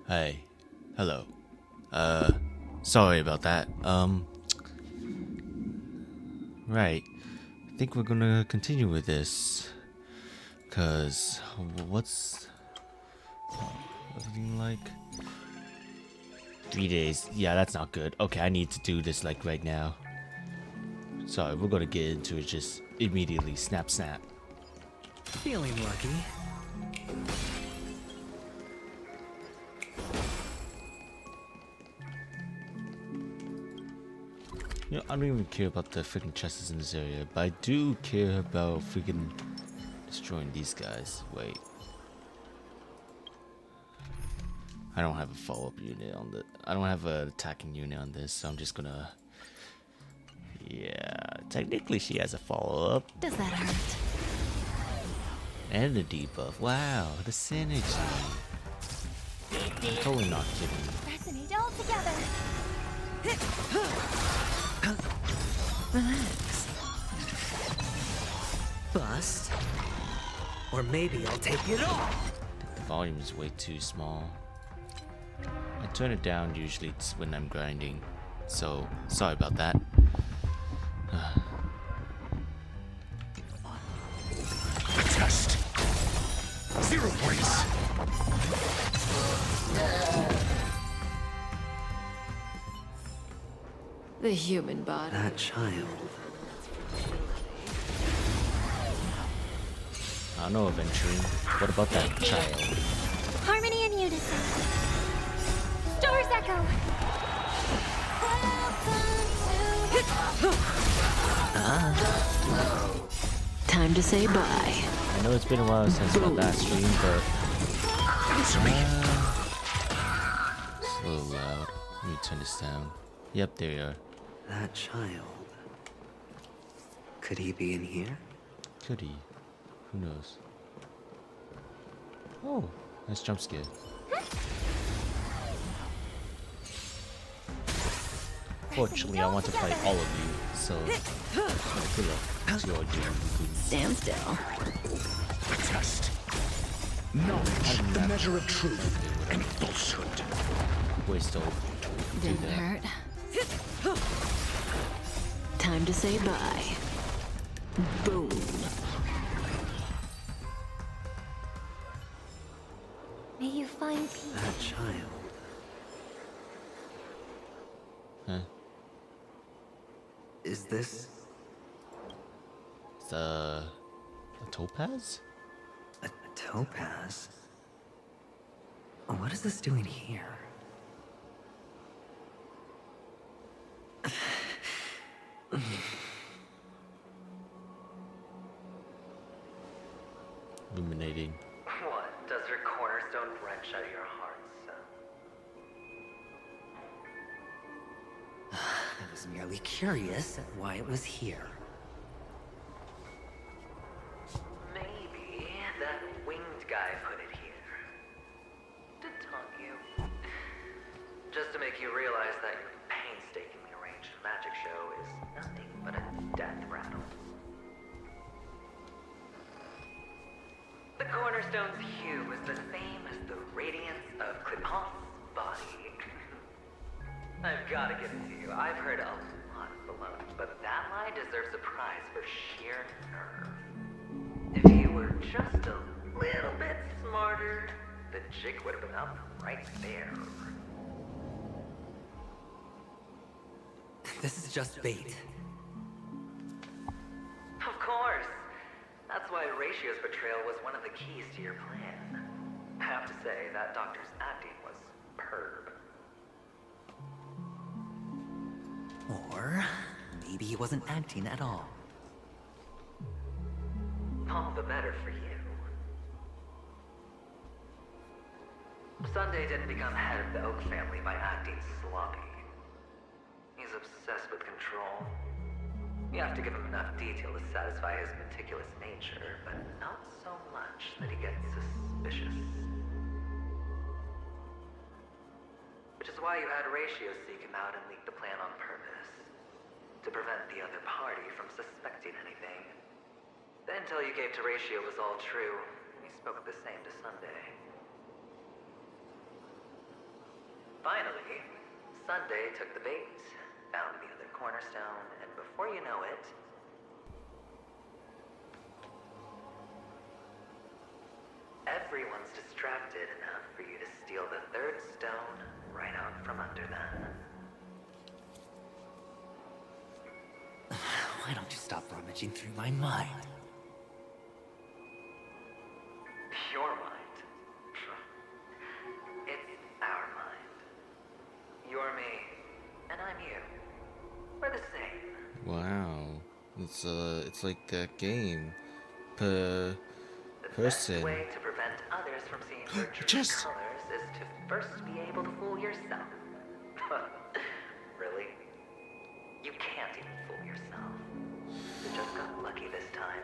Hey, hello. Sorry about that. Right. I think we're gonna continue with this. Cause, what's everything like? 3 days. Yeah, that's not good. Okay, I need to do this like right now. Sorry, we're gonna get into it just immediately. Snap, snap. Feeling lucky. You know, I don't even care about the freaking chests in this area, but I do care about freaking destroying these guys. Wait. I don't have a follow-up unit on the... I don't have an attacking unit on this, so I'm just gonna... Yeah, technically she has a follow-up. Does that hurt? And a debuff. Wow, the synergy. I'm totally not kidding. Resonate all together. Relax. Bust. Or maybe I'll take it all. The volume is way too small. I turn it down usually when I'm grinding, so sorry about that. Test. 0 points. The human body. That child. I don't know, eventually. What about that child? Harmony and unison. Stars echo. Time to say bye. I know it's been a while since my last stream, but it's a little loud. Let me turn this down. Yep, there you are. That child. Could he be in here? Could he? Who knows? Oh, nice jump scare. Fortunately, I want to fight all of you, so good luck to your journey. Stand still. Test. Knowledge, the measure of truth and falsehood. Waste all. Do Didn't that. hurt. Time to say bye. Boom. May you find peace. That child. Huh? Is this It's a topaz? a topaz? What is this doing here? Illuminating. What? Does your cornerstone wrench out your hearts? I was merely curious at why it was here. Maybe that winged guy put it here. To taunt you. Just to make you realize that your painstakingly arranged magic show is nothing but a death rattle. The cornerstone's hue is the same as the radiance of Clipant's body. I've got to give it to you. I've heard a lot of baloney, but that lie deserves a prize for sheer nerve. If you were just a little bit smarter, the jig would have been up right there. This is just bait. Of course. That's why Ratio's betrayal was one of the keys to your plan. I have to say, that doctor's acting was perb. Or maybe he wasn't acting at all. All the better for you. Sunday didn't become head of the Oak family by acting sloppy. He's obsessed with control. You have to give him enough detail to satisfy his meticulous nature, but not so much that he gets suspicious. Which is why you had Ratio seek him out and leak the plan on purpose. To prevent the other party from suspecting anything. The intel you gave to Ratio was all true. He spoke the same to Sunday. Finally, Sunday took the bait, found the other cornerstone, and before you know it, everyone's distracted enough for you to steal the third stone right out from under them. Why don't you stop rummaging through my mind? Your mind. It's our mind. You're me, and I'm you. We're the same. Wow. It's like that game. The best Person. way to prevent others from seeing your true Just- colors is to first be able to fool yourself. Really? You can't even fool yourself. You just got lucky this time.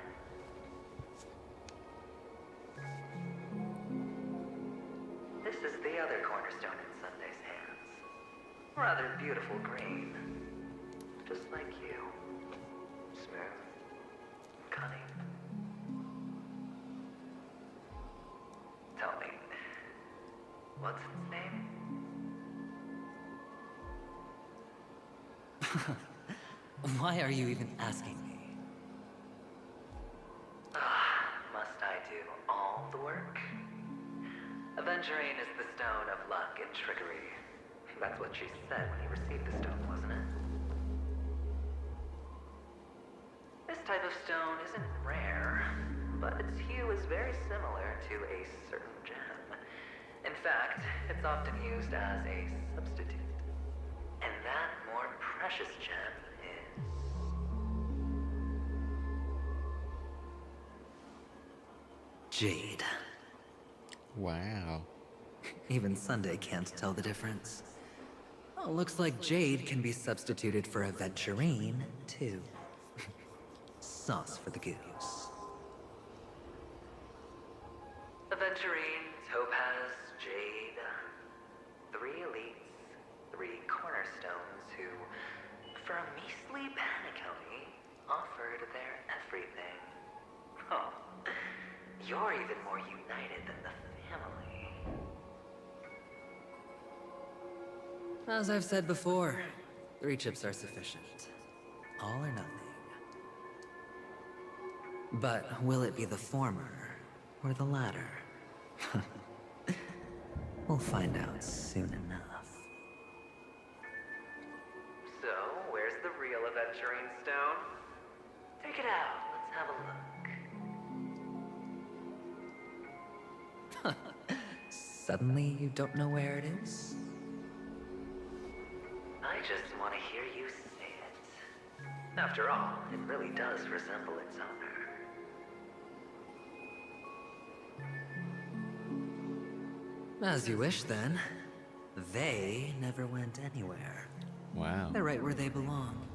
This is the other cornerstone in Sunday's hands. Rather beautiful green. Just like you. Smooth. Cunning. Tell me, what's its name? Why are you even asking me? Must I do all the work? Aventurine is the stone of luck and trickery. That's what she said when you received the stone, wasn't it? This type of stone isn't rare, but its hue is very similar to a certain gem. In fact, it's often used as a substitute. And that more precious gem is... Jade. Wow. Even Sunday can't tell the difference. Oh, looks like jade can be substituted for aventurine, too. Sauce for the goose. Aventurine, topaz, jade. 3 elites, 3 cornerstones who, for a measly penny, offered their everything. Oh, you're even more united than the family. As I've said before, 3 chips are sufficient. All or nothing. But will it be the former or the latter? We'll find out soon enough. So, where's the real aventurine stone? Take it out, let's have a look. Suddenly you don't know where it is? I just want to hear you say it. After all, it really does resemble its owner. As you wish, then. They never went anywhere. Wow. They're right where they belong.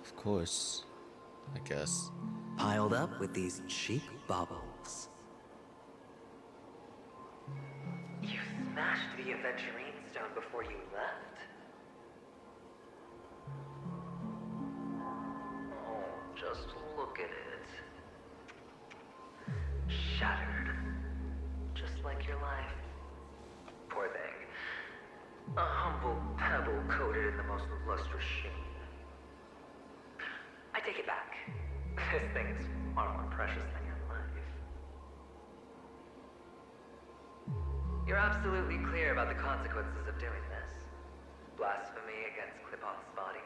Of course. I guess. Piled up with these cheap baubles. You smashed the aventurine stone before you left? Oh, just look at it. Shattered. Just like your life. Poor thing. A humble pebble coated in the most lustrous sheen. I take it back. This thing's far more precious than your life. You're absolutely clear about the consequences of doing this. Blasphemy against Clipoth's body.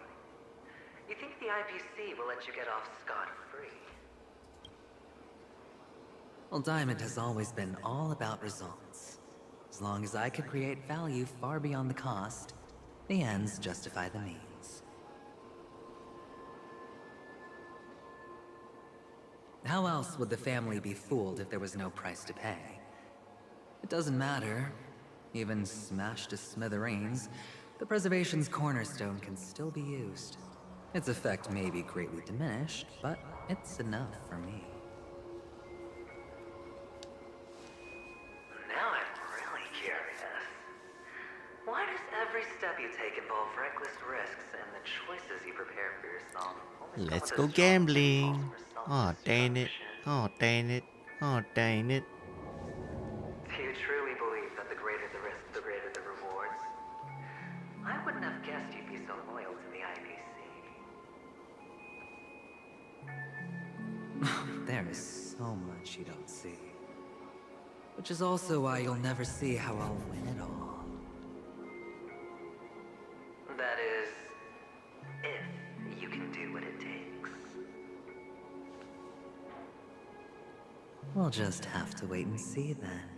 You think the IPC will let you get off scot-free? Well, Diamond has always been all about results. As long as I could create value far beyond the cost, the ends justify the means. How else would the family be fooled if there was no price to pay? It doesn't matter. Even smashed to smithereens, the preservation's cornerstone can still be used. Its effect may be greatly diminished, but it's enough for me. Now I'm really curious. Why does every step you take involve reckless risks and the choices you prepare for yourself? Only Let's come go with a strong gambling. impulse for Oh, dang it. self-destruction? Oh, dang it. Oh, dang it. Do you truly believe that the greater the risk, the greater there is so much you don't see. Which is also why you'll never see how I'll win it all. That is, if you can do what it takes. We'll just have to wait and see then.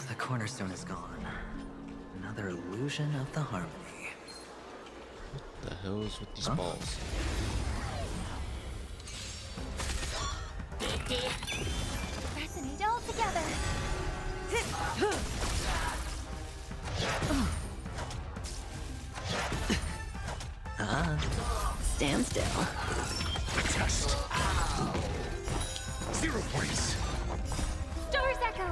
The cornerstone is gone. Another illusion of the harmony. The hell's with these balls? Resonate all together. Stand still. Test. 0 points. Stars echo.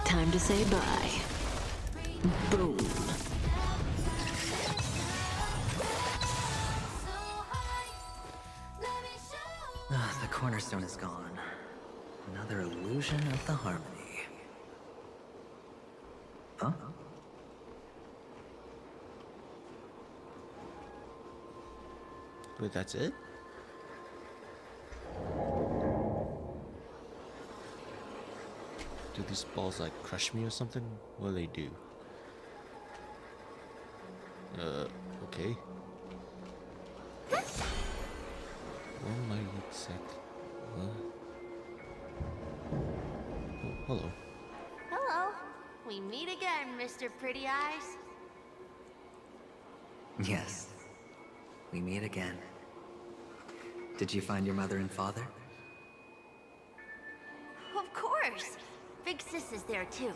Time to say bye. Boom. The cornerstone is gone. Another illusion of the harmony. Huh? Wait, that's it? Do these balls like crush me or something? What do they do? Okay. What am I exactly? What? Oh, hello. Hello. We meet again, Mr. Pretty Eyes. Yes. We meet again. Did you find your mother and father? Of course. Big Sis is there too.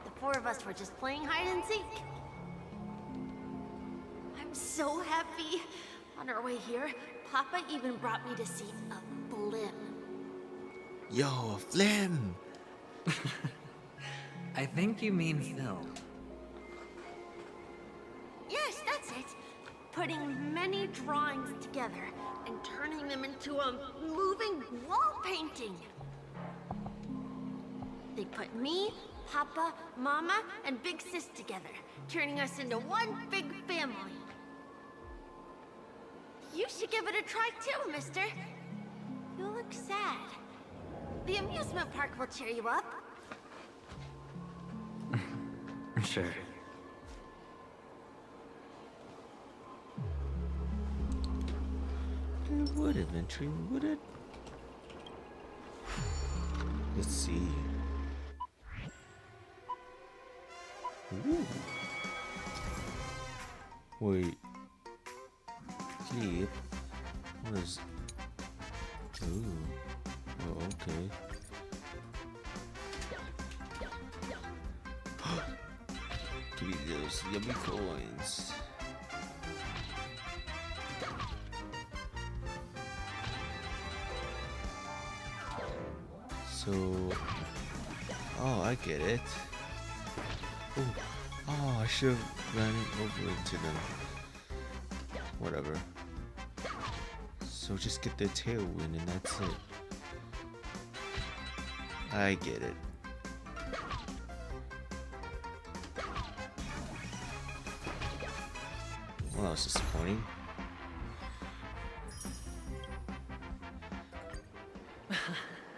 The 4 of us were just playing hide and seek. I'm so happy. On our way here, Papa even brought me to see a blimp. Yo, a flim! I think you mean film. Yes, that's it. Putting many drawings together and turning them into a moving wall painting. They put me, Papa, Mama, and Big Sis together, turning us into one big family. You should give it a try too, mister. You look sad. The amusement park will cheer you up. Sure. It would eventually, would it? Let's see. Ooh. Wait. Sleep. What is? Ooh. Oh, okay. Give me those yummy coins. So, oh, I get it. Oh, I should have ran over into them. Whatever. So just get the tailwind and that's it. I get it. Well, that was disappointing.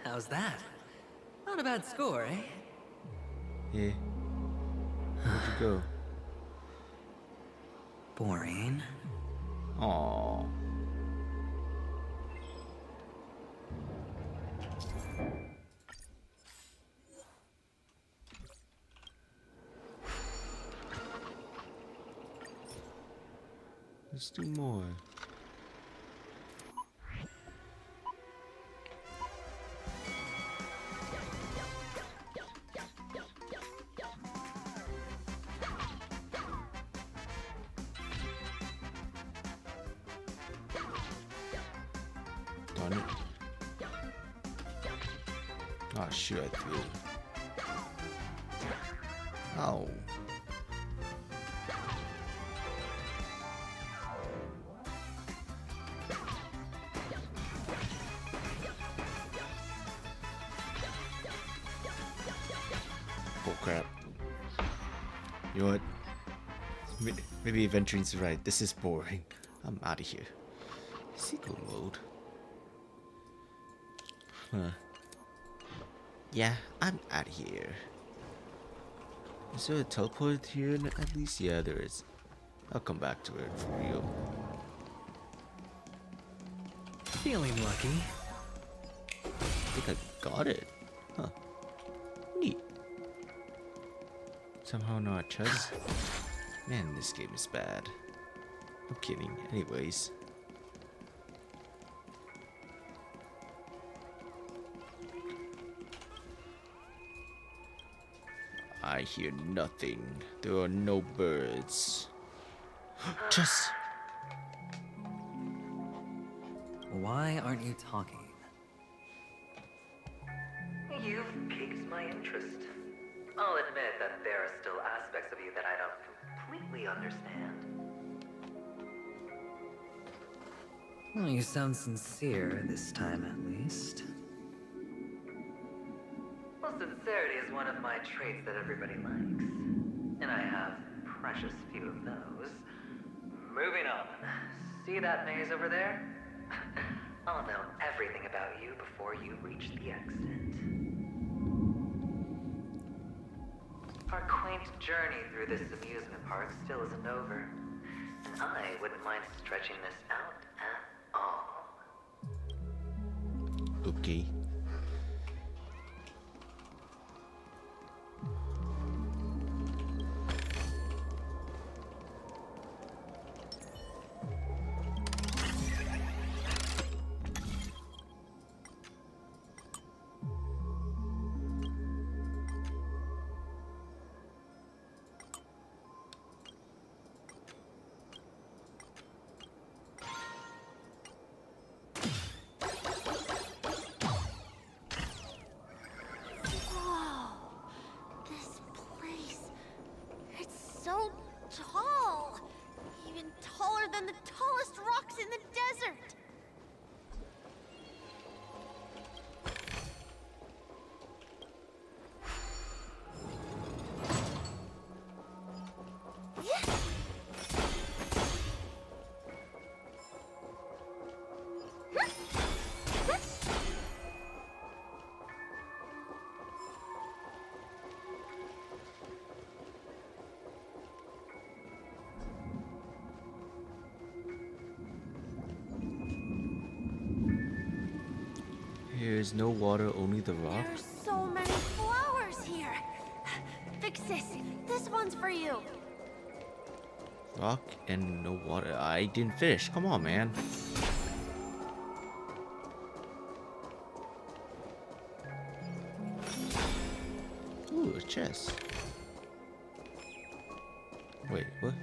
How's that? Not a bad score, eh? Yeah. Where'd you go? Boring. Aww. Let's do more. Darn it. Oh shoot, I threw it. Ow. Oh crap. You know what? Maybe Adventuring's right. This is boring. I'm out of here. Sequel mode. Huh. Yeah, I'm out of here. Is there a teleport here at least? Yeah, there is. I'll come back to it for real. Feeling lucky. I think I got it. Huh. Neat. Somehow not chess. Man, this game is bad. I'm kidding. Anyways. I hear nothing. There are no birds. Chess! Why aren't you talking? You've piqued my interest. I'll admit that there are still aspects of you that I don't completely understand. Well, you sound sincere this time, at least. Well, sincerity is one of my traits that everybody likes. And I have precious few of those. Moving on. See that maze over there? I'll know everything about you before you reach the exit. Our quaint journey through this amusement park still isn't over. And I wouldn't mind stretching this out at all. Okay. So tall! Even taller than the tallest rocks in the desert! There's no water, only the rock. There's so many flowers here! Fix this! This one's for you! Rock and no water. I didn't finish. Come on, man. Ooh, a chest. Wait, what?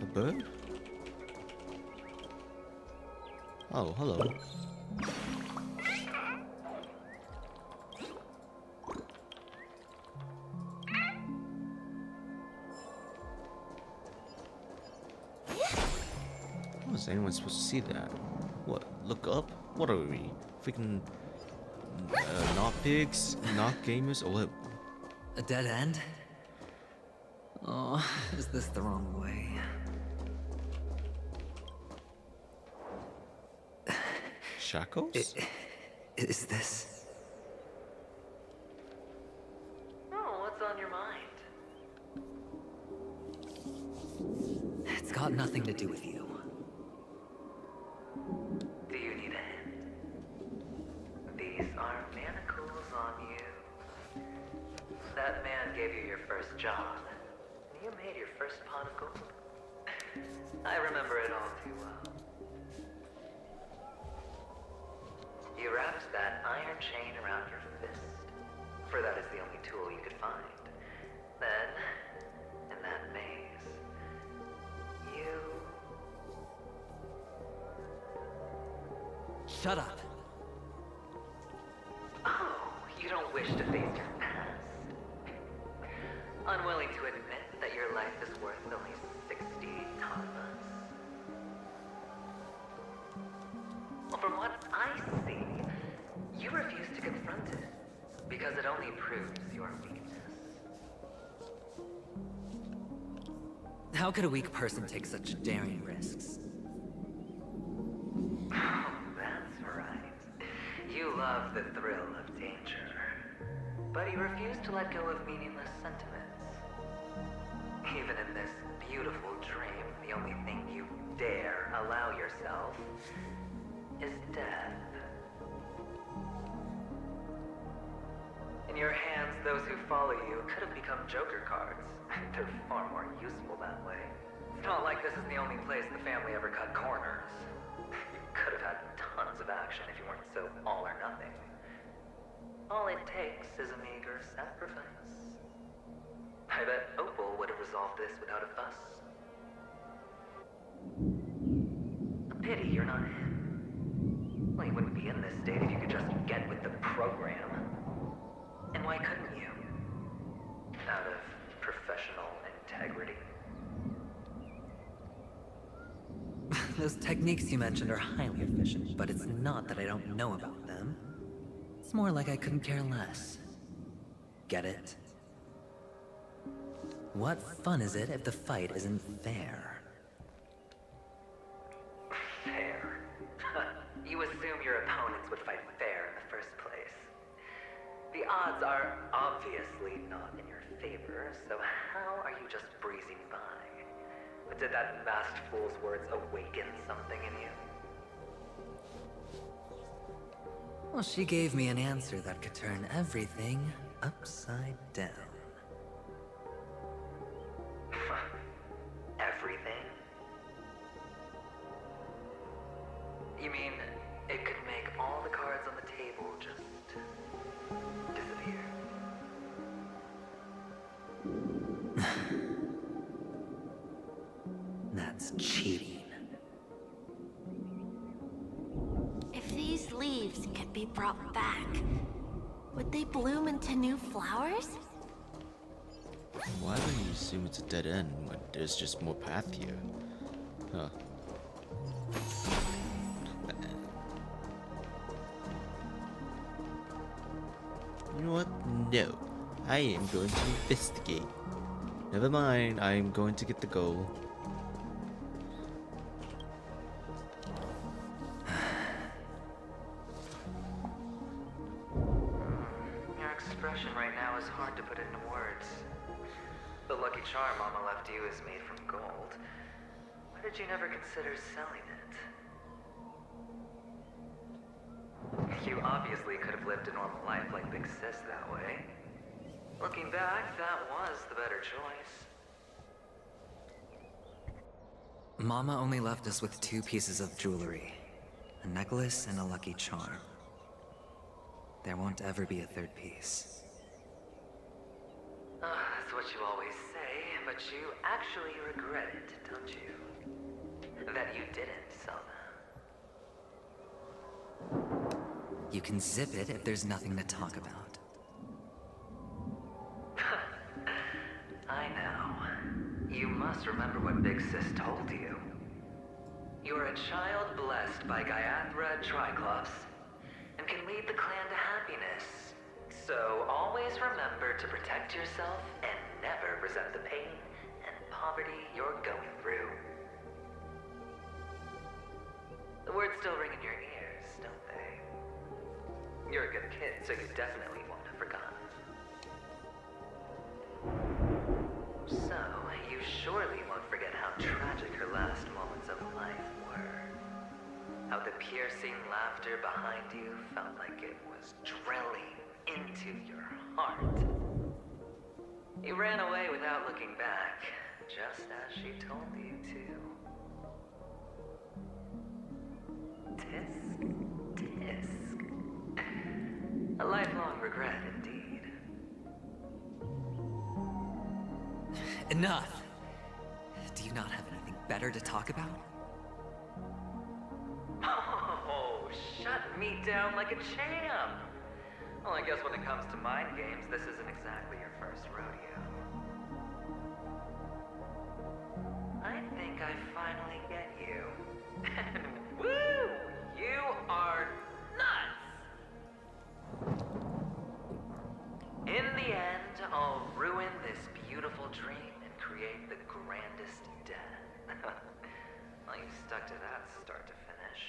A bird? Oh, hello. How is anyone supposed to see that? What? Look up? What are we? Freaking not pigs, not gamers, or what? A dead end? Oh, is this the wrong way? Shackles? Is this? Oh, what's on your mind? It's got nothing to do with you. Do you need a hint? These are manacles on you. That man gave you your first job. And you made your first pot of gold. I remember it all too well. You wrapped that iron chain around your fist, for that is the only tool you could find. Then, in that maze, you... Shut up. Oh, you don't wish to face your past? Unwilling to admit that your life is worth only 60 tamas? Well, from what I see, you refuse to confront it, because it only proves your weakness. How could a weak person take such daring risks? Oh, that's right. You love the thrill of danger. But you refuse to let go of meaningless sentiments. Even in this beautiful dream, the only thing you dare allow yourself is death. In your hands, those who follow you could have become Joker cards. They're far more useful that way. It's not like this is the only place the family ever cut corners. You could have had tons of action if you weren't so all or nothing. All it takes is a meager sacrifice. I bet Opal would have resolved this without a fuss. A pity you're not him. Well, you wouldn't be in this state if you could just get with the program. And why couldn't you? Out of professional integrity. Those techniques you mentioned are highly efficient, but it's not that I don't know about them. It's more like I couldn't care less. Get it? What fun is it if the fight isn't fair? Fair? You assume your opponents would fight fair in the first place. The odds are obviously not in your favor, so how are you just breezing by? But did that masked fool's words awaken something in you? Well, she gave me an answer that could turn everything upside down. Everything? You mean it could make all the cards on the table just disappear? That's cheating. If these leaves could be brought back, would they bloom into new flowers? Why would you assume it's a dead end when there's just more path here? Huh. You know what? No. I am going to investigate. Never mind, I am going to get the goal. Your expression right now is hard to put into words. The lucky charm Mama left you is made from gold. Why did you never consider selling it? You obviously could have lived a normal life like Big Sis that way. Looking back, that was the better choice. Mama only left us with 2 pieces of jewelry. A necklace and a lucky charm. There won't ever be a 3rd piece. That's what you always say, but you actually regret it, don't you? That you didn't sell them. You can zip it if there's nothing to talk about. I know. You must remember what Big Sis told you. You're a child blessed by Gaiathra Triclops, and can lead the clan to happiness. So always remember to protect yourself and never resent the pain and poverty you're going through. The words still ring in your ears, don't they? You're a good kid, so you definitely won't have forgotten. So, you surely won't forget how tragic her last moments of life were. How the piercing laughter behind you felt like it was drilling into your heart. You ran away without looking back, just as she told you to. Tisk, tisk. A lifelong regret indeed. Enough! Do you not have anything better to talk about? Oh, shut me down like a champ! Well, I guess when it comes to mind games, this isn't exactly your first rodeo. I think I finally get you. And woo! You are nuts! In the end, I'll ruin this beautiful dream and create create the grandest death. Well, you stuck to that start to finish.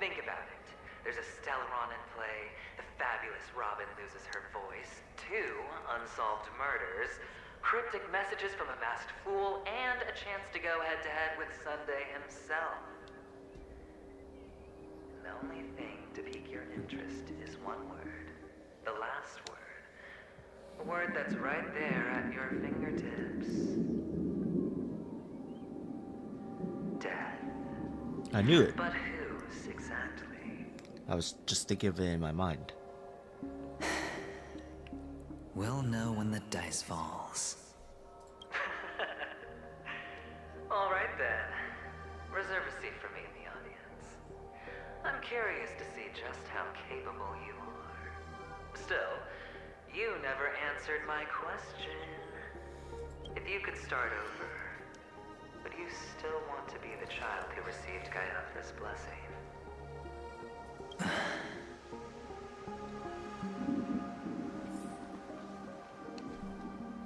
Think about it. There's a Stellaron in play, the fabulous Robin loses her voice, 2 unsolved murders, cryptic messages from a masked fool, and a chance to go head-to-head with Sunday himself. And the only thing to pique your interest is one word. The last word. A word that's right there at your fingertips. Death. I knew it. But whose exactly? I was just thinking of it in my mind. We'll know when the dice falls. All right then. Reserve a seat for me in the audience. I'm curious to see just how capable you are. Still, you never answered my question. If you could start over, would you still want to be the child who received Gaiaph's blessing?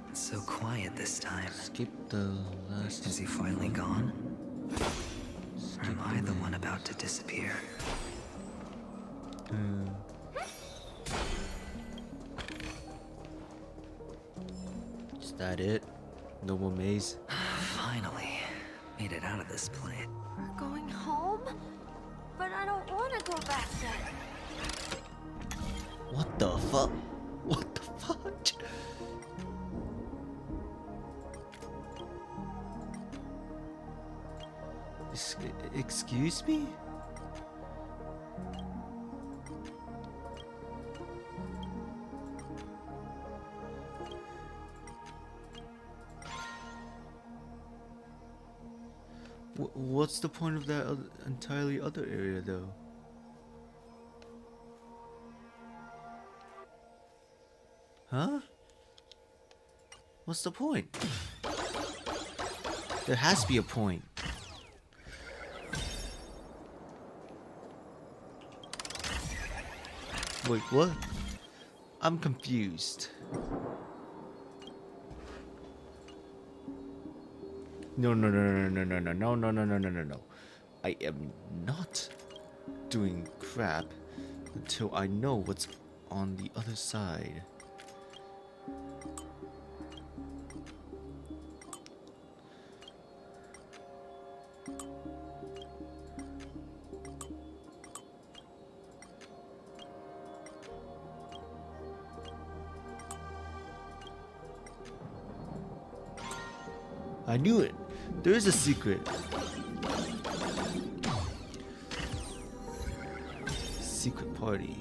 It's so quiet this time. Skip the last. Is he finally gone? Or am I the one about to disappear? Is that it? No more maze? Finally, made it out of this place. We're going home? But I don't want to go back there. What the fuck? What the fuck? Excuse me? What's the point of that entirely other area, though? Huh? What's the point? There has to be a point. Wait, what? I'm confused. No. I am not doing crap until I know what's on the other side. I knew it. There is a secret. Secret party.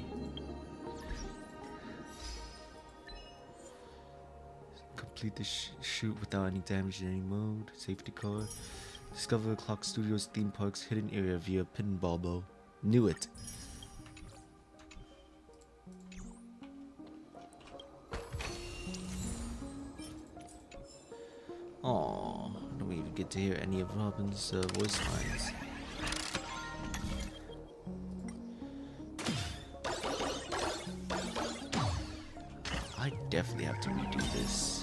Complete the shoot without any damage in any mode. Safety car. Discover Clock Studios theme park's hidden area via pinball bow. Knew it. Aww, I don't even get to hear any of Robin's voice lines. I definitely have to redo this.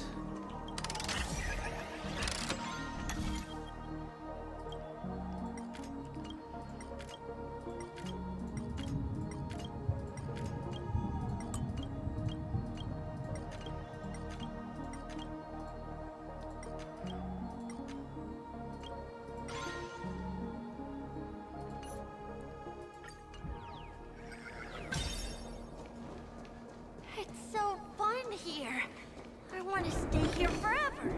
It's so fun here. I want to stay here forever.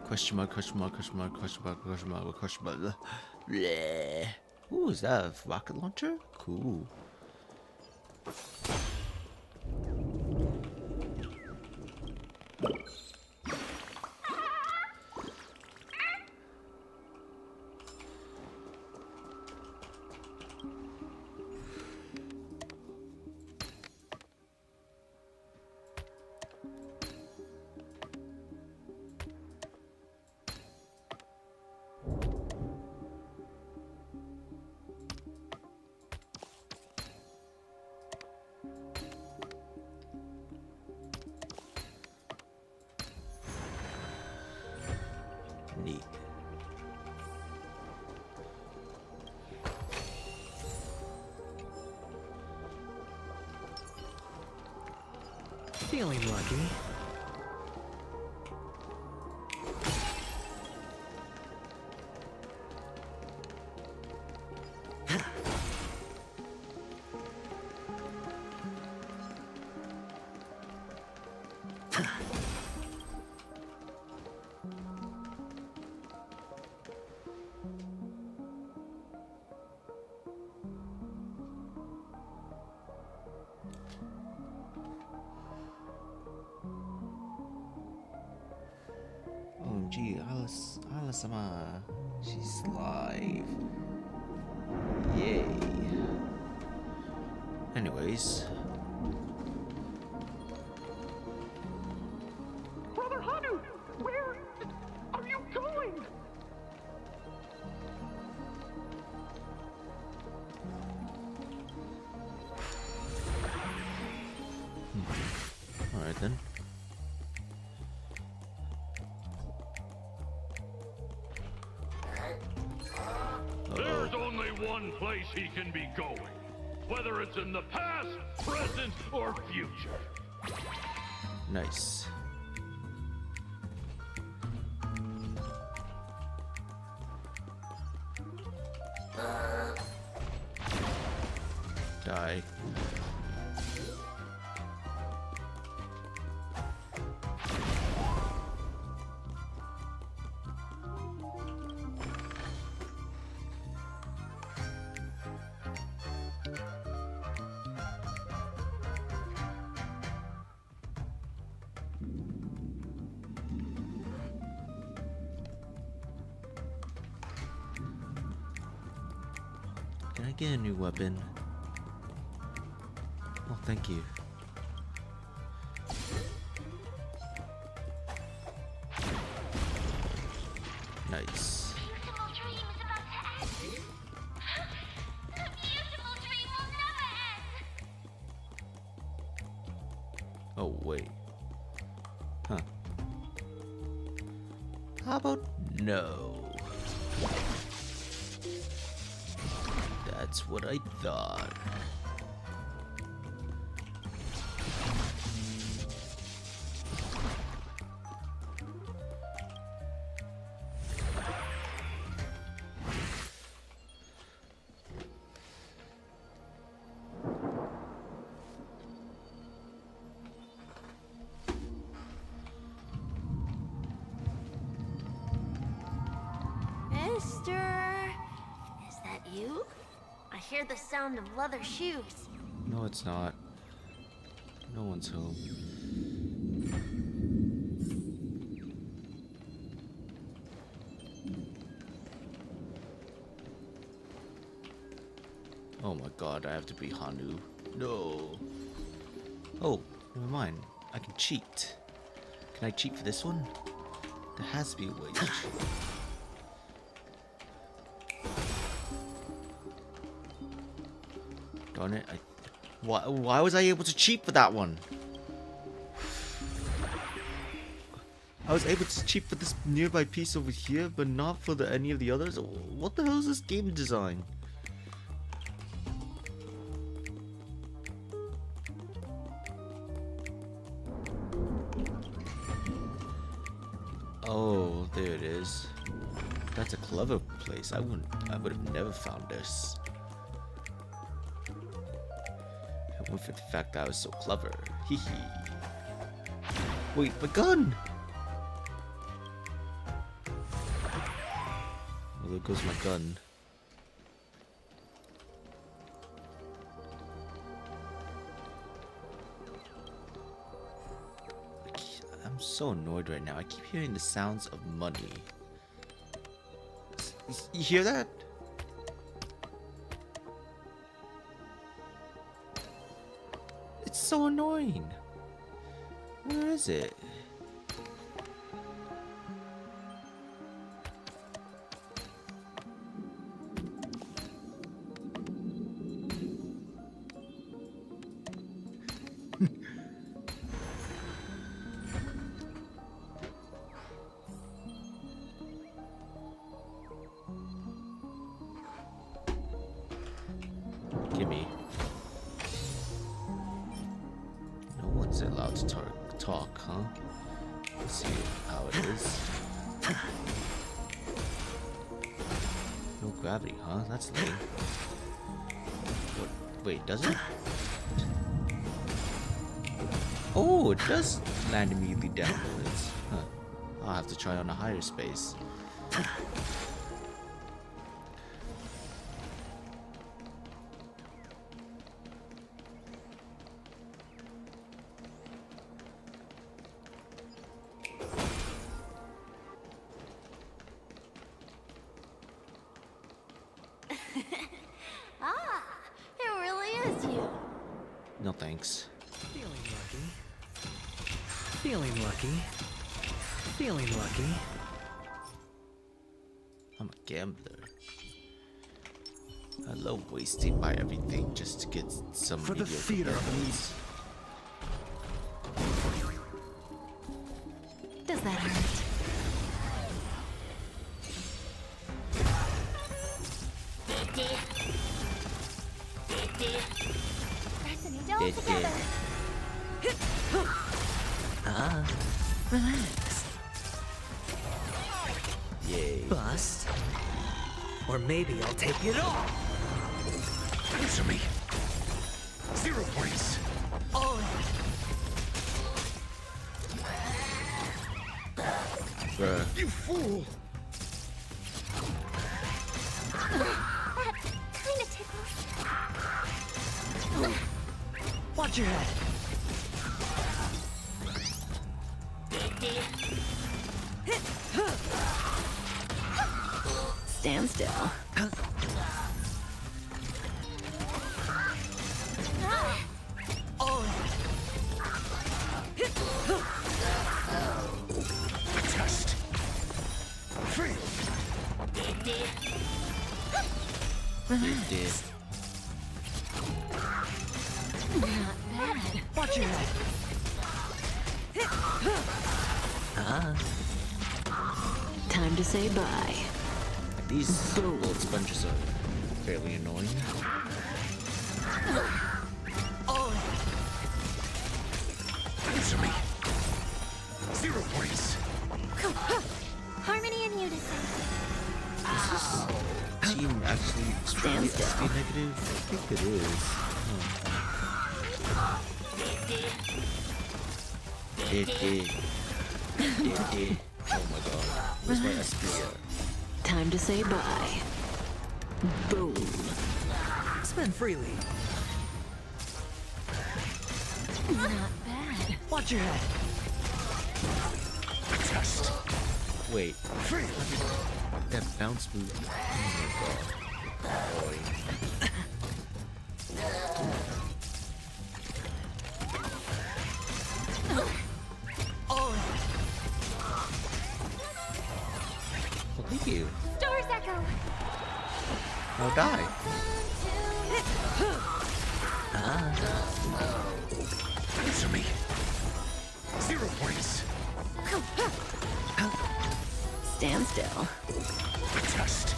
Question mark, question mark, question mark, question mark, question mark, question mark. Bleh. Ooh, is that a rocket launcher? Cool. Feeling lucky. OMG, Alice-sama. She's live. Yay. Anyways. Brother Hanu, where are you going? Alright then. There's only one place he can be going, whether it's in the past, present, or future. Nice. Die. Can I get a new weapon? Oh, thank you. Nice. Beautiful dream is about to end. The beautiful dream will never end. Oh, wait. Huh. How about no? That's what I thought. Mister, is that you? I hear the sound of leather shoes. No, it's not. No one's home. Oh my god, I have to be Hanu. No. Oh, never mind. I can cheat. Can I cheat for this one? There has to be a way to cheat. Darn it, why was I able to cheat for that one? I was able to cheat for this nearby piece over here, but not for any of the others? What the hell is this game design? Oh, there it is. That's a clever place. I would have never found this. With the fact that I was so clever. Hee hee. Wait, my gun! Well, there goes my gun. I'm so annoyed right now. I keep hearing the sounds of money. You hear that? It's so annoying. Where is it? Gimme. No one's Is it allowed to talk, huh? Let's see how it is. No gravity, huh? That's lame. What? Wait, does it? Oh, it does land immediately downwards. Huh. I'll have to try on a higher space. Ah, it really is you. No thanks. Feeling lucky. Feeling lucky. Feeling lucky. I'm a gambler. I love wasting my everything just to get some For the mediocre theater of benefits. Does that hurt? Pressing it all Did together. Relax. Yay. Bust. Or maybe I'll take it all. Answer me. 0 points. All Bruh. You fool! That kind of tickles. Watch your head. Stand still. Test. Free. It did. Watch your head. Time to say bye. These gold sponges are fairly annoying. Answer me. 0 points. Harmony and unison. Team actually extremely XP negative? I think it is. It did. Oh my god. Where's my SP at? Time to say bye. Boom. Spend freely. Not bad. Watch your head. Test. Wait, Free. that bounce move. Oh my god. Boy. Well, thank you. Stars echo. Now die. Answer me. 0 points. Stand still. Test.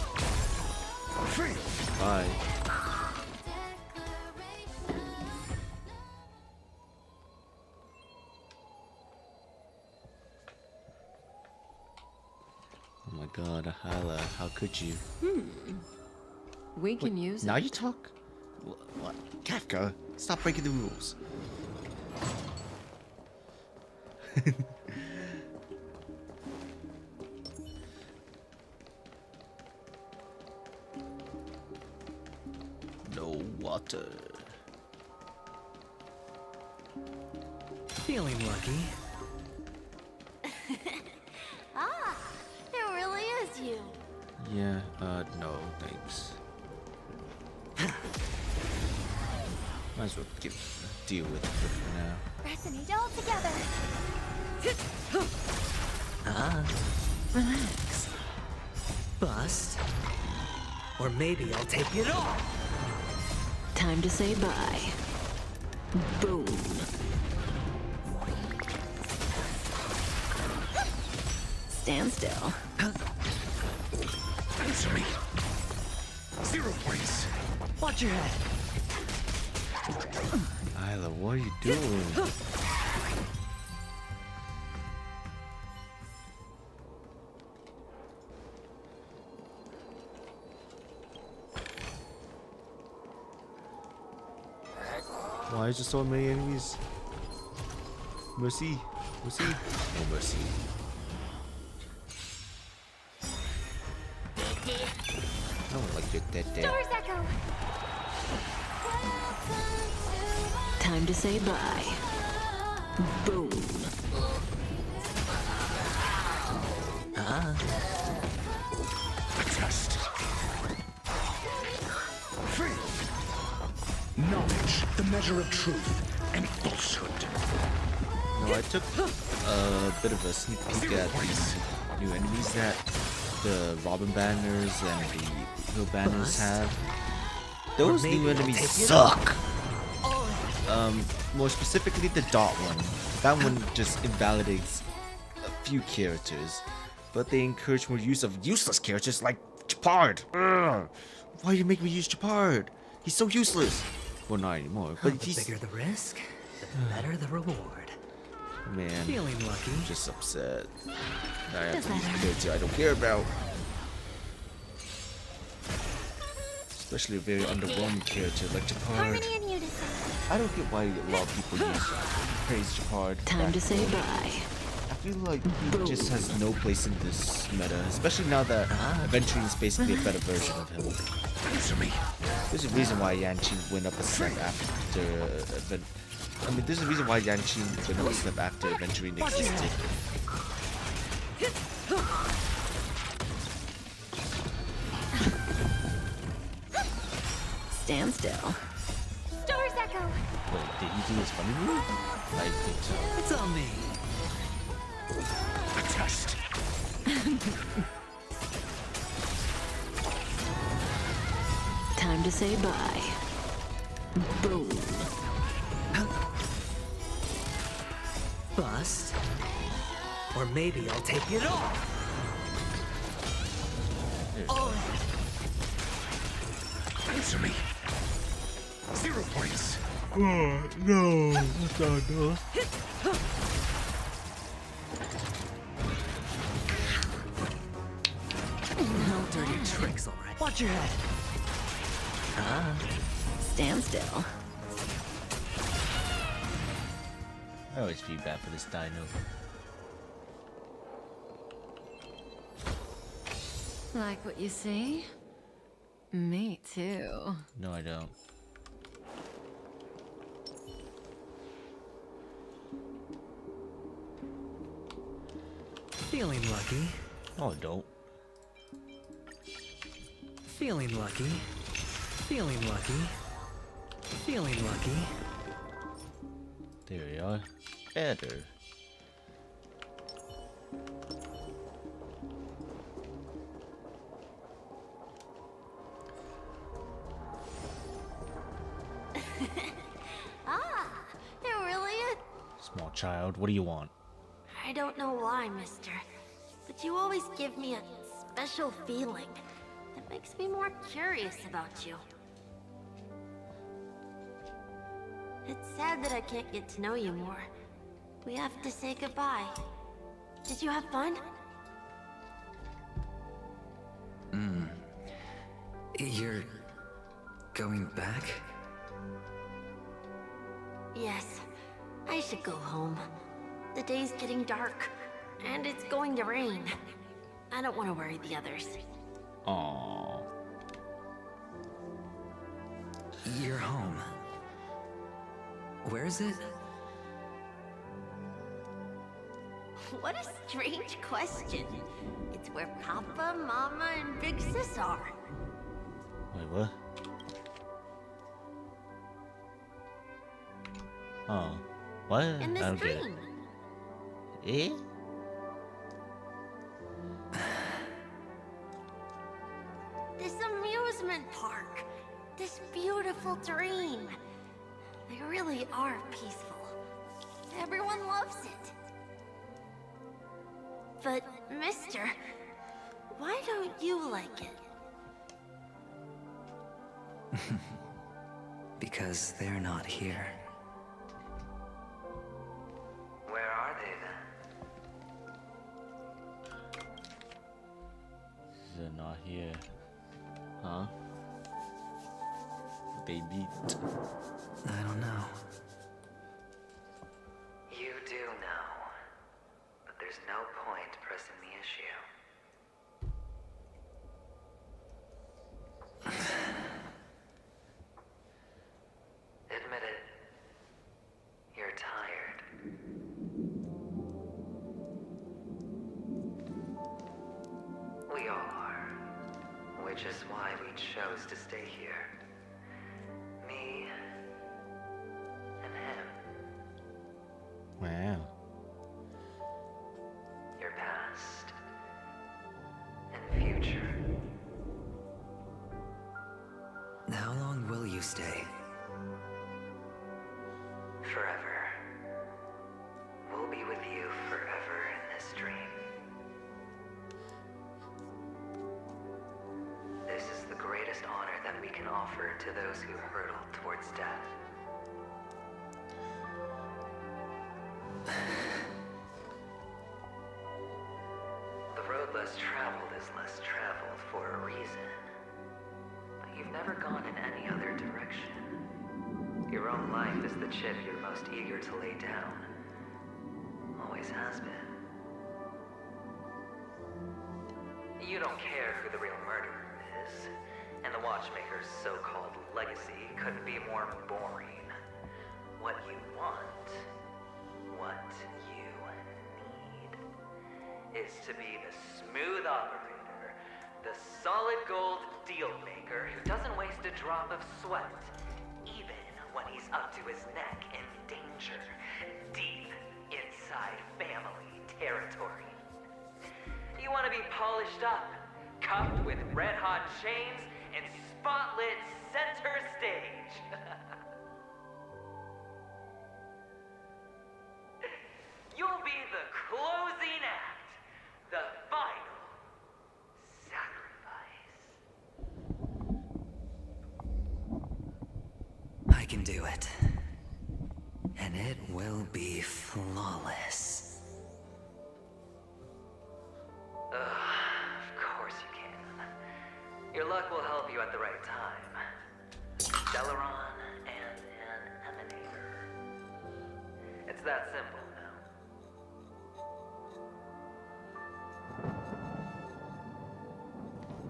Free. Bye. Oh my god, Ahala, how could you? We can use Now it. you talk? What? Kafka, stop breaking the rules. No water. Feeling lucky. Ah, it really is you. Yeah, no, thanks. Might as well deal with it for now. Pressing it all together. Relax. Bust. Or maybe I'll take it all. Time to say bye. Boom. Stand still. Answer me. 0 points. Watch your head. Isla, what are you doing? Why is there so many enemies? Mercy. Mercy. No mercy. I don't like your dead dead. Doors echo. Time to say bye. Boom. A test. Free. Knowledge, the measure of truth and falsehood. No, I took a bit of a sneak peek at these new enemies that the Robin banners and the Hill banners have. Those new enemies suck. More specifically the dot one. That one just invalidates a few characters, but they encourage more use of useless characters like Chapard. Why do you make me use Chapard? He's so useless. Well, not anymore, but The he's... bigger the risk, the better the reward. Man, Feeling lucky. I'm just upset. I have to use a character I don't care about. Especially a very underwhelming character like Chapard. Harmony and unison. I don't get why a lot of people praise Chapard. Time to say bye. I feel like he just has no place in this meta, especially now that Aventurine is basically a better version of him. Answer me. There's a reason why Yanqi went up a step after there's a reason why Yanqi went up a step after Aventurine existed. Stand still. Doors echo. Wait, did he do his funny move? I think so. It's on me. A test. Time to say bye. Boom. Bust. Or maybe I'll take it off. Answer me. 0 points. No, that's not enough. No dirty tricks, alright. Watch your head. Stand still. I always feel bad for this dino. Like what you see? Me too. No, I don't. Feeling lucky. No, I don't. Feeling lucky. Feeling lucky. Feeling lucky. There we are. Better. You're really it? Small child, what do you want? I don't know why, mister, but you always give me a special feeling that makes me more curious about you. It's sad that I can't get to know you more. We have to say goodbye. Did you have fun? You're going back? Yes. I should go home. The day's getting dark, and it's going to rain. I don't want to worry the others. Aww. You're home. Where is it? What a strange question. It's where Papa, Mama, and Big Sis are. Wait, what? Oh. What? In I this don't get it. dream. Eh? This amusement park. This beautiful dream. They really are peaceful. Everyone loves it. But, mister, why don't you like it? Because they're not here. here? Huh? They meet. I don't know. You do know, but there's no point pressing the issue. Admit it. You're tired. We all are, which is why we chose to stay here. Me and him. Wow. Your past and future. How long will you stay? Forever. We'll be with you forever in this dream. This is the greatest honor that we can offer to those who hurtle towards death. The road less traveled is less traveled for a reason. But you've never gone in any other direction. Your own life is the chip you're most eager to lay down. Always has been. You don't care who the real murderer is, and the watchmaker's so-called legacy couldn't be more boring. What you want, what you need, is to be the smooth operator, the solid gold deal maker who doesn't waste a drop of sweat, even when he's up to his neck in danger, deep inside family territory. You want to be polished up, cuffed with red-hot chains, and spotlit center stage. You'll be the closing act, the final sacrifice. I can do it. And it will be flawless. Of course you can. Your luck will help you at the right time. Celeron and an emanator. It's that simple now.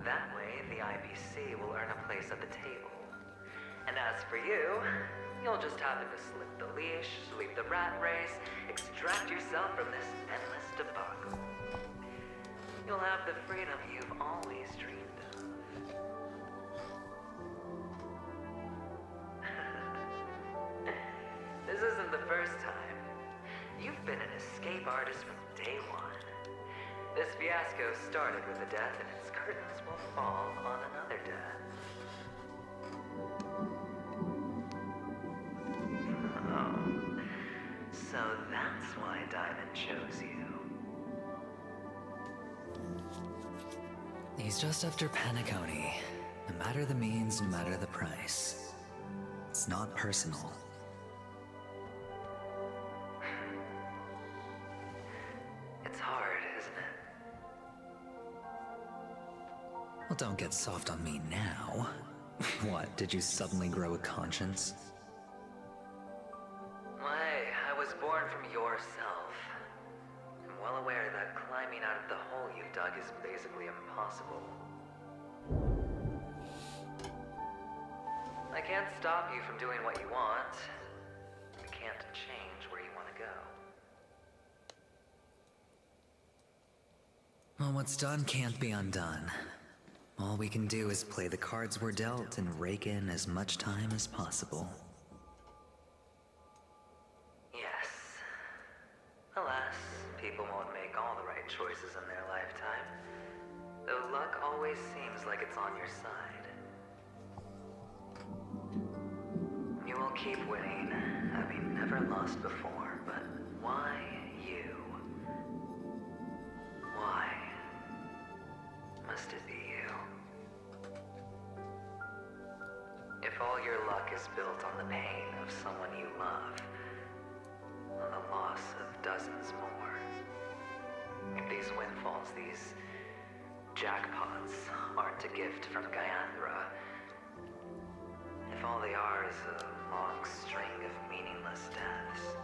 That way, the IBC will earn a place at the table. And as for you, you'll just happen to slip the leash, sweep the rat race, extract yourself from this endless debacle. You'll have the freedom you've always dreamed of. This isn't the first time. You've been an escape artist from day one. This fiasco started with a death, and its curtains will fall on another death. Oh, so that's why Diamond chose you. He's just after Paniconi. No matter the means, no matter the price. It's not personal. It's hard, isn't it? Well, don't get soft on me now. What, did you suddenly grow a conscience? Hey, I was born from yourself. I'm well aware that climbing out of the hole you've dug is basically impossible. I can't stop you from doing what you want. I can't change where you want to go. Well, what's done can't be undone. All we can do is play the cards we're dealt and rake in as much time as possible. Yes. Alas, people won't make all the right choices in their lifetime. Though luck always seems like it's on your side. You will keep winning, having never lost before, but why you? Why must it be you? If all your luck is built on the pain of someone you love, on the loss of dozens more, if these windfalls, these Jackpots aren't a gift from Guyandra. If all they are is a long string of meaningless deaths,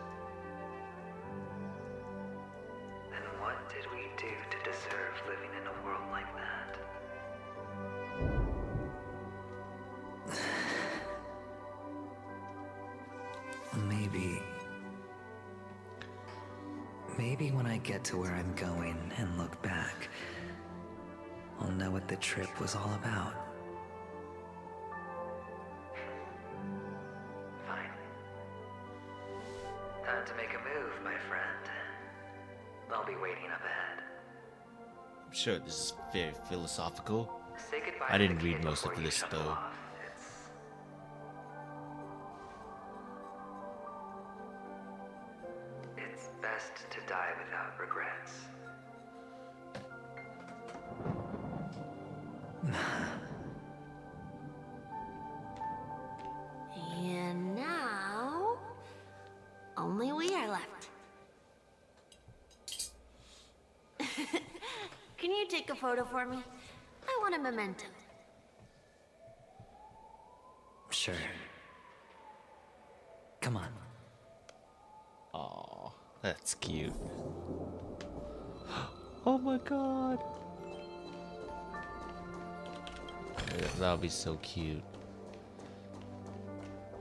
then what did we do to deserve living in a world like that? Maybe when I get to where I'm going and look back, I'll know what the trip was all about. Fine. Time to make a move, my friend. I'll be waiting up ahead. I'm sure this is very philosophical. Say goodbye I to didn't the read kid most of before you this, shuffle though. off. It's best to die without regrets. And now, only we are left. Can you take a photo for me? I want a memento. Sure. Come on. Aw, that's cute. Oh my god. That'll be so cute.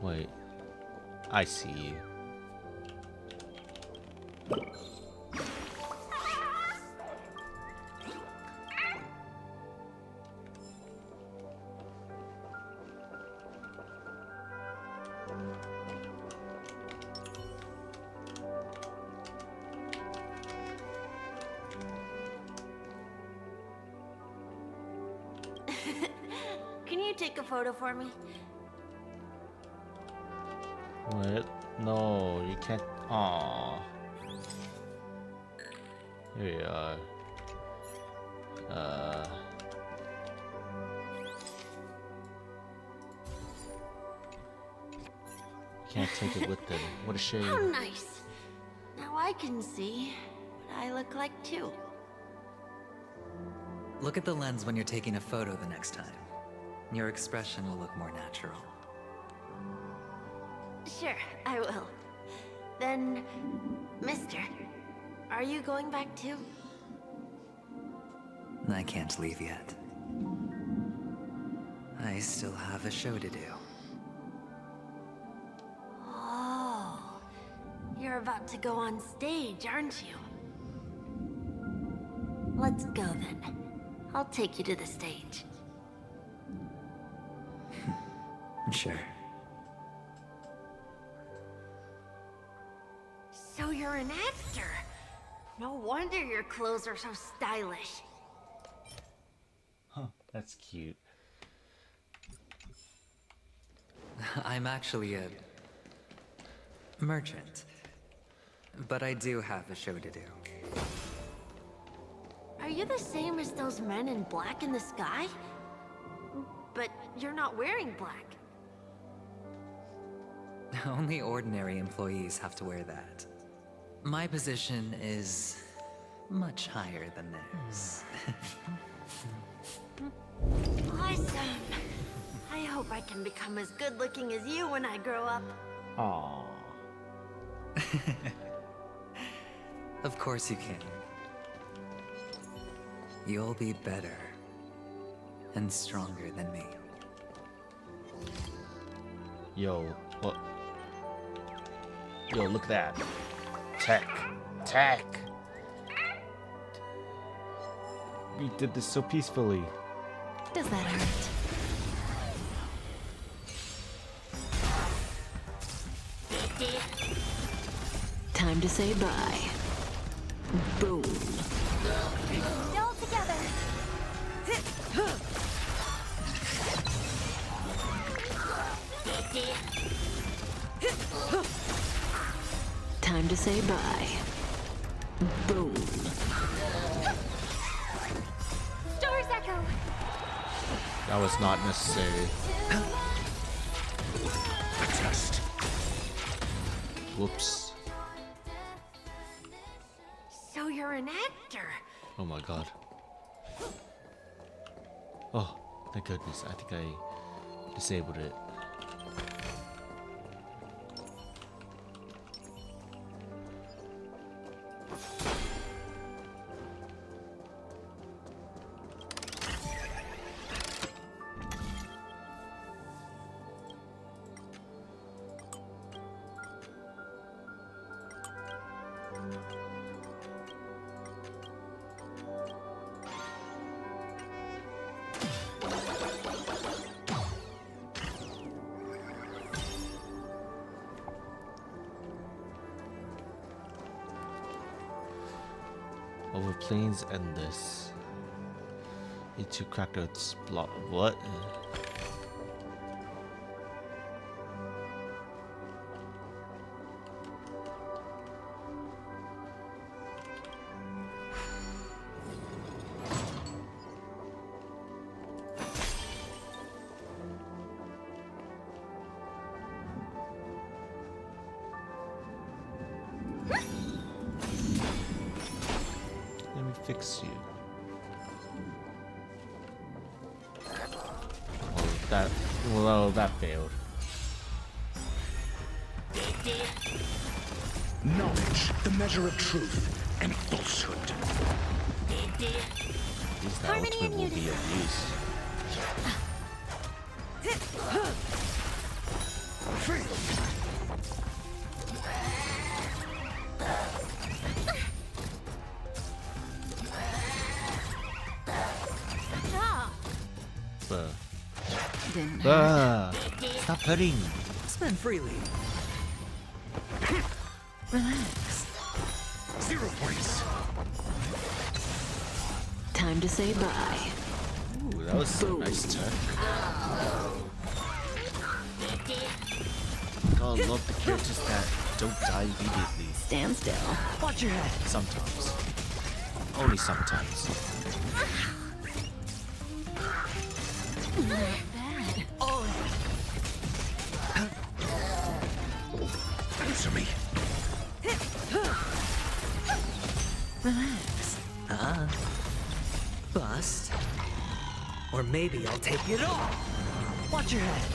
Wait. I see you. Can you take a photo for me? Wait. No, you can't. Aw. Here we are. Can't take it with them. What a shame. How nice. Now I can see what I look like too. Look at the lens when you're taking a photo the next time. Your expression will look more natural. Sure, I will. Then, mister, are you going back too? I can't leave yet. I still have a show to do. Oh, you're about to go on stage, aren't you? Let's go then. I'll take you to the stage. Sure. So you're an actor. No wonder your clothes are so stylish. Huh, that's cute. I'm actually a merchant. But I do have a show to do. Are you the same as those men in black in the sky? But you're not wearing black. Only ordinary employees have to wear that. My position is much higher than theirs. Awesome. I hope I can become as good looking as you when I grow up. Aw. Of course you can. You'll be better and stronger than me. Yo, what? Yo, look at that. Tech. Tech. We did this so peacefully. Does that hurt? Time to say bye. Boom. Still together. Time to say bye. Boom. Stars echo. That was not necessary. A test. Whoops. So you're an actor. Oh my god. Oh, thank goodness. I think I disabled it. Over plains endless. Need to crack out block. What? Let me fix you. That failed. Knowledge, the measure of truth and falsehood. At least the Harmony ultimate and will be of use. Bruh. Didn't hurt. Bruh. Stop hurting. Spend freely. Relax. 0 points. Time to say bye. Ooh, that was a nice turn. Gotta love the characters that don't die immediately. Stand still. Watch your head. Sometimes. Only sometimes. Bad. Answer me. Relax. Bust. Or maybe I'll take it all. Watch your head.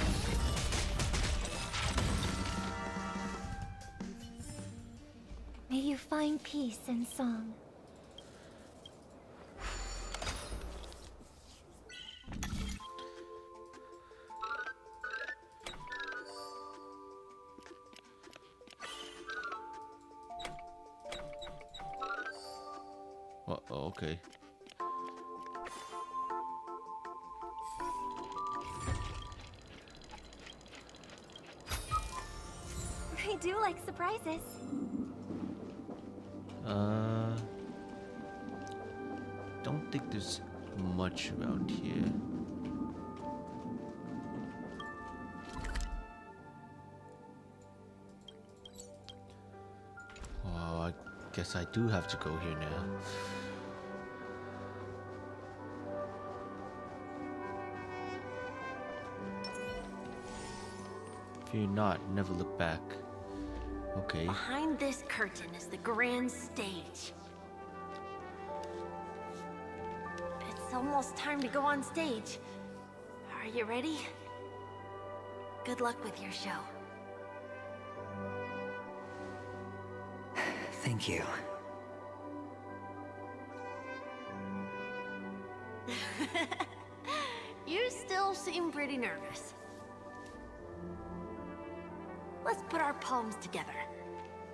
May you find peace in song. Oh, okay. I do like surprises. Don't think there's much around here. Oh, I guess I do have to go here now. Fear not, never look back. Okay. Behind this curtain is the grand stage. It's almost time to go on stage. Are you ready? Good luck with your show. Thank you. You still seem pretty nervous. Let's put our palms together.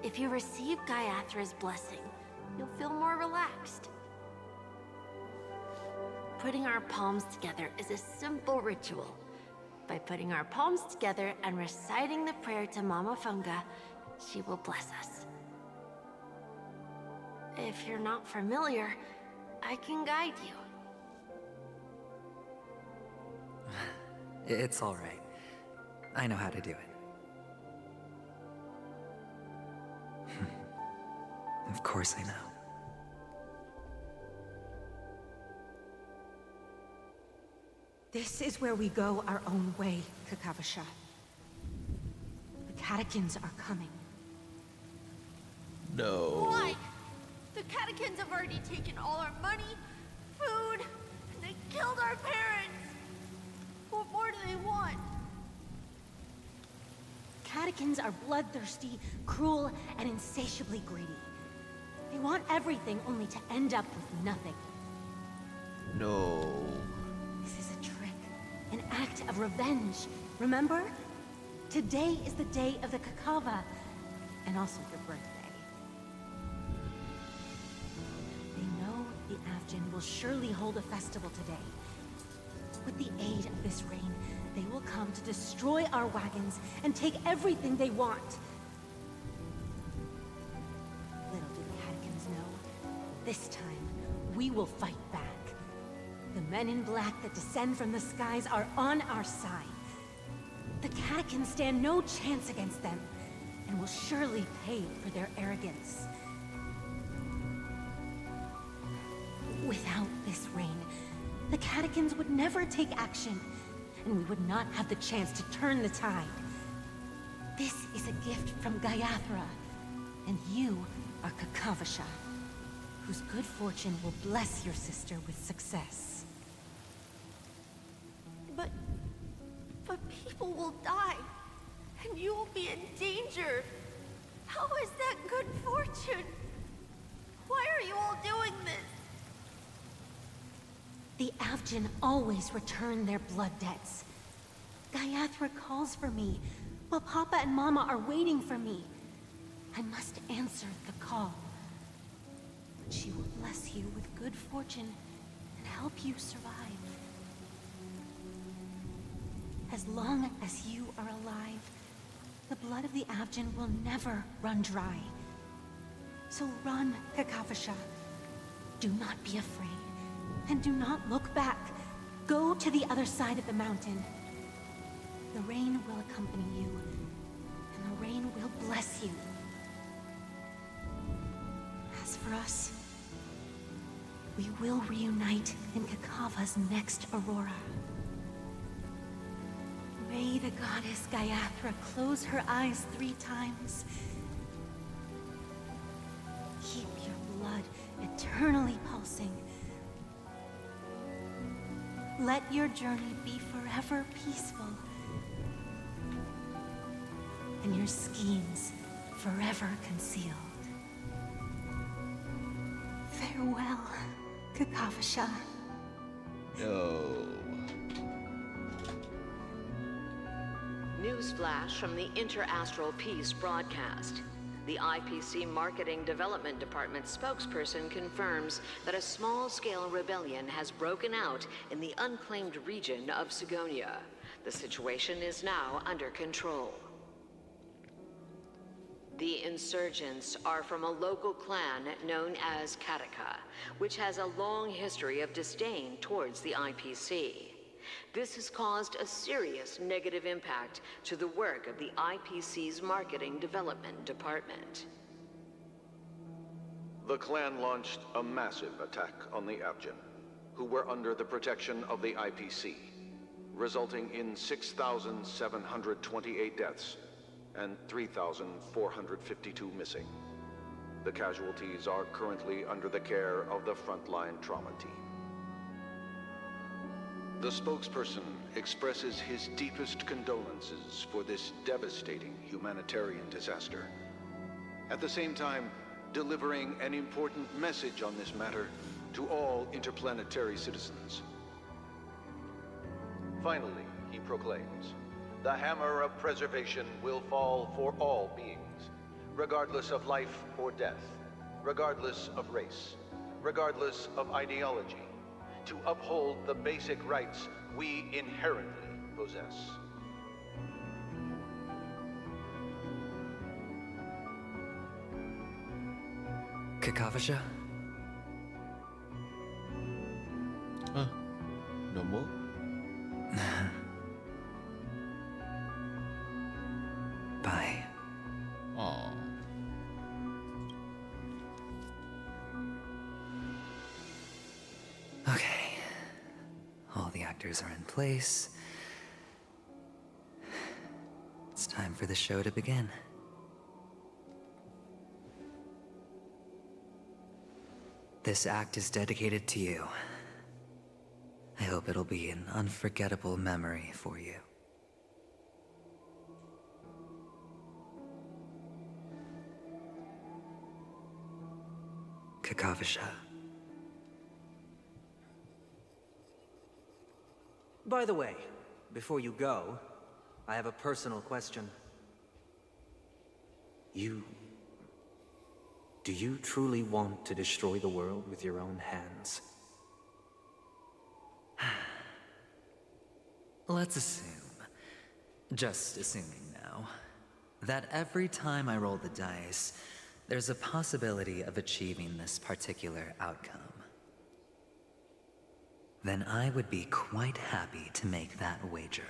If you receive Gaiathra's blessing, you'll feel more relaxed. Putting our palms together is a simple ritual. By putting our palms together and reciting the prayer to Mama Funga, she will bless us. If you're not familiar, I can guide you. It's all right. I know how to do it. Of course I know. This is where we go our own way, Kakavasha. The catechins are coming. No. Why? The catechins have already taken all our money, food, and they killed our parents! What more do they want? Catechins are bloodthirsty, cruel, and insatiably greedy. They want everything only to end up with nothing. No. This is a trick, an act of revenge. Remember? Today is the day of the Kakava, and also your birthday. They know the Avgin will surely hold a festival today. With the aid of this rain, they will come to destroy our wagons and take everything they want. Little do the Catechins know, this time we will fight back. The men in black that descend from the skies are on our side. The Catechins stand no chance against them, and will surely pay for their arrogance. Without this rain, the Catechins would never take action, and we would not have the chance to turn the tide. This is a gift from Gaiathra, and you are Kakavasha, whose good fortune will bless your sister with success. But people will die, and you will be in danger. How is that good fortune? Why are you all doing this? The Avgin always return their blood debts. Gaiathra calls for me, while Papa and Mama are waiting for me. I must answer the call. But she will bless you with good fortune and help you survive. As long as you are alive, the blood of the Avgin will never run dry. So run, Kakavasha. Do not be afraid, and do not look back. Go to the other side of the mountain. The rain will accompany you, and the rain will bless you. As for us, we will reunite in Kakava's next aurora. May the goddess Gaiathra close her eyes 3 times. Keep your blood eternally pulsing. Let your journey be forever peaceful, and your schemes forever concealed. Farewell, Kakavasha. No. Newsflash from the Interastral Peace broadcast. The IPC Marketing Development Department spokesperson confirms that a small-scale rebellion has broken out in the unclaimed region of Sigonia. The situation is now under control. The insurgents are from a local clan known as Kataka, which has a long history of disdain towards the IPC. This has caused a serious negative impact to the work of the IPC's Marketing Development Department. The clan launched a massive attack on the Avgin, who were under the protection of the IPC, resulting in 6,728 deaths and 3,452 missing. The casualties are currently under the care of the frontline trauma team. The spokesperson expresses his deepest condolences for this devastating humanitarian disaster. At the same time, delivering an important message on this matter to all interplanetary citizens. Finally, he proclaims, the hammer of preservation will fall for all beings, regardless of life or death, regardless of race, regardless of ideology, to uphold the basic rights we inherently possess. Kakavasha? No more? Bye. Aww. Okay. All the actors are in place. It's time for the show to begin. This act is dedicated to you. I hope it'll be an unforgettable memory for you. Kakavasha. By the way, before you go, I have a personal question. Do you truly want to destroy the world with your own hands? Let's assume, just assuming now, that every time I roll the dice, there's a possibility of achieving this particular outcome. Then I would be quite happy to make that wager.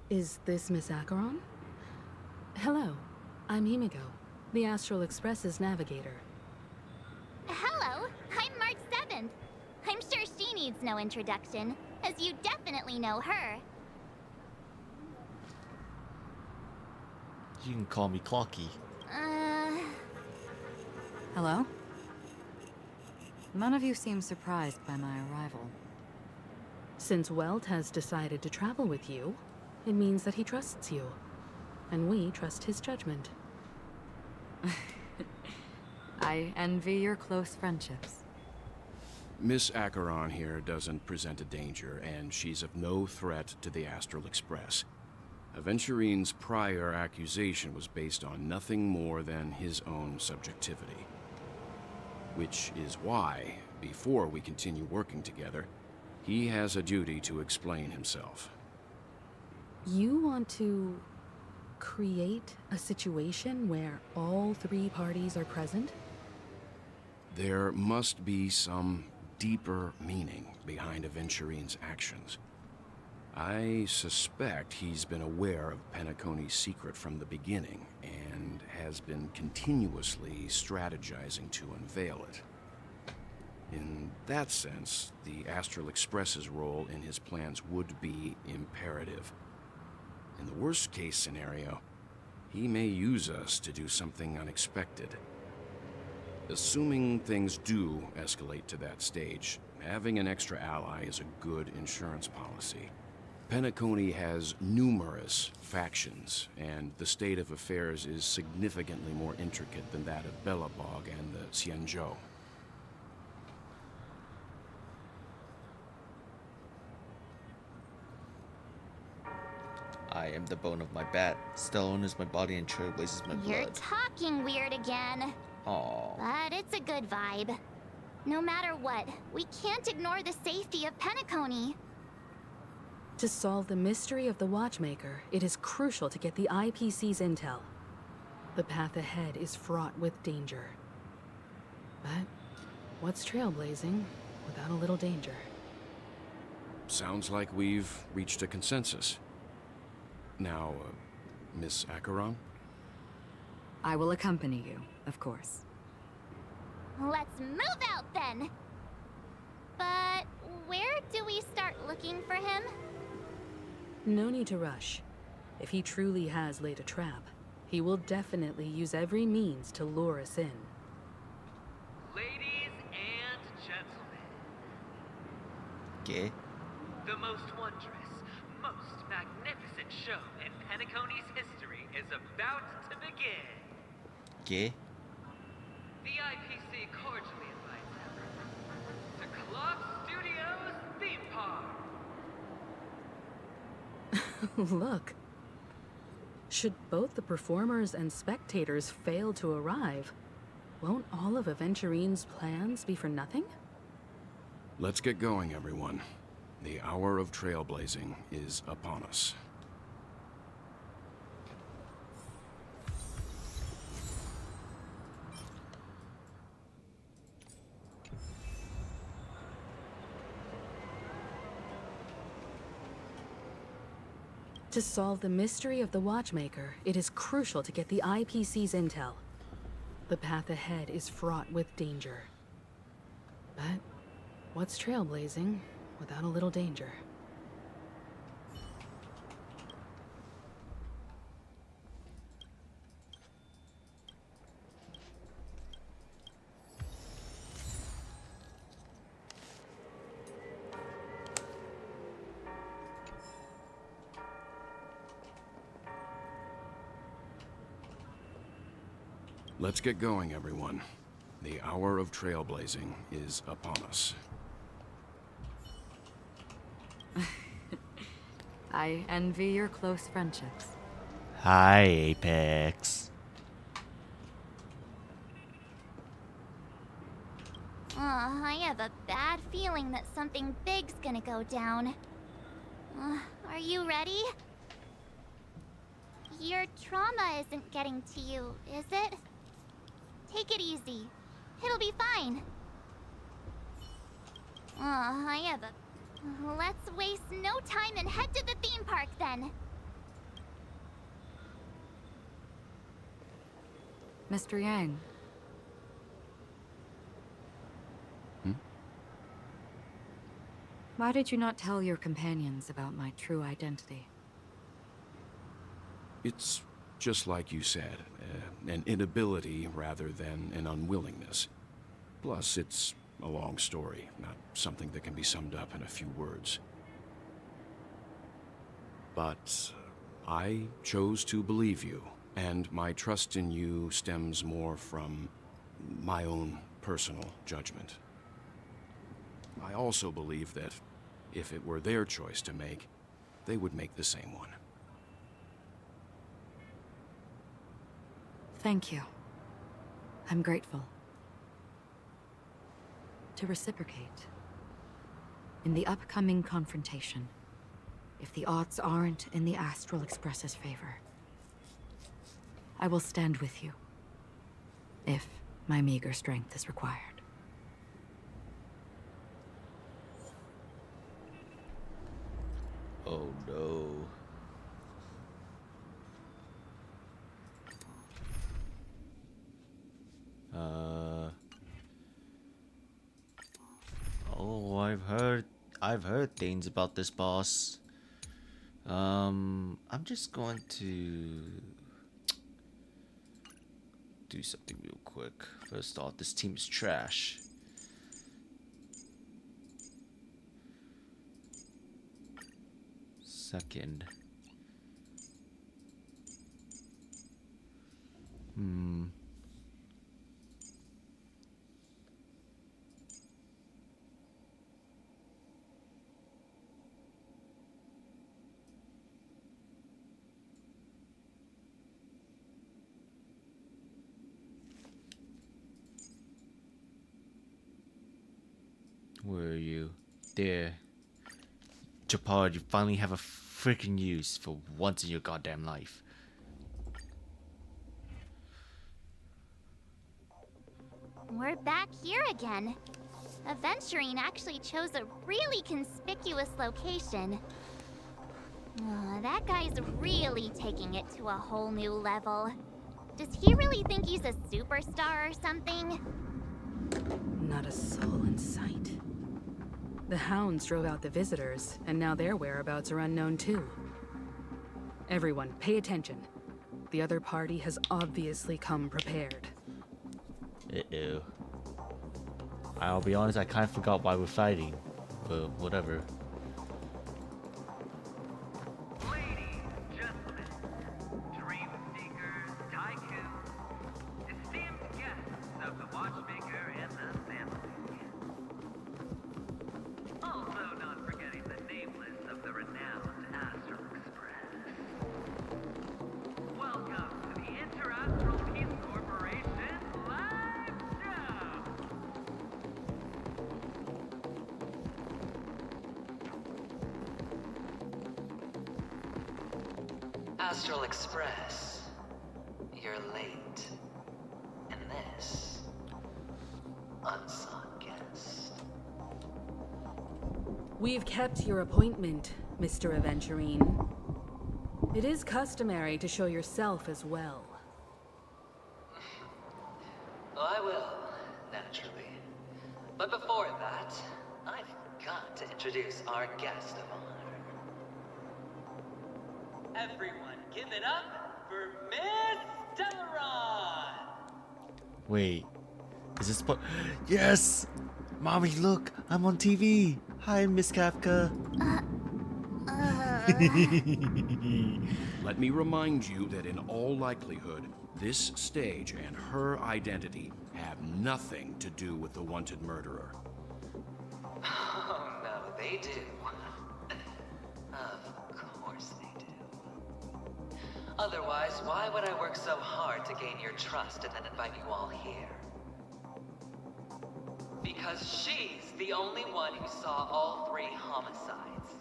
Is this Miss Acheron? Hello, I'm Himiko, the Astral Express's navigator. Hello, I'm March 7th. I'm sure she needs no introduction, as you definitely know her. You can call me Clocky. Hello? None of you seem surprised by my arrival. Since Welt has decided to travel with you, it means that he trusts you, and we trust his judgment. I envy your close friendships. Miss Acheron here doesn't present a danger, and she's of no threat to the Astral Express. Aventurine's prior accusation was based on nothing more than his own subjectivity. Which is why, before we continue working together, he has a duty to explain himself. You want to create a situation where all three parties are present? There must be some deeper meaning behind Aventurine's actions. I suspect he's been aware of Penacony's secret from the beginning, and has been continuously strategizing to unveil it. In that sense, the Astral Express's role in his plans would be imperative. In the worst-case scenario, he may use us to do something unexpected. Assuming things do escalate to that stage, having an extra ally is a good insurance policy. Penacony has numerous factions, and the state of affairs is significantly more intricate than that of Belobog and the Xianzhou. I am the bone of my bat. Stone is my body and trailblazes my blood. You're talking weird again. Aww. But it's a good vibe. No matter what, we can't ignore the safety of Penacony. To solve the mystery of the Watchmaker, it is crucial to get the IPC's intel. The path ahead is fraught with danger. But what's trailblazing without a little danger? Sounds like we've reached a consensus. Now, Miss Acheron? I will accompany you, of course. Let's move out then. But where do we start looking for him? No need to rush. If he truly has laid a trap, he will definitely use every means to lure us in. Ladies and gentlemen. Okay. The most wondrous, most magnificent show in Penacony's history is about to begin. Okay. The IPC cordially invites everyone to Clock Studios Theme Park. Look. Should both the performers and spectators fail to arrive, won't all of Aventurine's plans be for nothing? Let's get going, everyone. The hour of trailblazing is upon us. To solve the mystery of the Watchmaker, it is crucial to get the IPC's intel. The path ahead is fraught with danger. But what's trailblazing without a little danger? Let's get going, everyone. The hour of trailblazing is upon us. I envy your close friendships. Hi, Apex. I have a bad feeling that something big's gonna go down. Are you ready? Your trauma isn't getting to you, is it? Take it easy. It'll be fine. I have a... Let's waste no time and head to the theme park then. Mr. Yang. Why did you not tell your companions about my true identity? It's just like you said, an inability rather than an unwillingness. Plus, it's a long story, not something that can be summed up in a few words. But I chose to believe you, and my trust in you stems more from my own personal judgment. I also believe that if it were their choice to make, they would make the same one. Thank you. I'm grateful. To reciprocate. In the upcoming confrontation, if the odds aren't in the Astral Express's favor, I will stand with you, if my meager strength is required. Oh no. Oh, I've heard things about this boss. I'm just going to do something real quick. First off, this team is trash. Second, where are you? There. Japard, you finally have a freaking use for once in your goddamn life. We're back here again. Aventurine actually chose a really conspicuous location. That guy's really taking it to a whole new level. Does he really think he's a superstar or something? Not a soul in sight. The hounds drove out the visitors, and now their whereabouts are unknown too. Everyone, pay attention. The other party has obviously come prepared. Uh-oh. I'll be honest, I kind of forgot why we're fighting. But whatever. Ladies, gentlemen, dream seekers, tycoons, esteemed guests of the Watchmaker and the family. Also not forgetting the nameless of the renowned Astral Express. Welcome to the Interastral Peace Corporation live show! Astral Express, you're late. And this, unsung guest. We've kept your appointment, Mr. Aventurine. It is customary to show yourself as well. I will, naturally. But before that, I've got to introduce our guest of honor. Everyone, give it up for Miss Delaron! Wait. Is this Yes! Mommy, look! I'm on TV! Hi, Miss Kafka. Let me remind you that in all likelihood, this stage and her identity have nothing to do with the wanted murderer. Oh, no, they do. Of course they do. Otherwise, why would I work so hard to gain your trust and then invite you all here? Because she's the only one who saw all 3 homicides.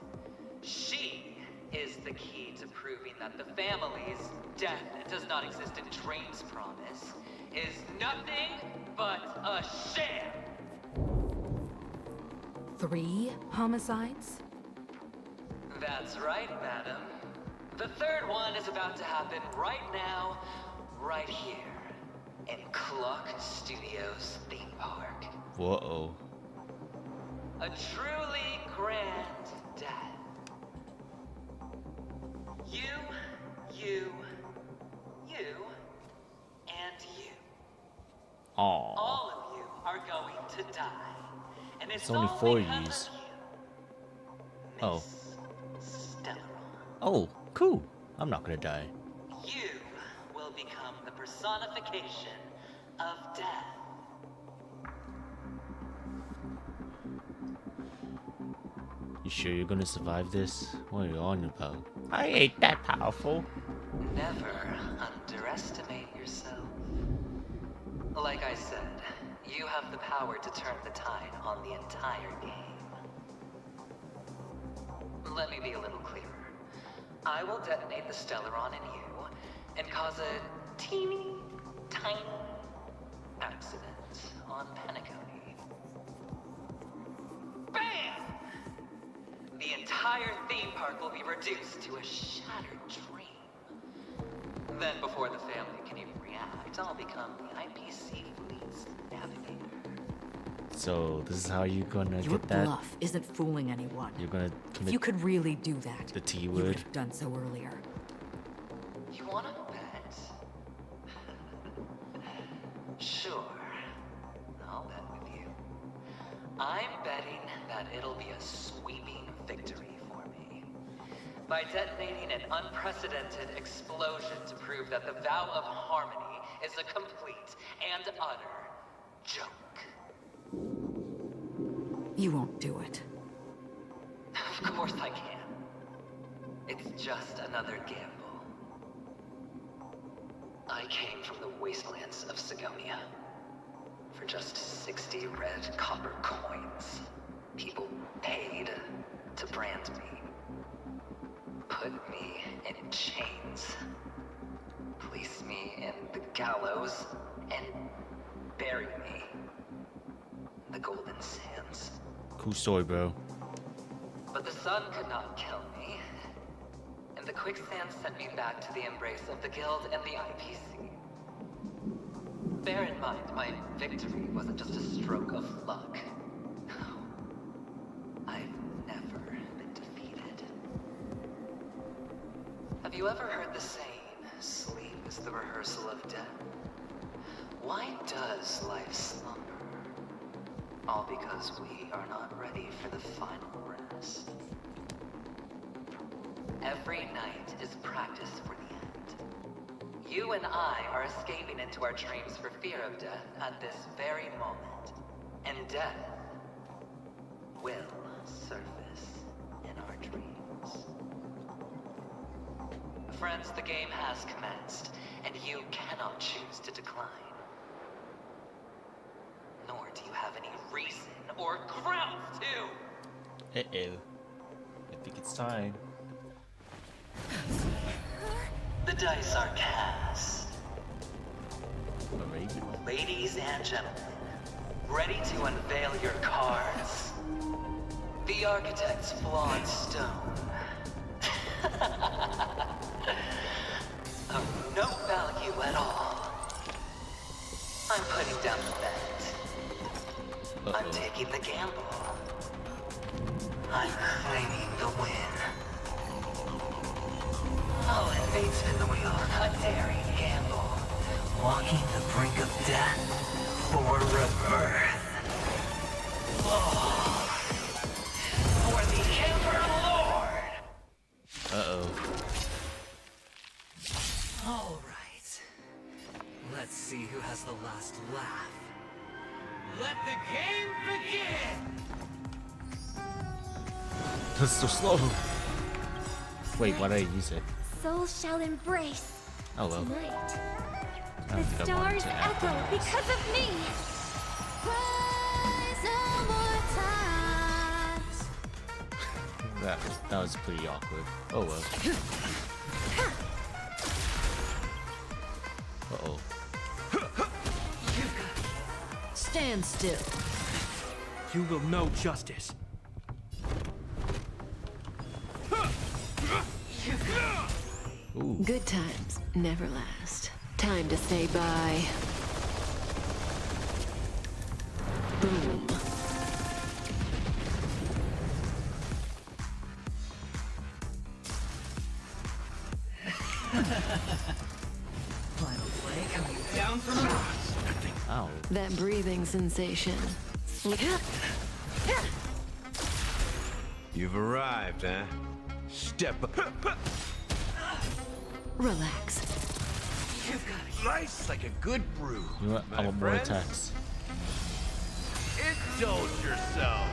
She is the key to proving that the family's death does not exist in Dream's promise is nothing but a sham. 3 homicides? That's right, madam. The 3rd one is about to happen right now, right here, in Clock Studios theme park. Whoa. A truly grand death. You, and you. Aww. All of you are going to die. And it's only all 4 because years. of you, Oh. Miss Stellar. Oh, cool. I'm not gonna die. You will become the personification of death. You sure you're gonna survive this? What are you on about? I ain't that powerful. Never underestimate yourself. Like I said, you have the power to turn the tide on the entire game. Let me be a little clearer. I will detonate the Stellaron in you and cause a teeny, tiny accident on Penacony. Bam! The entire theme park will be reduced to a shattered dream. Then, before the family can even react, I'll become the IPC fleet's navigator. So this is how you're gonna Your get that? bluff isn't fooling anyone. You're gonna If commit you could really do that, the T you would word. have done so earlier. You wanna bet? Sure. I'll bet with you. I'm betting that it'll be a sweeping victory for me. By detonating an unprecedented explosion to prove that the vow of harmony is a complete and utter joke. You won't do it. Of course I can. It's just another gamble. I came from the wastelands of Sigonia. For just 60 red copper coins, people paid to brand me. Put me in chains. Place me in the gallows and bury me in the golden sands. Cool story, bro. But the sun could not kill me, and the quicksand sent me back to the embrace of the Guild and the IPC. Bear in mind, my victory wasn't just a stroke of luck. I've never been defeated. Have you ever heard the saying, sleep is the rehearsal of death? Why does life slumber? All because we are not ready for the final rest. Every night is practice for the end. You and I are escaping into our dreams for fear of death at this very moment. And death will surface in our dreams. Friends, the game has commenced, and you cannot choose to decline. Nor do you have any reason or grounds to. Uh-oh. I think it's time. The dice are cast. Alright. Ladies and gentlemen, ready to unveil your cards? The architect's flawed stone. Of no value at all. I'm putting down the bet. I'm taking the gamble. I'm claiming the win. I'll invade spin the wheel, a daring gamble. Walking the brink of death for rebirth. Oh. For the Emperor Lord! last laugh. Let the game begin! That's so slow. Wait, why did I use it? Souls shall embrace. Oh well. Tonight. I don't think The I wanted stars to add echo that. because of me. Rise no more times. That was pretty awkward. Oh well. Uh-oh. Stand still. You will know justice. Ooh. Good times never last. Time to say bye. Boom. Final play coming down from above. Ow. That breathing sensation. You've arrived, huh? Step up. Relax. Nice like a good brew. You know what? I want more attacks. Indulge yourself.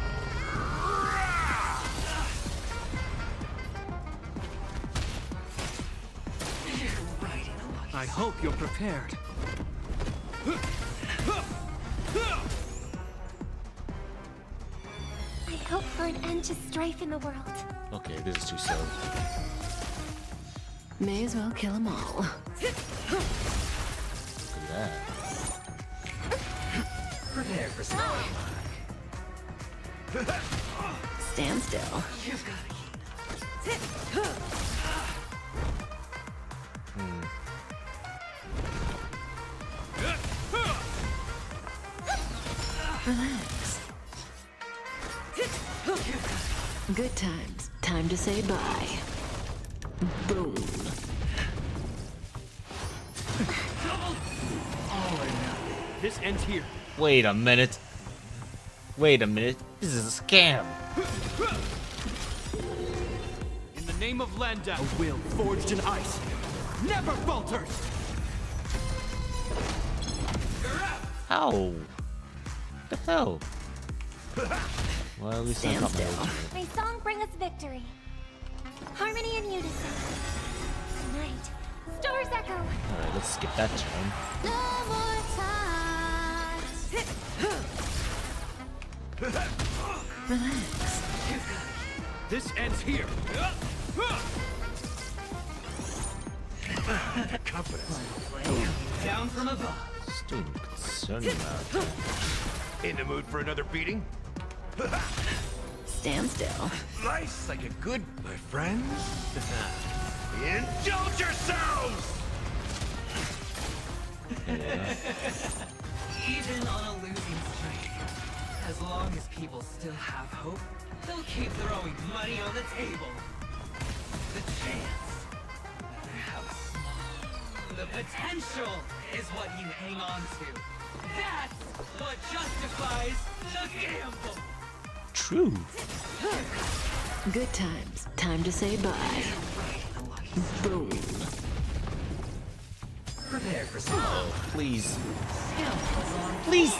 I hope you're prepared. I hope for an end to strife in the world. Okay, this is too slow. May as well kill them all. Look at that. Prepare for some. Stand still. Relax. Good times. Time to say bye. Boom. All or nothing. This ends here. Wait a minute. Wait a minute. This is a scam. In the name of Landa, a will forged in ice never falters. How? What the hell? Well, at least I got my ultimate. May song bring us victory. Harmony and unison. Tonight, stars echo. Alright, let's skip that turn. No more times. Relax. This ends here. Confidence. Down from above. Still concerned about that. In the mood for another beating? Stand still. Nice like a good, my friends. Indulge yourselves! Even on a losing streak, as long as people still have hope, they'll keep throwing money on the table. The chance, no matter how small, the potential is what you hang on to. That's what justifies the gamble. True. Good times. Time to say bye. Boom. Prepare for some. Oh, please. Please.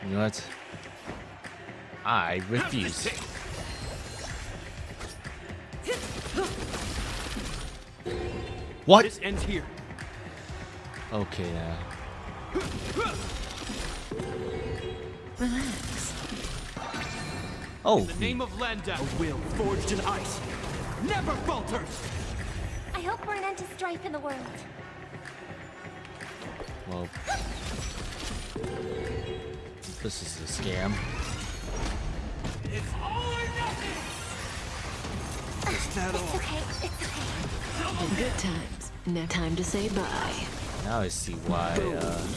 You know what? I refuse. What? This ends here. Okay, now. Relax. Oh. In the name of Landa, a will forged in ice never falters. I hope for an end to strife in the world. Well. This is a scam. It's all or nothing. It's okay. It's okay. Good times. Now time to say bye. Now I see why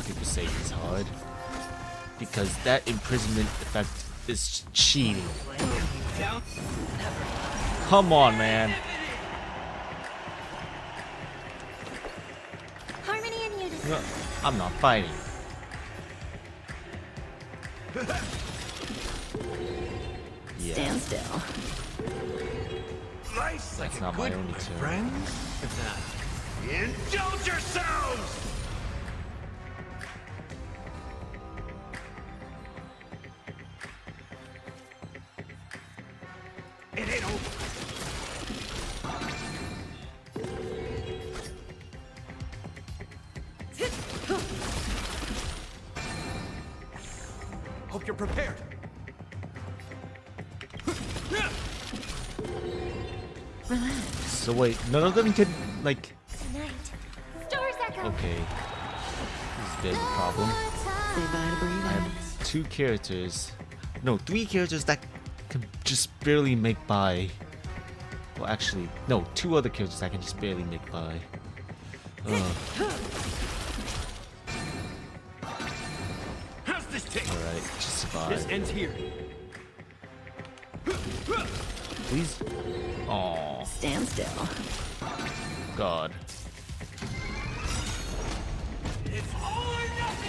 people say he's hard. Because that imprisonment effect is cheating. Come on, man. Harmony and unison. No, I'm not fighting. Yeah. Stand still. Nice like That's a not my good, only my turn. friends. Indulge yourselves! It ain't over. Hope you're prepared. So wait, none of them can like. Tonight, Stars Echo. Okay, this is a bit of a problem. I have 2 characters, no, 3 characters that can just barely make by. Well, actually, no, 2 other characters that can just barely make by. How's this take? All right, just survive. This ends here. Please. Aww. Stand still. God.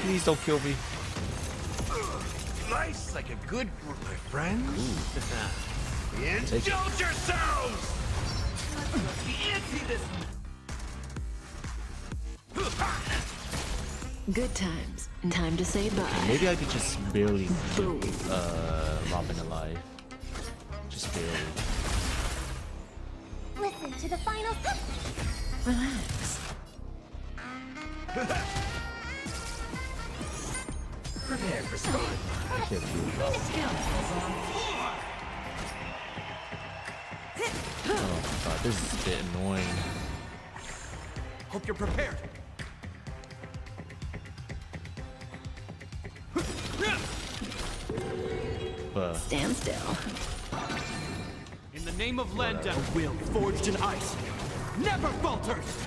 Please don't kill me. Nice, like a good my friends. Take it. Indulge yourselves! Fancy this. Good times. Time to say bye. Maybe I could just barely keep Robin alive. Just barely. Listen to the final. Relax. Prepare for spawn. Kill you. Oh my god, this is a bit annoying. Hope you're prepared. Stand still. In the name of Lenda, a will forged in ice never falters.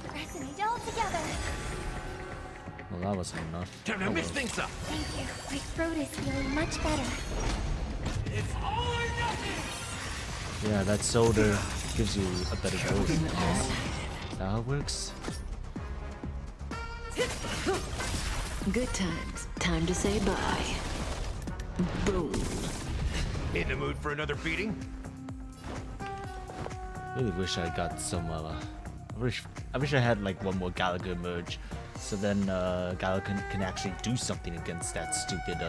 Pressing it all together. Well, that wasn't enough. Time to mix things up. Thank you. My throat is feeling much better. It's all or nothing. Yeah, that soda gives you a better dose. Is that how it works? Good times. Time to say bye. Boom. In the mood for another beating? Really wish I got some. I wish I had like one more Gallagher merge, so then Gallagher can actually do something against that stupid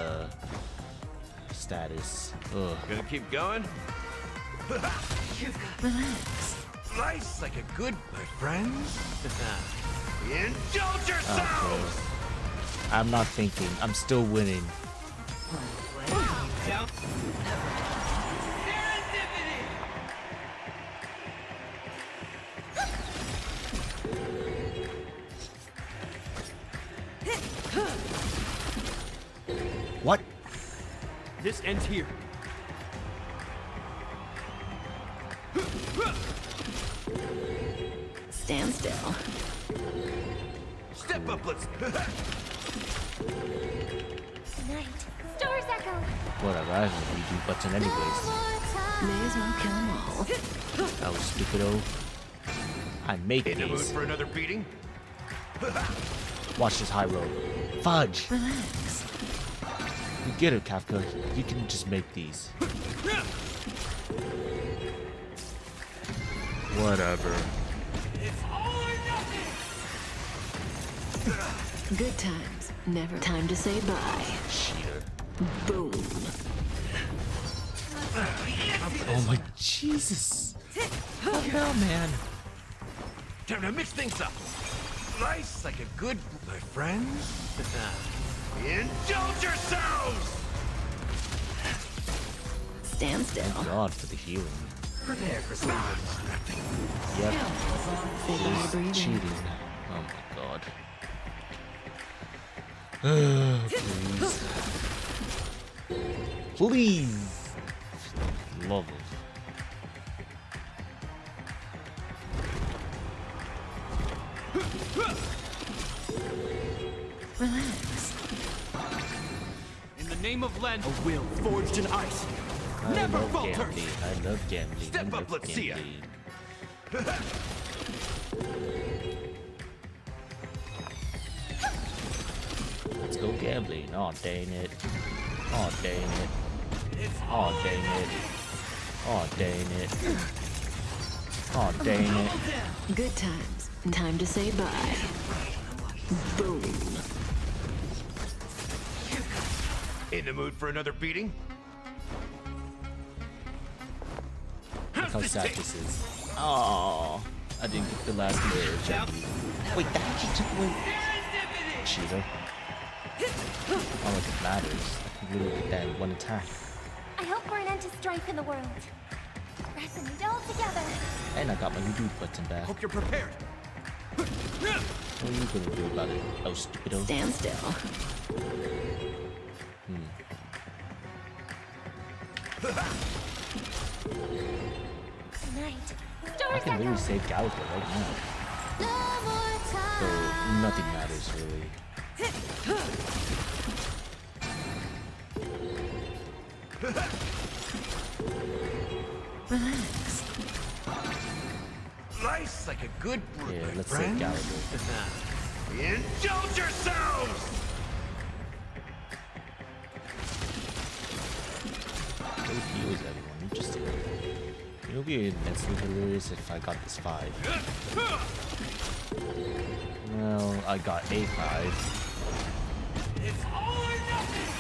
status. Ugh. Gonna keep going? Relax. Life's like a good, my friends. Indulge yourselves! Okay. I'm not thinking. I'm still winning. What? This ends here. Stand still. Step up, let's. Tonight, Stars Echo. Whatever, I have a redo button anyways. May as well kill them all. That was stupido. I make In the mood these. for another beating? Watch this high roll. Fudge! Relax. You get it, Kafka. You can just make these. Whatever. Good times. Never time to say bye. Cheater. Boom. Oh my Jesus! What the hell, man? Time to mix things up. Nice, like a good, my friends. Indulge yourselves! Stand still. Thank God for the healing. Prepare for some. Yep. Say bye to breathing. Cheating. Oh my God. Please. Please. Love it. Relax. In the name of Lenda, a will forged in ice never love falters. gambling. I love gambling. Step I up, love let's see ya. gambling. Let's go gambling. Oh dang it. Oh dang it. Oh dang it. Oh dang it. Oh dang it. Good times. Time to say bye. Boom. In the mood for another beating? how sad this is. Oh, I didn't get the last layer, Jackie. Wait, that actually took away. Cheater. Not like it matters. I can literally get that in one attack. I hope for an end to strife in the world. Resonate all together. And I got my reboot button back. Hope you're prepared. What are you gonna do about it? Oh, stupido. Stand still. Tonight, I can literally save Galaga right now. So nothing matters really. Relax. Life's like a good brew, Yeah, my let's save friend. Galaga. Indulge yourselves! It heals everyone, interesting. It would be immensely hilarious if I got this 5. Well, I got a 5. It's all or nothing!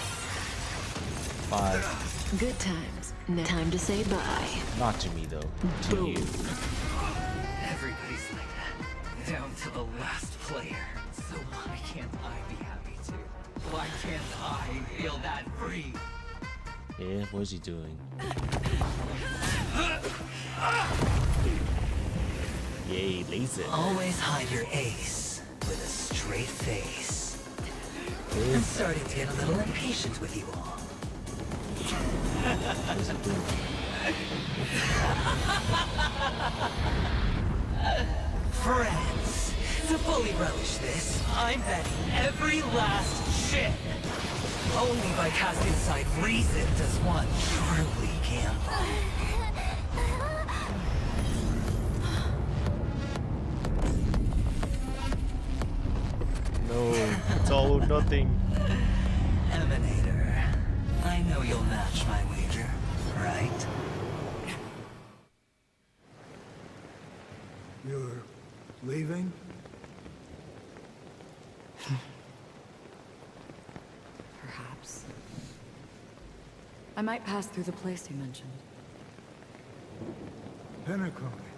5. Good times. Now time to say bye. Not to me though. To you. Everybody's like that, down to the last player. So why can't I be happy too? Why can't I feel that free? Yeah, what is he doing? Yay, laser. Always hide your ace with a straight face. I'm starting to get a little impatient with you all. What is he doing? Friends, to fully relish this, I'm betting every last shit. Only by cast inside reason does one truly gamble. No, it's all or nothing. Emanator, I know you'll match my wager, right? You're leaving? Perhaps. I might pass through the place you mentioned. Penacony.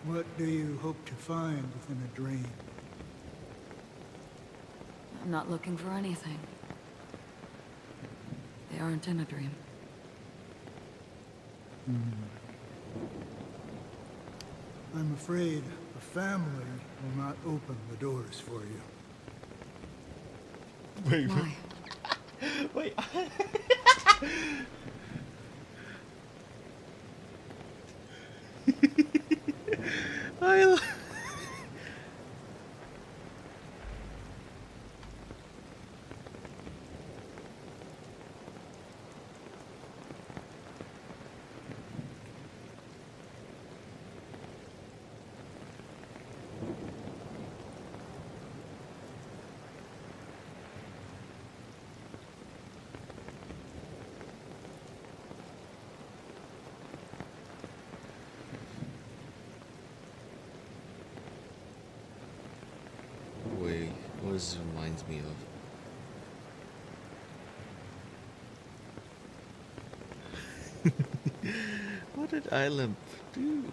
What do you hope to find within a dream? I'm not looking for anything. They aren't in a dream. I'm afraid a family will not open the doors for you. Wait, Why? wait. I Wait, what this reminds me of? What did Island do?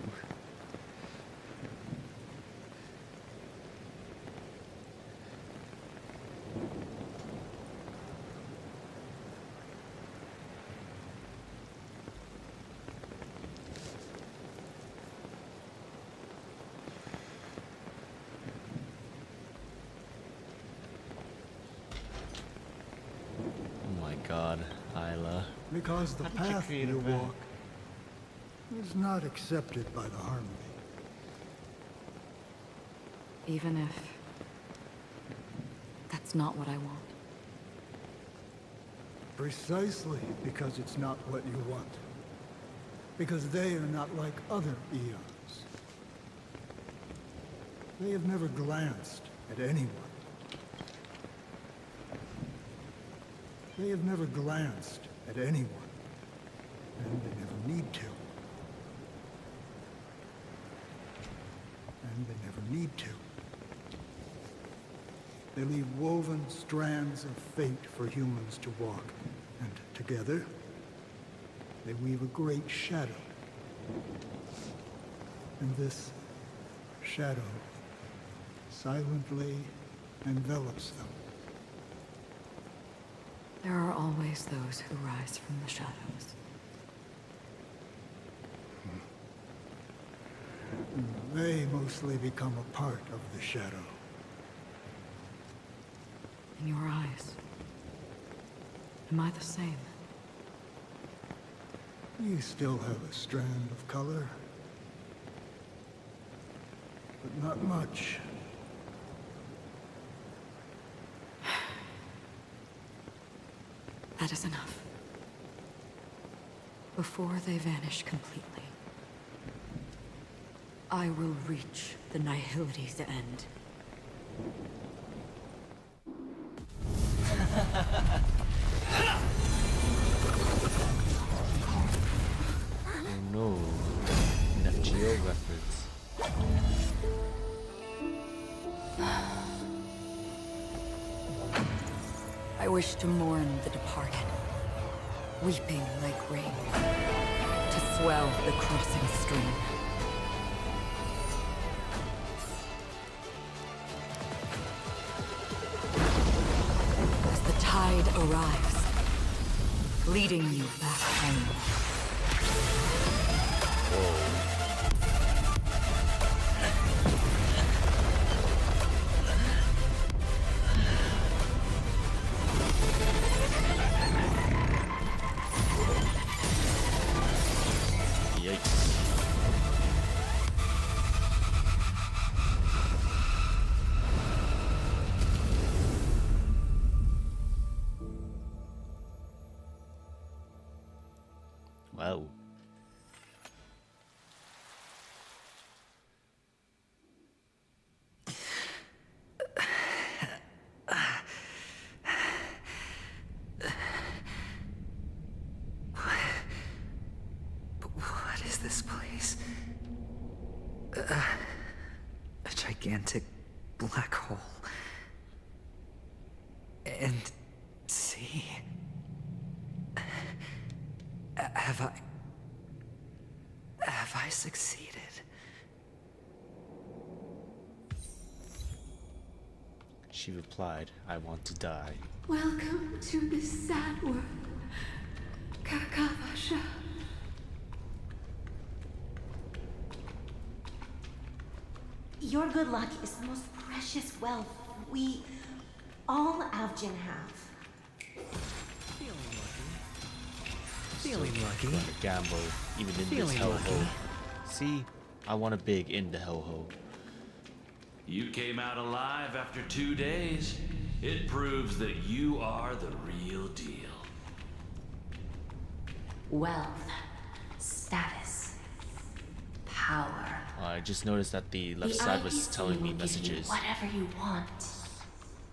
Oh my god, Isla. Because the How did you path create a you man? walk is not accepted by the Harmony. Even if that's not what I want. Precisely because it's not what you want. Because they are not like other eons. They have never glanced at anyone. They have never glanced at anyone. And they never need to. And they never need to. They leave woven strands of fate for humans to walk. And together, they weave a great shadow. And this shadow silently envelops them. There are always those who rise from the shadows. They mostly become a part of the shadow. In your eyes, am I the same? You still have a strand of color, but not much. That is enough. Before they vanish completely, I will reach the Nihility's end. Oh no, Nef Geo reference. I wish to mourn the departed, weeping like rain, to swell the crossing stream. As the tide arrives, leading you back home. Wow. What is this place? A gigantic black hole. And see? Have I succeeded? She replied, I want to die. Welcome to this sad world, Kakavasha. Your good luck is the most precious wealth we all Avgin have. Feeling lucky. Gonna gamble, even in Feeling this hellhole. lucky. See, I want a big in the hellhole. You came out alive after 2 days. It proves that you are the real deal. Wealth, status, power. I just noticed that the left side was telling me messages. Whatever you want,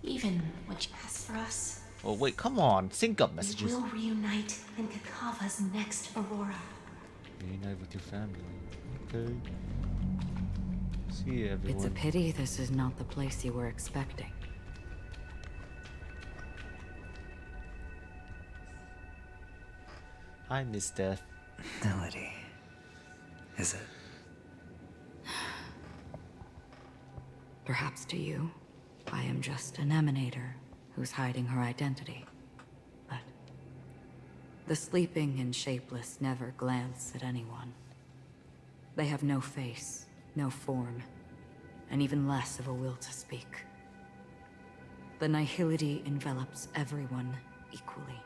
even what you ask for us. Oh wait, come on, sync up messages. We'll reunite in Kakava's next aurora. Reunite with your family. Okay. See you, everyone. It's a pity this is not the place you were expecting. Hi, Miss Death. Melody. Is it? Perhaps to you, I am just an emanator who's hiding her identity. But the sleeping and shapeless never glance at anyone. They have no face, no form, and even less of a will to speak. The nihility envelops everyone equally.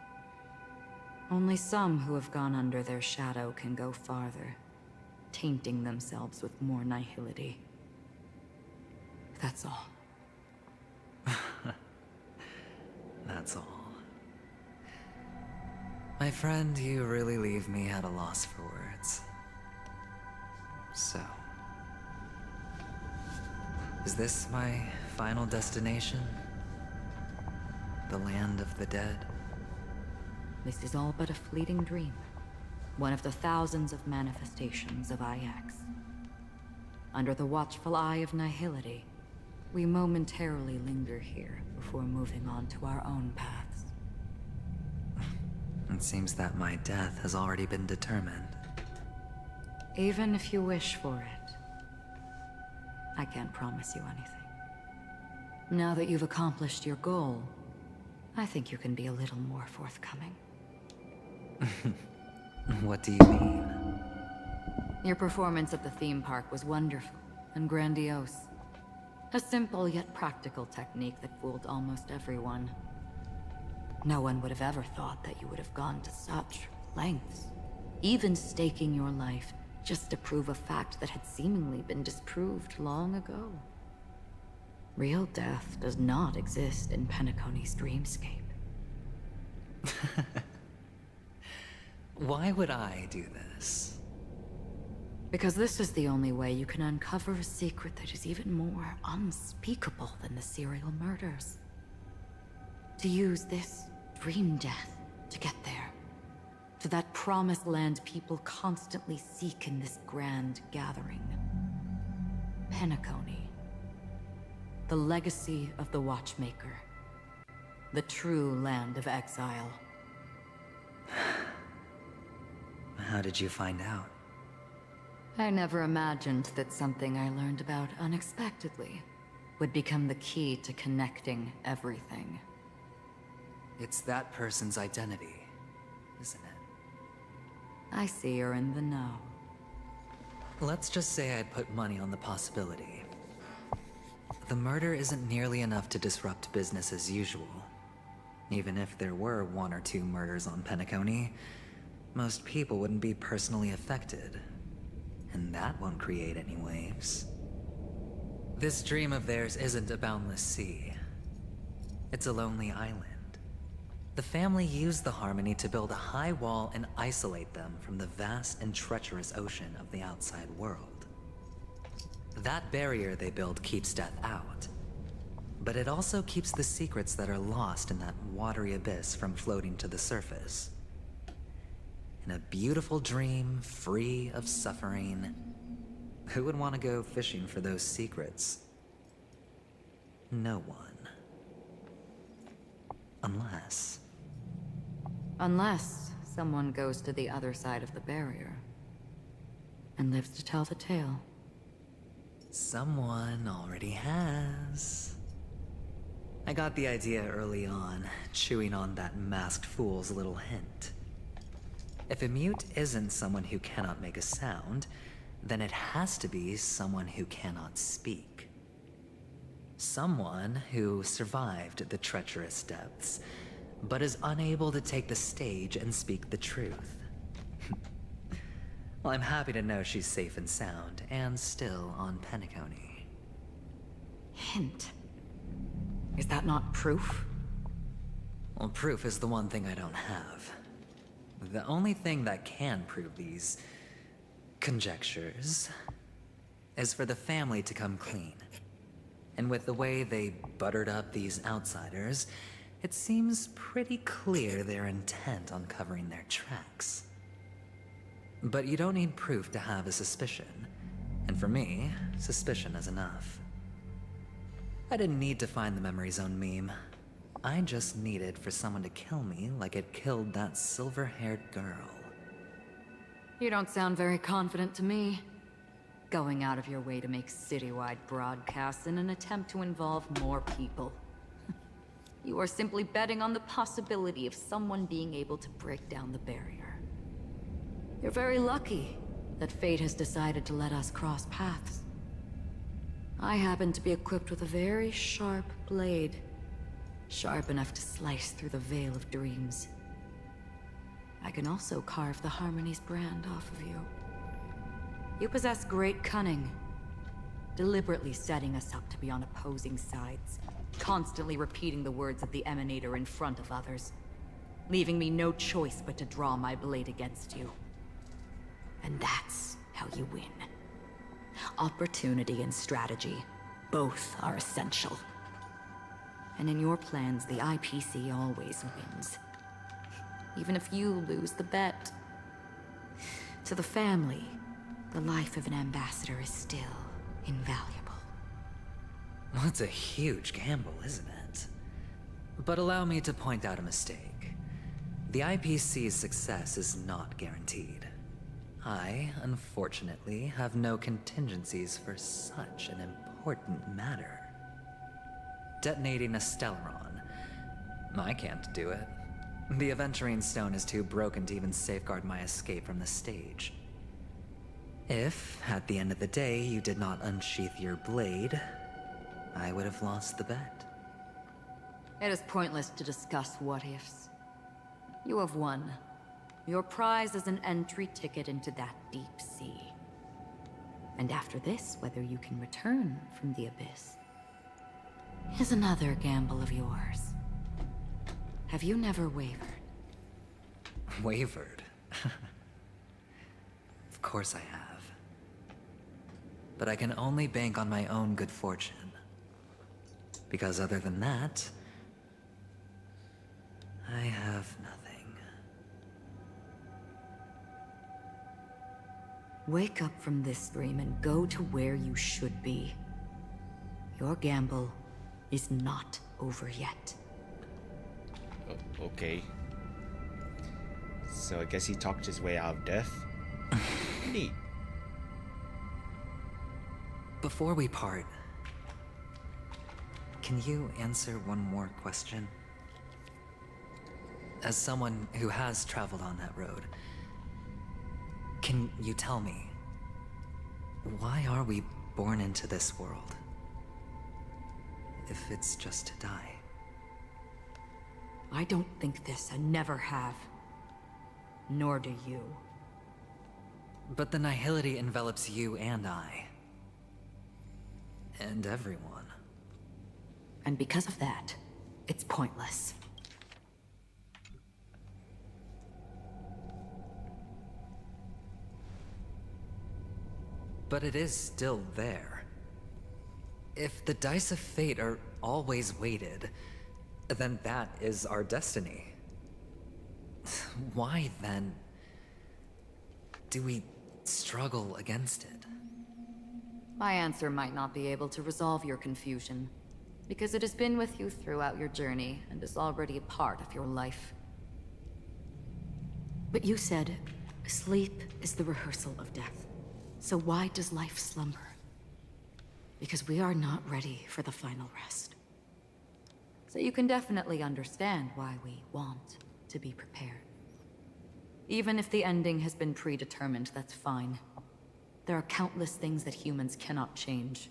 Only some who have gone under their shadow can go farther, tainting themselves with more nihility. That's all. That's all. My friend, you really leave me at a loss for words. So, is this my final destination? The land of the dead? This is all but a fleeting dream. One of the thousands of manifestations of IX. Under the watchful eye of nihility, we momentarily linger here before moving on to our own paths. It seems that my death has already been determined. Even if you wish for it, I can't promise you anything. Now that you've accomplished your goal, I think you can be a little more forthcoming. What do you mean? Your performance at the theme park was wonderful and grandiose. A simple yet practical technique that fooled almost everyone. No one would have ever thought that you would have gone to such lengths, even staking your life just to prove a fact that had seemingly been disproved long ago. Real death does not exist in Penacony's dreamscape. Why would I do this? Because this is the only way you can uncover a secret that is even more unspeakable than the serial murders. To use this dream death to get there. To that promised land people constantly seek in this grand gathering. Penacony. The legacy of the Watchmaker. The true land of exile. How did you find out? I never imagined that something I learned about unexpectedly would become the key to connecting everything. It's that person's identity, isn't it? I see you're in the know. Let's just say I put money on the possibility. The murder isn't nearly enough to disrupt business as usual. Even if there were 1 or 2 murders on Penacony, most people wouldn't be personally affected. And that won't create any waves. This dream of theirs isn't a boundless sea. It's a lonely island. The family used the Harmony to build a high wall and isolate them from the vast and treacherous ocean of the outside world. That barrier they build keeps death out. But it also keeps the secrets that are lost in that watery abyss from floating to the surface. In a beautiful dream, free of suffering, who would want to go fishing for those secrets? No one. Unless someone goes to the other side of the barrier and lives to tell the tale. Someone already has. I got the idea early on, chewing on that masked fool's little hint. If a mute isn't someone who cannot make a sound, then it has to be someone who cannot speak. Someone who survived the treacherous depths, but is unable to take the stage and speak the truth. Well, I'm happy to know she's safe and sound, and still on Penacony. Hint? Is that not proof? Well, proof is the one thing I don't have. The only thing that can prove these conjectures is for the family to come clean. And with the way they buttered up these outsiders, it seems pretty clear they're intent on covering their tracks. But you don't need proof to have a suspicion. And for me, suspicion is enough. I didn't need to find the Memory Zone meme. I just needed for someone to kill me like it killed that silver-haired girl. You don't sound very confident to me. Going out of your way to make citywide broadcasts in an attempt to involve more people. You are simply betting on the possibility of someone being able to break down the barrier. You're very lucky that fate has decided to let us cross paths. I happen to be equipped with a very sharp blade. Sharp enough to slice through the veil of dreams. I can also carve the Harmony's brand off of you. You possess great cunning, deliberately setting us up to be on opposing sides, constantly repeating the words of the Emanator in front of others, leaving me no choice but to draw my blade against you. And that's how you win. Opportunity and strategy, both are essential. And in your plans, the IPC always wins. Even if you lose the bet. To the family, the life of an ambassador is still invaluable. Well, it's a huge gamble, isn't it? But allow me to point out a mistake. The IPC's success is not guaranteed. I, unfortunately, have no contingencies for such an important matter. Detonating a Stellaron. I can't do it. The Aventurine Stone is too broken to even safeguard my escape from the stage. If, at the end of the day, you did not unsheath your blade, I would have lost the bet. It is pointless to discuss what-ifs. You have won. Your prize is an entry ticket into that deep sea. And after this, whether you can return from the abyss is another gamble of yours. Have you never wavered? Wavered? Of course I have. But I can only bank on my own good fortune. Because other than that, I have nothing. Wake up from this dream and go to where you should be. Your gamble is not over yet. Okay. So I guess he talked his way out of death. Neat. Before we part, can you answer one more question? As someone who has traveled on that road, can you tell me, why are we born into this world? If it's just to die. I don't think this and never have. Nor do you. But the nihility envelops you and I. And everyone. And because of that, it's pointless. But it is still there. If the dice of fate are always weighted, then that is our destiny. Why, then, do we struggle against it? My answer might not be able to resolve your confusion, because it has been with you throughout your journey and is already a part of your life. But you said, sleep is the rehearsal of death. So why does life slumber? Because we are not ready for the final rest. So you can definitely understand why we want to be prepared. Even if the ending has been predetermined, that's fine. There are countless things that humans cannot change.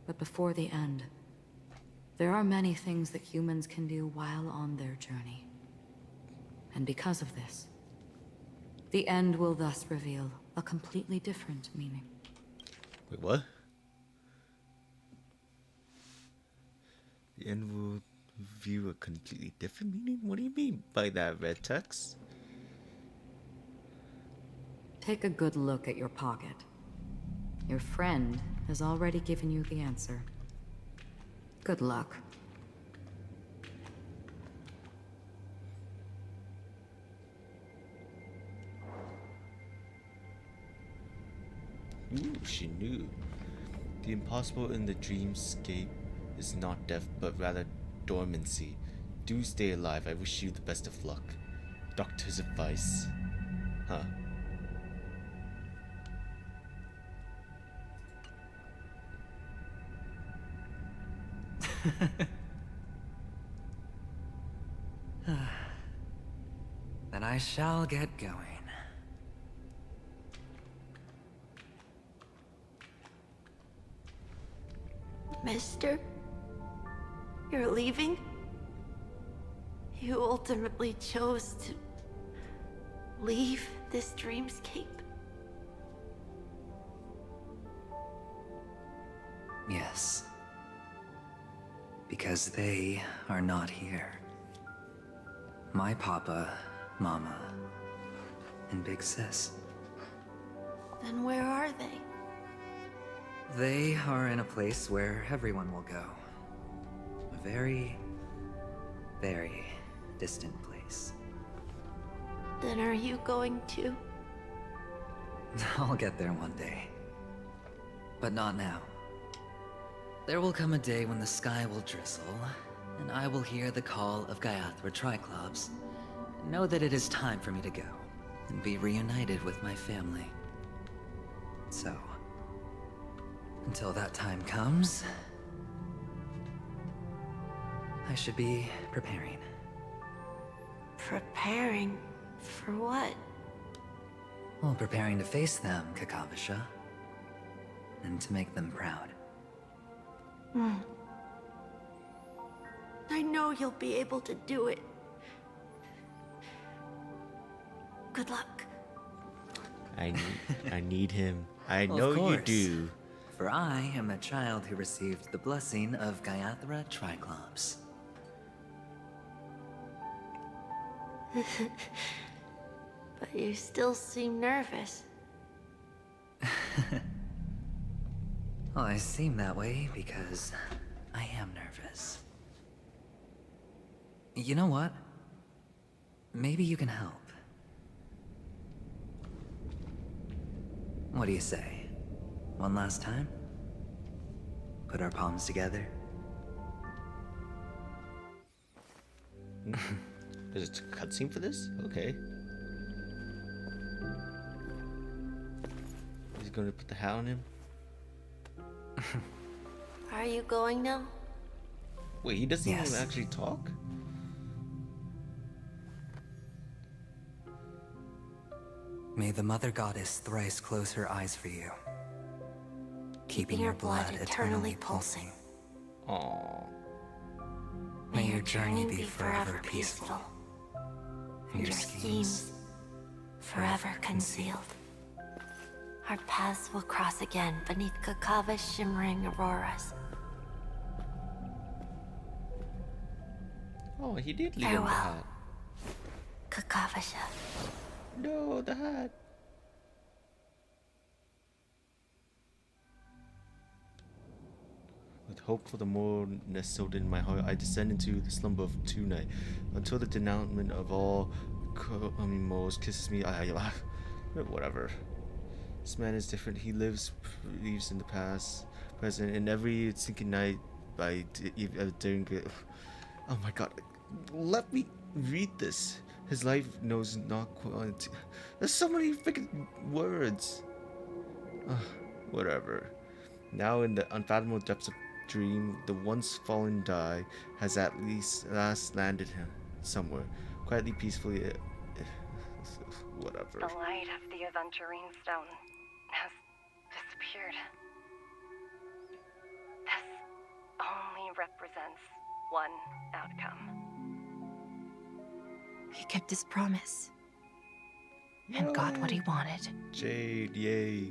But before the end, there are many things that humans can do while on their journey. And because of this, the end will thus reveal a completely different meaning. Wait, what? The end will reveal a completely different meaning? What do you mean by that, red text? Take a good look at your pocket. Your friend has already given you the answer. Good luck. Ooh, she knew. The impossible in the dreamscape is not death, but rather dormancy. Do stay alive. I wish you the best of luck. Doctor's advice. Huh. Then I shall get going. Mister? You're leaving? You ultimately chose to leave this dreamscape? Yes. Because they are not here. My papa, mama, and big sis. Then where are they? They are in a place where everyone will go. A very, very distant place. Then are you going to? I'll get there one day. But not now. There will come a day when the sky will drizzle, and I will hear the call of Gaiathra Triclops, know that it is time for me to go and be reunited with my family. So, until that time comes, I should be preparing. Preparing? For what? Well, preparing to face them, Kakavasha. And to make them proud. I know you'll be able to do it. Good luck. I need him. I Well, know of you course. do. For I am a child who received the blessing of Gayathra Triclops. But you still seem nervous. Well, I seem that way because I am nervous. You know what? Maybe you can help. What do you say? One last time? Put our palms together? There's a cutscene for this? Okay. He's gonna put the hat on him? Are you going now? Wait, he doesn't Yes. even actually talk? May the Mother Goddess thrice close her eyes for you, keeping your blood eternally pulsing. Aww. May your journey be forever peaceful, and your schemes forever concealed. Our paths will cross again beneath Kakava's shimmering auroras. Oh, he did leave him the Farewell. hat. Kakavasha. No, the hat. With hope for the more nestled in my heart, I descend into the slumber of tonight, until the denouement of all moles kisses me. Whatever. This man is different. He lives in the past, present, and every sinking night by daring. Oh my God! Let me read this. His life knows not quality. There's so many freaking words. Whatever. Now in the unfathomable depths of dream, the once fallen die has at last landed him somewhere, quietly, peacefully. Whatever. The light of the Aventurine Stone has disappeared. This only represents one outcome. He kept his promise. And got what he wanted. Jade, yay.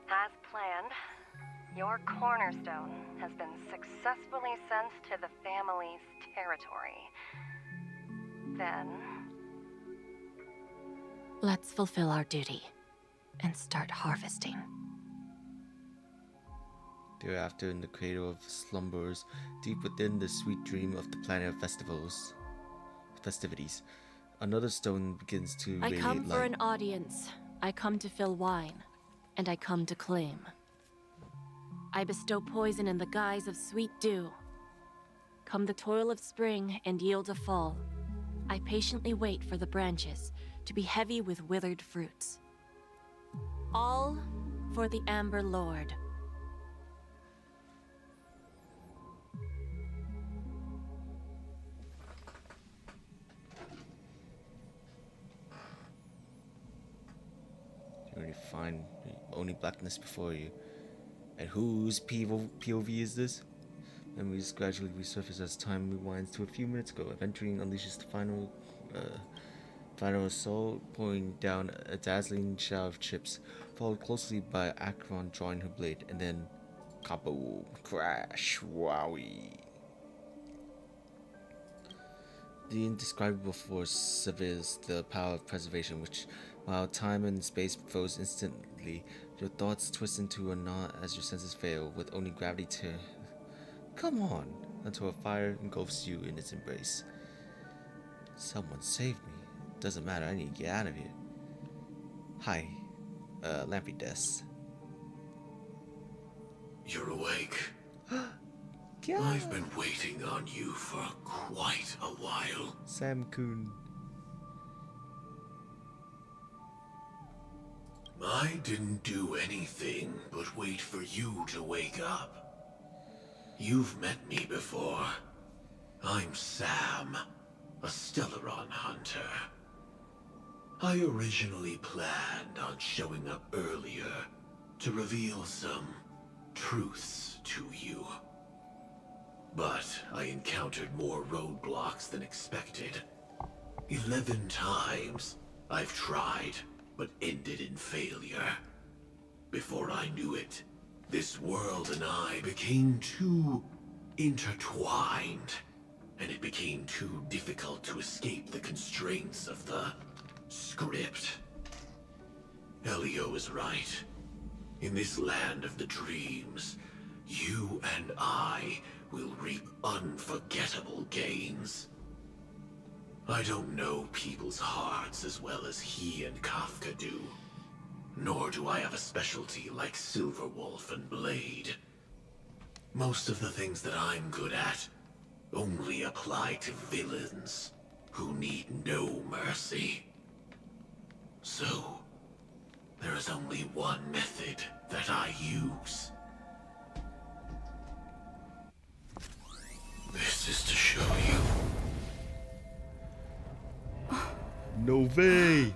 As planned, your cornerstone has been successfully sent to the family's territory. Then... Let's fulfill our duty and start harvesting. Thereafter, in the cradle of slumbers, deep within the sweet dream of the planet of festivities, another stone begins to I radiate come for light. an audience. I come to fill wine, and I come to claim. I bestow poison in the guise of sweet dew. Come the toil of spring and yield a fall. I patiently wait for the branches to be heavy with withered fruits. All for the Amber Lord. You already find only blackness before you. And whose POV is this? Memories gradually resurface as time rewinds to a few minutes ago. Adventuring unleashes the final assault, pouring down a dazzling shower of chips, followed closely by Akron drawing her blade, and then kaboom, crash, wowie. The indescribable force surveils the power of preservation, which, while time and space froze instantly, your thoughts twist into a knot as your senses fail, with only gravity to... Come on! Until a fire engulfs you in its embrace. Someone save me. Doesn't matter, I need to get out of here. Hi. Lampy Des. You're awake. Yeah. I've been waiting on you for quite a while. Sam-kun. I didn't do anything but wait for you to wake up. You've met me before. I'm Sam, a Stellaron hunter. I originally planned on showing up earlier to reveal some truths to you. But I encountered more roadblocks than expected. 11 times I've tried, but ended in failure. Before I knew it, this world and I became too intertwined, and it became too difficult to escape the constraints of the script. Elio is right. In this land of the dreams, you and I will reap unforgettable gains. I don't know people's hearts as well as he and Kafka do. Nor do I have a specialty like Silverwolf and Blade. Most of the things that I'm good at only apply to villains who need no mercy. So, there is only one method that I use. This is to show you. No way!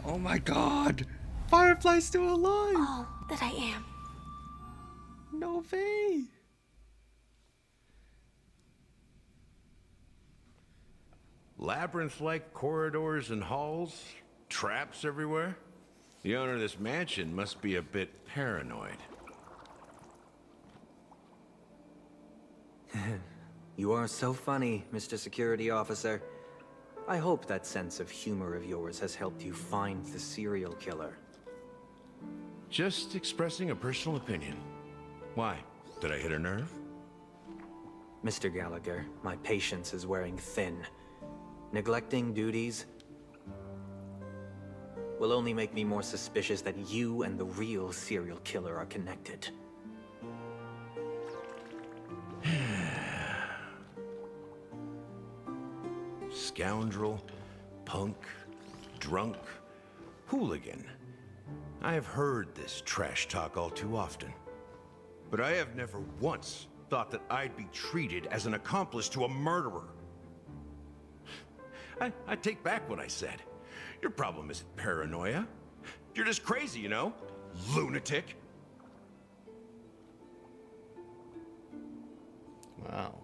Oh my god! Firefly's still alive! All that I am. No way! Labyrinth-like corridors and halls? Traps everywhere? The owner of this mansion must be a bit paranoid. You are so funny, Mr. Security Officer. I hope that sense of humor of yours has helped you find the serial killer. Just expressing a personal opinion. Why? Did I hit a nerve? Mr. Gallagher, my patience is wearing thin. Neglecting duties will only make me more suspicious that you and the real serial killer are connected. Scoundrel, punk, drunk, hooligan. I have heard this trash talk all too often. But I have never once thought that I'd be treated as an accomplice to a murderer. I take back what I said. Your problem isn't paranoia. You're just crazy, you know? Lunatic. Wow.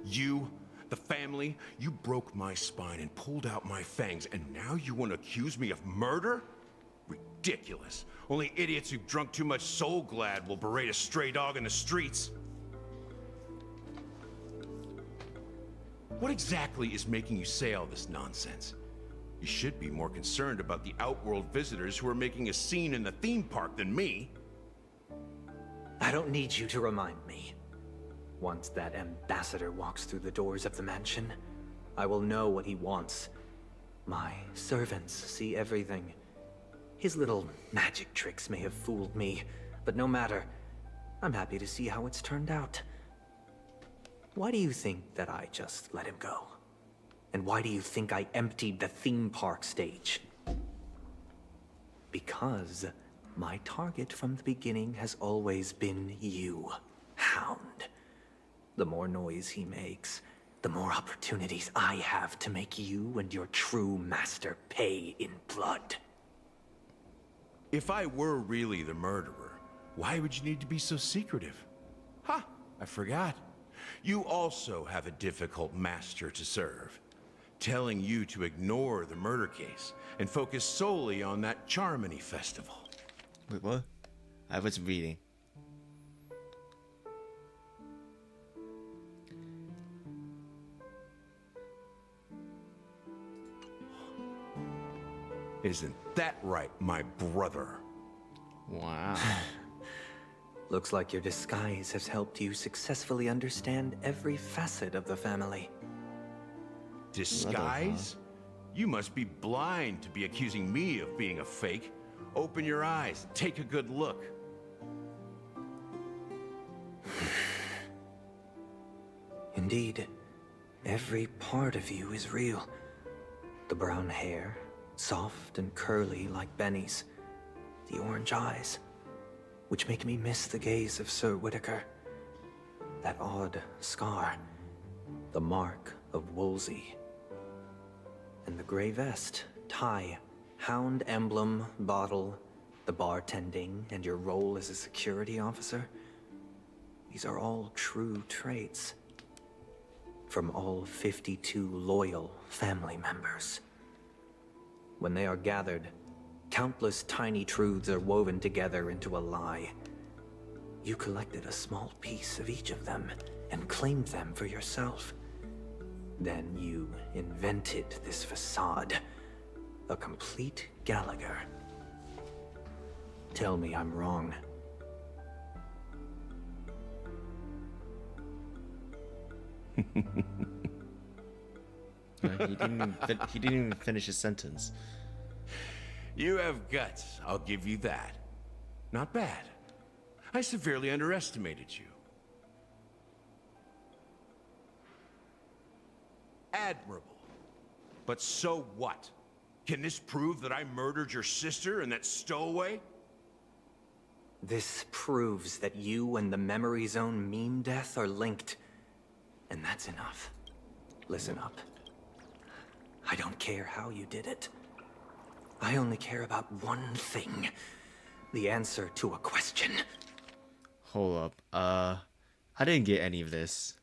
You, the family, you broke my spine and pulled out my fangs, and now you want to accuse me of murder? Ridiculous. Only idiots who've drunk too much Soul Glad will berate a stray dog in the streets. What exactly is making you say all this nonsense? You should be more concerned about the Outworld visitors who are making a scene in the theme park than me. I don't need you to remind me. Once that ambassador walks through the doors of the mansion, I will know what he wants. My servants see everything. His little magic tricks may have fooled me, but no matter. I'm happy to see how it's turned out. Why do you think that I just let him go? And why do you think I emptied the theme park stage? Because my target from the beginning has always been you, Hound. The more noise he makes, the more opportunities I have to make you and your true master pay in blood. If I were really the murderer, why would you need to be so secretive? Ha! I forgot. You also have a difficult master to serve, telling you to ignore the murder case and focus solely on that Charmony festival. Wait, what? I was reading. Isn't that right, my brother? Wow. Looks like your disguise has helped you successfully understand every facet of the family. Disguise? You must be blind to be accusing me of being a fake. Open your eyes, take a good look. Indeed, every part of you is real. The brown hair, soft and curly like Benny's. The orange eyes, which make me miss the gaze of Sir Whitaker. That odd scar, the mark of Wolsey. And the gray vest, tie, hound emblem, bottle, the bartending, and your role as a security officer. These are all true traits. From all 52 loyal family members. When they are gathered, countless tiny truths are woven together into a lie. You collected a small piece of each of them and claimed them for yourself. Then you invented this facade, a complete Gallagher. Tell me I'm wrong. He didn't even finish his sentence. You have guts, I'll give you that. Not bad. I severely underestimated you. Admirable. But so what? Can this prove that I murdered your sister and that stowaway? This proves that you and the Memory Zone meme death are linked. And that's enough. Listen up. I don't care how you did it. I only care about one thing. The answer to a question. Hold up. I didn't get any of this.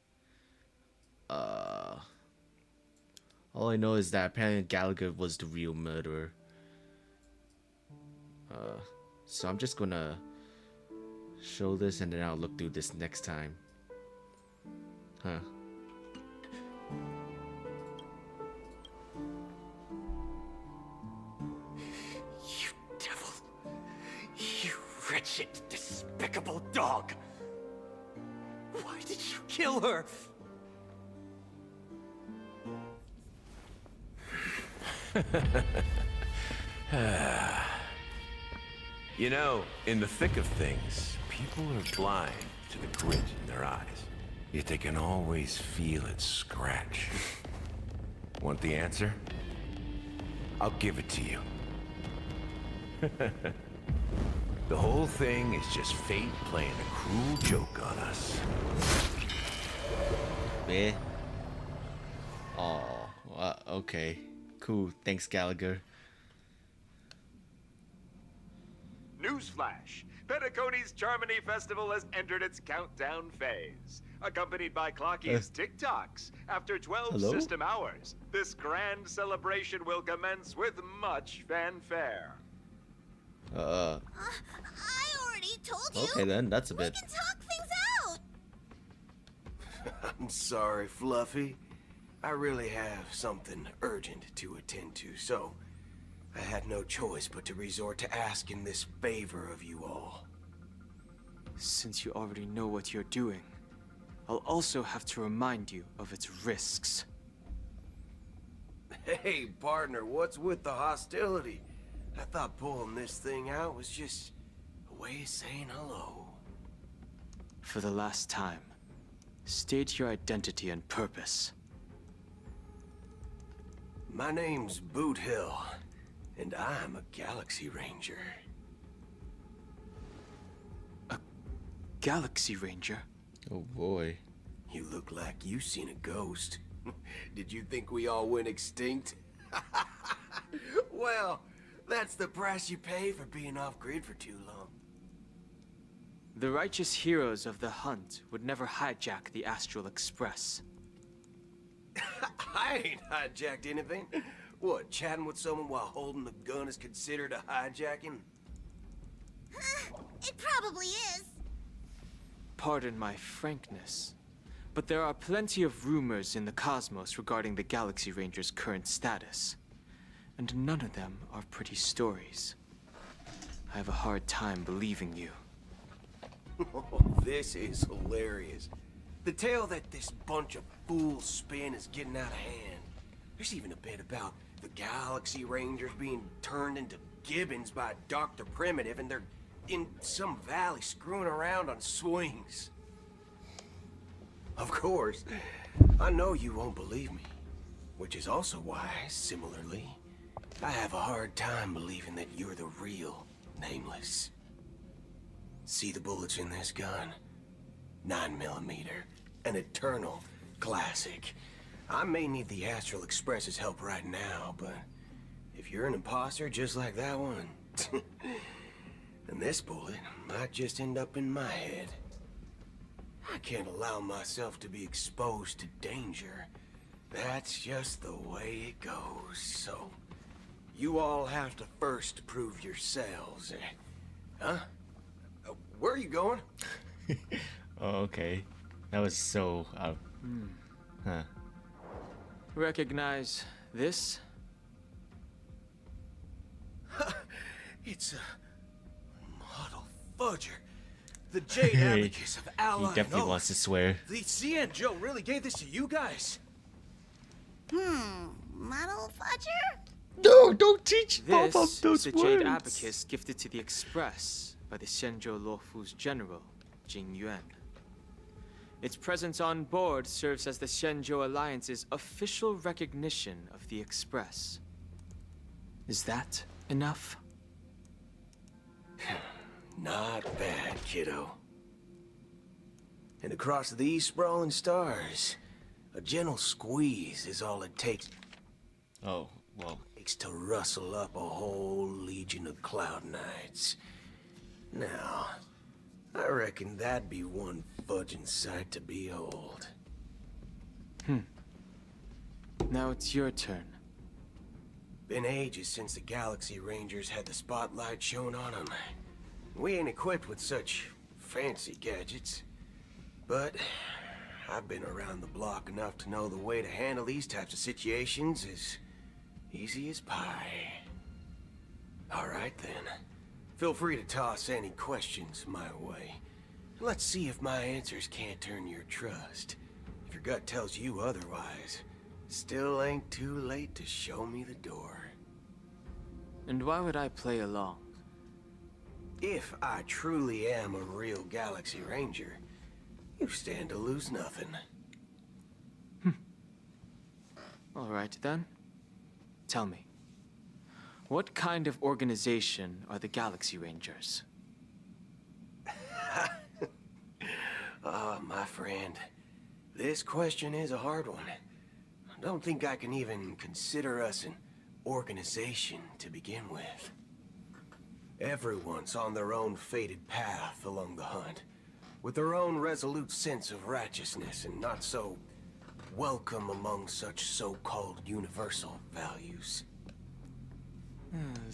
All I know is that apparently Gallagher was the real murderer. So I'm just gonna show this and then I'll look through this next time. Huh. You devil. You wretched, despicable dog. Why did you kill her? You know, in the thick of things, people are blind to the grit in their eyes. Yet they can always feel it scratch. Want the answer? I'll give it to you. The whole thing is just fate playing a cruel joke on us. Yeah. Oh, okay. Cool. Thanks, Gallagher. Newsflash! Penacony's Charmony Festival has entered its countdown phase. Accompanied by Clocky's TikToks. After 12 Hello? system hours, this grand celebration will commence with much fanfare. I already told you. Okay then, that's a bit. We can talk things out. I'm sorry, Fluffy. I really have something urgent to attend to, so I had no choice but to resort to asking this favor of you all. Since you already know what you're doing, I'll also have to remind you of its risks. Hey, partner, what's with the hostility? I thought pulling this thing out was just a way of saying hello. For the last time, state your identity and purpose. My name's Boot Hill, and I'm a Galaxy Ranger. A Galaxy Ranger? Oh boy. You look like you seen a ghost. Did you think we all went extinct? Well, that's the price you pay for being off-grid for too long. The righteous heroes of the hunt would never hijack the Astral Express. I ain't hijacked anything. What, chatting with someone while holding the gun is considered a hijacking? It probably is. Pardon my frankness, but there are plenty of rumors in the cosmos regarding the Galaxy Ranger's current status. And none of them are pretty stories. I have a hard time believing you. This is hilarious. The tale that this bunch of fools spin is getting out of hand. There's even a bit about the Galaxy Rangers being turned into gibbons by Dr. Primitive, and they're in some valley screwing around on swings. Of course. I know you won't believe me. Which is also why, similarly, I have a hard time believing that you're the real Nameless. See the bullets in this gun? 9mm. An eternal classic. I may need the Astral Express's help right now, but if you're an imposter just like that one, then this bullet might just end up in my head. I can't allow myself to be exposed to danger. That's just the way it goes, so... You all have to first prove yourselves, Huh? Where are you going? Oh, okay. That was so... Huh. Recognize this? It's a model fudger. The Jade Abacus of Ally. He definitely wants to swear. The CN Joe really gave this to you guys? Model fudger? No, don't teach This Bob is those the words. Jade Abacus gifted to the Express by the Shenzhou Luofu's general, Jing Yuan. Its presence on board serves as the Shenzhou Alliance's official recognition of the Express. Is that enough? Not bad, kiddo. And across these sprawling stars, a gentle squeeze is all it takes. Oh, well. To rustle up a whole legion of Cloud Knights. Now, I reckon that'd be one fudging sight to behold. Now it's your turn. Been ages since the Galaxy Rangers had the spotlight shown on them. We ain't equipped with such fancy gadgets. But I've been around the block enough to know the way to handle these types of situations is easy as pie. All right, then. Feel free to toss any questions my way. Let's see if my answers can't turn your trust. If your gut tells you otherwise, still ain't too late to show me the door. And why would I play along? If I truly am a real Galaxy Ranger, you stand to lose nothing. All right, then. Tell me, what kind of organization are the Galaxy Rangers? My friend, this question is a hard one. I don't think I can even consider us an organization to begin with. Everyone's on their own fated path along the hunt, with their own resolute sense of righteousness and not so welcome among such so-called universal values.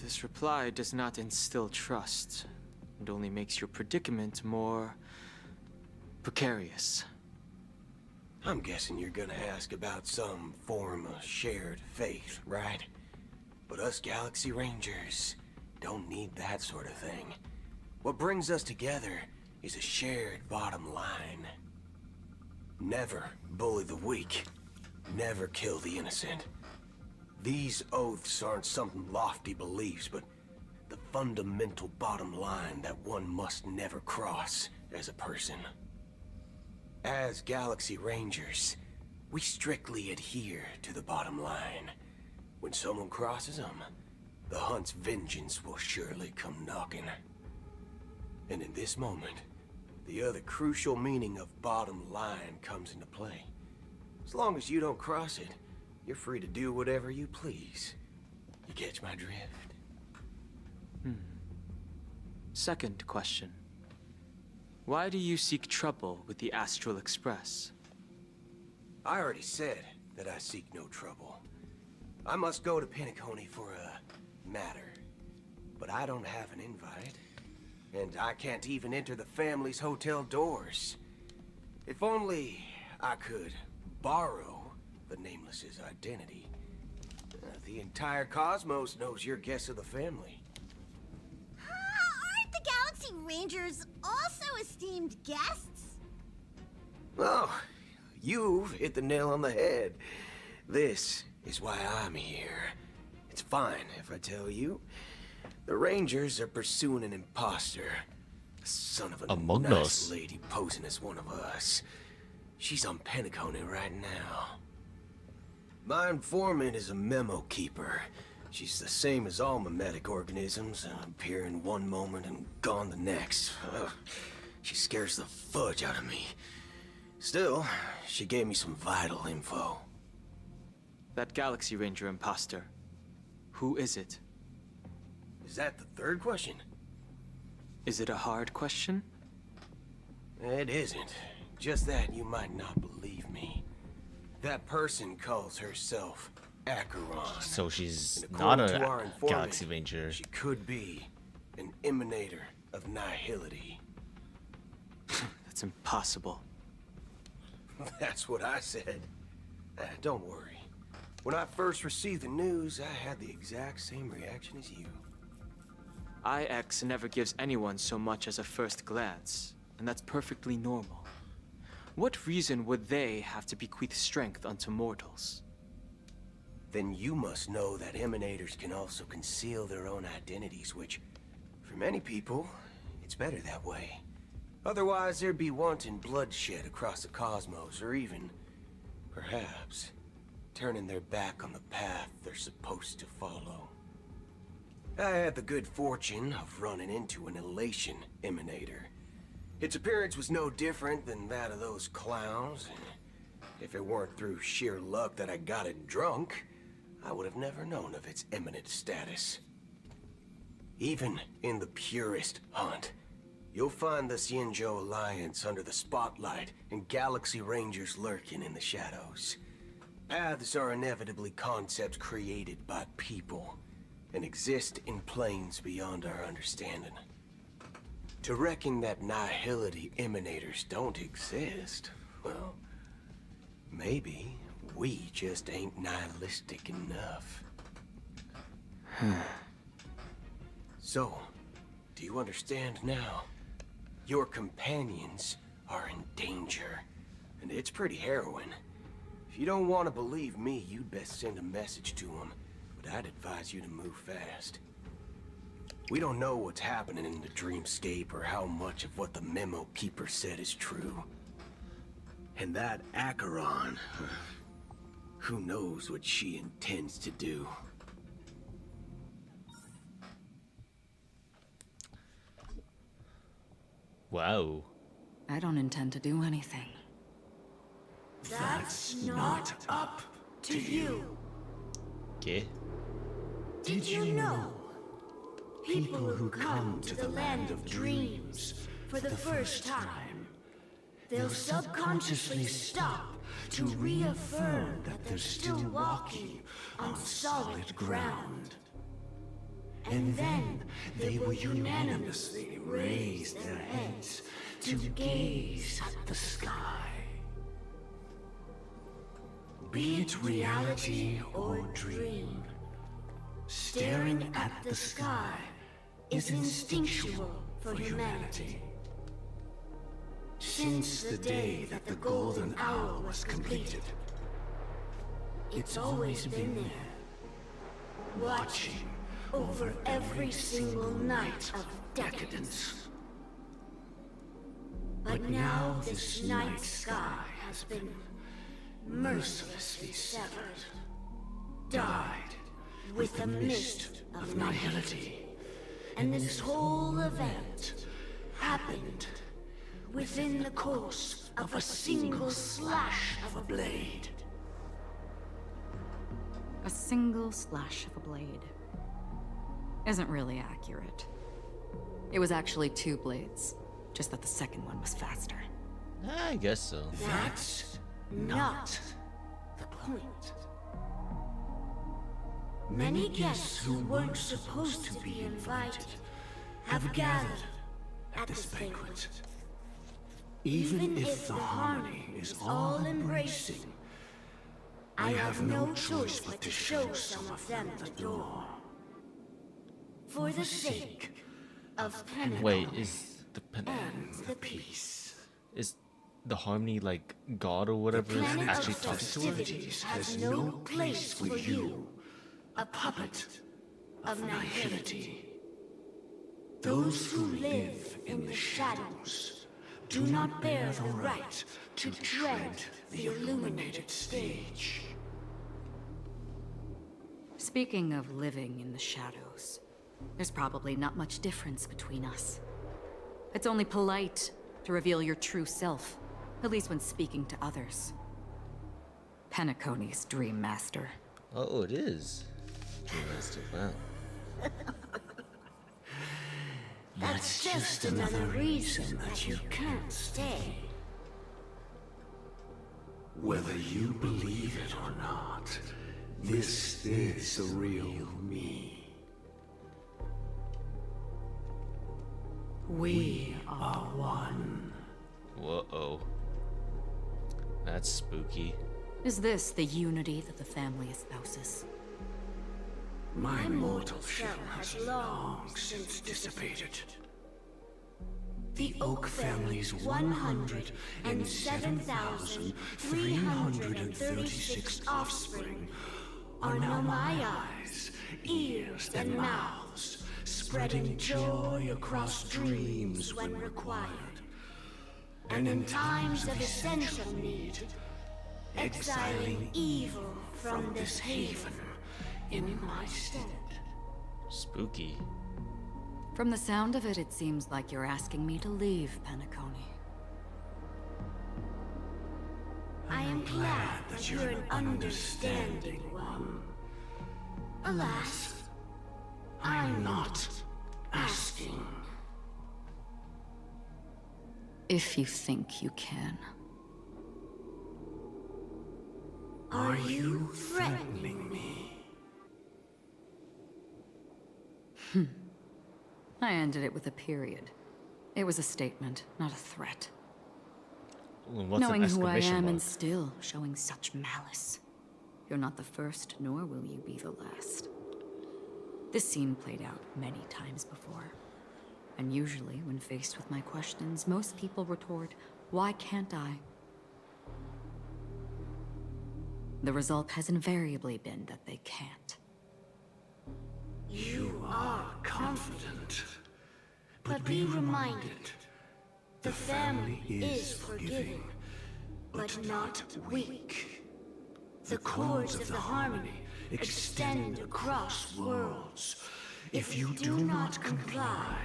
This reply does not instill trust, and only makes your predicament more precarious. I'm guessing you're gonna ask about some form of shared faith, right? But us Galaxy Rangers don't need that sort of thing. What brings us together is a shared bottom line. Never bully the weak. Never kill the innocent. These oaths aren't some lofty beliefs, but the fundamental bottom line that one must never cross as a person. As Galaxy Rangers, we strictly adhere to the bottom line. When someone crosses them, the hunt's vengeance will surely come knocking. And in this moment, the other crucial meaning of bottom line comes into play. As long as you don't cross it, you're free to do whatever you please. You catch my drift? Second question. Why do you seek trouble with the Astral Express? I already said that I seek no trouble. I must go to Penacony for a matter. But I don't have an invite. And I can't even enter the family's hotel doors. If only I could borrow the Nameless's identity. The entire cosmos knows you're guests of the family. Aren't the Galaxy Rangers also esteemed guests? Oh, you've hit the nail on the head. This is why I'm here. It's fine if I tell you. The Rangers are pursuing an imposter. A son of a Among nice Us. lady posing as one of us. She's on Penacony right now. My informant is a memo keeper. She's the same as all mimetic organisms, appearing one moment and gone the next. Ugh. She scares the fudge out of me. Still, she gave me some vital info. That Galaxy Ranger imposter. Who is it? Is that the third question? Is it a hard question? It isn't. Just that you might not believe me. That person calls herself Acheron. So she's And not according to our a informant, Galaxy Ranger. She could be an emanator of nihility. That's impossible. That's what I said. Don't worry. When I first received the news, I had the exact same reaction as you. IX never gives anyone so much as a first glance, and that's perfectly normal. What reason would they have to bequeath strength unto mortals? Then you must know that emanators can also conceal their own identities, which, for many people, it's better that way. Otherwise, there'd be wanton bloodshed across the cosmos, or even, perhaps, turning their back on the path they're supposed to follow. I had the good fortune of running into an elation emanator. Its appearance was no different than that of those clowns, and if it weren't through sheer luck that I got it drunk, I would have never known of its eminent status. Even in the purest hunt, you'll find the Xianzhou Alliance under the spotlight and Galaxy Rangers lurking in the shadows. Paths are inevitably concepts created by people and exist in planes beyond our understanding. To reckon that nihility emanators don't exist, well, maybe we just ain't nihilistic enough. So, do you understand now? Your companions are in danger, and it's pretty harrowing. If you don't want to believe me, you'd best send a message to them, but I'd advise you to move fast. We don't know what's happening in the dreamscape or how much of what the memo keeper said is true. And that Acheron, who knows what she intends to do. Wow. I don't intend to do anything. That's not up to you. Okay. Did you know? People who come to the land of dreams for the first time, they'll subconsciously stop to reaffirm that they're still walking on solid ground. And then they will unanimously raise their heads to gaze at the sky. Be it reality or dream, staring at the sky is instinctual for humanity. Since the day that the golden hour was completed, it's always been there, watching over every single night of decadence. But now this night sky has been mercilessly severed, dyed with the mist of nihility. And this whole event happened within the course of a single slash of a blade. A single slash of a blade isn't really accurate. It was actually 2 blades, just that the second one was faster. I guess so. That's not the point. Many guests who weren't supposed to be invited have gathered at this banquet. Even if the harmony is all-embracing, I have no choice but to show some of them the door. For the sake of Penacony. Wait, is the and the peace. Is the harmony like God or whatever is actually talking to her? Festivities has no place for you, a puppet of nihility. Those who live in the shadows do not bear the right to tread the illuminated stage. Speaking of living in the shadows, there's probably not much difference between us. It's only polite to reveal your true self, at least when speaking to others. Penacony's Dream Master. Oh, it is. Dream Master, wow. That's just another reason that you can't stay. Whether you believe it or not, this is the real me. We are one. Whoa. That's spooky. Is this the unity that the family espouses? My mortal shell has long since dissipated. The Oak family's 107,336 offspring are now my eyes, ears, and mouths, spreading joy across dreams when required. And in times of essential need, exiling evil from this haven in my stead. Spooky. From the sound of it, it seems like you're asking me to leave, Penacony. I am glad that you're an understanding one. Alas, I'm not asking. If you think you can. Are you threatening me? I ended it with a period. It was a statement, not a threat. What's Knowing an who I exclamation am mark? and still showing such malice. You're not the first, nor will you be the last. This scene played out many times before. And usually, when faced with my questions, most people retort, "Why can't I?" The result has invariably been that they can't. You are confident. But be reminded, the family is forgiving, but not weak. The cords of the harmony extend across worlds. If you do not comply,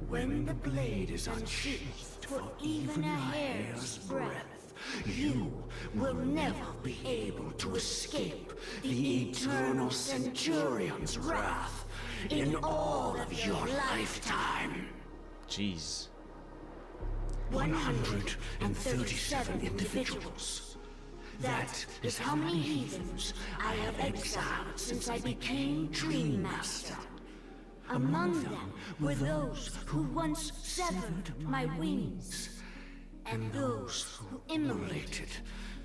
when the blade is unsheathed for even a hair's breadth, you will never be able to escape the eternal Centurion's wrath in all of your lifetime. Jeez. 137 individuals. That is how many heathens I have exiled since I became Dream Master. Among them were those who once severed my wings, and those who immolated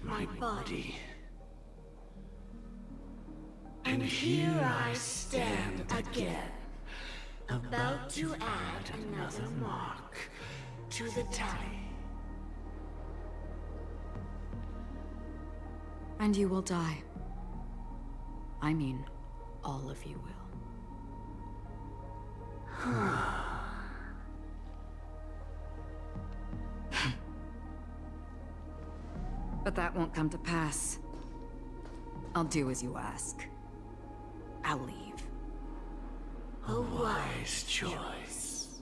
my body. And here I stand again, about to add another mark to the tally. And you will die. I mean, all of you will. But that won't come to pass. I'll do as you ask. I'll leave. A wise choice.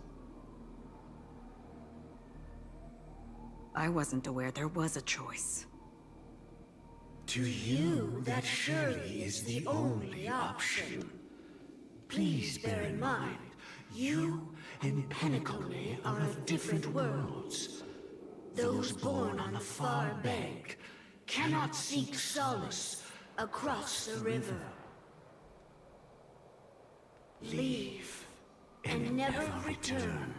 I wasn't aware there was a choice. To you, that surely is the only option. Please bear in mind, you and Penacony are of different worlds. Those born on the far bank cannot seek solace across the river. Leave and never return.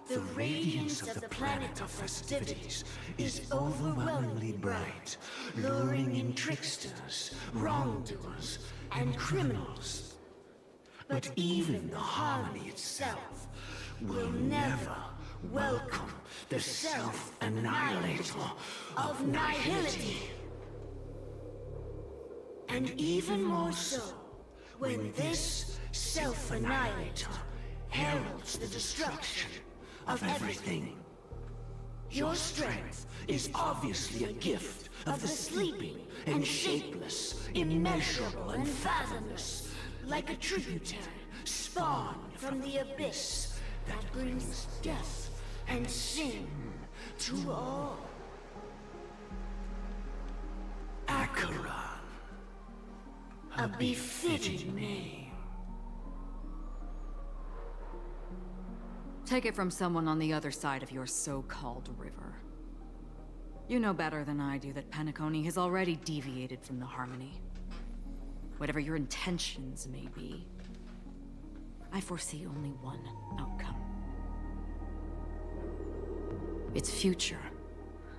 The radiance of the planet of festivities is overwhelmingly bright, luring in tricksters, wrongdoers, and criminals. But even the harmony itself will never welcome the self-annihilator of nihility. And even more so, when this self-annihilator heralds the destruction of everything. Your strength is obviously a gift of the sleeping and shapeless, immeasurable and fathomless, like a tributary spawned from the abyss that brings death and sin to all. Acheron, a befitting name. Take it from someone on the other side of your so-called river. You know better than I do that Penacony has already deviated from the Harmony. Whatever your intentions may be, I foresee only one outcome. Its future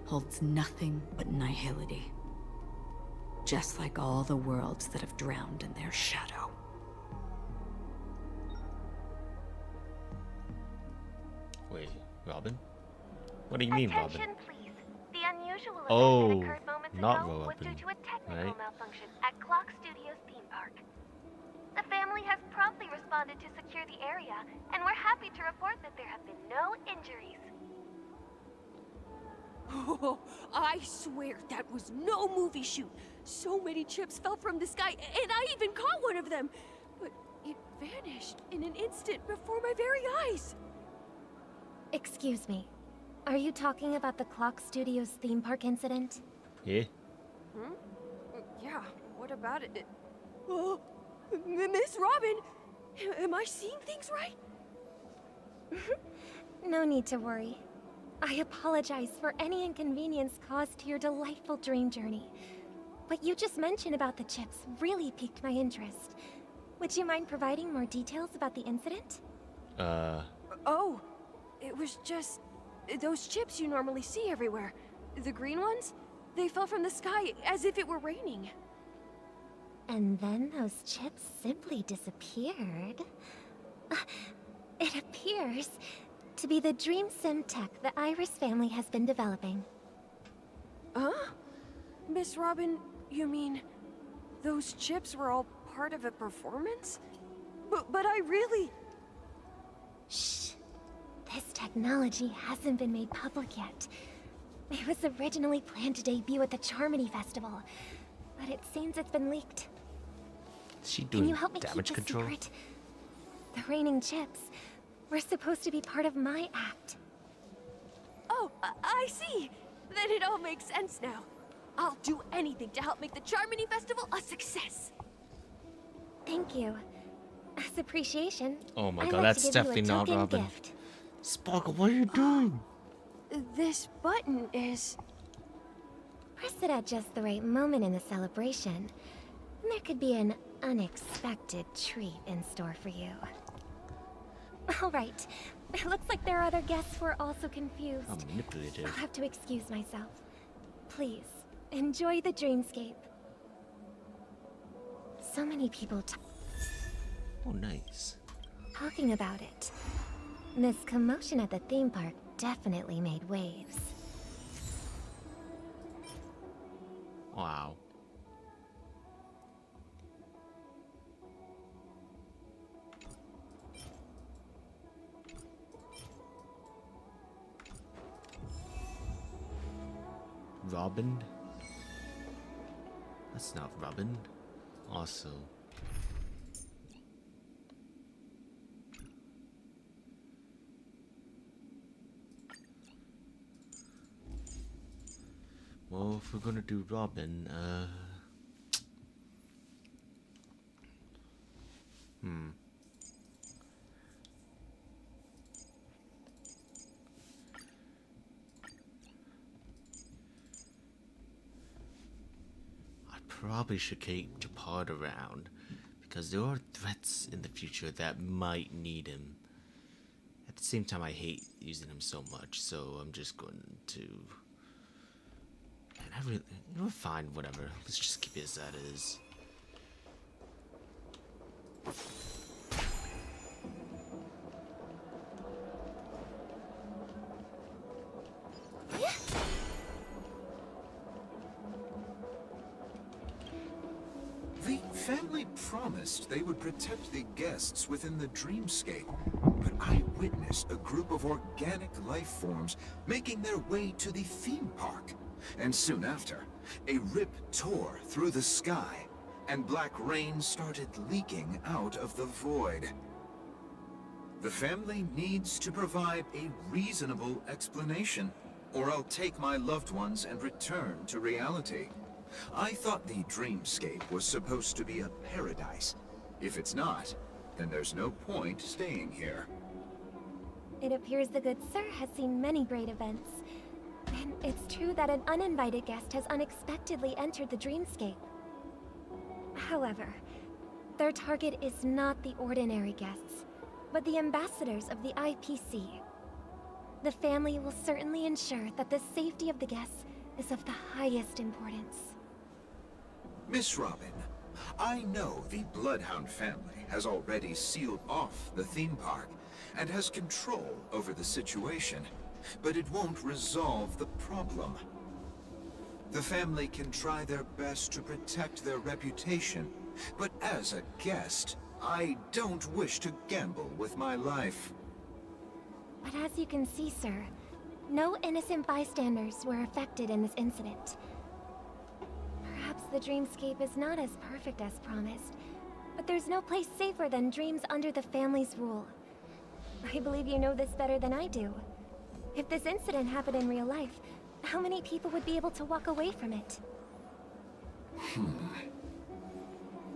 holds nothing but nihility. Just like all the worlds that have drowned in their shadow. Wait, Robin? What do you mean, Robin? Attention, please. The unusual event Oh, that occurred moments not ago was Robin, due to a technical right? malfunction at Clock Studios theme park. The family has promptly responded to secure the area, and we're happy to report that there have been no injuries. Oh, I swear that was no movie shoot. So many chips fell from the sky, and I even caught one of them. But it vanished in an instant before my very eyes. Excuse me. Are you talking about the Clock Studios theme park incident? Yeah. Hmm? Yeah, what about it? Oh, Miss Robin! Am I seeing things right? No need to worry. I apologize for any inconvenience caused to your delightful dream journey. What you just mentioned about the chips really piqued my interest. Would you mind providing more details about the incident? Oh, it was just those chips you normally see everywhere. The green ones? They fell from the sky as if it were raining. And then those chips simply disappeared. It appears to be the dream sim tech the Iris family has been developing. Huh? Miss Robin, you mean those chips were all part of a performance? But I really... Shh. This technology hasn't been made public yet. It was originally planned to debut at the Charmony Festival, but it seems it's been leaked. Is she Can doing you help me damage keep the control? secret? The raining chips were supposed to be part of my act. Oh, I see. Then it all makes sense now. I'll do anything to help make the Charmony Festival a success. Thank you. As appreciation, Oh my I'd god, like that's to give you a definitely not token Robin. gift. Sparkle, what are you doing? This button is... Press it at just the right moment in the celebration, and there could be an unexpected treat in store for you. All right. It looks like there are other guests who are also confused. How manipulative. I'll have to excuse myself. Please, enjoy the dreamscape. So many people Oh, nice. talking about it. This commotion at the theme park definitely made waves. Wow. Robin? That's not Robin. Also. Well, if we're gonna do Robin, I probably should keep Japard around, because there are threats in the future that might need him. At the same time, I hate using him so much, so I'm just going to... Man, I really... You know, fine, whatever. Let's just keep it as that is. The family promised they would protect the guests within the dreamscape, but I witnessed a group of organic life forms making their way to the theme park. And soon after, a rip tore through the sky, and black rain started leaking out of the void. The family needs to provide a reasonable explanation, or I'll take my loved ones and return to reality. I thought the dreamscape was supposed to be a paradise. If it's not, then there's no point staying here. It appears the good sir has seen many great events. And it's true that an uninvited guest has unexpectedly entered the dreamscape. However, their target is not the ordinary guests, but the ambassadors of the IPC. The family will certainly ensure that the safety of the guests is of the highest importance. Miss Robin, I know the Bloodhound family has already sealed off the theme park and has control over the situation, but it won't resolve the problem. The family can try their best to protect their reputation, but as a guest, I don't wish to gamble with my life. But as you can see, sir, no innocent bystanders were affected in this incident. Perhaps the dreamscape is not as perfect as promised, but there's no place safer than dreams under the family's rule. I believe you know this better than I do. If this incident happened in real life, how many people would be able to walk away from it?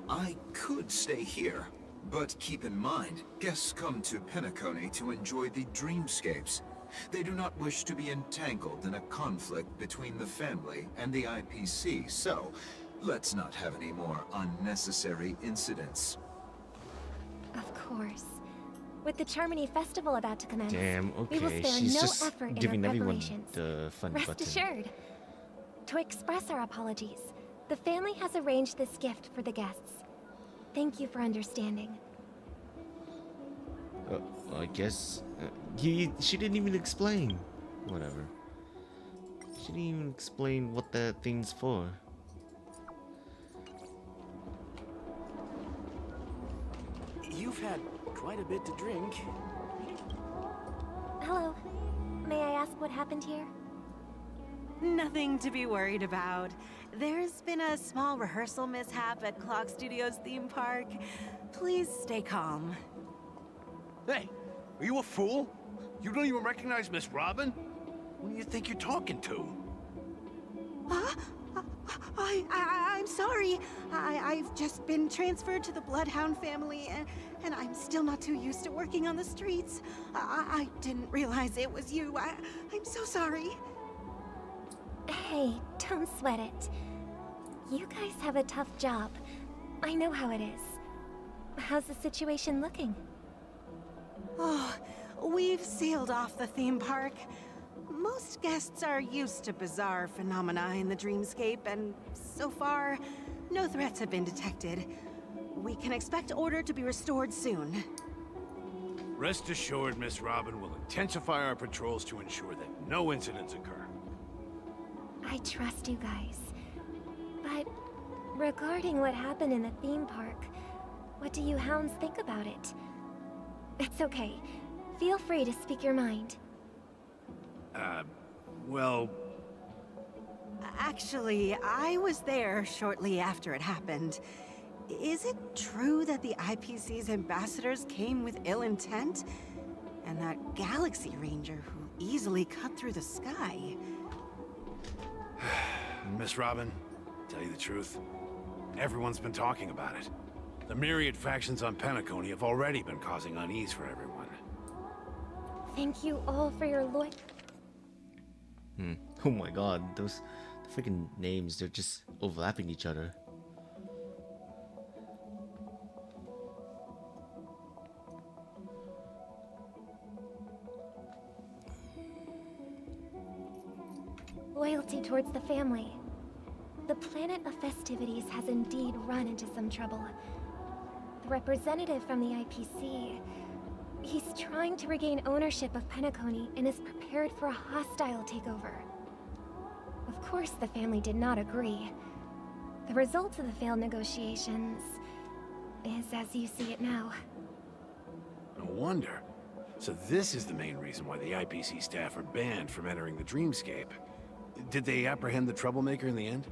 I could stay here, but keep in mind, guests come to Penacony to enjoy the dreamscapes. They do not wish to be entangled in a conflict between the family and the IPC, so let's not have any more unnecessary incidents. Of course. With the Charmony Festival about to commence, Damn, we will okay, spare she's no just effort giving in our everyone preparations. the fun Rest button. assured. To express our apologies, the family has arranged this gift for the guests. Thank you for understanding. I guess she didn't even explain. Whatever. She didn't even explain what that thing's for. You've had quite a bit to drink. Hello. May I ask what happened here? Nothing to be worried about. There's been a small rehearsal mishap at Clock Studios theme park. Please stay calm. Hey, are you a fool? You don't even recognize Miss Robin? Who do you think you're talking to? I'm sorry. I've just been transferred to the Bloodhound family, and I'm still not too used to working on the streets. I didn't realize it was you. I'm so sorry. Hey, don't sweat it. You guys have a tough job. I know how it is. How's the situation looking? Oh, we've sealed off the theme park. Most guests are used to bizarre phenomena in the dreamscape, and so far, no threats have been detected. We can expect order to be restored soon. Rest assured, Miss Robin will intensify our patrols to ensure that no incidents occur. I trust you guys. But regarding what happened in the theme park, what do you hounds think about it? It's okay. Feel free to speak your mind. Well... Actually, I was there shortly after it happened. Is it true that the IPC's ambassadors came with ill intent? And that Galaxy Ranger who easily cut through the sky? Miss Robin, tell you the truth, everyone's been talking about it. The myriad factions on Penacony have already been causing unease for everyone. Thank you all for your Oh my god, those freaking names, they're just overlapping each other. loyalty towards the family. The planet of festivities has indeed run into some trouble. The representative from the IPC, he's trying to regain ownership of Penacony and is prepared for a hostile takeover. Of course, the family did not agree. The results of the failed negotiations is as you see it now. No wonder. So this is the main reason why the IPC staff are banned from entering the dreamscape. Did they apprehend the troublemaker in the end?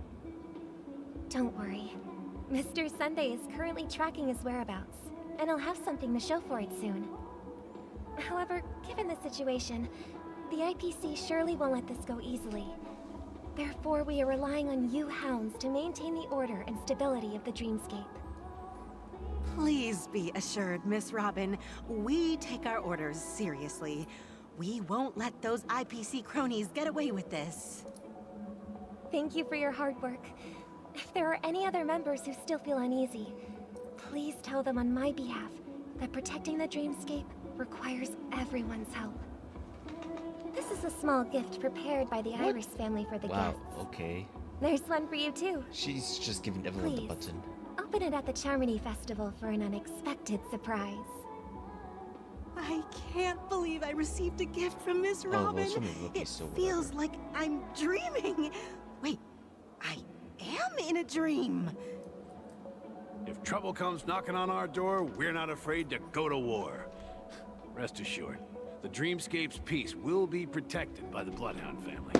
Don't worry. Mr. Sunday is currently tracking his whereabouts, and he'll have something to show for it soon. However, given the situation, the IPC surely won't let this go easily. Therefore, we are relying on you hounds to maintain the order and stability of the dreamscape. Please be assured, Miss Robin, we take our orders seriously. We won't let those IPC cronies get away with this. Thank you for your hard work. If there are any other members who still feel uneasy, please tell them on my behalf that protecting the dreamscape requires everyone's help. This is a small gift prepared by the Iris family for the guests. Okay. There's one for you too. She's just giving everyone the Please, button. open it at the Charmony Festival for an unexpected surprise. I can't believe I received a gift from Miss Robin. It feels like I'm dreaming. Wait, I am in a dream. If trouble comes knocking on our door, we're not afraid to go to war. Rest assured, the Dreamscape's peace will be protected by the Bloodhound family.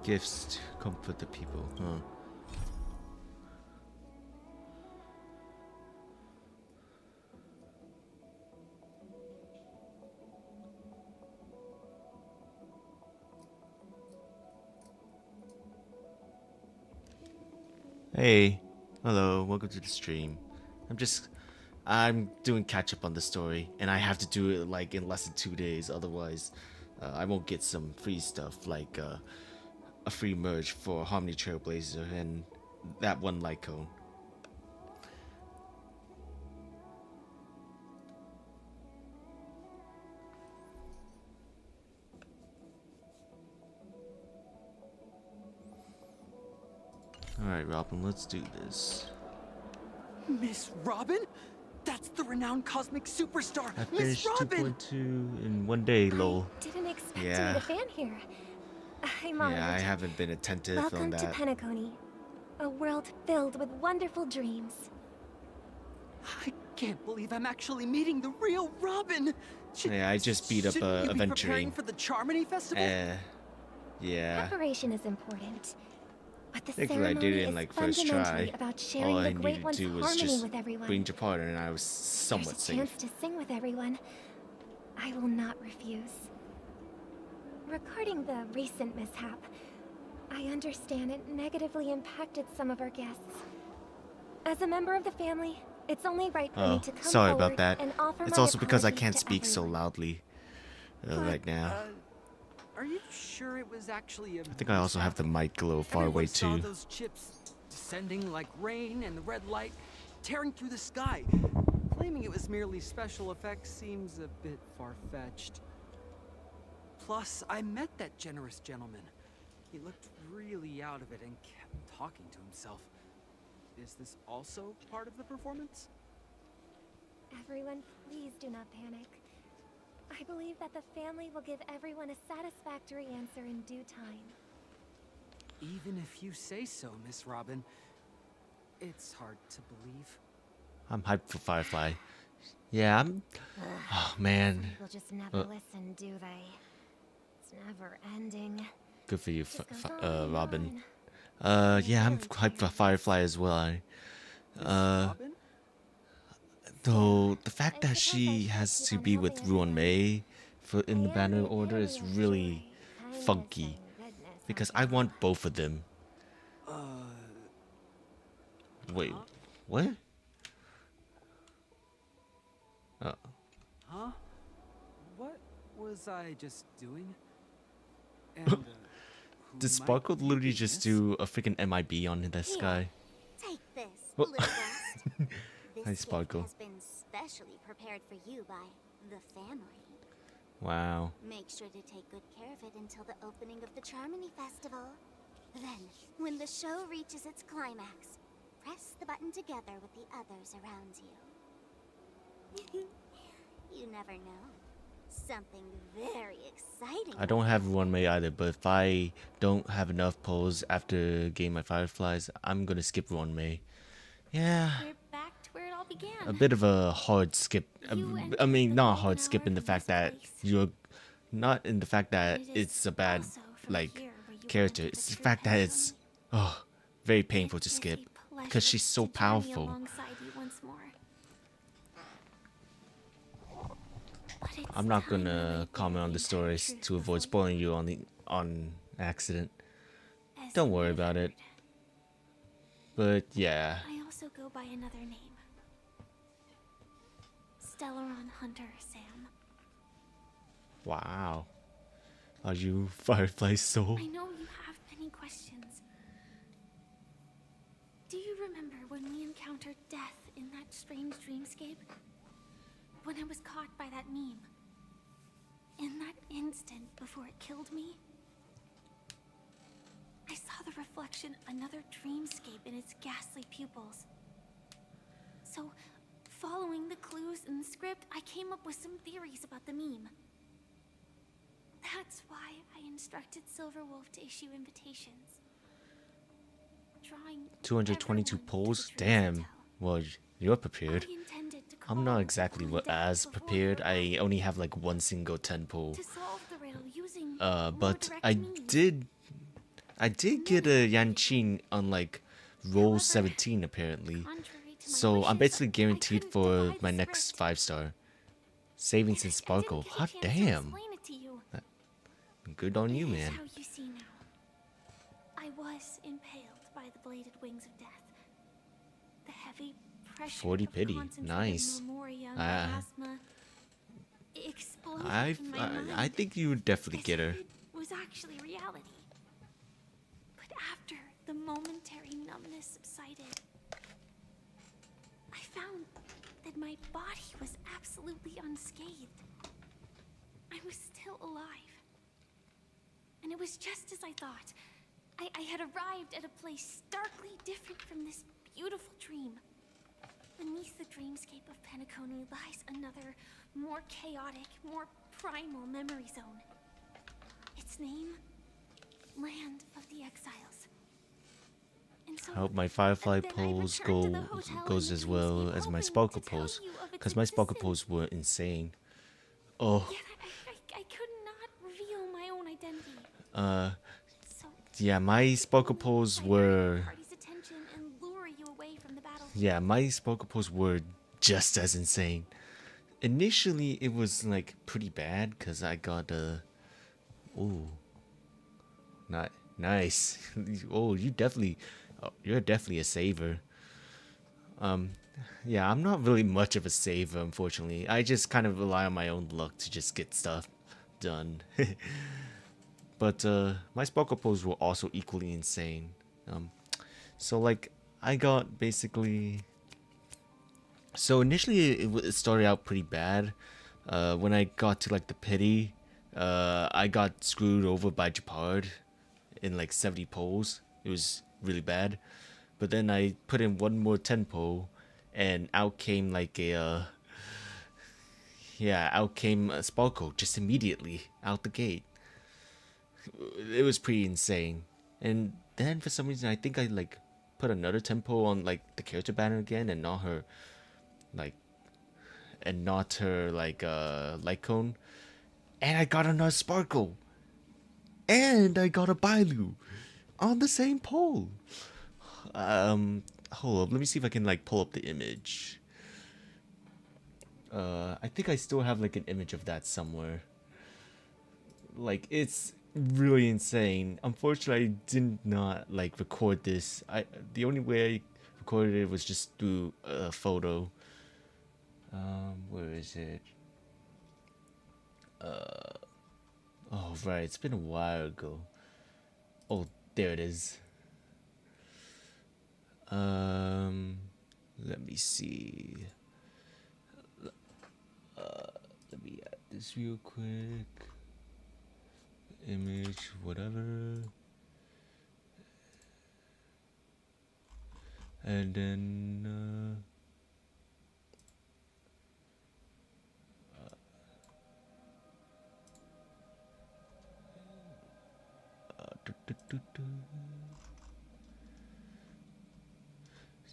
Gifts to comfort the people, huh? Hey, hello, welcome to the stream. I'm doing catch up on the story, and I have to do it like in less than 2 days, otherwise I won't get some free stuff like a free merge for Harmony Trailblazer and that one light cone. Alright, Robin, let's do this. Miss Robin? That's the renowned cosmic superstar, I Miss finished Robin! 2.2 in 1 day, lol. Didn't expect to Yeah. meet a fan here. I'm honored. Yeah, I haven't been attentive on Welcome to that. Penacony, a world filled with wonderful dreams. I can't believe I'm actually meeting the real Robin! Yeah, I just beat up Shouldn't you be Aventuring. preparing for the Charmony Festival? Yeah. Preparation is important, but the Thankfully, I ceremony did it in is like first fundamentally try. about sharing All the I Great needed One's to do was harmony just with everyone. bring Japar, and I was somewhat There's a safe. chance to sing with everyone. I will not refuse. Regarding the recent mishap, I understand it negatively impacted some of our guests. As a member of the family, it's only right for me Oh, to come sorry forward about that. and offer It's my also because I apologies can't to speak so everyone. loudly right now. Are you sure it was actually a I think I also have the mic a little far away Saw too. those chips descending like rain and the red light tearing through the sky. Claiming it was merely special effects seems a bit far-fetched. Plus, I met that generous gentleman. He looked really out of it and kept talking to himself. Is this also part of the performance? Everyone, please do not panic. I believe that the family will give everyone a satisfactory answer in due time. Even if you say so, Miss Robin, it's hard to believe. I'm hyped for Firefly. Yeah, I'm. Oh man. People just never listen, do they? It's never ending. Good for you, Robin. Yeah, I'm hyped for Firefly as well. Though the fact that she has to be with Ruan Mei in the banner order is really funky, because I want both of them. Wait, what? Oh. Huh? What was I just doing? And, Did Sparkle literally just do a freaking MIB on this guy? Take this, Oh. Blue Ghost. This Hi, gift Sparkle. has been specially prepared for you by the family. Wow. Make sure to take good care of it until the opening of the Charmony Festival. Then, when the show reaches its climax, press the button together with the others around you. You never know. Something very exciting. I don't have one May either, but if I don't have enough polls after getting my Fireflies, I'm gonna skip one May. Yeah. We're back to where it all began. A bit of a hard skip. I mean, not a hard skip in the fact that you're not in the fact that it's a bad like character. It's the fact that it's very painful to skip because she's so powerful. I'm not gonna comment on the stories to avoid spoiling you on accident. Don't worry about it. But yeah. I also go by another name. Stellaron Hunter, Sam. Wow. Are you Firefly soul? I know you have many questions. Do you remember when we encountered death in that strange dreamscape? When I was caught by that meme? In that instant before it killed me? I saw the reflection of another dreamscape in its ghastly pupils. So, following the clues in the script, I came up with some theories about the meme. That's why I instructed Silverwolf to issue invitations. Drawing 222 polls? Damn. Well, you're prepared. I'm not exactly as prepared. I only have like one single 10 poll. But I did get a Yanqing on like roll 17 apparently. So I'm basically guaranteed for my next 5-star. Savings and Sparkle. Hot damn. Good on you, man. How you see now. I was impaled by the bladed wings of death. The heavy pressure 40 pity. Nice. I think you would definitely get her. Was actually reality. But after the momentary numbness subsided, I found that my body was absolutely unscathed. I was still alive. And it was just as I thought. I had arrived at a place starkly different from this beautiful dream. Beneath the dreamscape of Penacony lies another, more chaotic, more primal memory zone. Its name? Land of the Exiles. And so I hope my Firefly polls goes as well as my Sparkle polls, because my Sparkle polls were insane. Oh. Yet I could not reveal my own identity. Yeah, my Sparkle polls were... Yeah, my Sparkle polls were just as insane. Initially, it was like pretty bad because I got a... Ooh. Not nice. Oh, you're definitely a saver. Yeah, I'm not really much of a saver, unfortunately. I just kind of rely on my own luck to just get stuff done. But my Sparkle polls were also equally insane. So like I got basically. So initially it started out pretty bad. When I got to like the pity, I got screwed over by Japard in like 70 polls. It was really bad. But then I put in one more 10 poll, and out came like a. Out came a Sparkle just immediately out the gate. It was pretty insane. And then for some reason I think I like put another tempo on like the character banner again and not her light cone, and I got another Sparkle, and I got a Bailu on the same poll. Hold up, let me see if I can like pull up the image. I think I still have like an image of that somewhere. Like, it's really insane. Unfortunately, I did not like record this. The only way I recorded it was just through a photo. Where is it? Oh right, it's been a while ago. Oh, there it is. Let me see. Let me add this real quick. Image, whatever. And then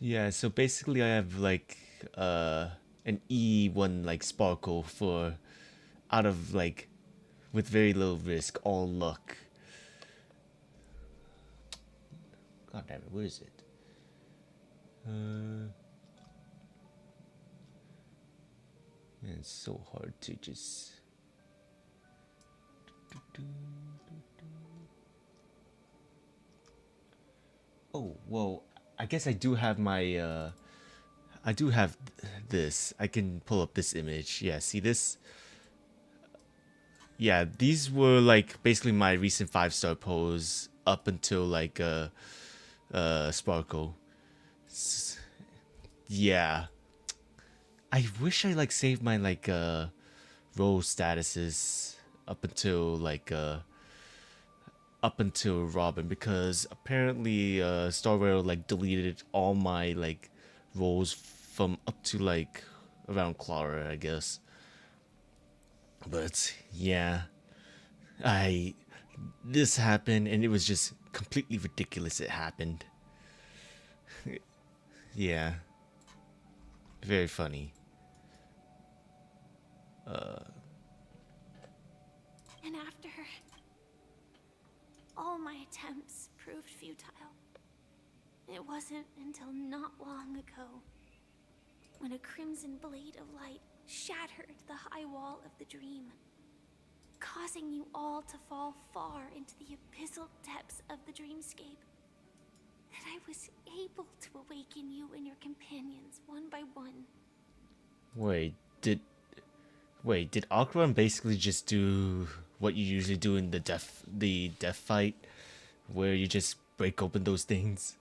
Yeah, so basically I have like an E1 like sparkle for out of like with very little risk, all luck. God damn it, where is it? It's so hard to just Oh, well, I guess I do have my I do have this. I can pull up this image. Yeah, see this? Yeah, these were like basically my recent 5-star pose up until like Sparkle. Yeah. I wish I like saved my like role statuses up until like up until Robin, because apparently Star Rail like deleted all my like roles from up to like around Clara, I guess. But yeah, this happened and it was just completely ridiculous. It happened. Yeah, very funny. And after all my attempts proved futile, it wasn't until not long ago when a crimson blade of light shattered the high wall of the dream, causing you all to fall far into the abyssal depths of the dreamscape, that I was able to awaken you and your companions one by one. Wait, did Akron basically just do what you usually do in the death fight, where you just break open those things,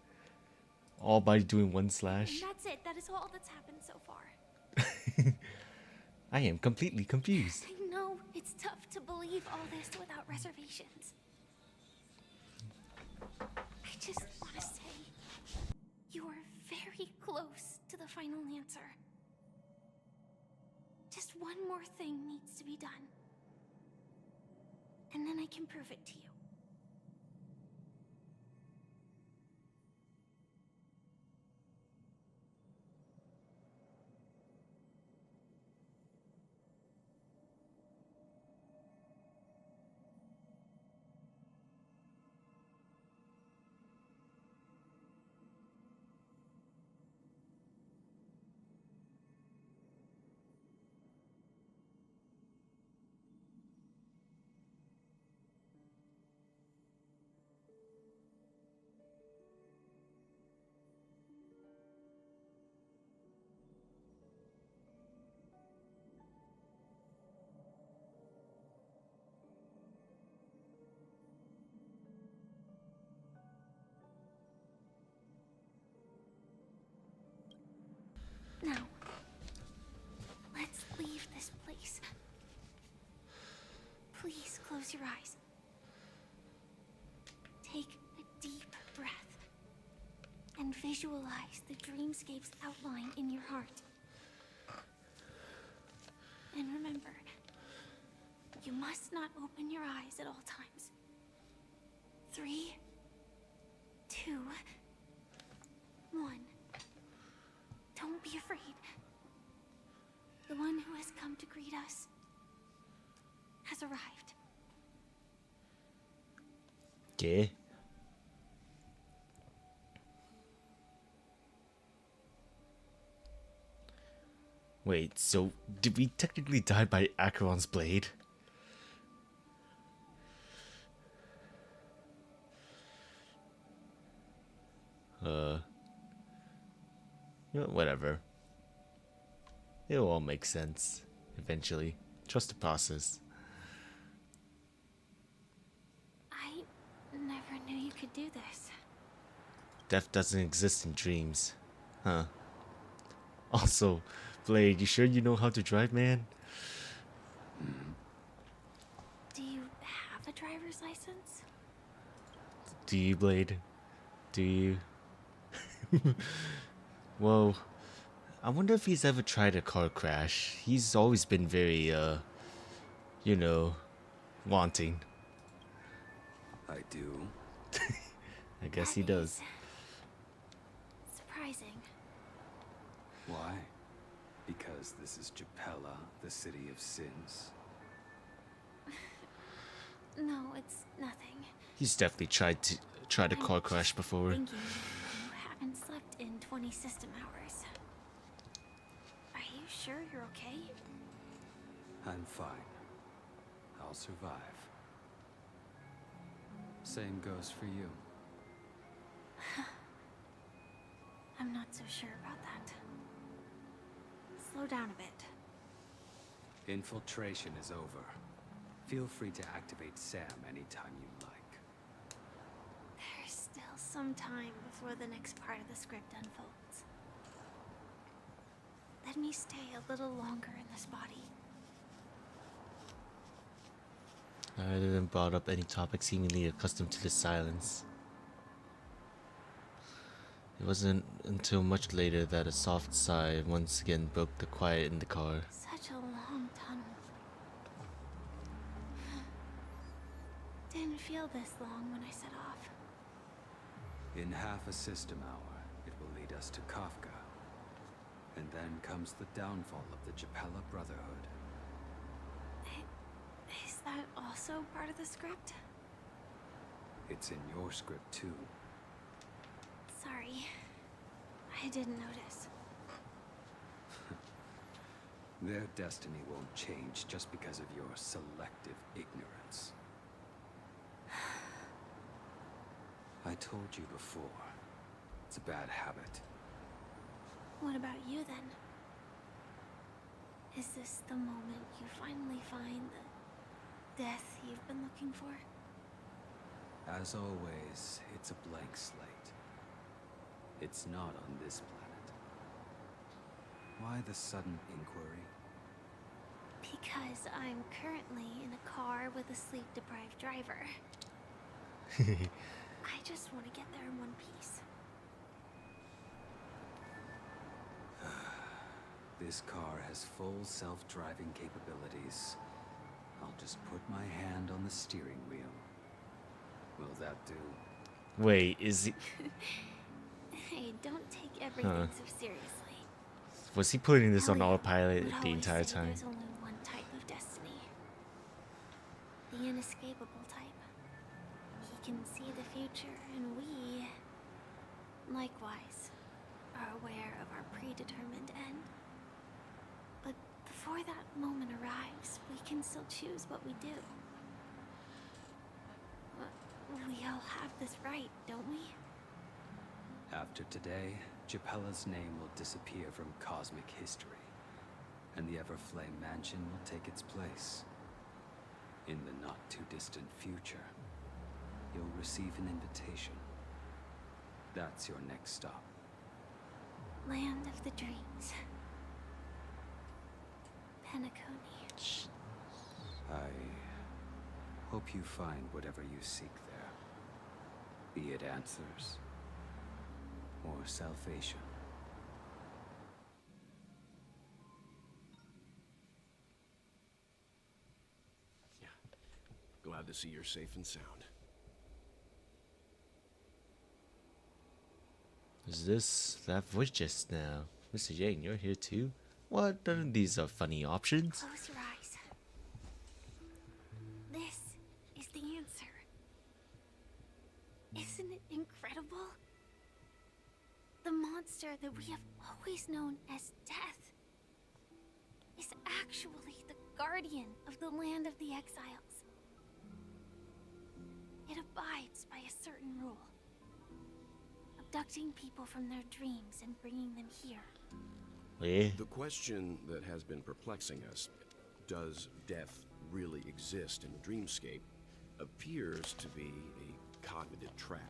all by doing one slash? And that's it. That is all that's happened so far. I am completely confused. I know it's tough to believe all this without reservations. I just want to say, you are very close to the final answer. Just one more thing needs to be done. And then I can prove it to you. Now, let's leave this place. Please close your eyes. Take a deep breath and visualize the dreamscape's outline in your heart. And remember, you must not open your eyes at all times. 3, 2, 1. Don't be afraid. The one who has come to greet us has arrived. Okay. Wait, so did we technically die by Acheron's blade? You know, whatever. It'll all make sense eventually. Trust the process. I never knew you could do this. Death doesn't exist in dreams. Huh. Also, Blade, you sure you know how to drive, man? Do you have a driver's license? Do you, Blade? Do you? Well, I wonder if he's ever tried a car crash. He's always been very, you know, wanting. I do. I guess he does. Surprising. confusing. Why? Because this is Japella, the city of sins? No, it's nothing. He's definitely tried a car crash before. Thinking you haven't slept in 20 system hours. Are you sure you're okay? I'm fine. I'll survive. Same goes for you. I'm not so sure about that. Slow down a bit. Infiltration is over. Feel free to activate Sam anytime you like. There's still some time before the next part of the script unfolds. Let me stay a little longer in this body. I didn't brought up any topic, seemingly accustomed to the silence. It wasn't until much later that a soft sigh once again broke the quiet in the car. Such a long tunnel. Didn't feel this long when I set off. In half a system hour, it will lead us to Kafka. And then comes the downfall of the Japella Brotherhood. Is that also part of the script? It's in your script too. Sorry. I didn't notice. Their destiny won't change just because of your selective ignorance. I told you before, it's a bad habit. What about you then? Is this the moment you finally find the death you've been looking for? As always, it's a blank slate. It's not on this planet. Why the sudden inquiry? Because I'm currently in a car with a sleep-deprived driver. I just want to get there in one piece. This car has full self-driving capabilities. I'll just put my hand on the steering wheel. Will that do? Wait, is he... Hey, don't take everything so seriously. Was he putting this on Elliot autopilot would the always entire say time? There's only one type of destiny. The inescapable type. He can see the future, and we, likewise, are aware of our predetermined end. But before that moment arrives, we can still choose what we do. We all have this right, don't we? After today, Japella's name will disappear from cosmic history, and the Everflame Mansion will take its place. In the not-too-distant future, you'll receive an invitation. That's your next stop. Land of the Dreams. Penacony. I hope you find whatever you seek there. Be it answers or salvation. Yeah. Glad to see you're safe and sound. Is this that voice just now? Mr. Yang, you're here too? What? None of these are funny options. Close your eyes. This is the answer. Isn't it incredible? The monster that we have always known as Death is actually the guardian of the land of the exiles. It abides by a certain rule. Abducting people from their dreams and bringing them here. Yeah. The question that has been perplexing us, does death really exist in the dreamscape, appears to be a cognitive trap.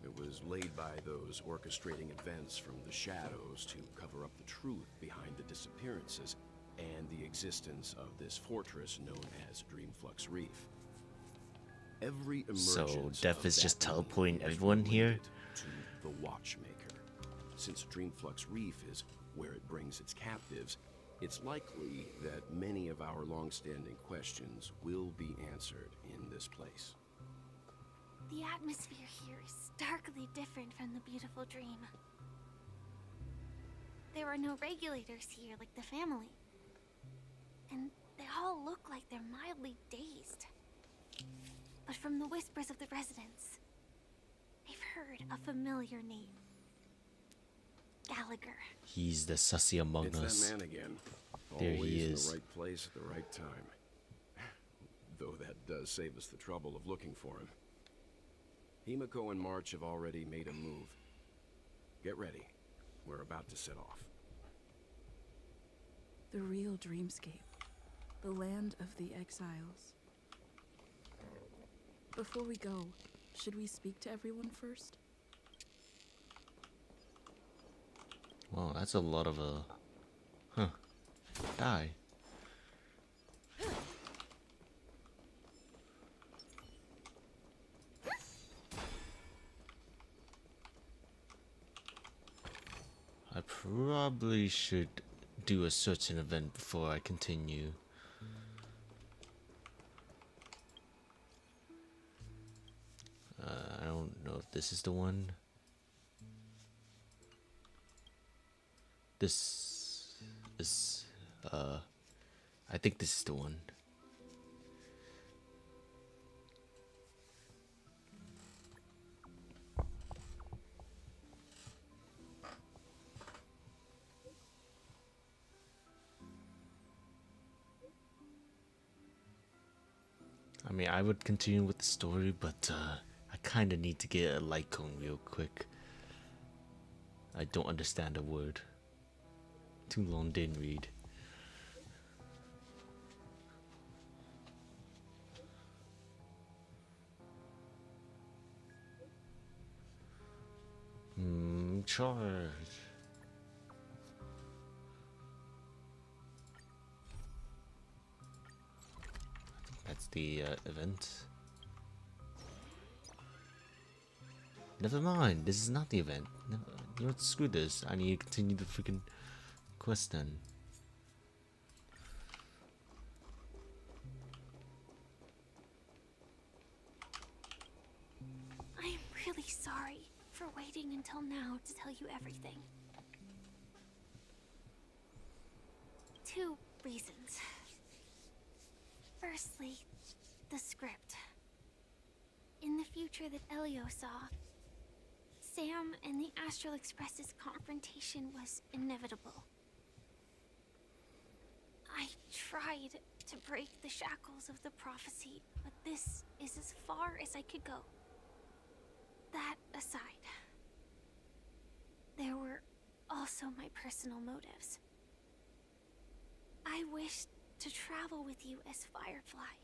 It was laid by those orchestrating events from the shadows to cover up the truth behind the disappearances and the existence of this fortress known as Dreamflux Reef. Every So emergence Death of is that just meaning teleporting is everyone here? related to the Watchmaker. Since Dreamflux Reef is where it brings its captives, it's likely that many of our long-standing questions will be answered in this place. The atmosphere here is starkly different from the beautiful dream. there are no regulators here like the family. And they all look like they're mildly dazed. But from the whispers of the residents, they've heard a familiar name. Gallagher. He's the sussy among it's us. That man again. There Always he in is. the right place at the right time. Though that does save us the trouble of looking for him. Himiko and March have already made a move. Get ready. We're about to set off. The real dreamscape. The land of the exiles. Before we go, should we speak to everyone first? Wow, that's a lot of die. I probably should do a certain event before I continue. I don't know if this is the one. This is, I think this is the one. I mean, I would continue with the story, but I kind of need to get a light cone real quick. I don't understand a word. Too long, didn't read. Charge. That's the event. Never mind, this is not the event. Never, you know what, screw this. I need to continue the freaking quest then. I'm really sorry for waiting until now to tell you everything. 2 reasons. Firstly, the script. In the future that Elio saw, Sam and the Astral Express's confrontation was inevitable. I tried to break the shackles of the prophecy, but this is as far as I could go. That aside, there were also my personal motives. I wished to travel with you as Firefly,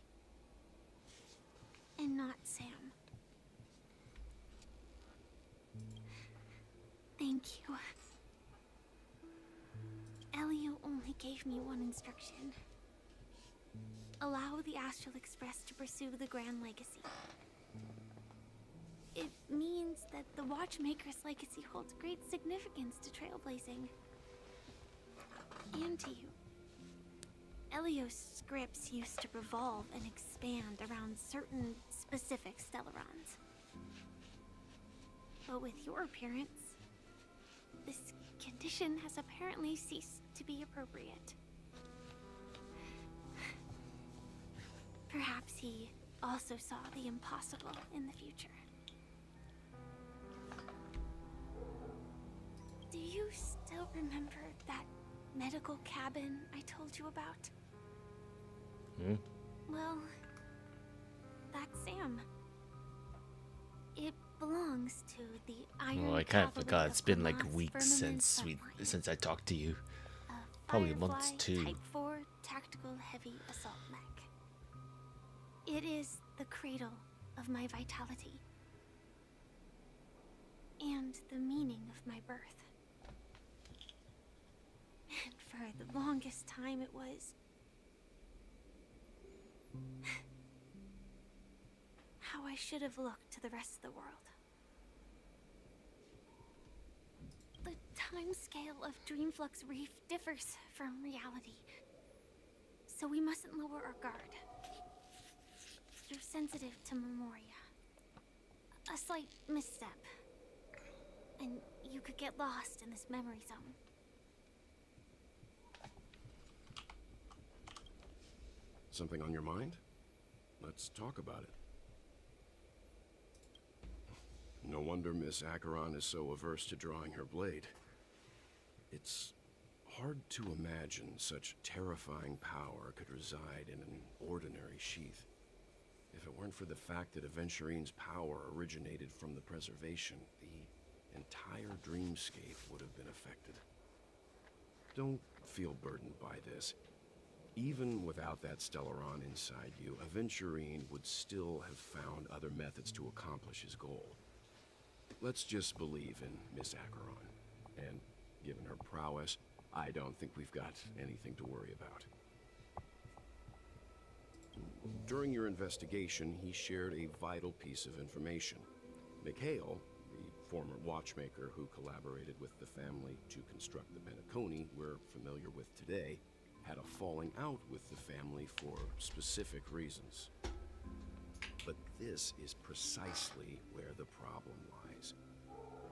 and not Sam. Thank you. Elio only gave me one instruction. Allow the Astral Express to pursue the Grand Legacy. It means that the Watchmaker's legacy holds great significance to trailblazing. And to you. Elio's scripts used to revolve and expand around certain specific Stellarons. But with your appearance, this condition has apparently ceased to be appropriate. Perhaps he also saw the impossible in the future. Do you still remember that medical cabin I told you about? Well, that's Sam. It belongs to the Iron Oh, I kind of Cavalry forgot. of It's been like Lamas weeks Firmament since I talked to you. A Probably Firefly months too. Type 4 tactical heavy assault mech. It is the cradle of my vitality. And the meaning of my birth. And for the longest time it was how I should have looked to the rest of the world. The timescale of Dreamflux Reef differs from reality, so we mustn't lower our guard. You're sensitive to Memoria. A slight misstep, and you could get lost in this memory zone. Something on your mind? Let's talk about it. No wonder Miss Acheron is so averse to drawing her blade. It's hard to imagine such terrifying power could reside in an ordinary sheath. If it weren't for the fact that Aventurine's power originated from the preservation, the entire dreamscape would have been affected. Don't feel burdened by this. Even without that Stellaron inside you, Aventurine would still have found other methods to accomplish his goal. Let's just believe in Miss Acheron, and given her prowess, I don't think we've got anything to worry about. During your investigation, he shared a vital piece of information. Mikhail, the former watchmaker who collaborated with the family to construct the Penacony we're familiar with today, had a falling out with the family for specific reasons. But this is precisely where the problem lies.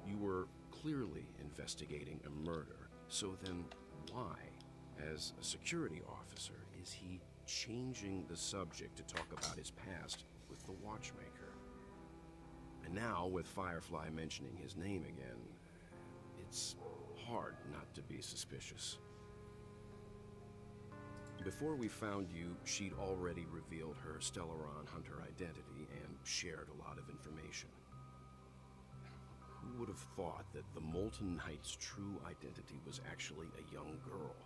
You were clearly investigating a murder, so then why, as a security officer, is he changing the subject to talk about his past with the watchmaker? And now, with Firefly mentioning his name again, it's hard not to be suspicious. Before we found you, she'd already revealed her Stellaron hunter identity and shared a lot of information. Who would have thought that the Molten Knight's true identity was actually a young girl?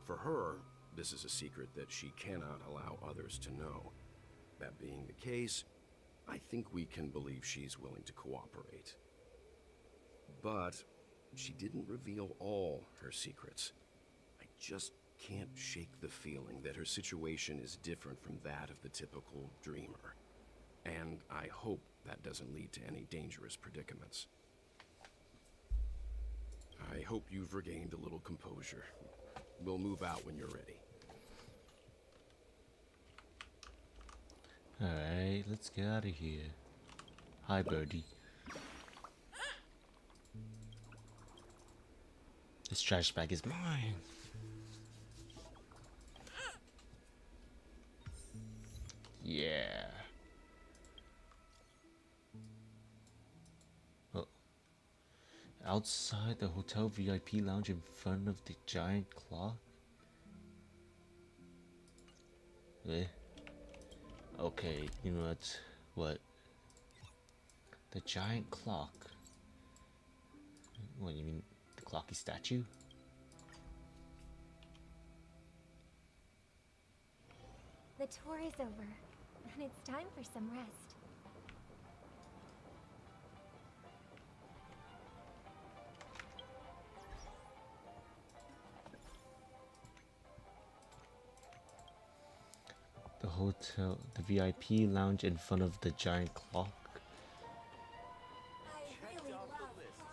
For her, this is a secret that she cannot allow others to know. That being the case, I think we can believe she's willing to cooperate. But she didn't reveal all her secrets. I just can't shake the feeling that her situation is different from that of the typical dreamer. And I hope that doesn't lead to any dangerous predicaments. I hope you've regained a little composure. We'll move out when you're ready. Alright, let's get out of here. Hi, birdie. This trash bag is mine. Yeah. Oh. Outside the hotel VIP lounge in front of the giant clock? Eh? Okay, you know what? What? The giant clock? What, you mean the clocky statue? The tour is over, and it's time for some rest. The hotel, the VIP lounge in front of the giant clock.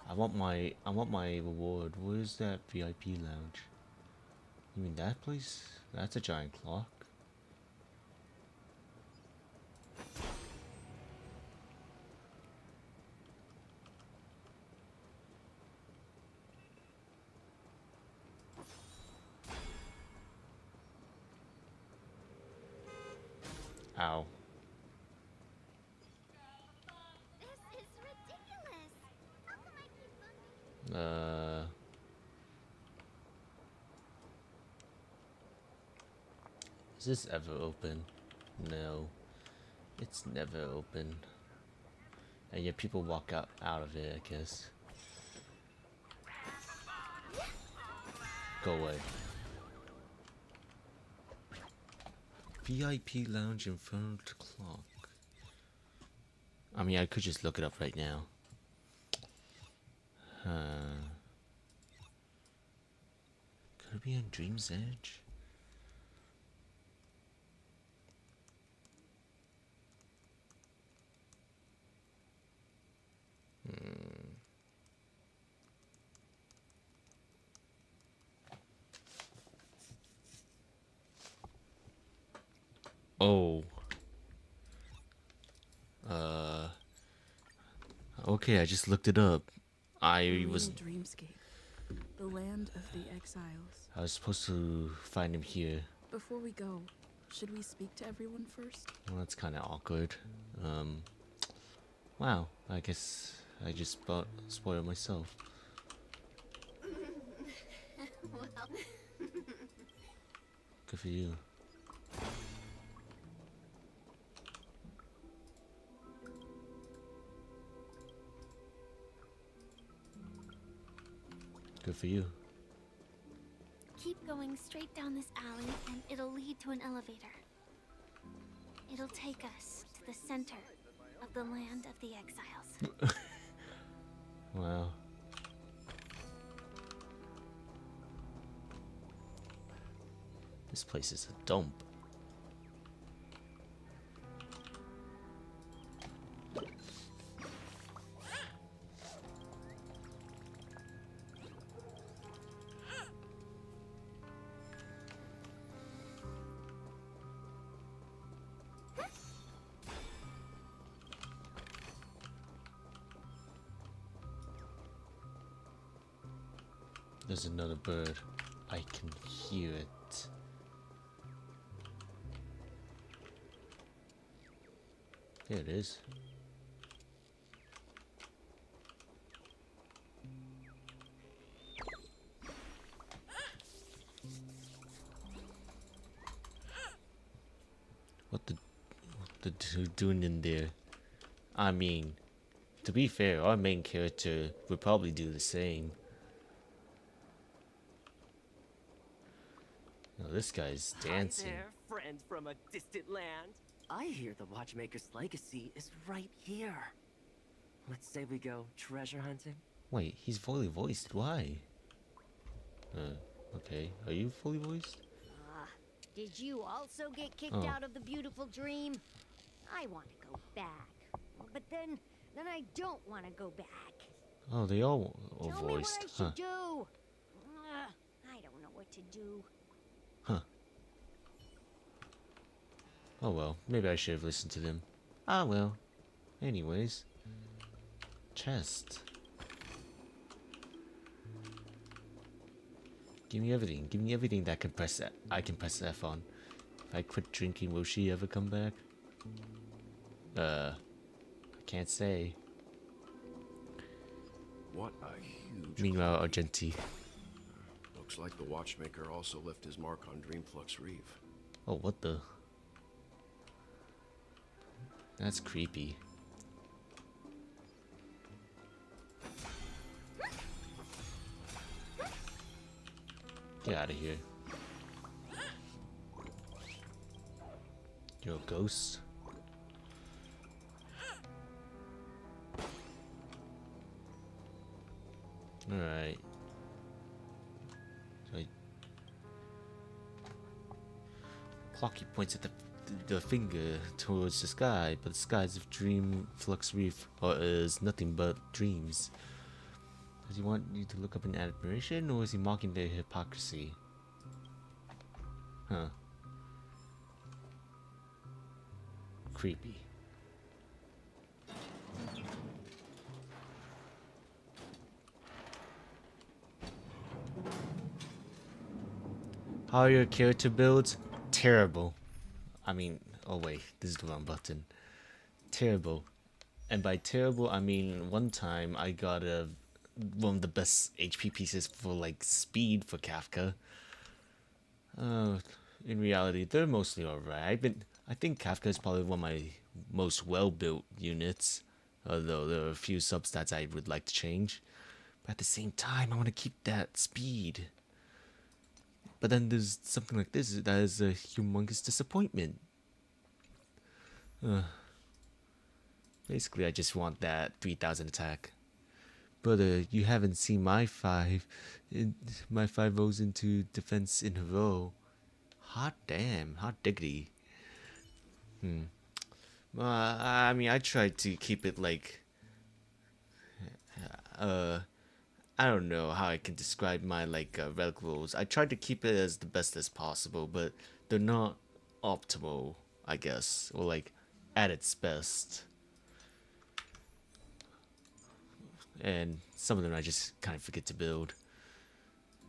I want my reward. Where's that VIP lounge? You mean that place? That's a giant clock. Ow. This is ridiculous. How come I keep bumping? Is this ever open? No. It's never open. And yet people walk out of it, I guess. Go away. VIP lounge in front of the clock. I mean, I could just look it up right now. Could it be on Dream's Edge? Oh. Okay, I just looked it up. I was Dreamscape, the land of the exiles. supposed to find him here. Before we go, Should we speak to everyone first? Well, that's kind of awkward. Wow, I guess I just spoiled myself. Well. Good for you. Good for you. Keep going straight down this alley and it'll lead to an elevator. It'll take us to the center of the land of the exiles. Wow. This place is a dump. There's another bird. I can hear it. There it is. What the dude doing in there? I mean, to be fair, our main character would probably do the same. Oh, this guy's dancing. Hi there, friends from a distant land. I hear the Watchmaker's legacy is right here. Let's say we go treasure hunting. Wait, he's fully voiced. Why? Okay. Are you fully voiced? Did you also get kicked Oh. out of the beautiful dream? I want to go back. But then I don't want to go back. Oh, they all are Tell me what voiced. I Huh. should do. I don't know what to do. Huh. Oh well, maybe I should have listened to them. Ah well. Anyways. Chest. Give me everything. Give me everything that can press I can press F on. If I quit drinking, will she ever come back? I can't say. What a huge... Meanwhile, Argenti. Looks like the Watchmaker also left his mark on Dreamflux Reef. Oh, what the? That's creepy. Get out of here. You're a ghost? Alright. Clocky points at the finger towards the sky, but the skies of Dream Flux Reef is nothing but dreams. Does he want you to look up in admiration, or is he mocking their hypocrisy? Huh. Creepy. How are your character builds? Terrible. I mean, oh wait, this is the wrong button. Terrible. And by terrible, I mean one time I got one of the best HP pieces for like speed for Kafka. In reality, they're mostly alright. I think Kafka is probably one of my most well-built units, although there are a few substats I would like to change. But at the same time, I want to keep that speed. But then there's something like this that is a humongous disappointment. Basically, I just want that 3000 attack. But you haven't seen my 5. My 5 rolls into defense in a row. Hot damn, hot diggity. I mean, I tried to keep it like... I don't know how I can describe my like relic rolls. I tried to keep it as the best as possible, but they're not optimal, I guess, or like at its best. And some of them I just kind of forget to build.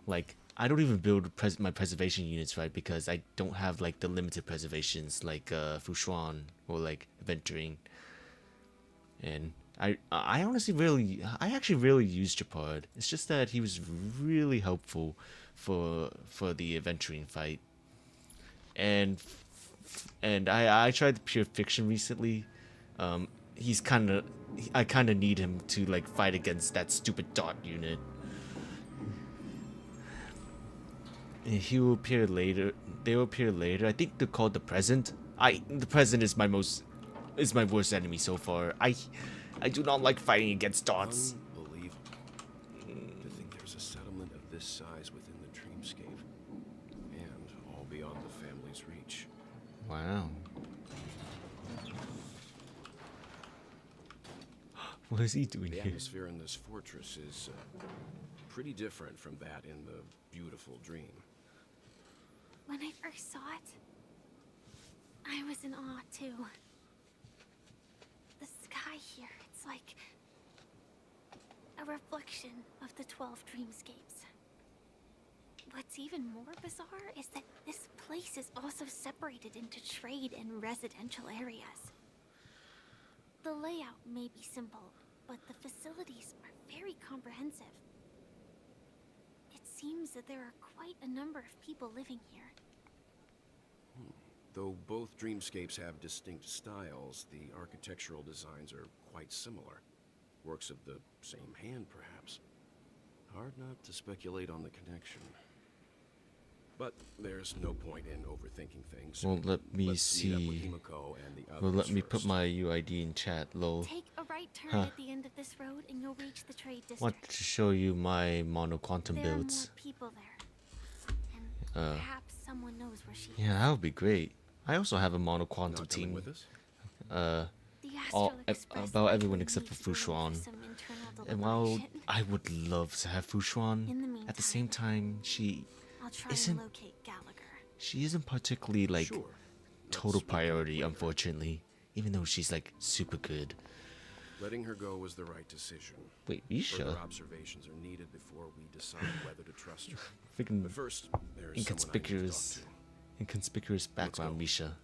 Like I don't even build my preservation units right because I don't have like the limited preservations like Fushuan or like Aventuring. And I actually really use Japard. It's just that he was really helpful for the Aventuring fight. And I tried the pure fiction recently. I kind of need him to like fight against that stupid dot unit. And he will appear later. They will appear later. I think they're called the Present. The Present is my worst enemy so far. I do not like fighting against dots. Unbelievable. To think there's a settlement of this size within the dreamscape, and all beyond the family's reach. Wow. What is he doing The here? atmosphere in this fortress is pretty different from that in the beautiful dream. When I first saw it, I was in awe too. The sky here, it's like a reflection of the 12 dreamscapes. What's even more bizarre is that this place is also separated into trade and residential areas. The layout may be simple, but the facilities are very comprehensive. It seems that there are quite a number of people living here. Though both dreamscapes have distinct styles, the architectural designs are quite similar. Works of the same hand, perhaps. Hard not to speculate on the connection. But there's no point in overthinking things. Well, let me Let's meet up with see. Himiko and the Well, let others me put first. my UID in chat, lol. Take a right turn Huh. at the end of this road and you'll reach the trade district. Want to show you my mono quantum There are builds. more people there. And perhaps someone knows where she is. Yeah, that would be great. I also have a mono quantum Not coming team. with us? About everyone except for Fushuan. And while I would love to have Fushuan, In the meantime, at the same time, she I'll try isn't and locate Gallagher. she isn't particularly like total priority, unfortunately. Even though she's like super good. Letting her go was the right decision. Wait, Misha? Further observations are needed before we decide whether to trust her. Freaking But first, there's inconspicuous, background, Misha.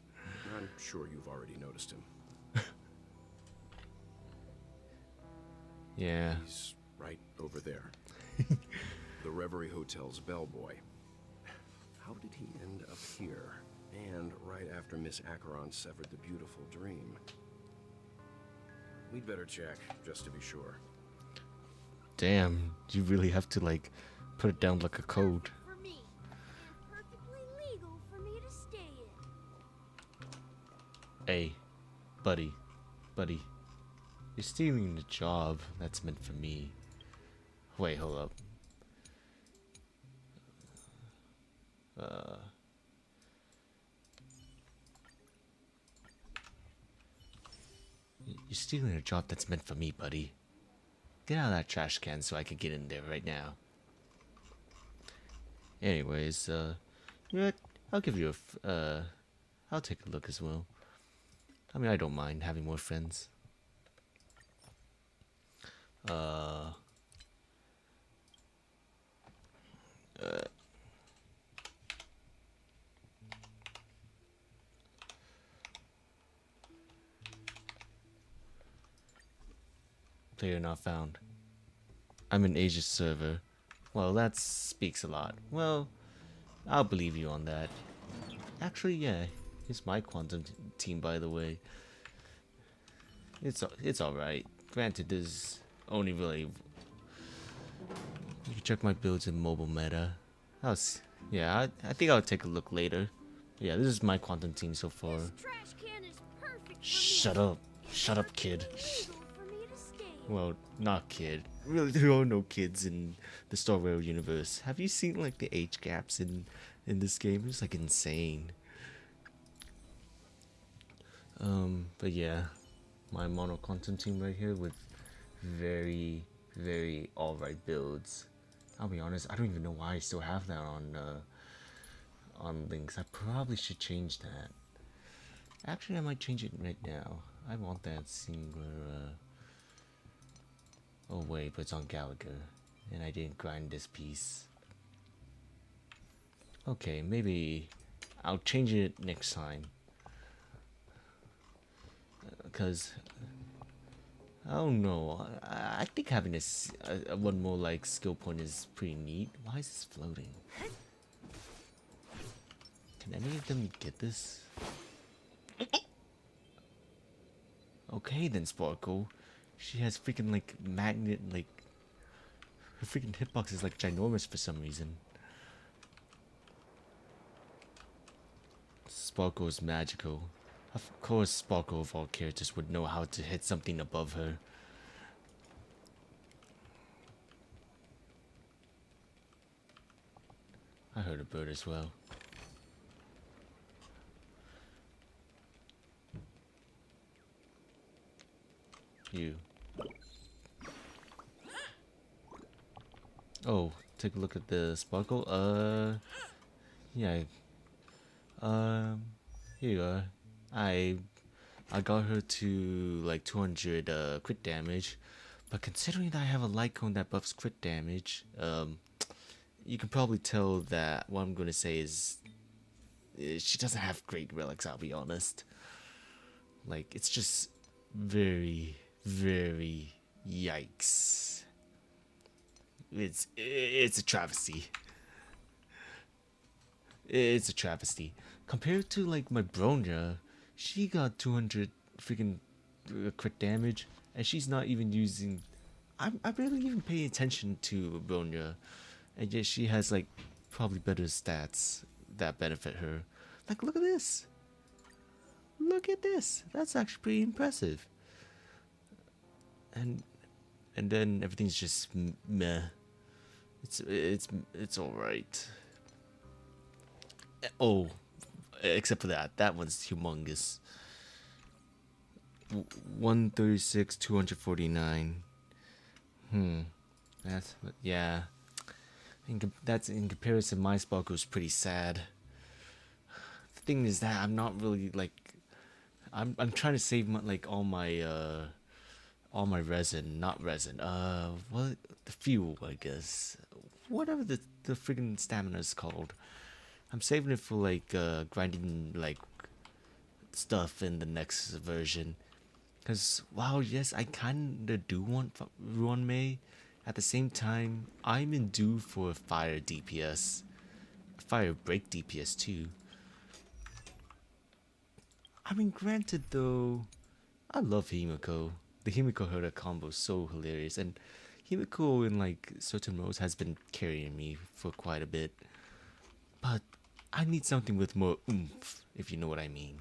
I'm sure you've already noticed him. Yeah. He's right over there. The Reverie Hotel's bellboy. How did he end up here? And right after Miss Acheron severed the beautiful dream. We'd better check, just to be sure. Damn, you really have to like put it down like a code. For me, and perfectly legal for me to stay in. Hey, buddy, you're stealing the job that's meant for me. Wait, hold up. You're stealing a job that's meant for me, buddy. Get out of that trash can so I can get in there right now. Anyways, you know what? I'll give you I'll take a look as well. I mean, I don't mind having more friends. Player not found. I'm an Asia server. Well, that speaks a lot. Well, I'll believe you on that. Actually, yeah. Here's my quantum team, by the way. It's alright. Granted, there's only really... You can check my builds in mobile meta. Yeah, I think I'll take a look later. Yeah, this is my quantum team so far. Shut up. Shut up, kid. Well, not kid. Really, there are no kids in the Star Rail universe. Have you seen like the age gaps in this game? It's like insane. But yeah, my mono quantum team right here with very, very alright builds. I'll be honest, I don't even know why I still have that on links. I probably should change that. Actually, I might change it right now. I want that singular. Oh wait, but it's on Gallagher, and I didn't grind this piece. Okay, maybe I'll change it next time. Because I don't know. I think having this one more like skill point is pretty neat. Why is this floating? Can any of them get this? Okay then, Sparkle. She has freaking like magnet, like her freaking hitbox is like ginormous for some reason. Sparkle is magical. Of course, Sparkle of all characters would know how to hit something above her. I heard a bird as well. You. Oh, take a look at the Sparkle. Yeah. Here you are. I got her to like 200 crit damage, but considering that I have a light cone that buffs crit damage, you can probably tell that what I'm gonna say is she doesn't have great relics. I'll be honest. Like it's just very, very yikes. It's a travesty. It's a travesty. Compared to like my Bronya, she got 200 freaking crit damage, and she's not even using. I barely even pay attention to Bronya, and yet she has like probably better stats that benefit her. Like look at this. Look at this. That's actually pretty impressive. And then everything's just meh. It's all right. Oh, except for that. That one's humongous. 136, 249. That's yeah. That's in comparison. My Sparkle's pretty sad. The thing is that I'm not really like. I'm trying to save my, like all my resin, not resin. What the fuel, I guess. Whatever the friggin' stamina is called. I'm saving it for like grinding like stuff in the next version. Cause wow, yes, I kinda do want Ruan Mei. At the same time, I'm in due for a fire DPS, fire break DPS too. I mean, granted though, I love Himiko. The Himiko Herda combo is so hilarious, and Himiko in like certain roles has been carrying me for quite a bit. But I need something with more oomph, if you know what I mean.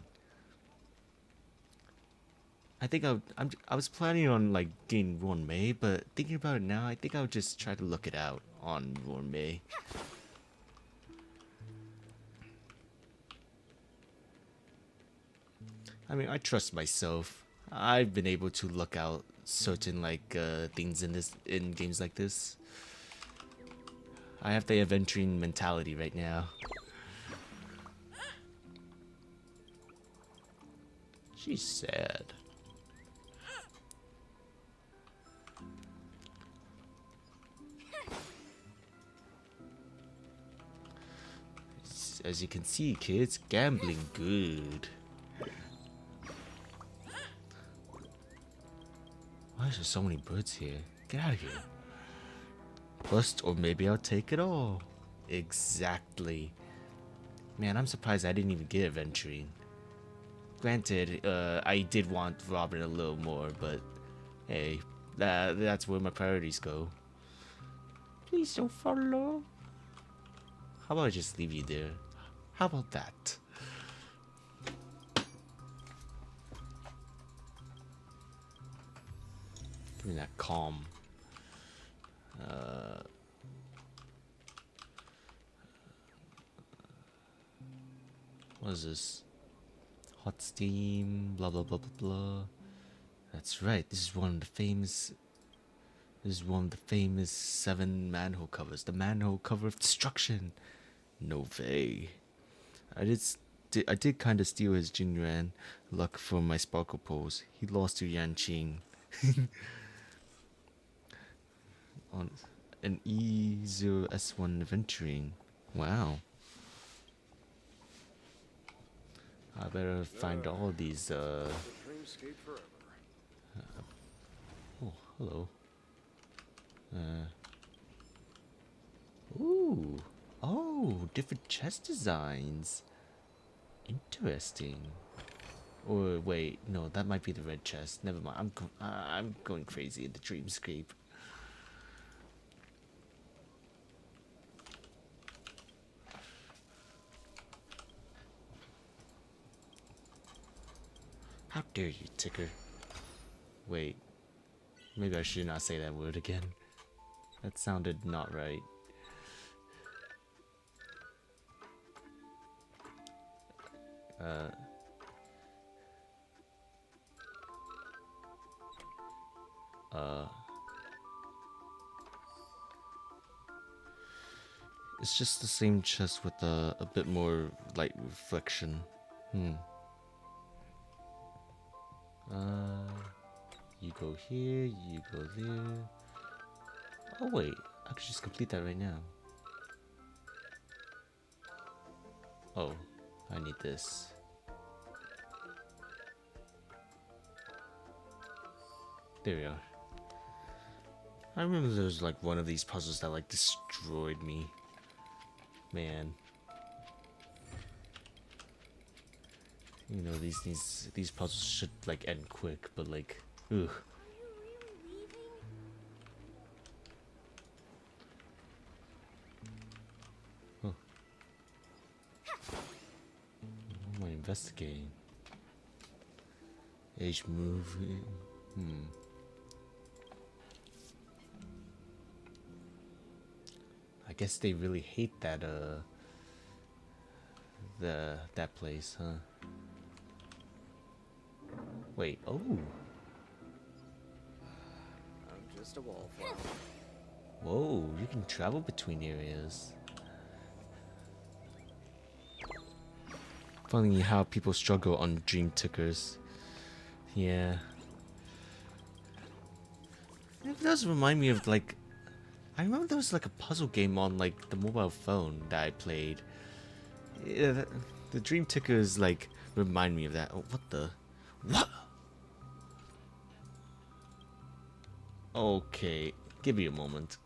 I think I was planning on like getting Ruan Mei, but thinking about it now, I think I'll just try to look it out on Ruan Mei. I mean, I trust myself. I've been able to look out certain like things in games like this. I have the adventuring mentality right now. She's sad. As you can see, kids, gambling good. Why is there so many birds here? Get out of here. Bust, or maybe I'll take it all. Exactly. Man, I'm surprised I didn't even get adventuring. Granted, I did want Robin a little more, but hey, that's where my priorities go. Please don't follow. How about I just leave you there? How about that? Give me that calm. What is this? Hot steam, blah blah blah blah blah. That's right. This is one of the famous. This is one of the famous 7 manhole covers. The manhole cover of destruction. No way. I did kind of steal his Jinran luck for my Sparkle pose. He lost to Yanqing. On an E0S1 adventuring. Wow. I better find all these, oh, hello. Ooh. Oh, different chest designs. Interesting. Or wait, no, that might be the red chest. Never mind. I'm going crazy in the dreamscape. How dare you, ticker? Wait. Maybe I should not say that word again. That sounded not right. It's just the same chest with a bit more light reflection. You go here, you go there. Oh wait, I could just complete that right now. Oh, I need this. There we are. I remember there was like one of these puzzles that like destroyed me. Man. You know, these puzzles should like end quick, but like, ugh. Huh. What am I investigating? Age move. I guess they really hate that that place, huh? Wait, oh. I'm just a wallflower. Whoa, you can travel between areas. Funny how people struggle on dream tickers. Yeah. It does remind me of like, I remember there was like a puzzle game on like the mobile phone that I played. Yeah, the dream tickers like remind me of that. Oh, what the? What? Okay, give me a moment.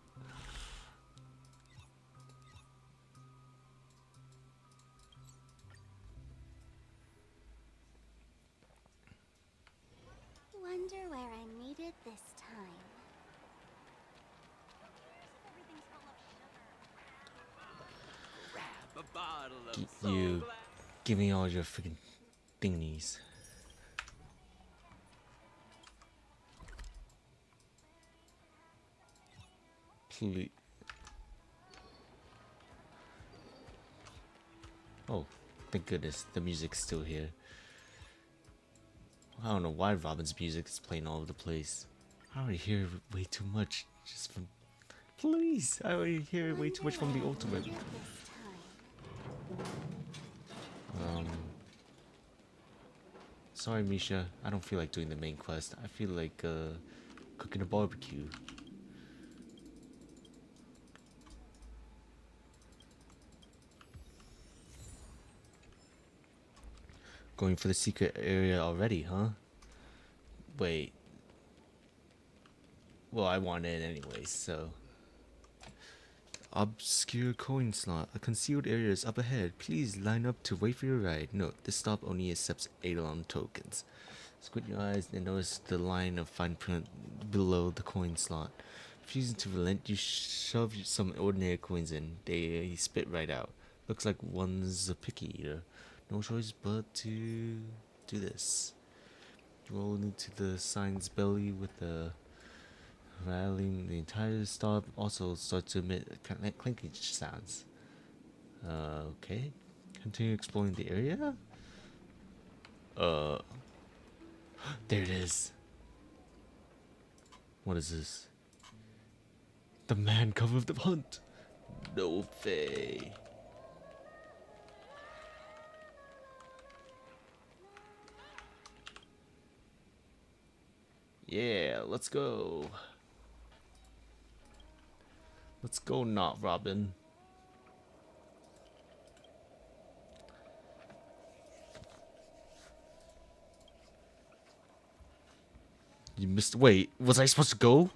Wonder where I made it this time. Grab a bottle of You give me all your freaking thingies. Please. Oh, thank goodness the music's still here. I don't know why Robin's music is playing all over the place. I already hear way too much just from. Please, I already hear way too much from the ultimate. Sorry, Misha. I don't feel like doing the main quest. I feel like cooking a barbecue. Going for the secret area already, huh? Wait. Well, I want it anyway, so. Obscure coin slot. A concealed area is up ahead. Please line up to wait for your ride. Note, this stop only accepts Eidolon tokens. Squint your eyes and notice the line of fine print below the coin slot. Refusing to relent, you shove some ordinary coins in. They spit right out. Looks like one's a picky eater. No choice but to do this. Roll into the sign's belly with the rattling. The entire stop also starts to emit clinking sounds. Okay. Continue exploring the area. There it is. What is this? The man cover of the hunt. No way. Yeah, let's go. Let's go, not Robin. You missed. Wait, was I supposed to go?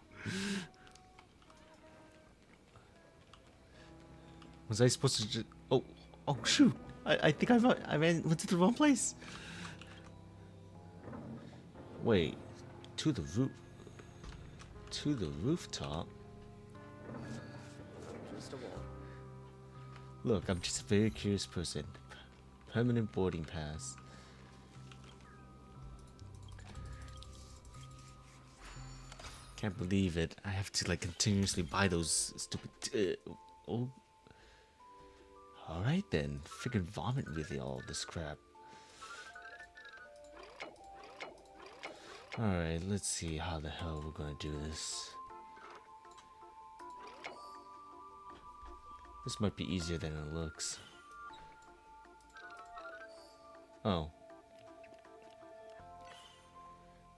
Was I supposed to just... Oh, oh shoot! I think went to the wrong place. Wait, to the rooftop. Just a wall. Look, I'm just a very curious person. Permanent boarding pass. Can't believe it. I have to like continuously buy those stupid. Oh. All right then. Freaking vomit with all this crap. All right, let's see how the hell we're gonna do this. This might be easier than it looks. Oh.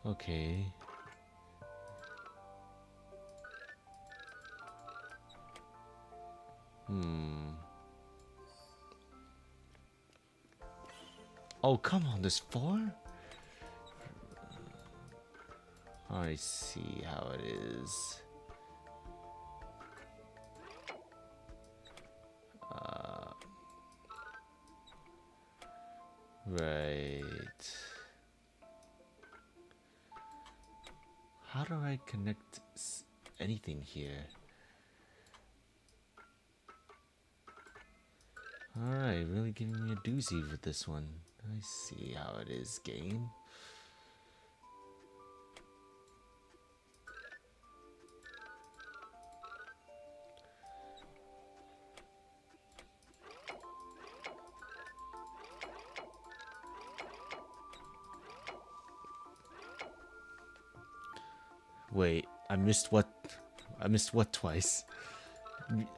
Okay. Oh, come on, there's 4? I see how it is. Right. How do I connect anything here? Alright, really giving me a doozy with this one. I see how it is, game. Wait, I missed what? I missed what twice?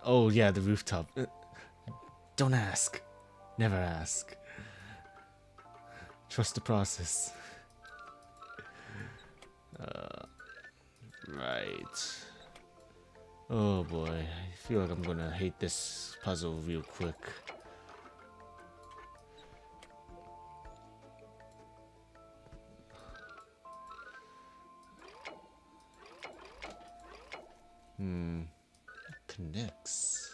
Oh yeah, the rooftop. Don't ask. Never ask. Trust the process. Right. Oh boy, I feel like I'm gonna hate this puzzle real quick. Connects.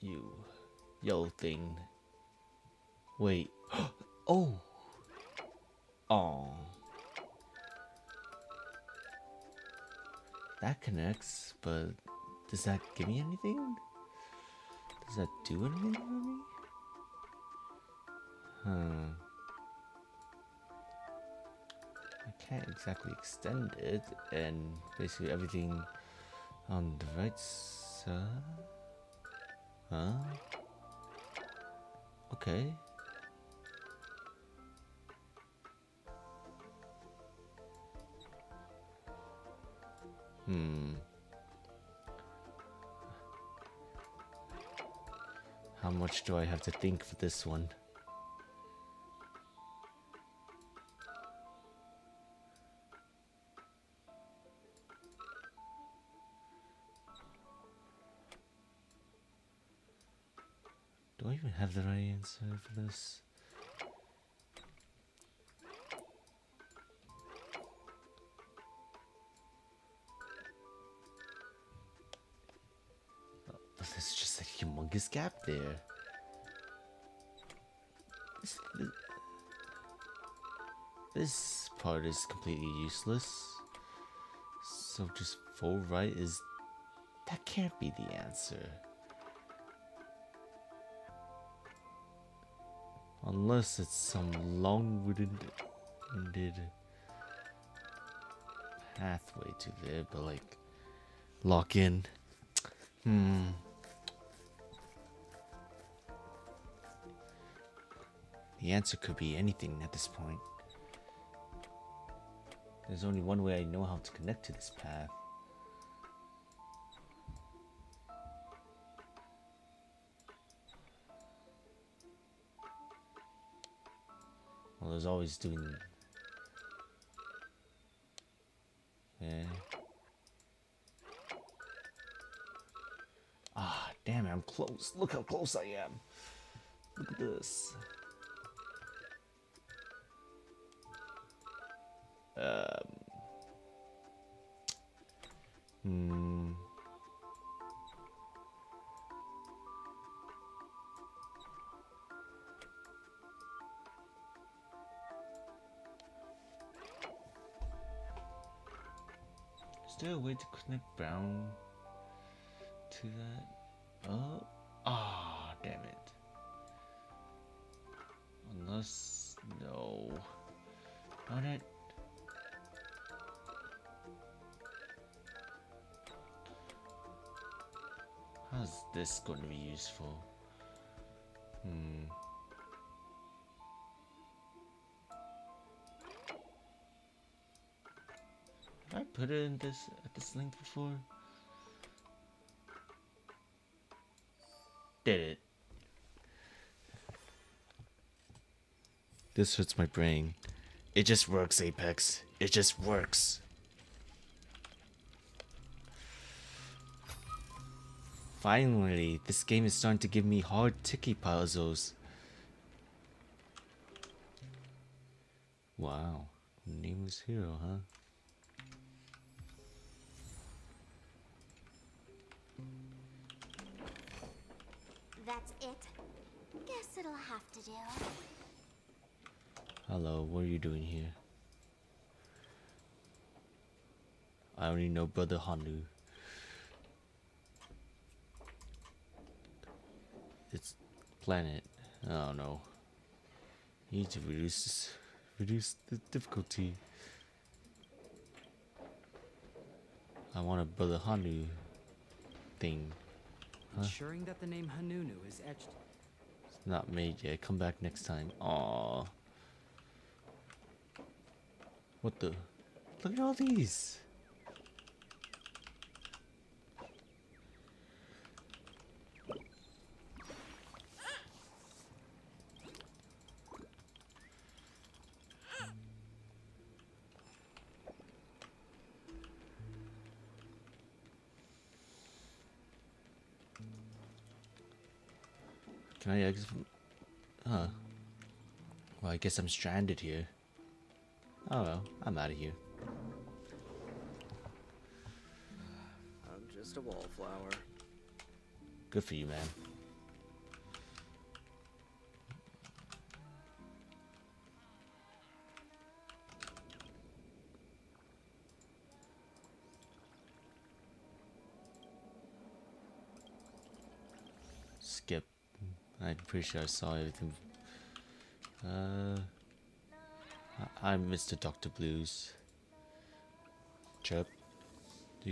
You yellow thing. Wait. Oh. Oh. That connects, but does that give me anything? Does that do anything for me? Huh. I can't exactly extend it, and basically everything on the right side. Huh? Okay. How much do I have to think for this one? Do I even have the right answer for this? Oh, there's just a humongous gap there. This part is completely useless. So just 4 right is... That can't be the answer. Unless it's some long-winded pathway to there, but like lock in. The answer could be anything at this point. There's only one way I know how to connect to this path. Well, there's always doing... Yeah. damn it, I'm close. Look how close I am. Look at this. Hmm. Is there a way to connect Brown to that? Oh, ah, damn it. Unless, no. Not it. How's this going to be useful? Have I put it in this at this link before? Did it? This hurts my brain. It just works, Apex. It just works. Finally, this game is starting to give me hard ticky puzzles. Wow, nameless hero, huh? That's it. Guess it'll have to do. Hello, what are you doing here? I only know Brother Hanu. It's planet. Oh no. You need to reduce the difficulty. I want a Brother Hanu thing. Huh? Ensuring that the name Hanunu is etched. It's not made yet. Come back next time. Aww. What the? Look at all these. Can I exit from... Huh. Well, I guess I'm stranded here. Oh well, I'm out of here. I'm just a wallflower. Good for you, man. Skip. I'm pretty sure I saw everything. I'm Mr. Dr. Blues. Chirp. Did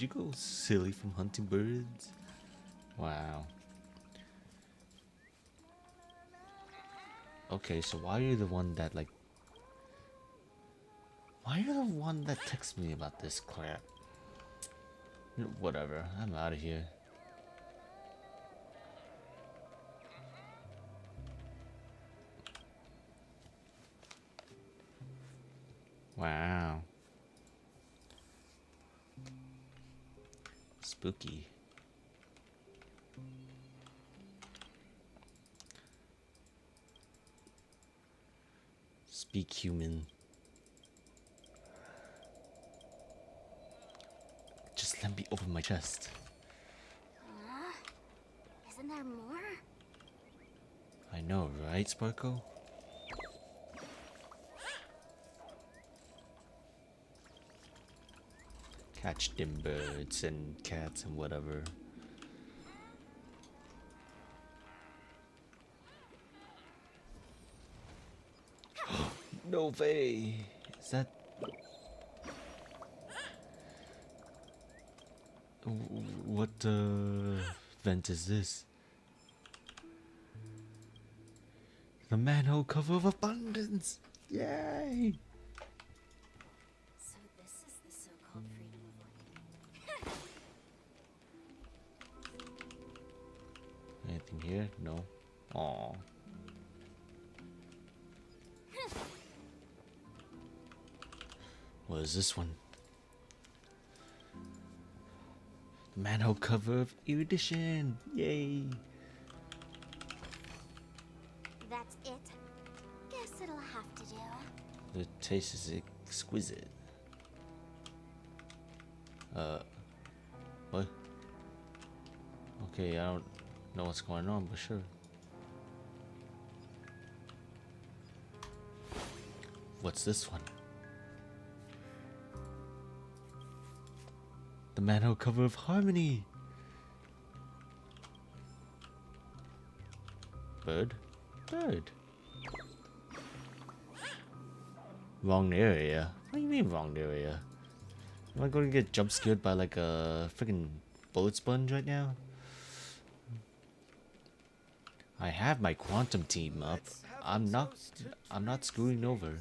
you go silly from hunting birds? Wow. Okay, so why are you the one that why are you the one that texts me about this crap? Whatever, I'm out of here. Wow. Spooky. Speak human. Just let me open my chest. Isn't there more? I know, right, Sparkle? Catch them birds and cats and whatever. No way! Is that... What vent is this? The manhole cover of abundance! Yay! So this is the so-called freedom of light. Anything here? No. Aww. What is this one? The manhole cover of erudition. Yay. That's it? Guess it'll have to do. The taste is exquisite. What? Okay, I don't know what's going on, but sure. What's this one? The manhole cover of Harmony. Bird? Bird. Wrong area? What do you mean wrong area? Am I going to get jump scared by like a freaking bullet sponge right now? I have my quantum team up. I'm not screwing over.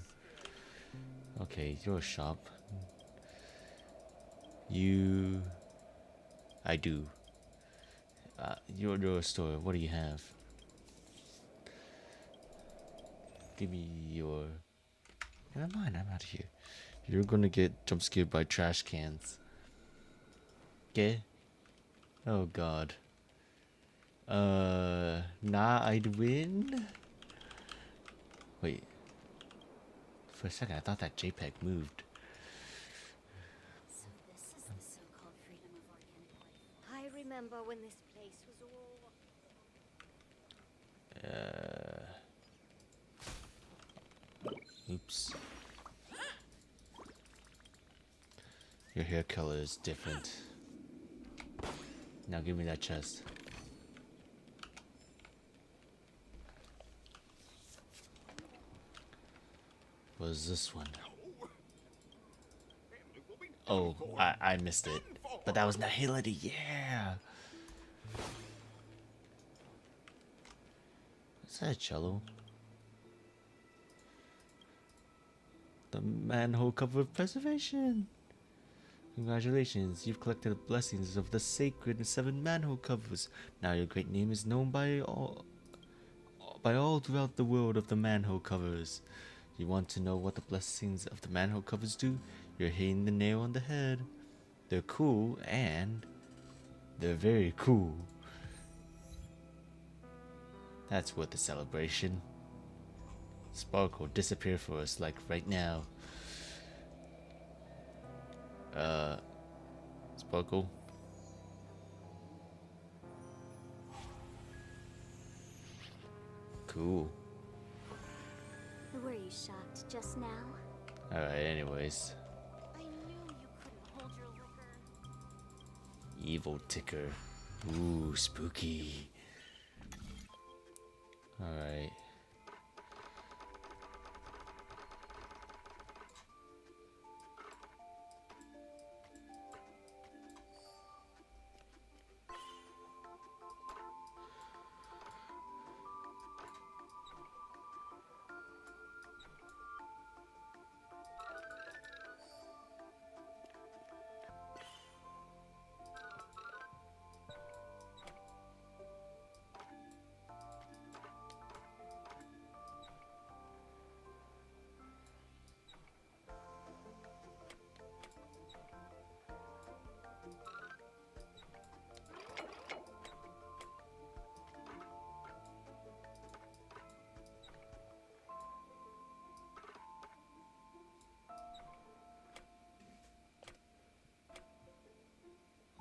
Okay, you're a shop. I do. You're a store. What do you have? Give me your... Never mind, I'm out of here. You're gonna get jump scared by trash cans. Okay? Oh god. Nah, I'd win? Wait. For a second, I thought that JPEG moved. So this is the so-called freedom of organic life. I remember when this place was all... Oops. Your hair color is different. Now give me that chest. What is this one? Oh, I missed it. But that was Nihility, yeah! Is that a cello? The manhole cover of preservation! Congratulations, you've collected the blessings of the sacred 7 manhole covers. Now your great name is known by all throughout the world of the manhole covers. You want to know what the blessings of the manhole covers do? You're hitting the nail on the head. They're cool, and they're very cool. That's worth the celebration. Sparkle, disappear for us, like right now. Sparkle. Cool. Were you shocked just now? Alright, anyways. I knew you couldn't hold your liquor. Evil ticker. Ooh, spooky. Alright.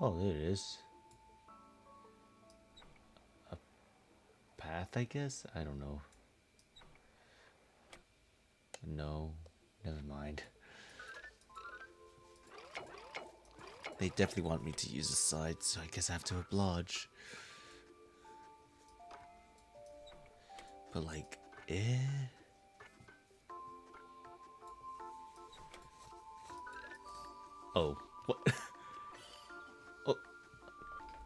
Oh, there it is. A path, I guess? I don't know. No, never mind. They definitely want me to use a side, so I guess I have to oblige. But like, Oh, what? Oh,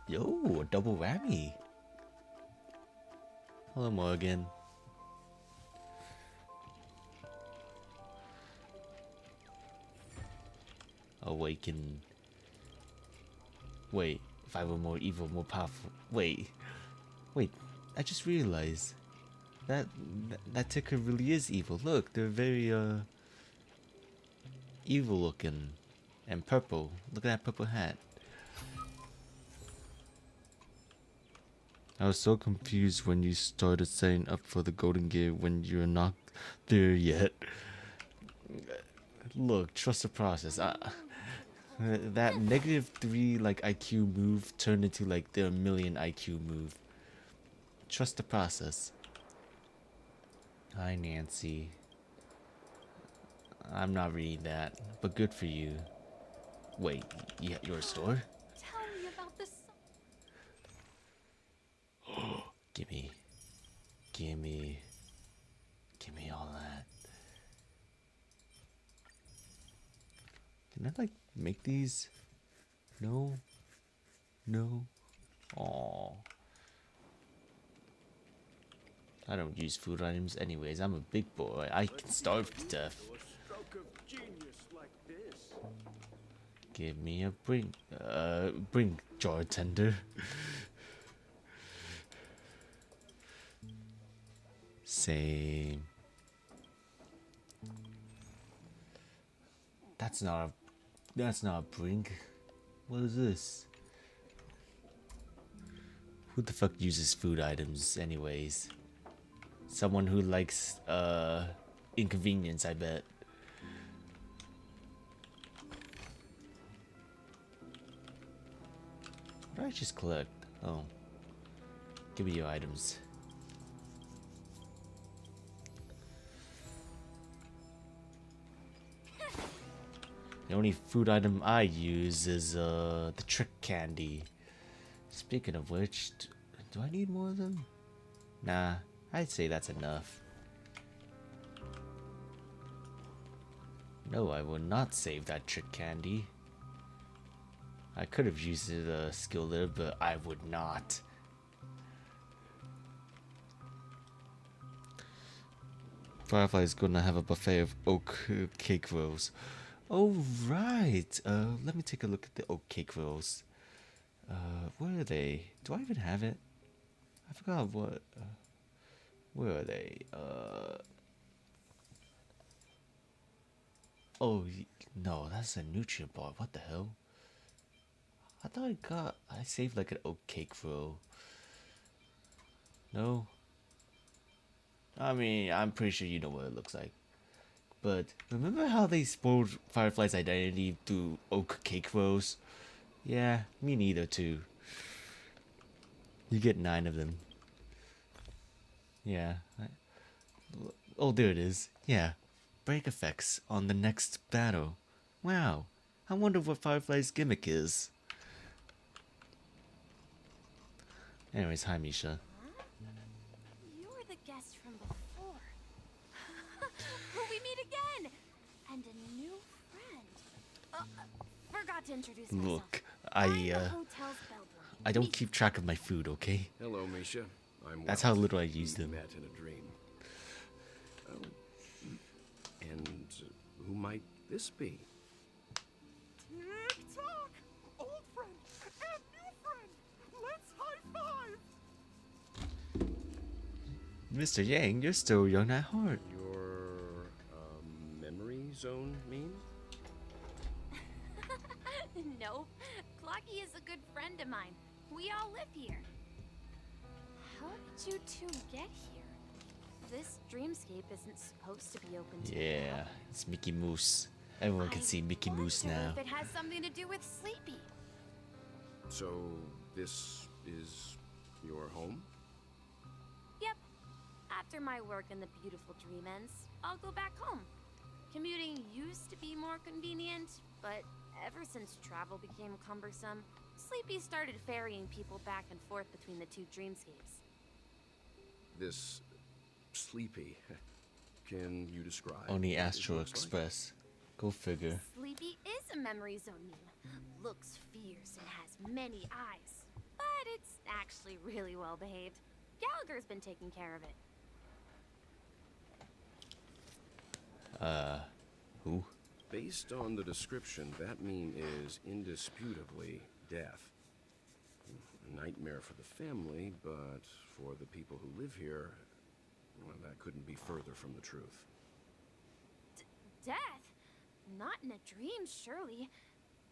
yo, a double whammy. Hello, Morgan. Awaken. Wait, if I were more evil, more powerful. Wait, I just realized that ticker really is evil. Look, they're very evil looking and purple. Look at that purple hat. I was so confused when you started setting up for the Golden Gate when you're not there yet. Look, trust the process. That -3 like IQ move turned into like the 1,000,000 IQ move. Trust the process. Hi, Nancy. I'm not reading that, but good for you. Wait, your store? Tell me about this. Gimme all that. Can I like make these? No. Aww. I don't use food items anyways. I'm a big boy. I can starve to death. Give me a bring jar tender. Same. That's not a brink. What is this? Who the fuck uses food items anyways? Someone who likes inconvenience, I bet. What did I just collect? Oh. Give me your items. The only food item I use is the trick candy. Speaking of which, do I need more of them? Nah, I'd say that's enough. No, I will not save that trick candy. I could have used the skill there, but I would not. Firefly is gonna have a buffet of oak cake rolls. Oh right. Let me take a look at the oak cake rolls. Where are they? Do I even have it? I forgot what. Where are they? Oh no, that's a nutrient bar. What the hell? I thought I saved like an oat cake roll. No? I mean, I'm pretty sure you know what it looks like. But remember how they spoiled Firefly's identity through oak cake rolls? Yeah, me neither too. You get 9 of them. Yeah. Oh, there it is. Yeah. Break effects on the next battle. Wow. I wonder what Firefly's gimmick is. Anyways, hi Misha. You were the guest from before. We meet again! And a new friend. Forgot to introduce myself. Look, I don't keep track of my food, okay? Hello, Misha. That's how little I use them. Met in a dream. And who might this be? Tick-tock! Old friend and new friend! Let's high-five! Mr. Yang, you're still young at heart. Your memory zone mean? Nope. Clocky is a good friend of mine. We all live here. How did you two get here? This dreamscape isn't supposed to be open to the Yeah, public. it's Mickey Mouse. Everyone can see Mickey Mouse now. If it has something to do with Sleepy. So, this is your home? Yep. After my work in the beautiful dream ends, I'll go back home. Commuting used to be more convenient, but ever since travel became cumbersome, Sleepy started ferrying people back and forth between the two dreamscapes. This Sleepy. Can you describe? Only what it Astro looks like? Express. Go figure. Sleepy is a memory zone meme. Looks fierce and has many eyes. But it's actually really well behaved. Gallagher's been taking care of it. Who? Based on the description, that meme is indisputably death. A nightmare for the family, but for the people who live here, well, that couldn't be further from the truth. Death? Not in a dream, surely.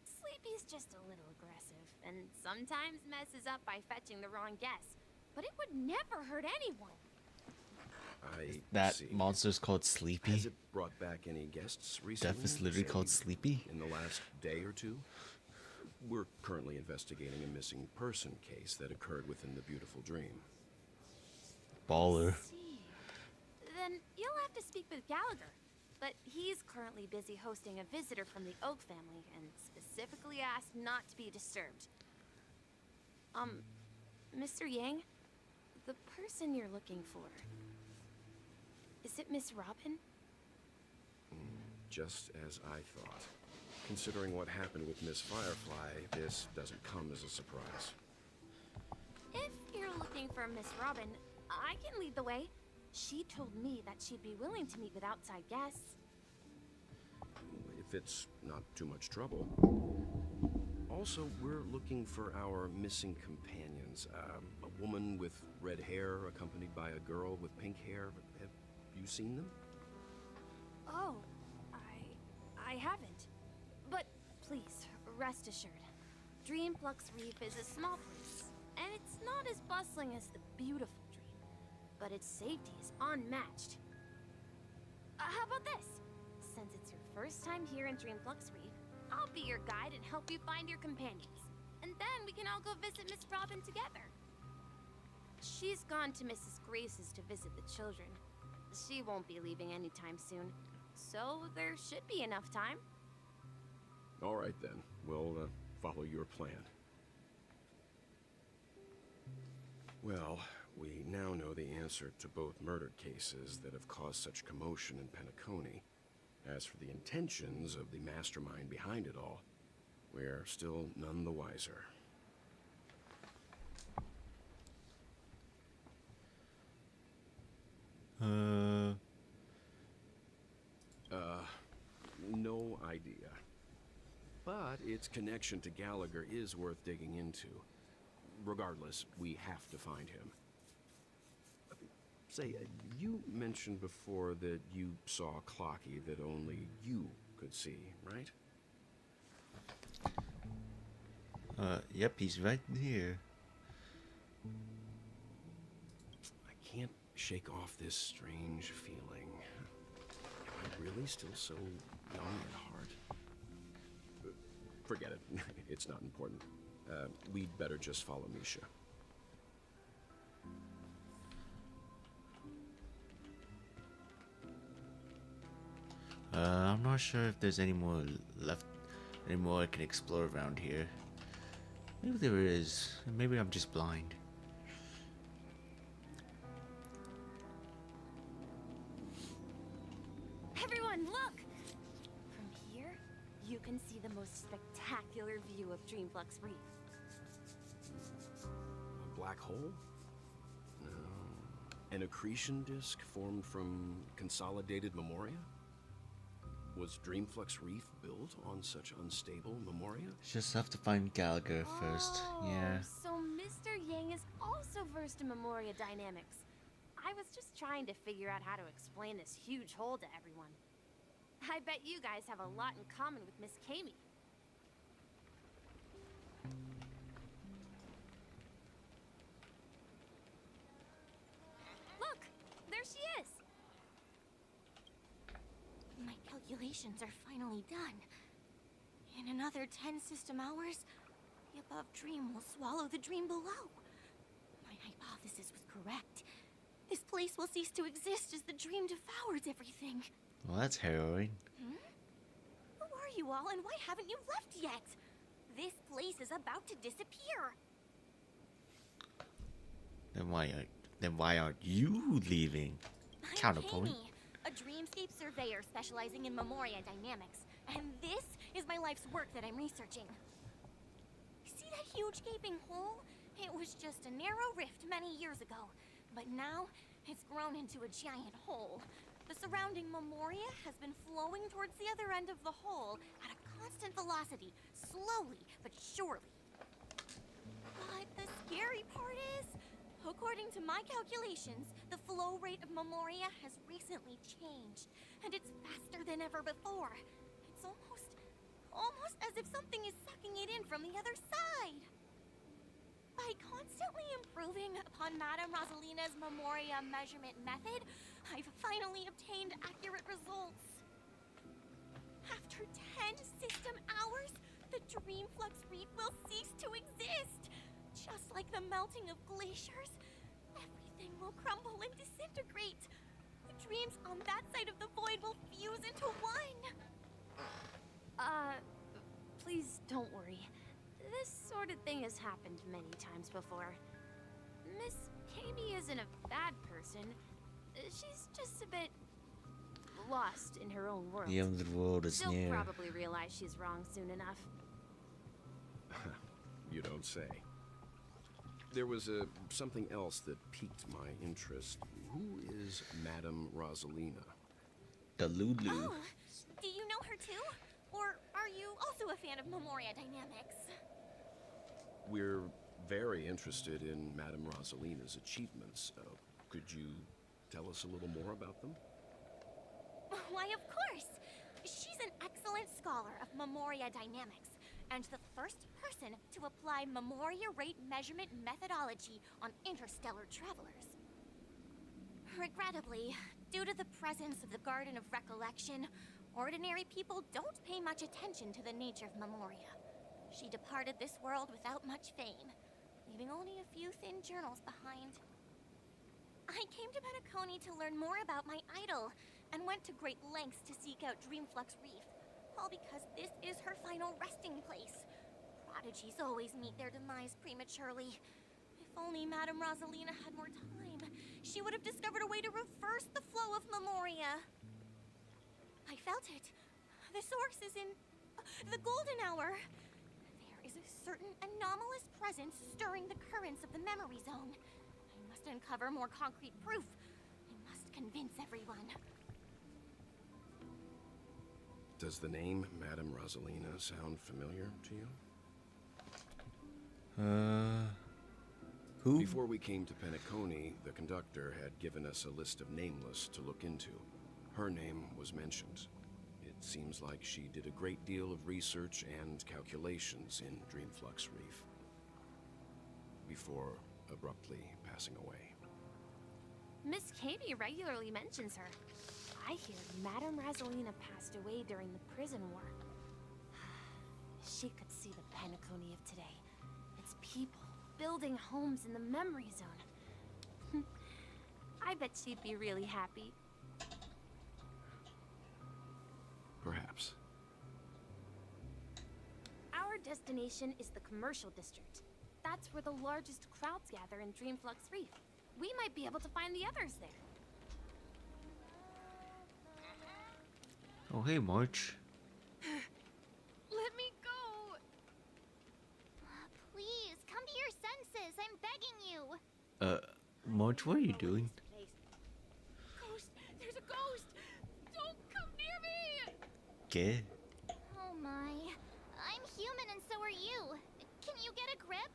Sleepy's just a little aggressive, and sometimes messes up by fetching the wrong guess. but it would never hurt anyone. That see. monster's called Sleepy. Has it brought back any guests recently? Death is literally say, called Sleepy. In the last day or two? We're currently investigating a missing person case that occurred within the beautiful dream. Baller. Then you'll have to speak with Gallagher. But he's currently busy hosting a visitor from the Oak family and specifically asked not to be disturbed. Mr. Yang, the person you're looking for, is it Miss Robin? Just as I thought. Considering what happened with Miss Firefly, this doesn't come as a surprise. If you're looking for Miss Robin, I can lead the way. She told me that she'd be willing to meet with outside guests. If it's not too much trouble. Also, we're looking for our missing companions. A woman with red hair accompanied by a girl with pink hair. Have you seen them? Oh, I haven't. But please, rest assured. Dreamflux Reef is a small place, and it's not as bustling as the beautiful Dream, but its safety is unmatched. How about this? Since it's your first time here in Dreamflux Reef, I'll be your guide and help you find your companions. And then we can all go visit Miss Robin together. She's gone to Mrs. Grace's to visit the children. She won't be leaving anytime soon, so there should be enough time. All right, then. We'll follow your plan. Well, we now know the answer to both murder cases that have caused such commotion in Penacony. As for the intentions of the mastermind behind it all, we're still none the wiser. No idea. But its connection to Gallagher is worth digging into. Regardless, we have to find him. Say, you mentioned before that you saw Clocky that only you could see, right? Yep, he's right here. I can't shake off this strange feeling. Am I really still so young at heart? Forget it. It's not important. We'd better just follow Misha. I'm not sure if there's any more left, any more I can explore around here. Maybe there is. Maybe I'm just blind. Everyone, look! From here, you can see the most spectacular view of Dreamflux Reef. A black hole? No. An accretion disk formed from consolidated memoria? Was Dreamflux Reef built on such unstable memoria? Just have to find Gallagher first. Yeah. So Mr. Yang is also versed in Memoria dynamics. I was just trying to figure out how to explain this huge hole to everyone. I bet you guys have a lot in common with Miss Kami. Look! There she is! My calculations are finally done. In another 10 system hours, the above dream will swallow the dream below. My hypothesis was correct. This place will cease to exist as the dream devours everything. Well, that's harrowing. Who are you all, and why haven't you left yet? This place is about to disappear. Then why aren't you leaving? Counterpoint. Kami, a dreamscape surveyor specializing in Memoria dynamics, and this is my life's work that I'm researching. See that huge gaping hole? It was just a narrow rift many years ago, but now it's grown into a giant hole. The surrounding Memoria has been flowing towards the other end of the hole at a constant velocity, slowly but surely. But the scary part is, according to my calculations, the flow rate of Memoria has recently changed, and it's faster than ever before. It's almost as if something is sucking it in from the other side. By constantly improving upon Madame Rosalina's Memoria measurement method, I've finally obtained accurate results. After 10 system hours, the Dreamflux Reef will cease to exist. Just like the melting of glaciers, everything will crumble and disintegrate. The dreams on that side of the void will fuse into one. Please don't worry. This sort of thing has happened many times before. Miss Katie isn't a bad person. She's just a bit lost in her own world. The end of the world is She'll near. probably realize she's wrong soon enough. You don't say. There was something else that piqued my interest. Who is Madame Rosalina? The Lulu. Oh, do you know her too? Or are you also a fan of Memoria Dynamics? We're very interested in Madame Rosalina's achievements. Could you tell us a little more about them? Why, of course. She's an excellent scholar of Memoria Dynamics, and the first person to apply Memoria rate measurement methodology on interstellar travelers. Regrettably, due to the presence of the Garden of Recollection, ordinary people don't pay much attention to the nature of Memoria. She departed this world without much fame, leaving only a few thin journals behind. I came to Penacony to learn more about my idol, and went to great lengths to seek out Dreamflux Reef, all because this is her final resting place. Prodigies always meet their demise prematurely. If only Madame Rosalina had more time, she would have discovered a way to reverse the flow of Memoria. I felt it. The source is in the golden hour. There is a certain anomalous presence stirring the currents of the memory zone. I must uncover more concrete proof. I must convince everyone. Does the name Madame Rosalina sound familiar to you? Who? Before we came to Penacony, the conductor had given us a list of nameless to look into. Her name was mentioned. It seems like she did a great deal of research and calculations in Dreamflux Reef before abruptly passing away. Miss Katie regularly mentions her. I hear Madame Rosalina passed away during the prison war. She could see the Penacony of today. Its people building homes in the memory zone. I bet she'd be really happy. Perhaps. Our destination is the commercial district. That's where the largest crowds gather in Dreamflux Reef. We might be able to find the others there. Oh, hey, March. Let me go! Please, come to your senses. I'm begging you. March, what are you doing? Ghost! There's a ghost! Don't come near me! ¿Qué? Oh my. I'm human and so are you. Can you get a grip?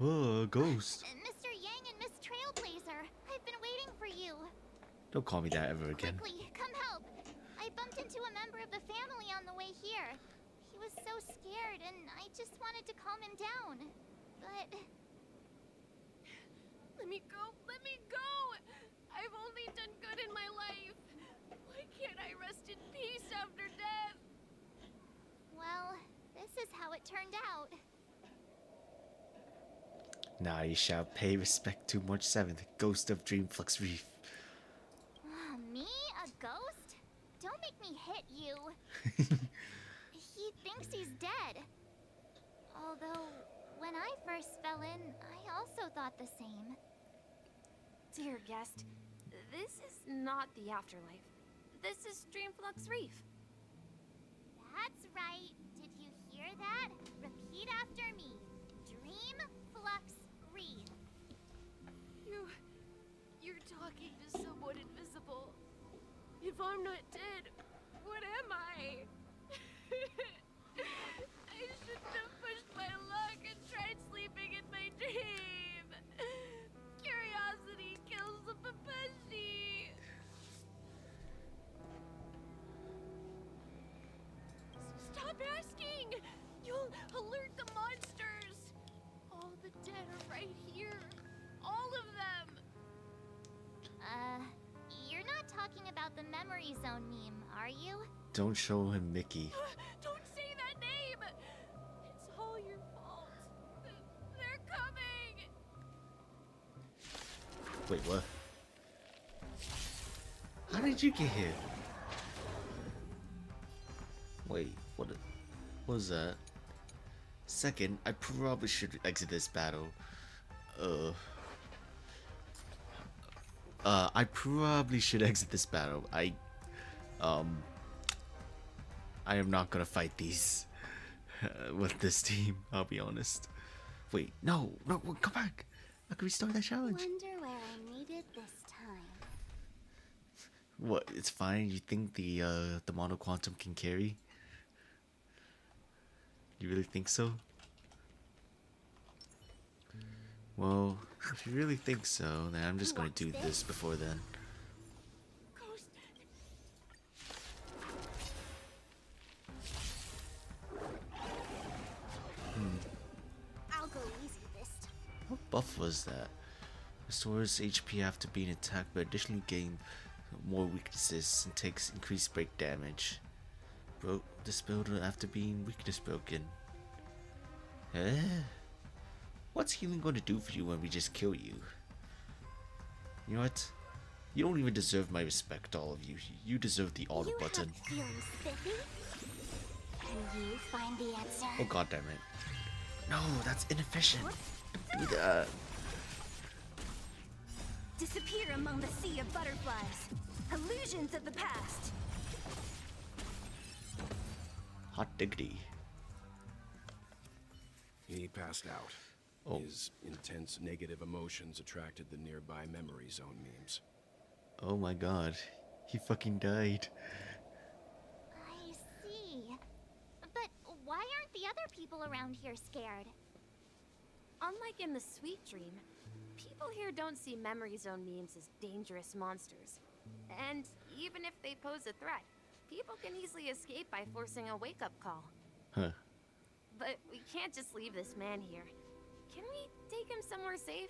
Oh, a ghost. Mr. Yang and Miss Trailblazer, I've been waiting for you. Don't call me that ever again. Quickly, come help. I bumped into a member of the family on the way here. He was so scared and I just wanted to calm him down. But... Let me go! Let me go! I've only done good in my life. Why can't I rest in peace after death? well, this is how it turned out. Now you shall pay respect to March 7th, Ghost of Dreamflux Reef. Me? A ghost? Don't make me hit you. He thinks he's dead. Although, when I first fell in, I also thought the same. Dear guest, this is not the afterlife. This is Dreamflux Reef. That's right. Did you hear that? Repeat after me. Dreamflux Reef. You're talking to someone invisible. If I'm not dead, what am I? I shouldn't have pushed my luck and tried sleeping in my dream. Curiosity kills the Papashi. Stop asking! You'll alert the monsters. All the dead right here. All of them. You're not talking about the memory zone meme, are you? Don't show him Mickey. Don't say that name. It's all your fault. They're coming. Wait, what? How did you get here? Wait, what was that? Second, I probably should exit this battle. I probably should exit this battle. I am not gonna fight these with this team. I'll be honest. Wait, no, come back. I can restart that challenge. Wonder where I made it this time. What? It's fine. You think the mono quantum can carry? You really think so? Well, if you really think so, then I'm just gonna do this before then. I'll go easy this time. What buff was that? Restores HP after being attacked, but additionally gain more weaknesses and takes increased break damage. Broke dispelled after being weakness broken. What's healing going to do for you when we just kill you? You know what? You don't even deserve my respect, all of you. You deserve the auto button. Feeling spiffy? Can you find the answer? Oh god damn it. No, that's inefficient. Don't do that. Disappear among the sea of butterflies. Illusions of the past. Hot diggity. He passed out. Oh. His intense negative emotions attracted the nearby memory zone memes. Oh my god. He fucking died. I see. But why aren't the other people around here scared? Unlike in the Sweet Dream, people here don't see memory zone memes as dangerous monsters. And even if they pose a threat, people can easily escape by forcing a wake-up call. Huh. But we can't just leave this man here. Can we take him somewhere safe?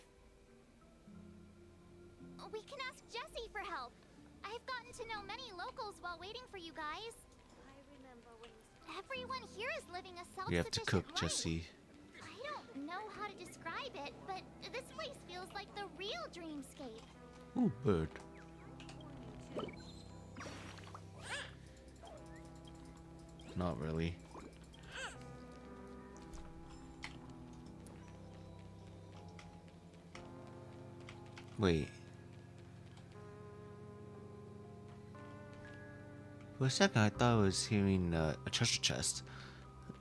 We can ask Jessie for help. I've gotten to know many locals while waiting for you guys. I remember when everyone here is living a self-sufficient We have to cook, life. Jessie. I don't know how to describe it, but this place feels like the real dreamscape. Ooh, bird. Not really. Wait. For a second, I thought I was hearing a treasure chest.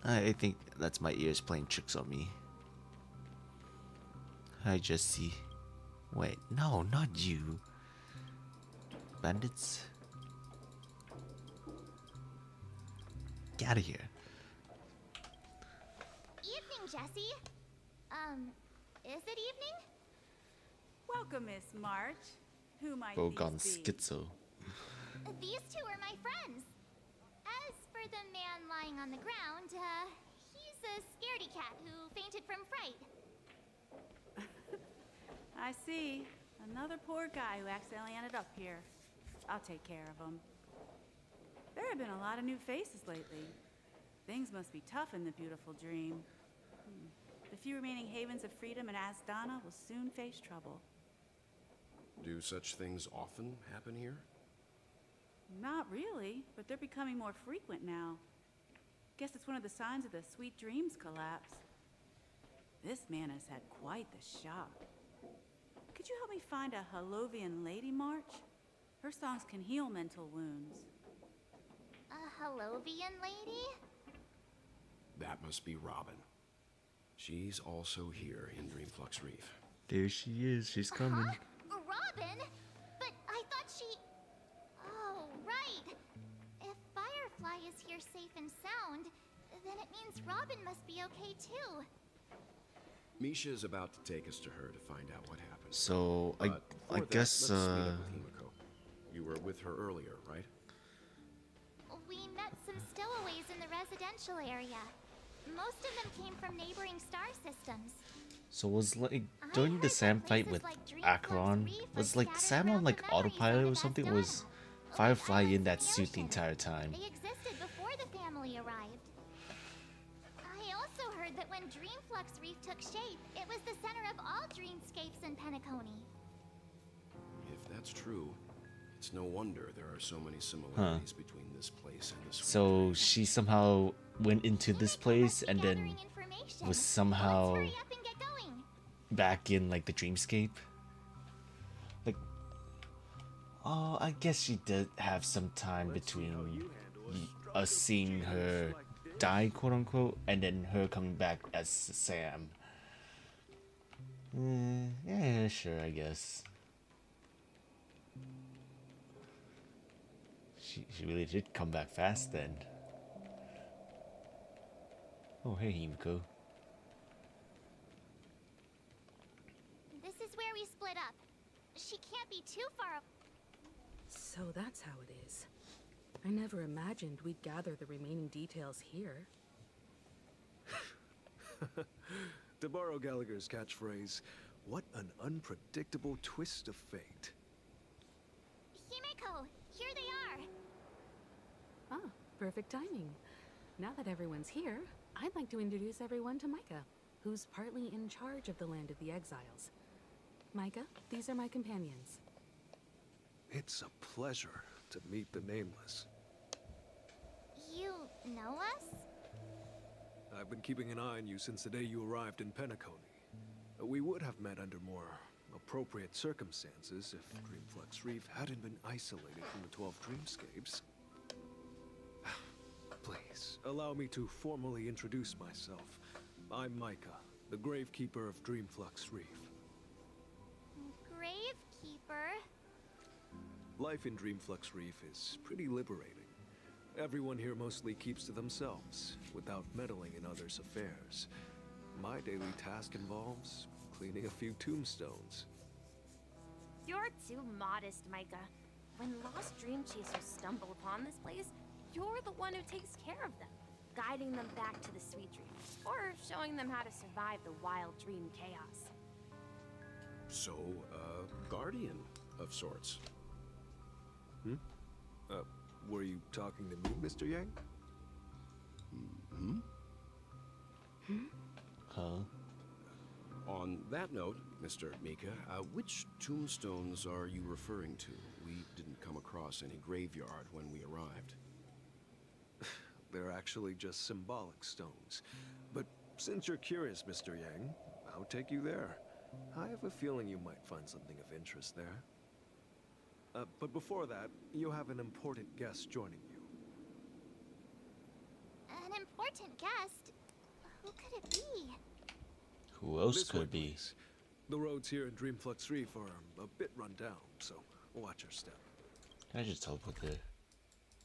I think that's my ears playing tricks on me. Hi, Jesse. Wait, no, not you. Bandits? Get out of here. Evening, Jessie. Is it evening? Welcome, Miss March. Who might Bogon these be? Schizo. These two are my friends. As for the man lying on the ground, he's a scaredy cat who fainted from fright. I see. Another poor guy who accidentally ended up here. I'll take care of him. There have been a lot of new faces lately. Things must be tough in the beautiful dream. The few remaining havens of freedom in Asdana will soon face trouble. Do such things often happen here? Not really, but they're becoming more frequent now. Guess it's one of the signs of the Sweet Dreams collapse. This man has had quite the shock. Could you help me find a Halovian lady, March? Her songs can heal mental wounds. A Halovian lady? That must be Robin. She's also here in Dreamflux Reef. There she is. She's coming. Robin? But I thought she... Oh, right. If Firefly is here safe and sound, then it means Robin must be okay too. Misha is about to take us to her to find out what happened. So, I Before that, guess, let's meet up with Himiko. You were with her earlier, right? We met some stowaways in the residential area. Most of them came from neighboring star systems. So was like during the Sam fight with Acheron, was like Sam on like autopilot or something? Or was Firefly in that suit the entire time? They existed before the family arrived. I also heard that when Dreamflux Reef took shape, it was the center of all dreamscapes in Penacony. If that's true, it's no wonder there are so many similarities between this place and the So she somehow went into this place and then was somehow back in like the dreamscape. Like, oh, I guess she did have some time between us seeing her die, quote unquote, and then her coming back as Sam. Yeah, sure, I guess. She really did come back fast then. Oh, hey, Himiko. This is where we split up. She can't be too far. So that's how it is. I never imagined we'd gather the remaining details here. To borrow Gallagher's catchphrase, what an unpredictable twist of fate. Himiko, here they are. Ah, perfect timing. Now that everyone's here, I'd like to introduce everyone to Micah, who's partly in charge of the Land of the Exiles. Micah, these are my companions. It's a pleasure to meet the Nameless. You know us? I've been keeping an eye on you since the day you arrived in Penacony. We would have met under more appropriate circumstances if Dreamflux Reef hadn't been isolated from the 12 dreamscapes. Please, allow me to formally introduce myself. I'm Micah, the Gravekeeper of Dreamflux Reef. Gravekeeper? Life in Dreamflux Reef is pretty liberating. Everyone here mostly keeps to themselves, without meddling in others' affairs. My daily task involves cleaning a few tombstones. You're too modest, Micah. When lost dream chasers stumble upon this place, you're the one who takes care of them, guiding them back to the sweet dreams, or showing them how to survive the wild dream chaos. So, guardian of sorts. Were you talking to me, Mr. Yang? Huh? On that note, Mr. Mika, which tombstones are you referring to? We didn't come across any graveyard when we arrived. They're actually just symbolic stones. But since you're curious, Mr. Yang, I'll take you there. I have a feeling you might find something of interest there. But before that, you have an important guest joining you. An important guest? Who could it be? Who else This could way, it be? please. The roads here in Dreamflux Reef are a bit run down, so watch your step. Can I just teleport there?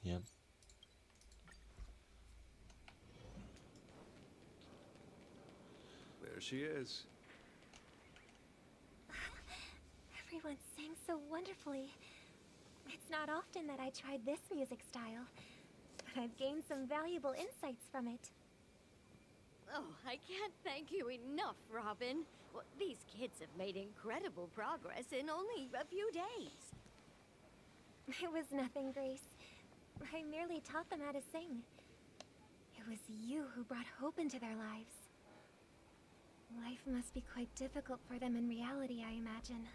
Yep. There she is. Everyone sang so wonderfully. It's not often that I tried this music style, but I've gained some valuable insights from it. Oh, I can't thank you enough, Robin. Well, these kids have made incredible progress in only a few days. It was nothing, Grace. I merely taught them how to sing. It was you who brought hope into their lives. Life must be quite difficult for them in reality, I imagine.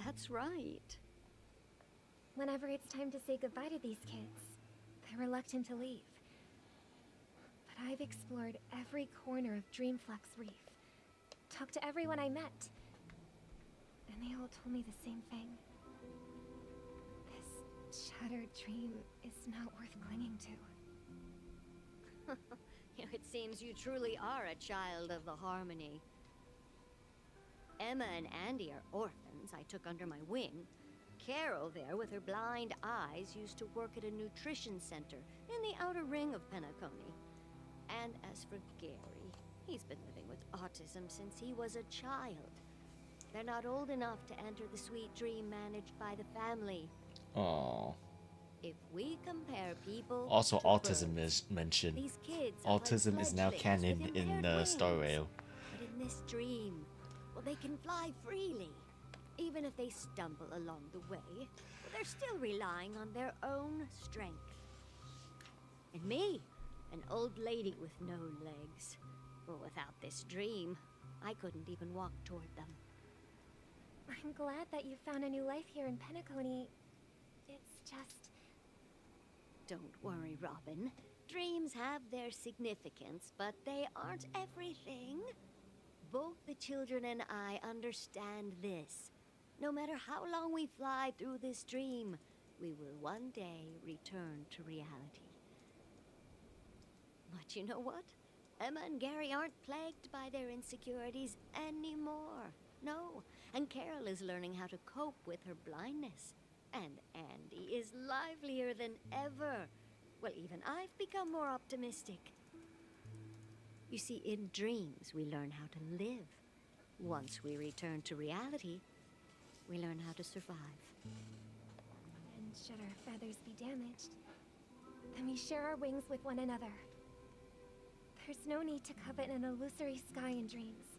That's right. Whenever it's time to say goodbye to these kids, they're reluctant to leave. But I've explored every corner of Dreamflux Reef, talked to everyone I met, and they all told me the same thing. This shattered dream is not worth clinging to. It seems you truly are a child of the Harmony. Emma and Andy are orphans I took under my wing. Carol there, with her blind eyes, used to work at a nutrition center in the outer ring of Penacony. And as for Gary, he's been living with autism since he was a child. They're not old enough to enter the sweet dream managed by the family. Aww. If we compare people Also, to autism birds, is mentioned. these kids are like Autism is now fledglings canon with in impaired Star wings. Rail. But it in this dream. Well, they can fly freely. Even if they stumble along the way, they're still relying on their own strength. And me, an old lady with no legs. Well, without this dream, I couldn't even walk toward them. I'm glad that you found a new life here in Penacony. It's just... Don't worry, Robin. Dreams have their significance, but they aren't everything. Both the children and I understand this. No matter how long we fly through this dream, we will one day return to reality. But you know what? Emma and Gary aren't plagued by their insecurities anymore. No, and Carol is learning how to cope with her blindness. And Andy is livelier than ever. Well, even I've become more optimistic. You see, in dreams, we learn how to live. Once we return to reality, we learn how to survive. And should our feathers be damaged, then we share our wings with one another. There's no need to covet an illusory sky in dreams,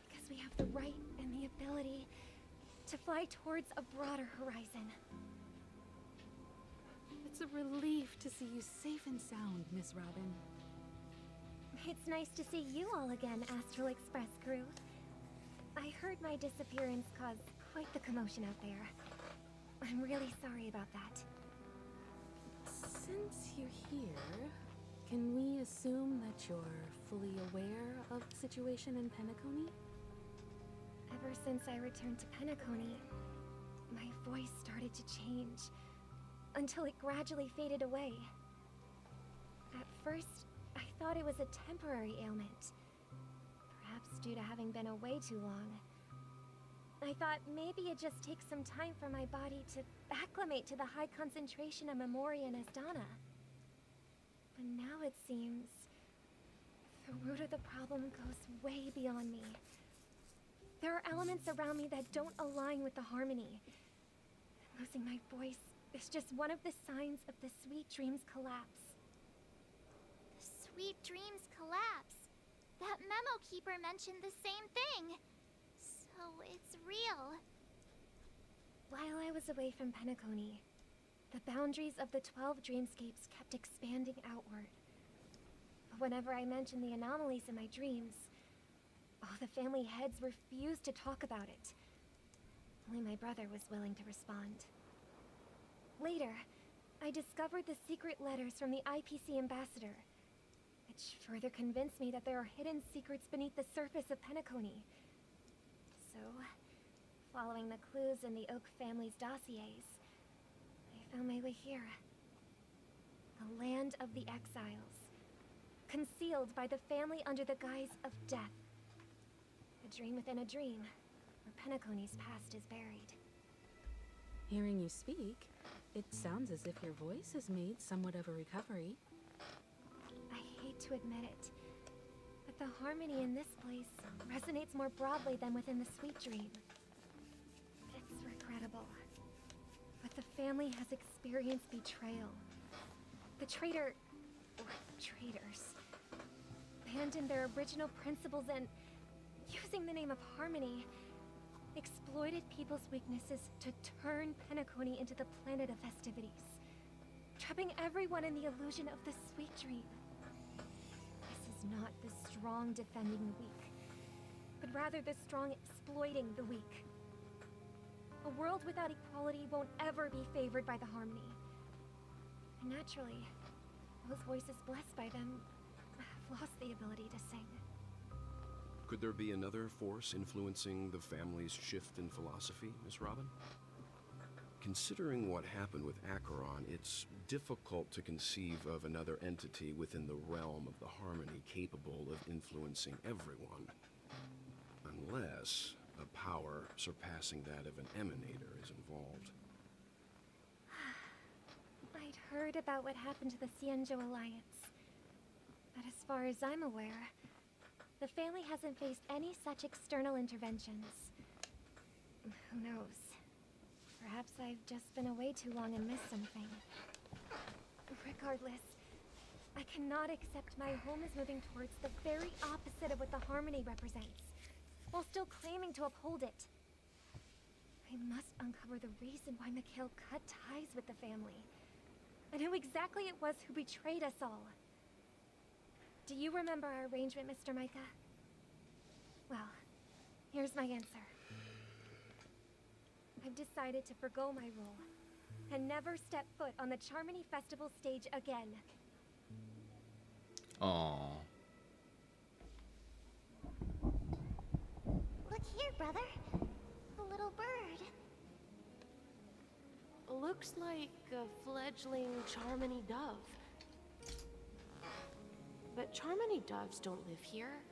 because we have the right and the ability to fly towards a broader horizon. It's a relief to see you safe and sound, Miss Robin. It's nice to see you all again, Astral Express crew. I heard my disappearance caused quite the commotion out there. I'm really sorry about that. Since you're here, can we assume that you're fully aware of the situation in Penacony? Ever since I returned to Penacony, my voice started to change, until it gradually faded away. At first, I thought it was a temporary ailment, perhaps due to having been away too long. I thought maybe it just takes some time for my body to acclimate to the high concentration of Memoria and Asdana. But now it seems the root of the problem goes way beyond me. There are elements around me that don't align with the harmony. Losing my voice is just one of the signs of the Sweet Dreams collapse. The Sweet Dreams collapse. That memo keeper mentioned the same thing. So it's real. While I was away from Penacony, the boundaries of the 12 dreamscapes kept expanding outward. But whenever I mentioned the anomalies in my dreams, all the family heads refused to talk about it. Only my brother was willing to respond. Later, I discovered the secret letters from the IPC ambassador, which further convinced me that there are hidden secrets beneath the surface of Penacony. So, following the clues in the Oak family's dossiers, I found my way here. The land of the exiles, concealed by the family under the guise of death. A dream within a dream, where Penacony's past is buried. Hearing you speak, it sounds as if your voice has made somewhat of a recovery. I hate to admit it, but the harmony in this place resonates more broadly than within the Sweet Dream. It's regrettable, but the family has experienced betrayal. The traitor, or traitors, abandoned their original principles and, using the name of harmony, exploited people's weaknesses to turn Penacony into the planet of festivities, trapping everyone in the illusion of the Sweet Dream. This is not the strong defending the weak, but rather the strong exploiting the weak. A world without equality won't ever be favored by the harmony. And naturally, those voices blessed by them have lost the ability to sing. Could there be another force influencing the family's shift in philosophy, Miss Robin? Considering what happened with Acheron, it's difficult to conceive of another entity within the realm of the harmony capable of influencing everyone. Unless a power surpassing that of an emanator is involved. I'd heard about what happened to the Cienjo Alliance, but as far as I'm aware, the family hasn't faced any such external interventions. Who knows? Perhaps I've just been away too long and missed something. Regardless, I cannot accept my home is moving towards the very opposite of what the harmony represents, while still claiming to uphold it. I must uncover the reason why Mikhail cut ties with the family, and who exactly it was who betrayed us all. Do you remember our arrangement, Mr. Micah? Well, here's my answer. I've decided to forgo my role, and never step foot on the Charmony Festival stage again. Aww. Look here, brother. The little bird. Looks like a fledgling Charmony dove. But Charmony doves don't live here.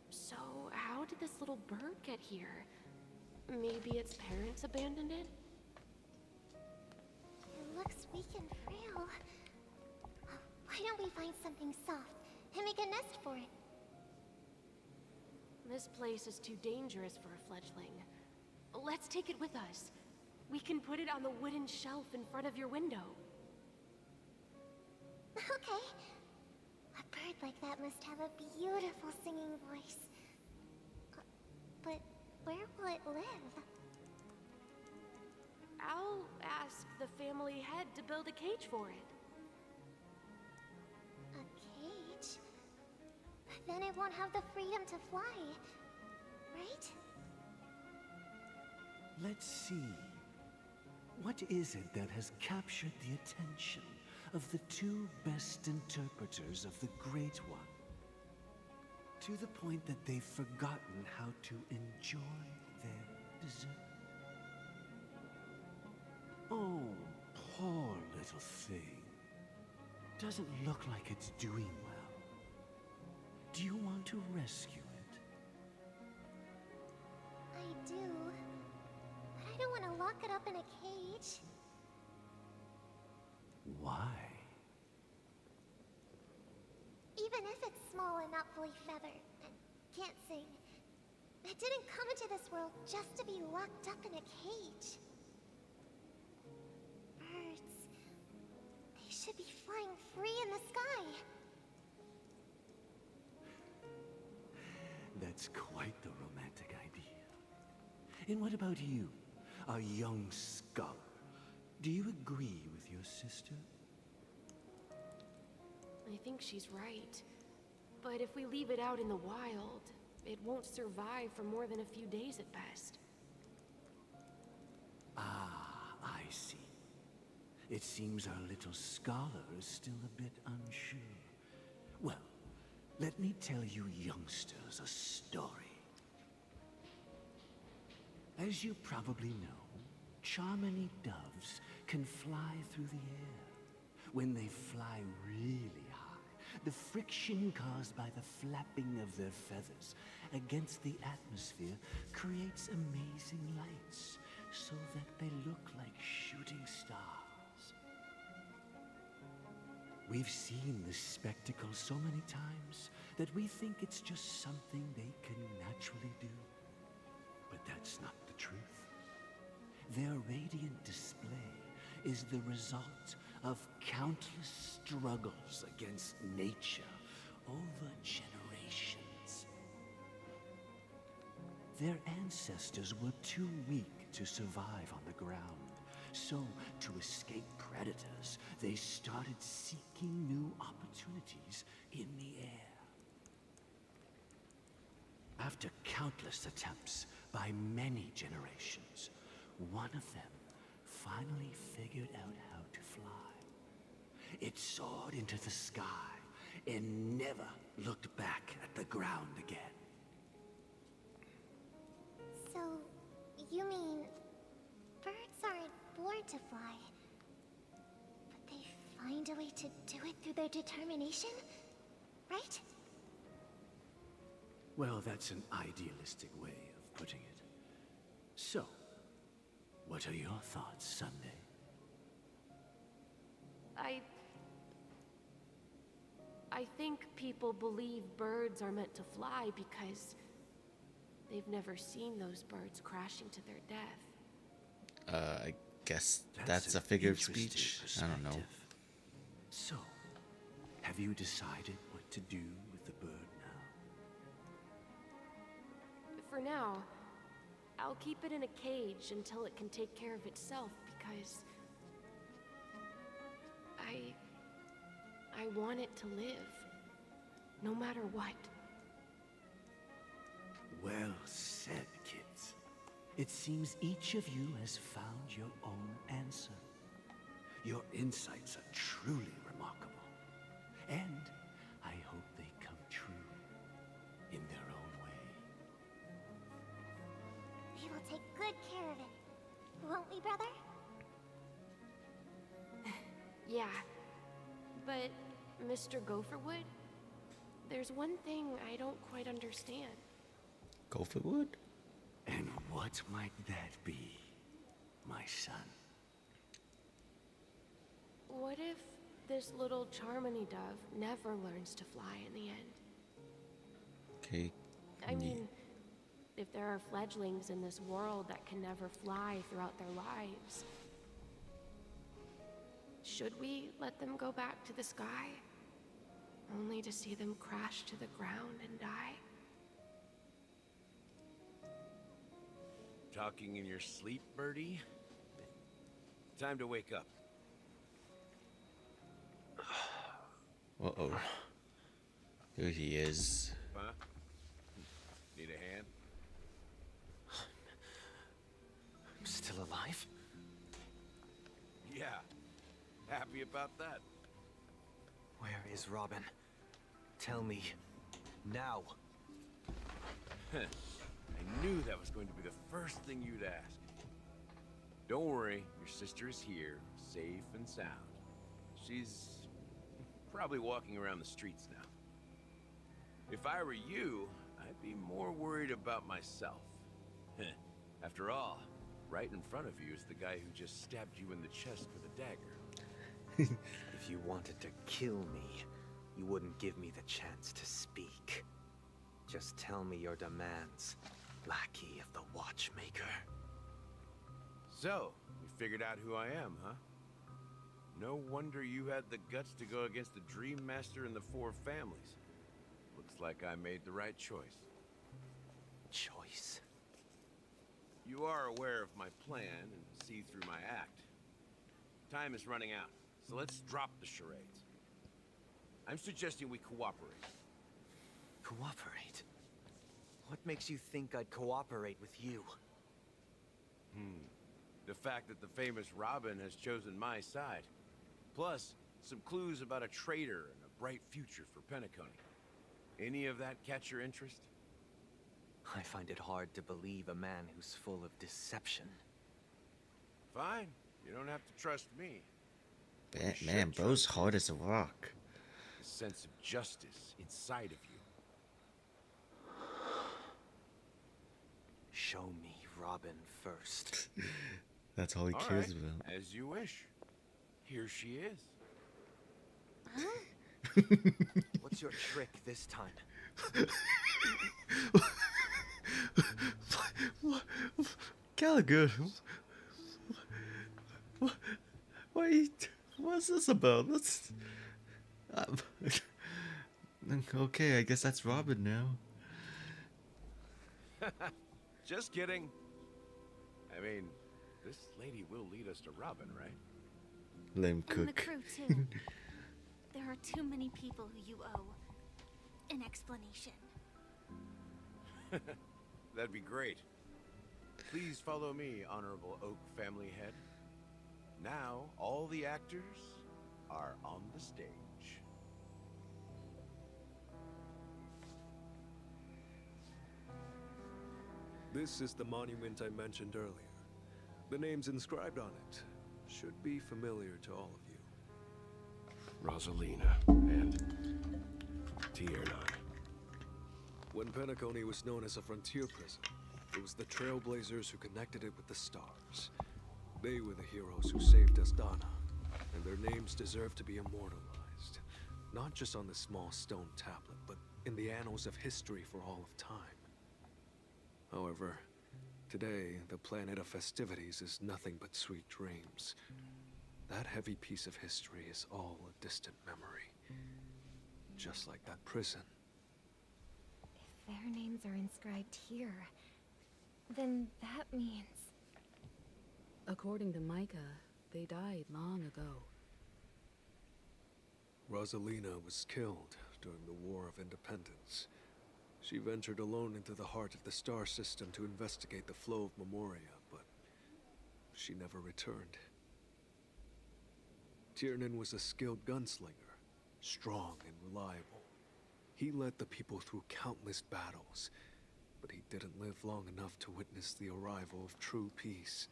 So how did this little bird get here? Maybe its parents abandoned it? It looks weak and frail. Why don't we find something soft and make a nest for it? This place is too dangerous for a fledgling. Let's take it with us. We can put it on the wooden shelf in front of your window. Okay. A bird like that must have a beautiful singing voice. But where will it live? I'll ask the family head to build a cage for it. A cage? But then it won't have the freedom to fly, right? Let's see. What is it that has captured the attention of the two best interpreters of the Great One? To the point that they've forgotten how to enjoy their dessert. Oh, poor little thing. Doesn't look like it's doing well. Do you want to rescue it? I do. But I don't want to lock it up in a cage. Why? Even if it's small and not fully feathered, and can't sing, it didn't come into this world just to be locked up in a cage. Birds, they should be flying free in the sky. That's quite the romantic idea. And what about you, a young scholar? Do you agree with your sister? I think she's right. But if we leave it out in the wild, it won't survive for more than a few days at best. Ah, I see. It seems our little scholar is still a bit unsure. Well, let me tell you youngsters a story. As you probably know, Charmony doves can fly through the air. When they fly really high, the friction caused by the flapping of their feathers against the atmosphere creates amazing lights, so that they look like shooting stars. We've seen this spectacle so many times that we think it's just something they can naturally do. But that's not the truth. Their radiant display is the result of countless struggles against nature over generations. Their ancestors were too weak to survive on the ground. So, to escape predators, they started seeking new opportunities in the air. After countless attempts by many generations, one of them finally figured out how to fly. It soared into the sky and never looked back at the ground again. So, you mean birds aren't born to fly, but they find a way to do it through their determination, right? Well, that's an idealistic way of putting it. So, what are your thoughts, Sunday? I think people believe birds are meant to fly because they've never seen those birds crashing to their death. I guess that's a figure of speech. I don't know. So, Have you decided what to do with the bird now? For now, I'll keep it in a cage until it can take care of itself because I want it to live, no matter what. Well said, kids. It seems each of you has found your own answer. Your insights are truly remarkable. And I hope they come true in their own way. We will take good care of it. Won't we, brother? Yeah, but Mr. Gopherwood, there's one thing I don't quite understand. Gopherwood? And what might that be, my son? What if this little Charmony dove never learns to fly in the end? Okay. I mean, if there are fledglings in this world that can never fly throughout their lives, should we let them go back to the sky, only to see them crash to the ground and die? Talking in your sleep, Birdie? Time to wake up. Uh-oh. Here he is. Huh? Need a hand? I'm still alive? Yeah. Happy about that. Where is Robin? Tell me. Now. I knew that was going to be the first thing you'd ask. Don't worry, your sister is here, safe and sound. She's probably walking around the streets now. If I were you, I'd be more worried about myself. After all, right in front of you is the guy who just stabbed you in the chest with a dagger. If you wanted to kill me, you wouldn't give me the chance to speak. Just tell me your demands, lackey of the Watchmaker. So, you figured out who I am, huh? No wonder you had the guts to go against the Dream Master and the Four Families. Looks like I made the right choice. Choice? You are aware of my plan and see through my act. Time is running out, so let's drop the charades. I'm suggesting we cooperate. Cooperate? What makes you think I'd cooperate with you? The fact that the famous Robin has chosen my side. Plus, some clues about a traitor and a bright future for Penacony. Any of that catch your interest? I find it hard to believe a man who's full of deception. Fine. You don't have to trust me. Man, bro's hard as a rock. The sense of justice inside of you. Show me Robin first. That's all he cares about. As you wish. Here she is. Huh? What's your trick this time? Gallagher, what's this about? Okay, I guess that's Robin now. Just kidding. I mean, this lady will lead us to Robin, right? Lame And the cook. crew, too. There are too many people who you owe an explanation. That'd be great. Please follow me, Honorable Oak Family Head. Now, all the actors are on the stage. This is the monument I mentioned earlier. The names inscribed on it should be familiar to all of you. Rosalina and Tiernan. When Penacony was known as a frontier prison, it was the Trailblazers who connected it with the stars. They were the heroes who saved Asdana, and their names deserve to be immortalized. Not just on this small stone tablet, but in the annals of history for all of time. However, today, the planet of festivities is nothing but sweet dreams. That heavy piece of history is all a distant memory. just like that prison. If their names are inscribed here, then that means... According to Micah, they died long ago. Rosalina was killed during the War of Independence. She ventured alone into the heart of the star system to investigate the flow of Memoria, but she never returned. Tiernan was a skilled gunslinger, strong and reliable. He led the people through countless battles, but he didn't live long enough to witness the arrival of true peace.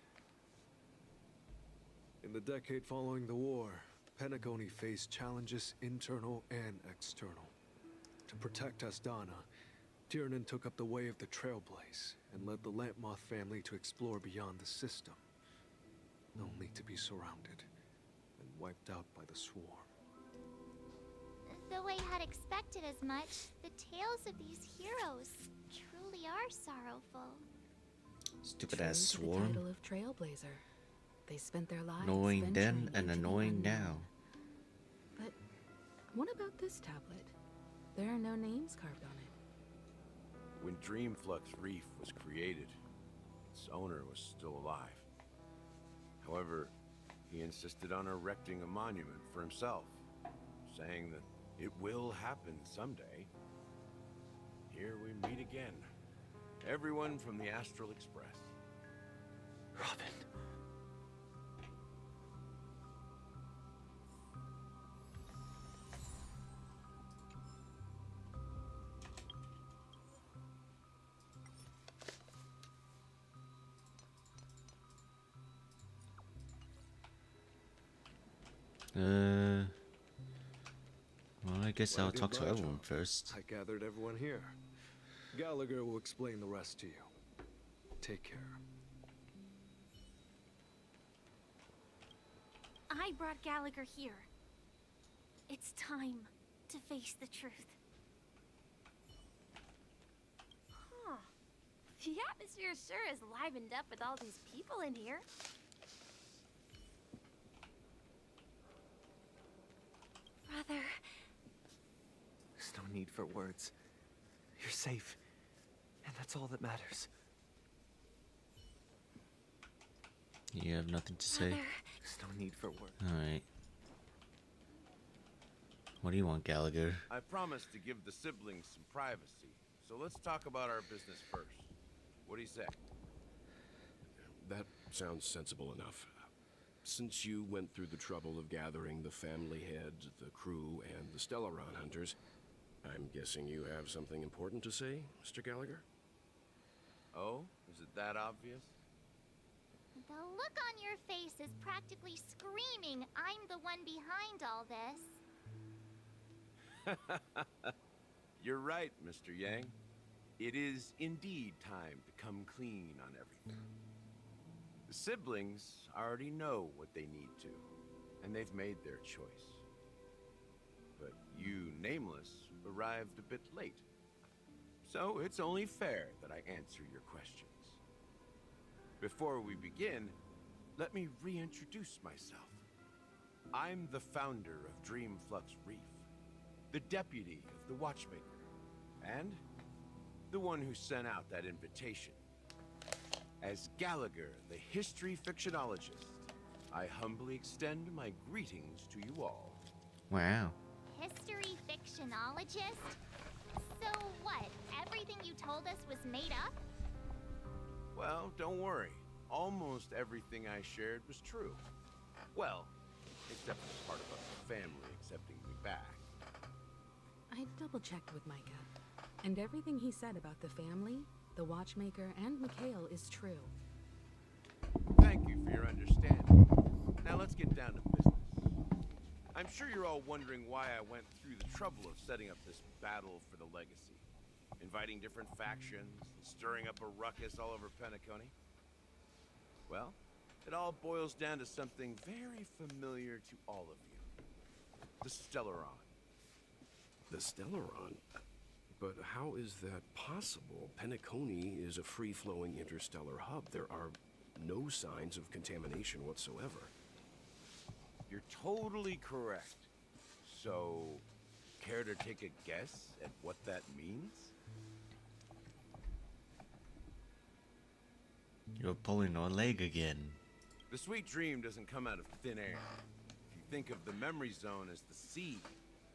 In the decade following the war, Penacony faced challenges internal and external. To protect Asdana, Tiernan took up the way of the Trailblaze and led the Lampmoth family to explore beyond the system, only to be surrounded and wiped out by the Swarm. Though I had expected as much, the tales of these heroes truly are sorrowful. Stupid True ass to the Swarm. title of Trailblazer. They spent their lives Annoying then venturing and into the annoying unknown. now. But what about this tablet? There are no names carved on it. When Dreamflux Reef was created, its owner was still alive. However, he insisted on erecting a monument for himself, saying that it will happen someday. Here we meet again. Everyone from the Astral Express. Robin. Well, I guess I'll talk to everyone first. I gathered everyone here. Gallagher will explain the rest to you. Take care. I brought Gallagher here. It's time to face the truth. Huh. The atmosphere sure is livened up with all these people in here. Brother... There's no need for words. You're safe, and that's all that matters. You have nothing to say? There's no need for words. Alright. What do you want, Gallagher? I promised to give the siblings some privacy, so let's talk about our business first. What do you say? That sounds sensible enough. Since you went through the trouble of gathering the family head, the crew, and the Stellaron hunters, I'm guessing you have something important to say, Mr. Gallagher? Oh? Is it that obvious? The look on your face is practically screaming, I'm the one behind all this. You're right, Mr. Yang. It is indeed time to come clean on everything. The siblings already know what they need to, and they've made their choice. But you, Nameless, arrived a bit late. So it's only fair that I answer your questions. Before we begin, let me reintroduce myself. I'm the founder of Dreamflux Reef, the deputy of the Watchmaker, and the one who sent out that invitation. As Gallagher, the history fictionologist, I humbly extend my greetings to you all. Wow. History fictionologist? So what, everything you told us was made up? Well, don't worry. Almost everything I shared was true. Well, except for the part about the family accepting me back. I double-checked with Micah, and everything he said about the family, the Watchmaker, and Mikhail is true. Thank you for your understanding. Now let's get down to business. I'm sure you're all wondering why I went through the trouble of setting up this battle for the legacy. Inviting different factions, and stirring up a ruckus all over Penacony. Well, it all boils down to something very familiar to all of you. The Stellaron. The Stellaron? But how is that possible? Penacony is a free-flowing interstellar hub. There are no signs of contamination whatsoever. You're totally correct. So, care to take a guess at what that means? You're pulling our leg again. The sweet dream doesn't come out of thin air. If you think of the memory zone as the sea,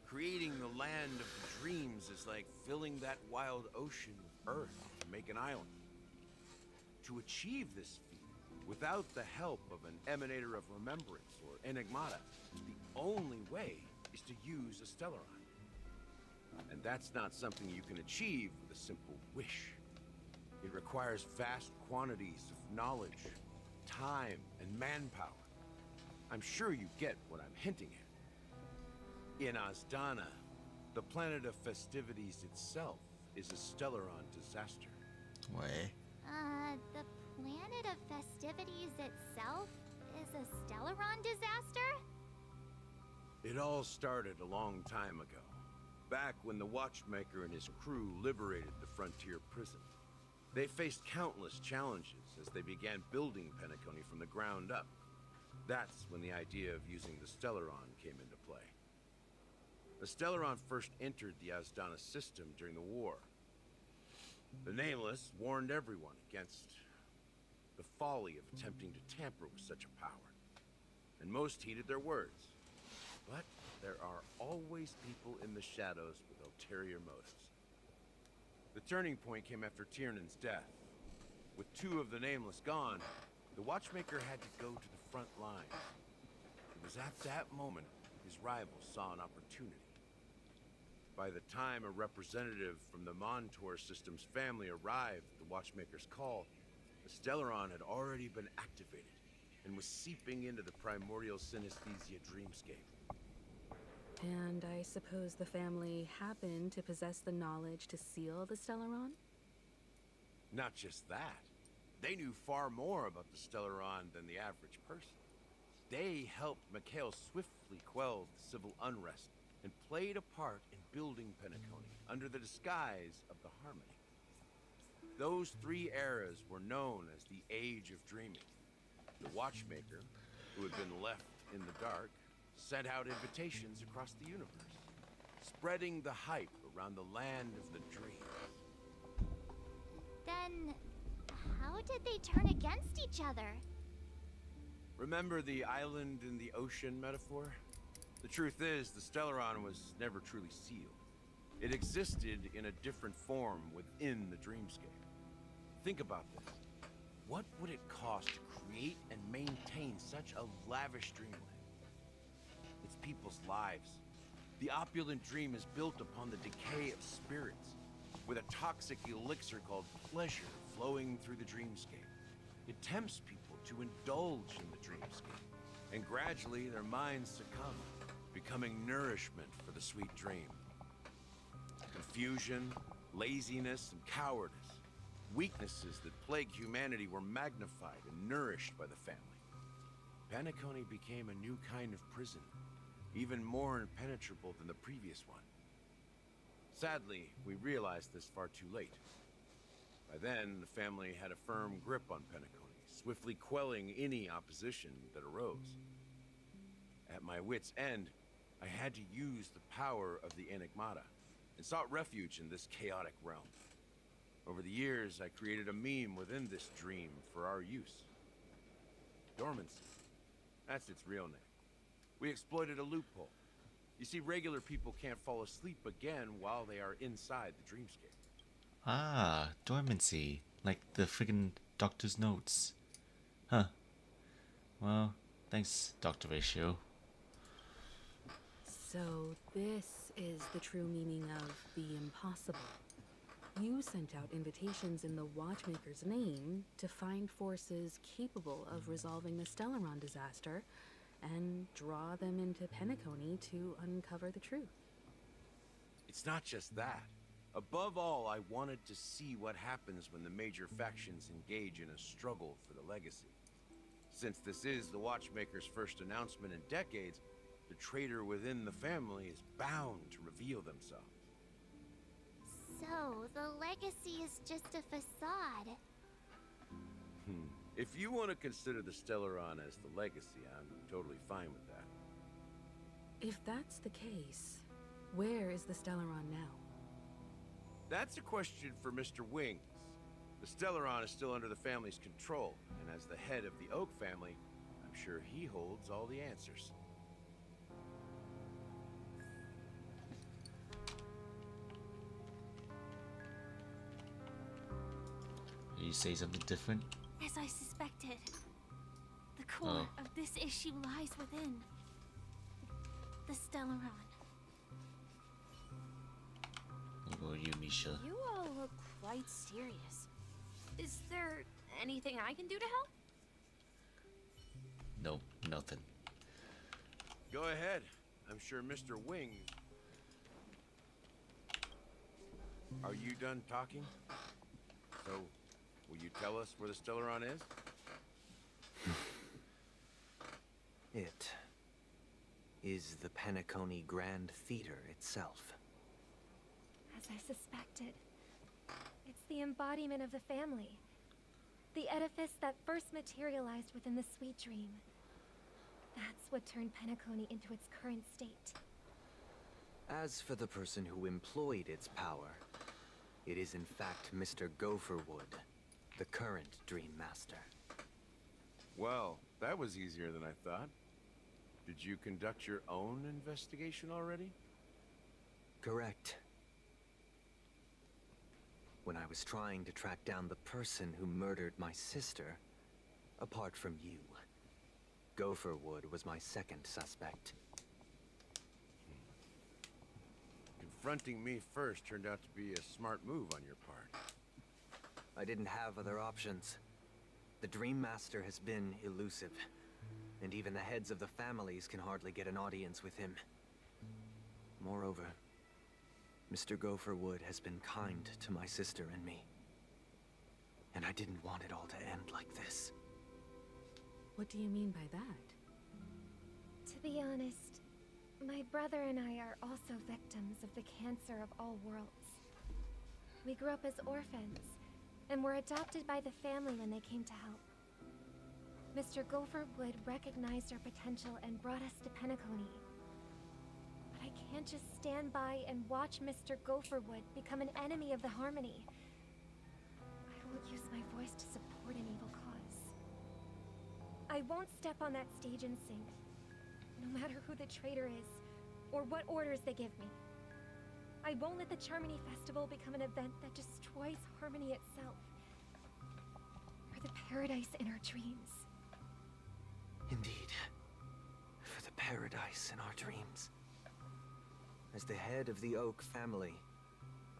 creating the land of the dreams is like filling that wild ocean with earth to make an island. To achieve this feat, without the help of an emanator of remembrance or enigmata, the only way is to use a Stellaron. And that's not something you can achieve with a simple wish. It requires vast quantities of knowledge, time, and manpower. I'm sure you get what I'm hinting at. In Azdana, the planet of festivities itself is a Stellaron disaster. Way. The planet of festivities itself is a Stellaron disaster? It all started a long time ago, back when the Watchmaker and his crew liberated the frontier prison. They faced countless challenges as they began building Penacony from the ground up. That's when the idea of using the Stellaron came into play. The Stellaron first entered the Azdana system during the war. The Nameless warned everyone against the folly of attempting to tamper with such a power, and most heeded their words. But there are always people in the shadows with ulterior motives. The turning point came after Tiernan's death. With two of the Nameless gone, the Watchmaker had to go to the front lines. It was at that moment his rivals saw an opportunity. By the time a representative from the Montour System's family arrived at the Watchmaker's call, the Stellaron had already been activated and was seeping into the primordial synesthesia dreamscape. And I suppose the family happened to possess the knowledge to seal the Stellaron? Not just that. They knew far more about the Stellaron than the average person. They helped Mikhail swiftly quell the civil unrest and played a part in building Penacony under the disguise of the Harmony. Those three eras were known as the Age of Dreaming. The Watchmaker, who had been left in the dark, sent out invitations across the universe, spreading the hype around the land of the dreams. Then, how did they turn against each other? Remember the island in the ocean metaphor? The truth is, the Stellaron was never truly sealed. It existed in a different form within the dreamscape. Think about this. What would it cost to create and maintain such a lavish dreamland? It's people's lives. The opulent dream is built upon the decay of spirits, with a toxic elixir called pleasure flowing through the dreamscape. It tempts people to indulge in the dreamscape, and gradually their minds succumb, becoming nourishment for the sweet dream. Confusion, laziness, and cowardice, weaknesses that plague humanity, were magnified and nourished by the family. Penacony became a new kind of prison, even more impenetrable than the previous one. Sadly, we realized this far too late. By then, the family had a firm grip on Penacony, swiftly quelling any opposition that arose. At my wit's end, I had to use the power of the Enigmata, and sought refuge in this chaotic realm. Over the years, I created a meme within this dream for our use. Dormancy. That's its real name. We exploited a loophole. You see, regular people can't fall asleep again while they are inside the dreamscape. Ah, dormancy. Like the friggin' doctor's notes. Huh. Well, thanks, Dr. Ratio. So this is the true meaning of the impossible. You sent out invitations in the Watchmaker's name to find forces capable of resolving the Stellaron disaster and draw them into Penacony to uncover the truth. It's not just that. Above all, I wanted to see what happens when the major factions engage in a struggle for the legacy. Since this is the Watchmaker's first announcement in decades, the traitor within the family is bound to reveal themselves. So, the legacy is just a facade. If you want to consider the Stellaron as the legacy, I'm totally fine with that. If that's the case, Where is the Stellaron now? That's a question for Mr. Wings. The Stellaron is still under the family's control, and as the head of the Oak family, I'm sure he holds all the answers. You say something different? As I suspected, the core of this issue lies within the Stellaron. What about you, Misha? You all look quite serious. Is there anything I can do to help? Nope, nothing. Go ahead. I'm sure Mr. Wing... Are you done talking? So, will you tell us where the Stellaron is? It is the Penacony Grand Theater itself. As I suspected, it's the embodiment of the family. The edifice that first materialized within the Sweet Dream. That's what turned Penacony into its current state. As for the person who employed its power, it is in fact Mr. Gopherwood, the current Dream Master. Well, that was easier than I thought. Did you conduct your own investigation already? Correct. When I was trying to track down the person who murdered my sister, apart from you, Gopherwood was my second suspect. Confronting me first turned out to be a smart move on your part. I didn't have other options. The Dream Master has been elusive, and even the heads of the families can hardly get an audience with him. Moreover, Mr. Gopherwood has been kind to my sister and me. And I didn't want it all to end like this. What do you mean by that? To be honest, my brother and I are also victims of the cancer of all worlds. We grew up as orphans, and were adopted by the family when they came to help. Mr. Gopherwood recognized our potential and brought us to Penacony. But I can't just stand by and watch Mr. Gopherwood become an enemy of the Harmony. I won't use my voice to support an evil cause. I won't step on that stage and sing, no matter who the traitor is, or what orders they give me. I won't let the Charmony Festival become an event that destroys Harmony itself, or the paradise in our dreams. Indeed, for the paradise in our dreams. As the head of the Oak family,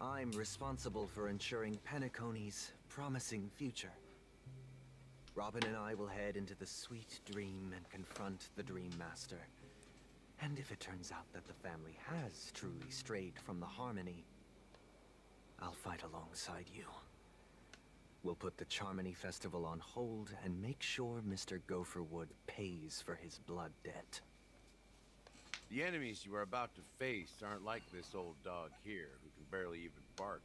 I'm responsible for ensuring Penacony's promising future. Robin and I will head into the Sweet Dream and confront the Dream Master. And if it turns out that the family has truly strayed from the Harmony, I'll fight alongside you. We'll put the Charmony Festival on hold and make sure Mr. Gopherwood pays for his blood debt. The enemies you are about to face aren't like this old dog here, who can barely even bark.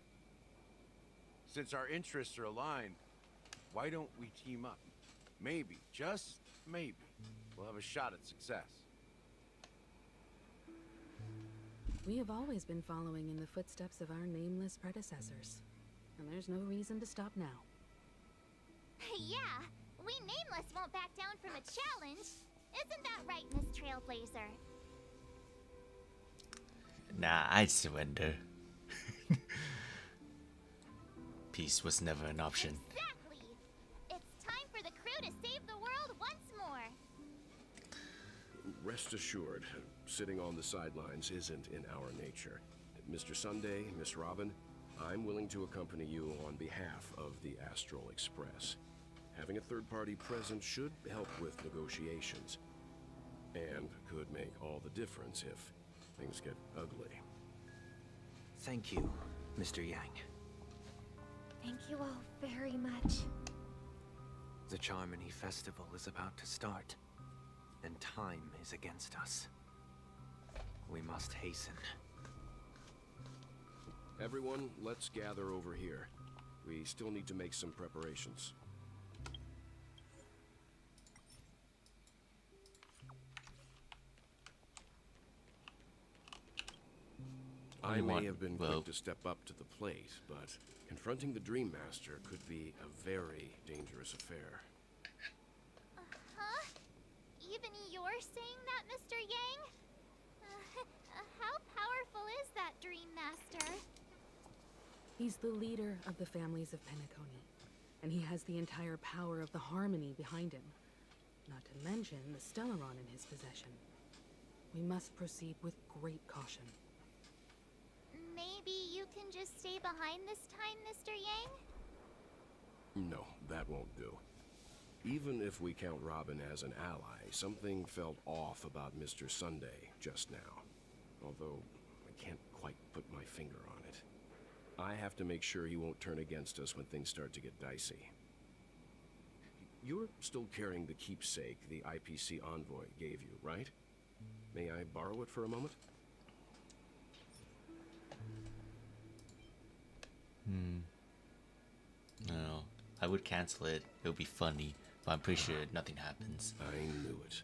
Since our interests are aligned, why don't we team up? Maybe, just maybe, we'll have a shot at success. We have always been following in the footsteps of our nameless predecessors, and there's no reason to stop now. Yeah, we Nameless won't back down from a challenge. Isn't that right, Miss Trailblazer? Nah, I'd surrender. Peace was never an option. Exactly! It's time for the crew to save the world once more. Rest assured, sitting on the sidelines isn't in our nature. Mr. Sunday, Miss Robin, I'm willing to accompany you on behalf of the Astral Express. Having a third party present should help with negotiations, and could make all the difference if things get ugly. Thank you, Mr. Yang. Thank you all very much. The Charmony Festival is about to start, and time is against us. We must hasten. Everyone, let's gather over here. We still need to make some preparations. I may have been quick to step up to the plate, but confronting the Dream Master could be a very dangerous affair. Huh? Even you're saying that, Mr. Yang? How powerful is that Dream Master? He's the leader of the families of Penacony, and he has the entire power of the Harmony behind him. Not to mention the Stellaron in his possession. We must proceed with great caution. Maybe you can just stay behind this time, Mr. Yang? No, that won't do. Even if we count Robin as an ally, something felt off about Mr. Sunday just now. Although, I can't quite put my finger on it. I have to make sure he won't turn against us when things start to get dicey. You're still carrying the keepsake the IPC envoy gave you, right? May I borrow it for a moment? No, I would cancel it. It would be funny, but I'm pretty sure nothing happens. I knew it.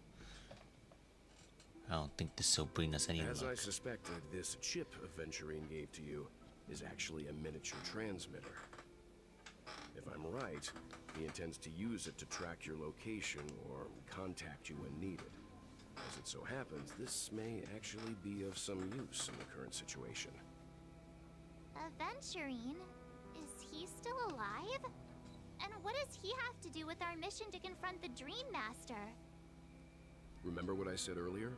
I don't think this will bring us any As luck. I suspected, this chip Aventurine gave to you is actually a miniature transmitter. If I'm right, he intends to use it to track your location or contact you when needed. As it so happens, this may actually be of some use in the current situation. Aventurine? Is he still alive? And what does he have to do with our mission to confront the Dream Master? Remember what I said earlier?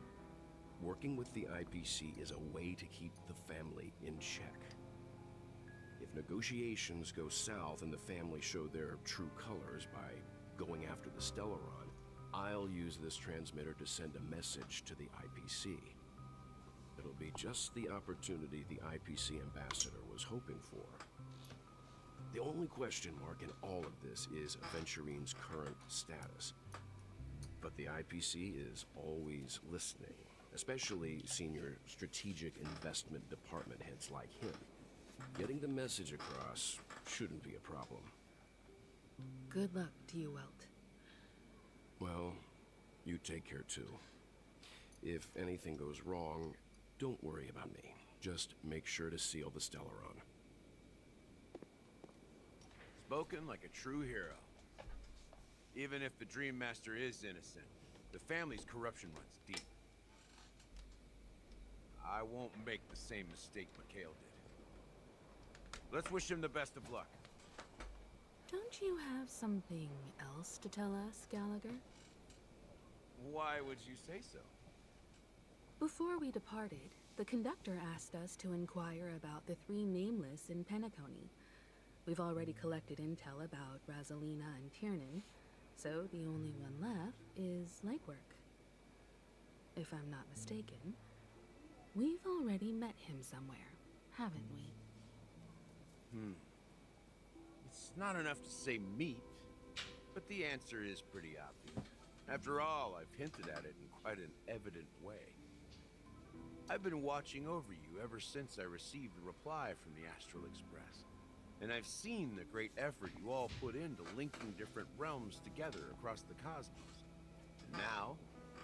Working with the IPC is a way to keep the family in check. If negotiations go south and the family show their true colors by going after the Stellaron, I'll use this transmitter to send a message to the IPC. It'll be just the opportunity the IPC ambassador was hoping for. The only question mark in all of this is Aventurine's current status. But the IPC is always listening, especially senior strategic investment department heads like him. Getting the message across shouldn't be a problem. Good luck to you, Welt. Well, you take care too. If anything goes wrong, don't worry about me. Just make sure to seal the Stellaron. Spoken like a true hero. Even if the Dream Master is innocent, the family's corruption runs deep. I won't make the same mistake Mikhail did. Let's wish him the best of luck. Don't you have something else to tell us, Gallagher? Why would you say so? Before we departed, the conductor asked us to inquire about the three nameless in Penacony. We've already collected intel about Rosalina and Tiernan, so the only one left is legwork. If I'm not mistaken, we've already met him somewhere, haven't we? It's not enough to say meet, but the answer is pretty obvious. After all, I've hinted at it in quite an evident way. I've been watching over you ever since I received the reply from the Astral Express. And I've seen the great effort you all put into linking different realms together across the cosmos. And now,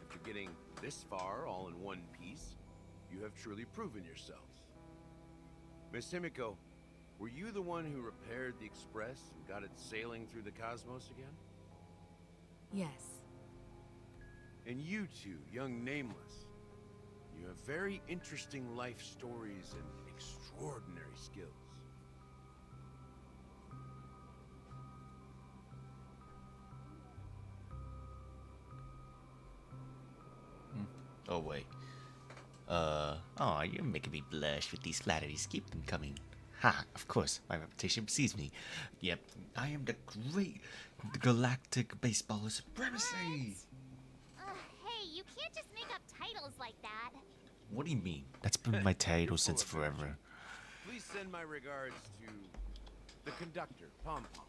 after getting this far all in one piece, you have truly proven yourselves. Miss Himiko, were you the one who repaired the Express and got it sailing through the cosmos again? Yes. And you two, young Nameless, you have very interesting life stories and extraordinary skills. Oh, wait. Oh, you're making me blush with these flatteries. Keep them coming. Ha, of course, my reputation precedes me. Yep, I am the great galactic baseballer supremacy. Hey, you can't just make up titles like that. What do you mean? That's been my title since forever. Please send my regards to the conductor, Pom Pom.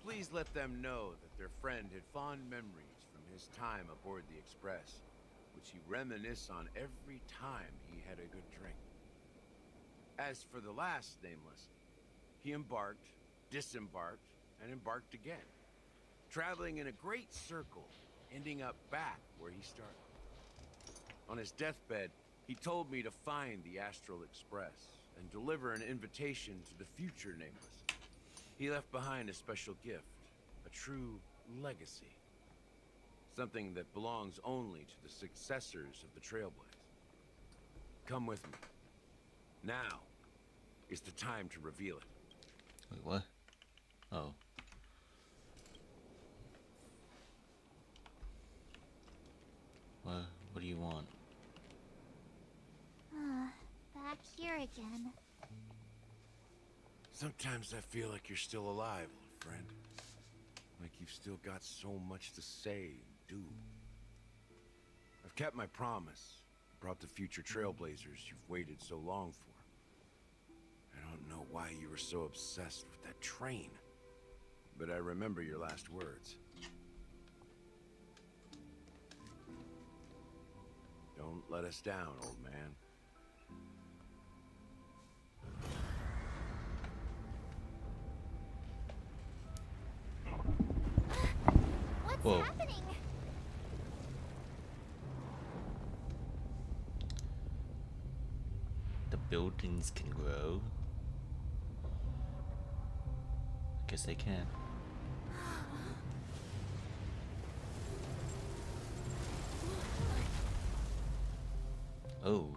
Please let them know that their friend had fond memories from his time aboard the Express, which he reminisced on every time he had a good drink. As for the last Nameless, he embarked, disembarked, and embarked again, traveling in a great circle, ending up back where he started. On his deathbed, He told me to find the Astral Express and deliver an invitation to the future Nameless. He left behind a special gift, a true legacy. Something that belongs only to the successors of the Trailblaze. Come with me. Now is the time to reveal it. Wait, what? Oh. What do you want? Back here again. Sometimes I feel like you're still alive, old friend. Like you've still got so much to say and do. I've kept my promise. Brought the future Trailblazers you've waited so long for. I don't know why you were so obsessed with that train. But I remember your last words. Don't let us down, old man. What's happening? The buildings can grow. I guess they can. Oh.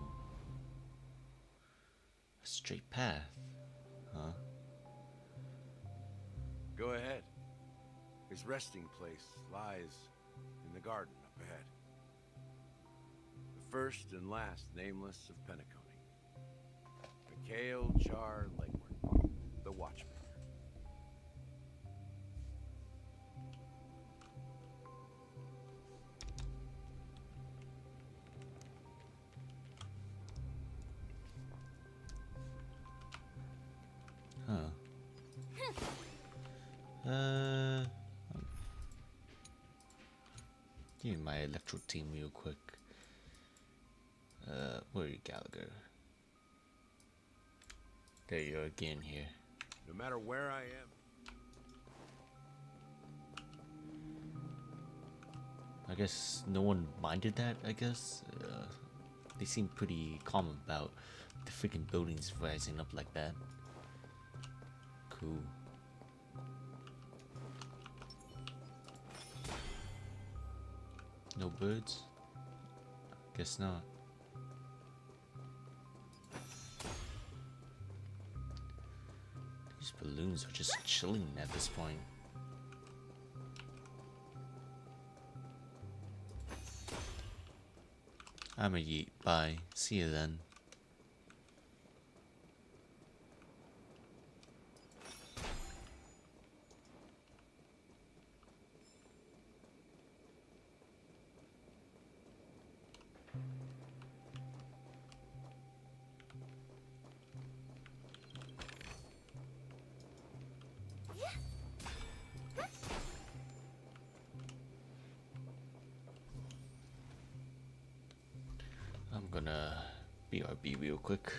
A straight path. Huh? Go ahead. His resting place lies in the garden up ahead. The first and last Nameless of Penacony. Mikhail Char Legward, the Watchmaker. Huh. Give me my electro team real quick. Where are you, Gallagher? There you are again here. No matter where I am. I guess no one minded that, I guess. They seem pretty calm about the freaking buildings rising up like that. Cool. No birds? Guess not. These balloons are just chilling at this point. I'm a yeet. Bye. See you then. I'm gonna BRB real quick.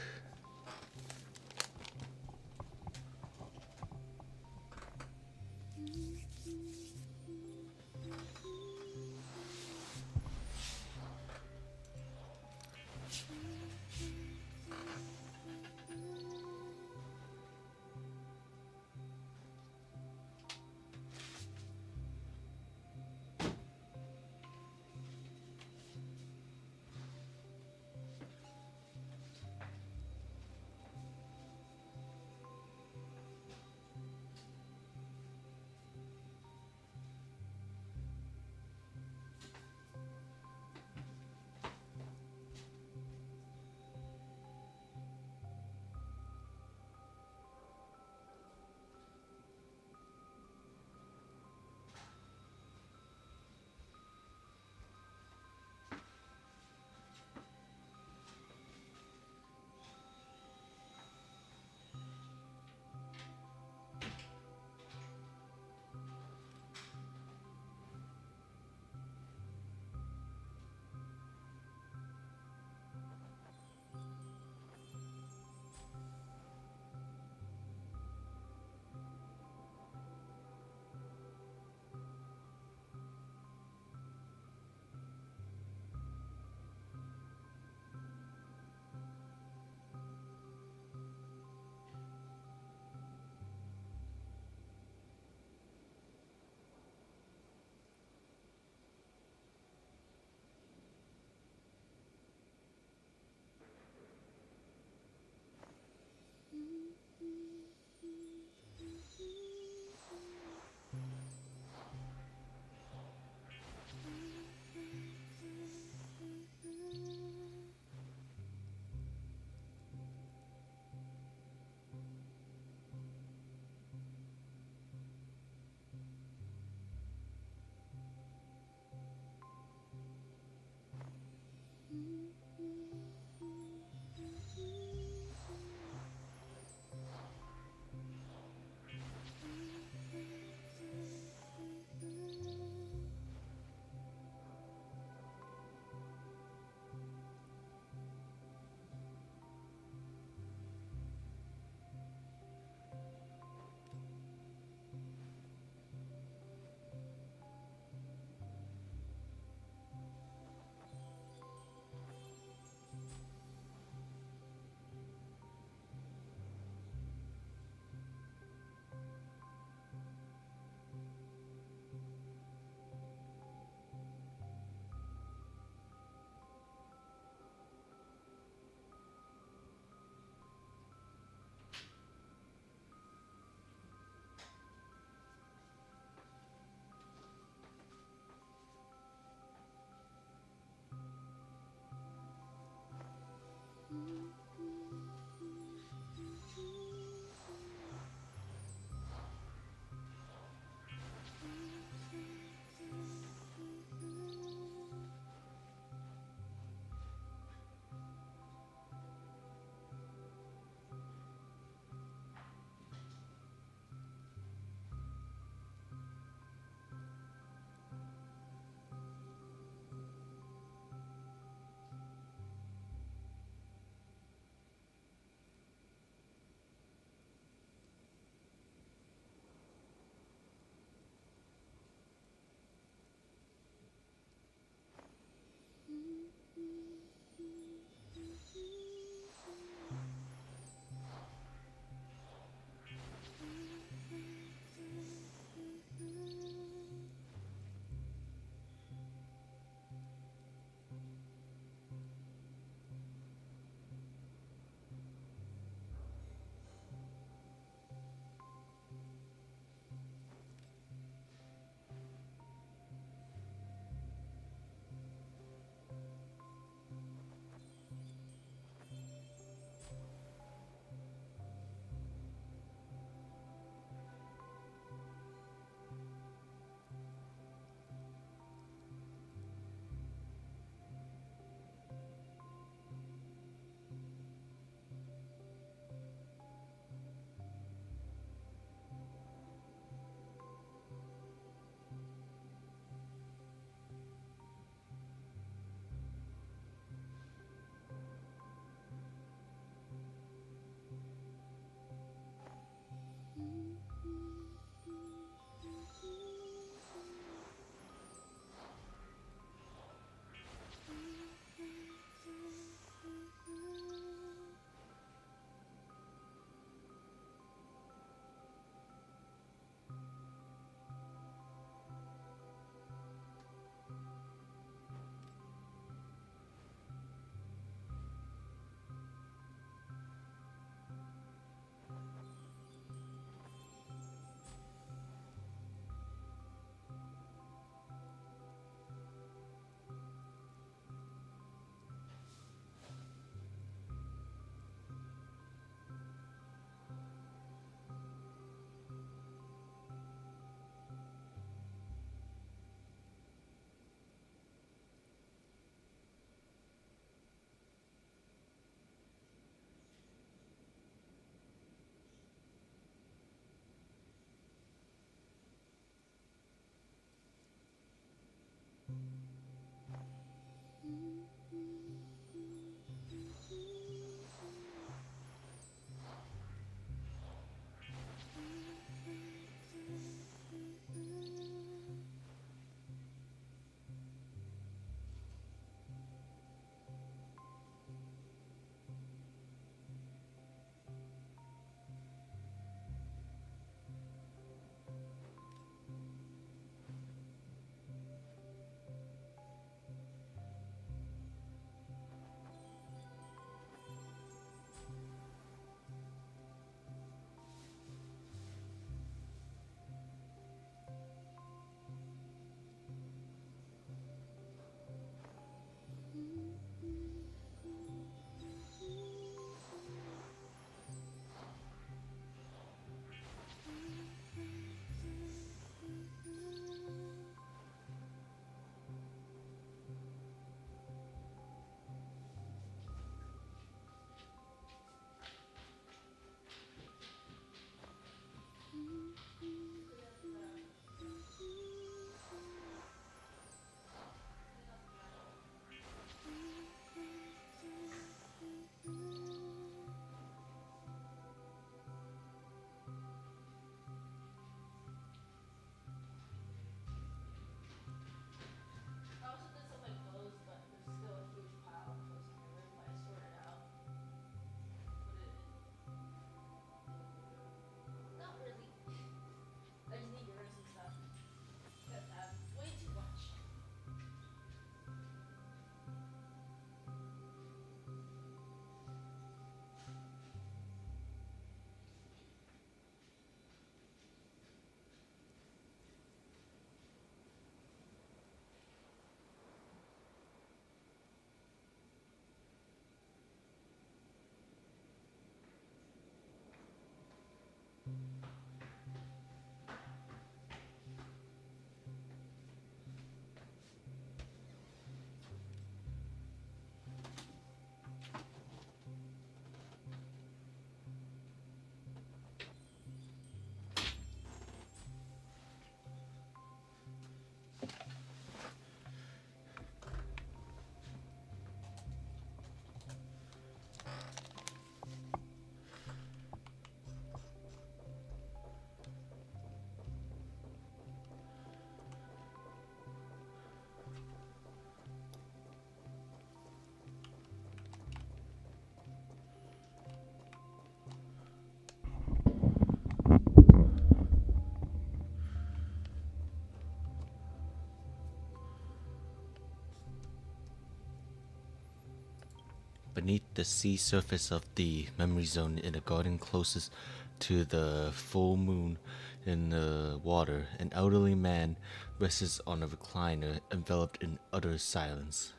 Beneath the sea surface of the memory zone in a garden closest to the full moon in the water, an elderly man rests on a recliner enveloped in utter silence.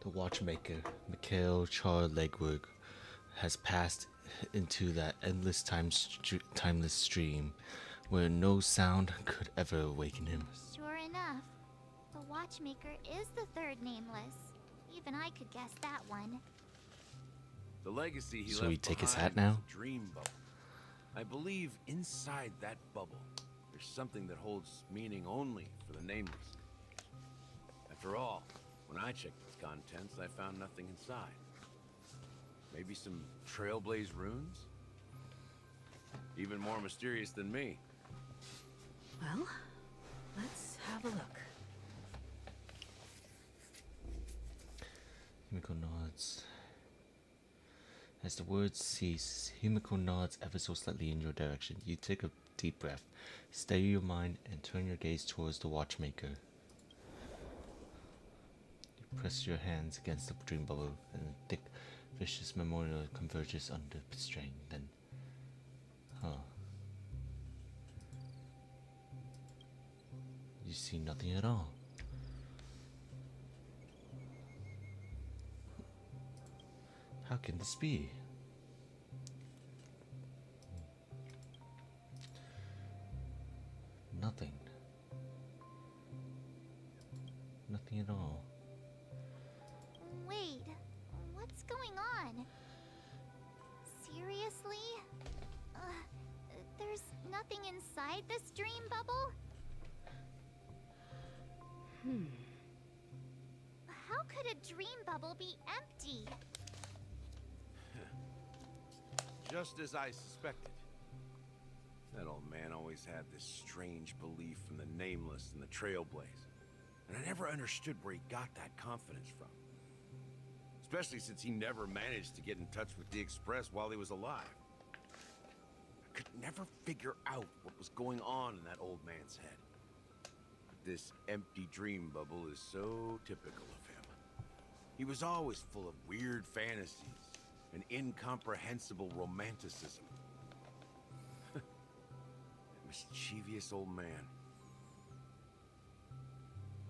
The watchmaker, Mikhail Char-Legwork, has passed into that endless timeless stream where no sound could ever awaken him. Sure enough, the watchmaker is the third nameless. Even I could guess that one. The legacy he So left we take his behind hat now? was a dream bubble. I believe inside that bubble, there's something that holds meaning only for the nameless. After all, when I checked its contents, I found nothing inside. Maybe some trailblaze runes? Even more mysterious than me. Well, let's have a look. Himiko nods. As the words cease, Himiko nods ever so slightly in your direction. You take a deep breath, steady your mind, and turn your gaze towards the watchmaker. You press your hands against the dream bubble, and a thick, vicious memorial converges under strain. Then, you see nothing at all. How can this be? Nothing. Nothing at all. Wait, what's going on? Seriously? There's nothing inside this dream bubble? How could a dream bubble be empty? Just as I suspected. That old man always had this strange belief in the nameless and the trailblaze. And I never understood where he got that confidence from. Especially since he never managed to get in touch with the Express while he was alive. I could never figure out what was going on in that old man's head. But this empty dream bubble is so typical of him. He was always full of weird fantasies and incomprehensible romanticism. That mischievous old man.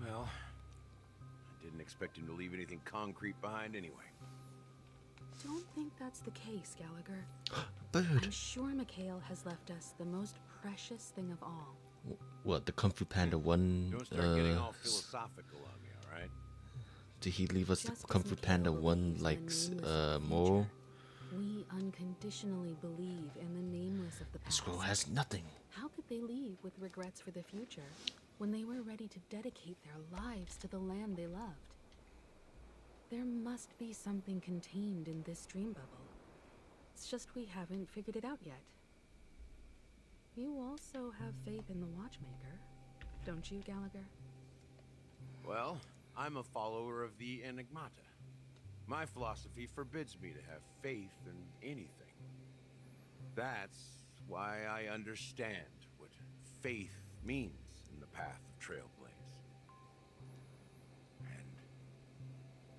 Well, I didn't expect him to leave anything concrete behind anyway. Don't think that's the case, Gallagher. Bird. I'm sure Mikhail has left us the most precious thing of all. What, the Kung Fu Panda 1? Don't start getting all philosophical on me, alright? Did he leave us Just the Kung as Fu Panda Mikhail 1 believes in like the nameless of the moral? We unconditionally believe in the nameless of the The past. scroll has nothing. How could they leave with regrets for the future when they were ready to dedicate their lives to the land they loved? There must be something contained in this dream bubble. It's just we haven't figured it out yet. You also have faith in the watchmaker, don't you, Gallagher? Well, I'm a follower of the Enigmata. My philosophy forbids me to have faith in anything. That's why I understand what faith means in the path of Trailblaze. And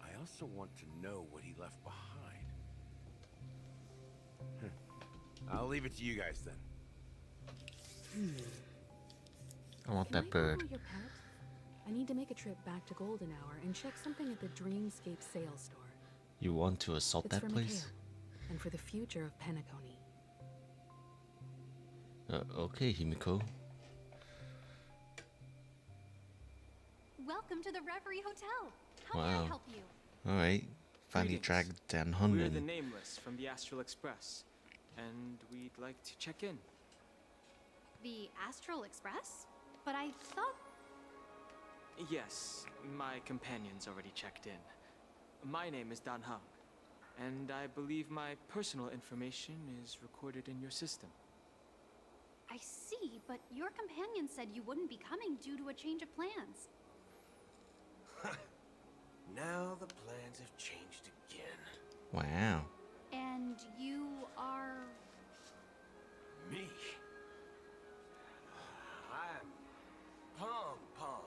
I also want to know what he left behind. I'll leave it to you guys then. I want Can that I bird. borrow your pet? I need to make a trip back to Golden Hour and check something at the Dreamscape sales store. You want to assault It's that for place? Mikhail, and for the future of Penacony. Okay, Himiko. Welcome to the Reverie Hotel. How may I Wow. help you? Alright. Finally Greetings. dragged down We're the Hunman. Nameless from the Astral Express, and we'd like to check in. The Astral Express? But I thought... Yes, my companion's already checked in. My name is Dan Hung, and I believe my personal information is recorded in your system. I see, but your companion said you wouldn't be coming due to a change of plans. Now the plans have changed again. Wow. And you are... Me? I'm Pom Pom.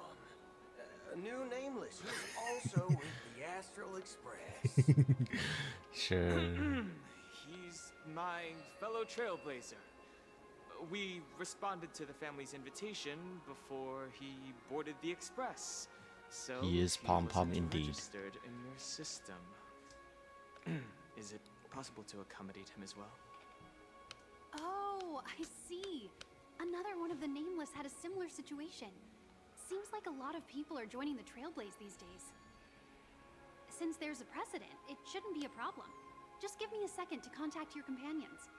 A new nameless who's also with the Astral Express. Sure. He's my fellow trailblazer. We responded to the family's invitation before he boarded the express. So He is pom-pom wasn't indeed. registered in your system. Is it possible to accommodate him as well? Oh, I see. Another one of the Nameless had a similar situation. Seems like a lot of people are joining the Trailblaze these days. Since there's a precedent, it shouldn't be a problem. Just give me a second to contact your companions.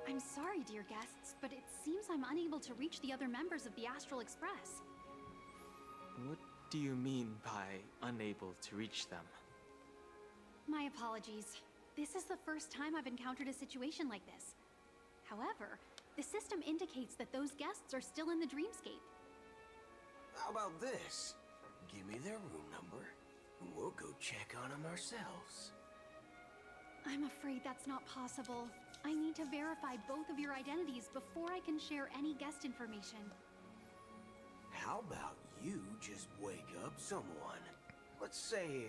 I'm sorry, dear guests, but it seems I'm unable to reach the other members of the Astral Express. What do you mean by unable to reach them? My apologies. This is the first time I've encountered a situation like this. However, the system indicates that those guests are still in the dreamscape. How about this? Give me their room number, and we'll go check on them ourselves. I'm afraid that's not possible. I need to verify both of your identities before I can share any guest information. How about you just wake up someone? Let's say,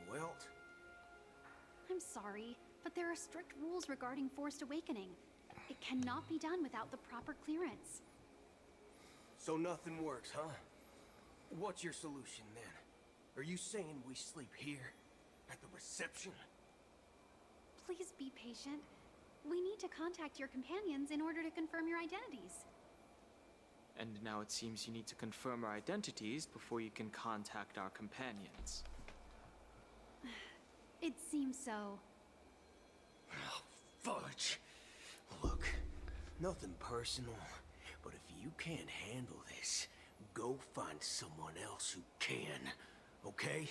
Welt? I'm sorry, but there are strict rules regarding forced awakening. It cannot be done without the proper clearance. So nothing works, huh? What's your solution then? Are you saying we sleep here? At the reception? Please be patient. We need to contact your companions in order to confirm your identities. And now it seems you need to confirm our identities before you can contact our companions. It seems so. Oh, fudge. Look, nothing personal, but if you can't handle this, go find someone else who can, okay?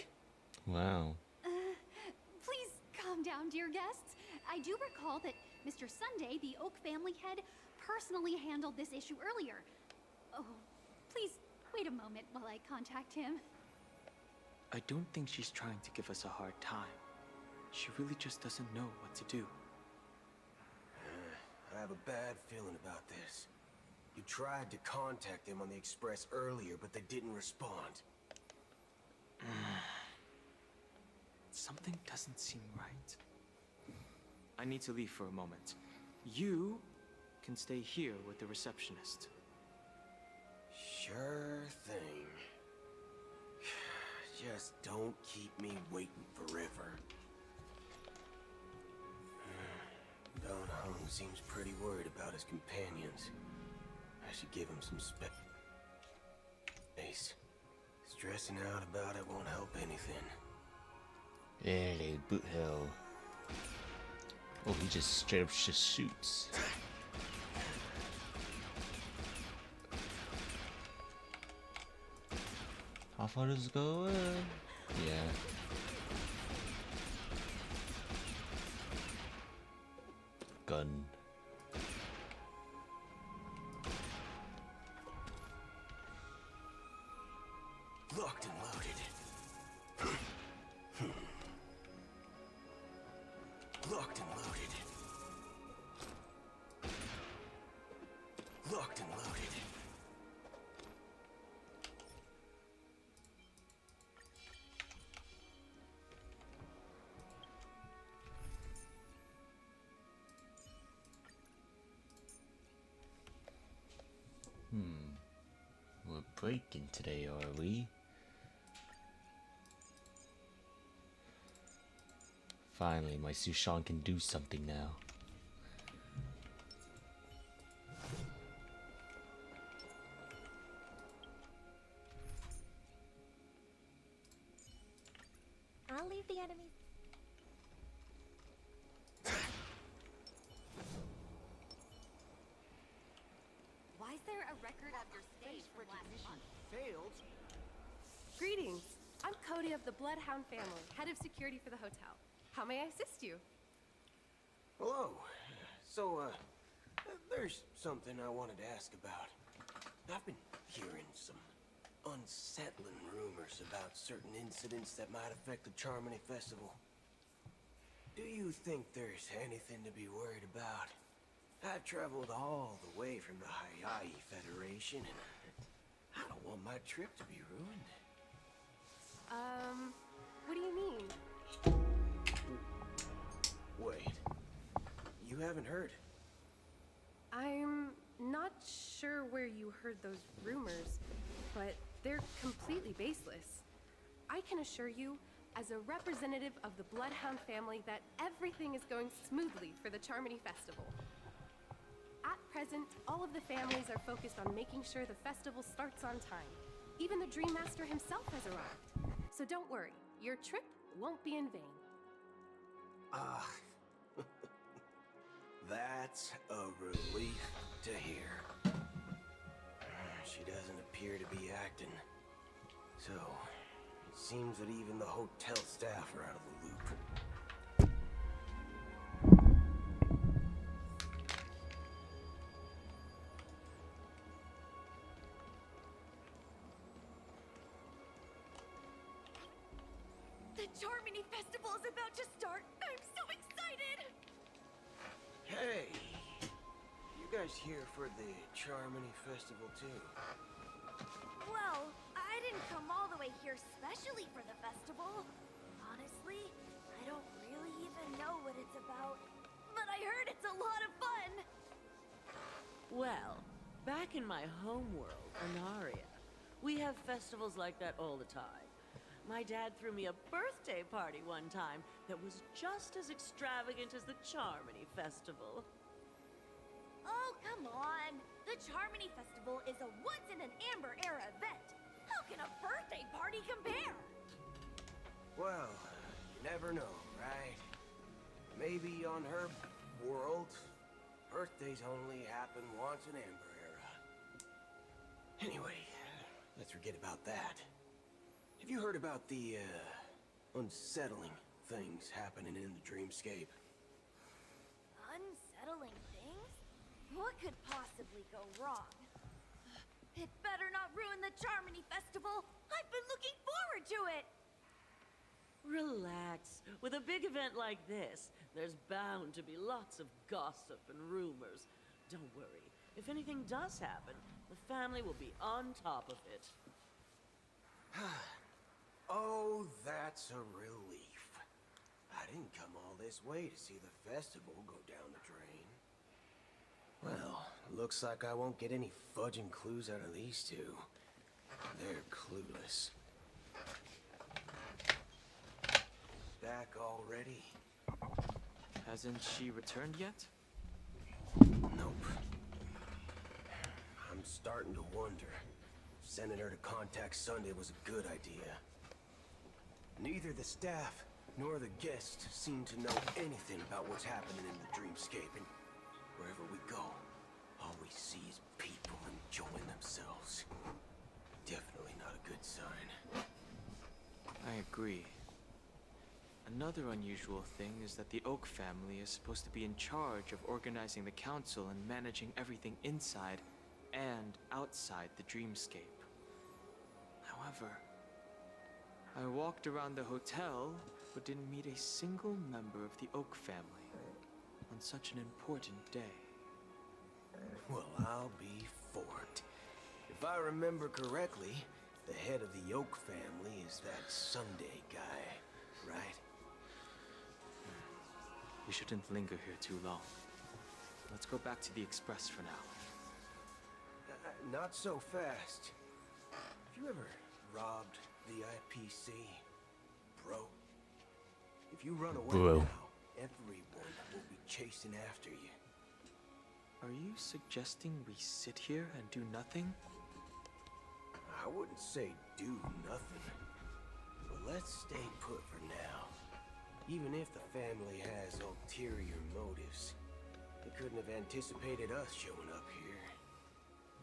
Wow. Please calm down, dear guests. I do recall that Mr. Sunday, the Oak family head, personally handled this issue earlier. Oh, please wait a moment while I contact him. I don't think she's trying to give us a hard time. She really just doesn't know what to do. I have a bad feeling about this. You tried to contact them on the Express earlier, but they didn't respond. Something doesn't seem right. I need to leave for a moment. You can stay here with the receptionist. Sure thing. Just don't keep me waiting forever. Don Hung seems pretty worried about his companions. I should give him some space. Stressing out about it won't help anything. Really, boot hell. Oh, he just straight up just shoots. How far does it go? Yeah. Gun. Locked and loaded. Locked and loaded. Locked and loaded. We're breaking today, are we? Finally, my Sushan can do something now. I'll leave the enemies. Why is there a record of your stage from last month? Failed? Greetings. I'm Cody of the Bloodhound family, head of security for the hotel. How may I assist you? Hello. So, there's something I wanted to ask about. I've been hearing some unsettling rumors about certain incidents that might affect the Charmony Festival. Do you think there's anything to be worried about? I've traveled all the way from the Hayaii Federation, and I don't want my trip to be ruined. What do you mean? Wait. You haven't heard? I'm not sure where you heard those rumors, but they're completely baseless. I can assure you, as a representative of the Bloodhound family, that everything is going smoothly for the Charmony Festival. At present, all of the families are focused on making sure the festival starts on time. Even the Dream Master himself has arrived. So don't worry, your trip won't be in vain. Ah. That's a relief to hear. She doesn't appear to be acting. So, it seems that even the hotel staff are out of the loop. The Charmony Festival is about to start! I'm so excited! Hey! You guys here for the Charmony Festival too? Well, I didn't come all the way here specially for the festival. Honestly, I don't really even know what it's about. But I heard it's a lot of fun! Well, back in my homeworld, Anaria, we have festivals like that all the time. My dad threw me a birthday party one time that was just as extravagant as the Charmony Festival. Oh, come on! The Charmony Festival is a once-in-an-amber era event! How can a birthday party compare? Well, you never know, right? Maybe on her world, birthdays only happen once in Amber Era. Anyway, let's forget about that. Have you heard about the, unsettling things happening in the dreamscape? Unsettling things? What could possibly go wrong? It better not ruin the Charmony Festival! I've been looking forward to it! Relax. With a big event like this, there's bound to be lots of gossip and rumors. Don't worry. If anything does happen, the family will be on top of it. Oh, that's a relief. I didn't come all this way to see the festival go down the drain. Well, looks like I won't get any fudging clues out of these two. They're clueless. Back already? Hasn't she returned yet? Nope. I'm starting to wonder. Sending her to contact Sunday was a good idea. Neither the staff nor the guests seem to know anything about what's happening in the dreamscape, and wherever we go, all we see is people enjoying themselves. Definitely not a good sign. I agree. Another unusual thing is that the Oak family is supposed to be in charge of organizing the council and managing everything inside and outside the dreamscape. However, I walked around the hotel, but didn't meet a single member of the Oak family on such an important day. Well, I'll be forked. If I remember correctly, the head of the Oak family is that Sunday guy, right? We shouldn't linger here too long. Let's go back to the Express for now. Not so fast. Have you ever robbed the IPC, bro? If you run away Bro. now, everyone will be chasing after you. Are you suggesting we sit here and do nothing? I wouldn't say do nothing, but let's stay put for now. Even if the family has ulterior motives, they couldn't have anticipated us showing up here.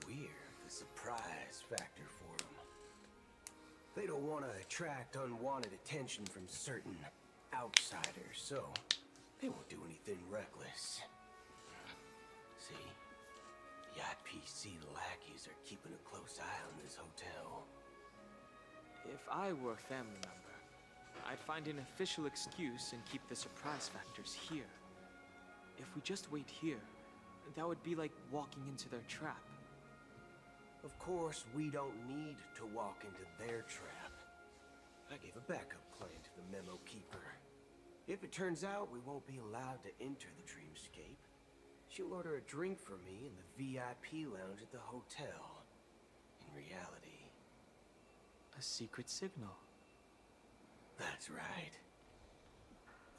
We're the surprise factor for them. They don't want to attract unwanted attention from certain outsiders, so they won't do anything reckless. See, the IPC lackeys are keeping a close eye on this hotel. If I were a family member, I'd find an official excuse and keep the surprise factors here. If we just wait here, that would be like walking into their trap. Of course, we don't need to walk into their trap. I gave a backup plan to the Memo Keeper. If it turns out we won't be allowed to enter the dreamscape, she'll order a drink for me in the VIP lounge at the hotel. In reality... A secret signal. That's right.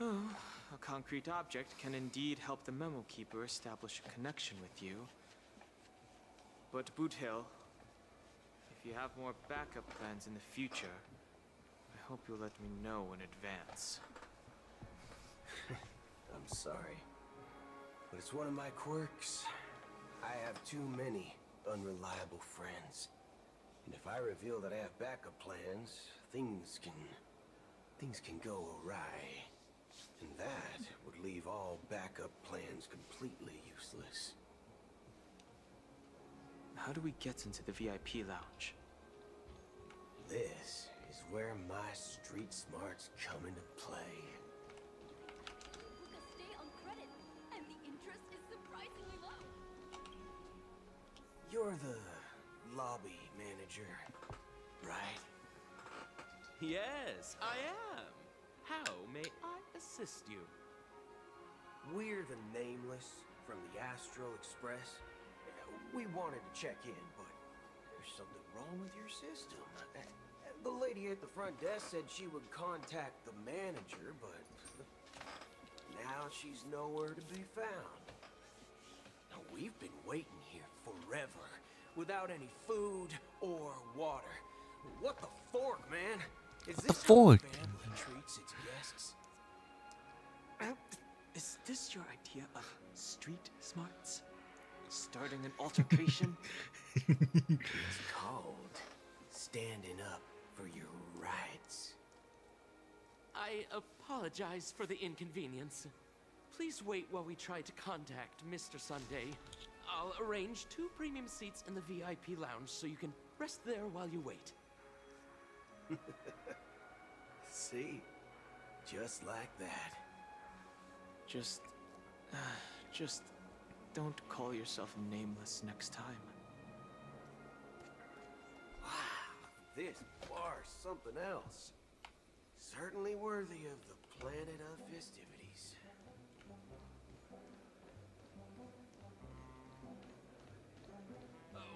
Oh, a concrete object can indeed help the Memo Keeper establish a connection with you. But Boot Hill, if you have more backup plans in the future, I hope you'll let me know in advance. I'm sorry, but it's one of my quirks. I have too many unreliable friends. And if I reveal that I have backup plans, things can go awry. And that would leave all backup plans completely useless. How do we get into the VIP lounge? This is where my street smarts come into play. Stay on credit, and the interest is surprisingly low. You're the lobby manager, right? Yes, I am. How may I assist you? We're the Nameless from the Astral Express. We wanted to check in, but there's something wrong with your system. The lady at the front desk said she would contact the manager, but now she's nowhere to be found. Now, we've been waiting here forever, without any food or water. What the fork, man? Is this how the family treats its guests? Is this your idea of street smarts? Starting an altercation? It's called standing up for your rights. I apologize for the inconvenience. Please wait while we try to contact Mr. Sunday. I'll arrange 2 premium seats in the VIP lounge so you can rest there while you wait. See? Just like that. Just don't call yourself Nameless next time. Wow, this bar's something else. Certainly worthy of the planet of festivities.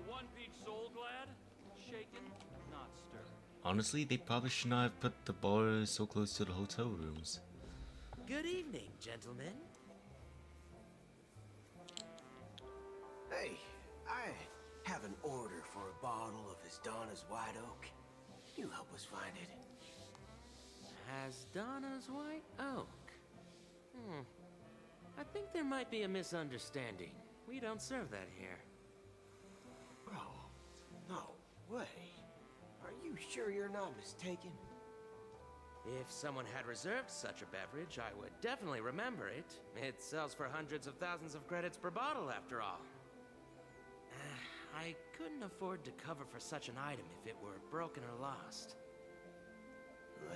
One peach soul glad, shaken, not stirred. Honestly, they probably should not have put the bar so close to the hotel rooms. Good evening, gentlemen. Hey, I have an order for a bottle of Donna's White Oak. You help us find it. Donna's White Oak? I think there might be a misunderstanding. We don't serve that here. Oh, no way. Are you sure you're not mistaken? If someone had reserved such a beverage, I would definitely remember it. It sells for hundreds of thousands of credits per bottle, after all. I couldn't afford to cover for such an item if it were broken or lost.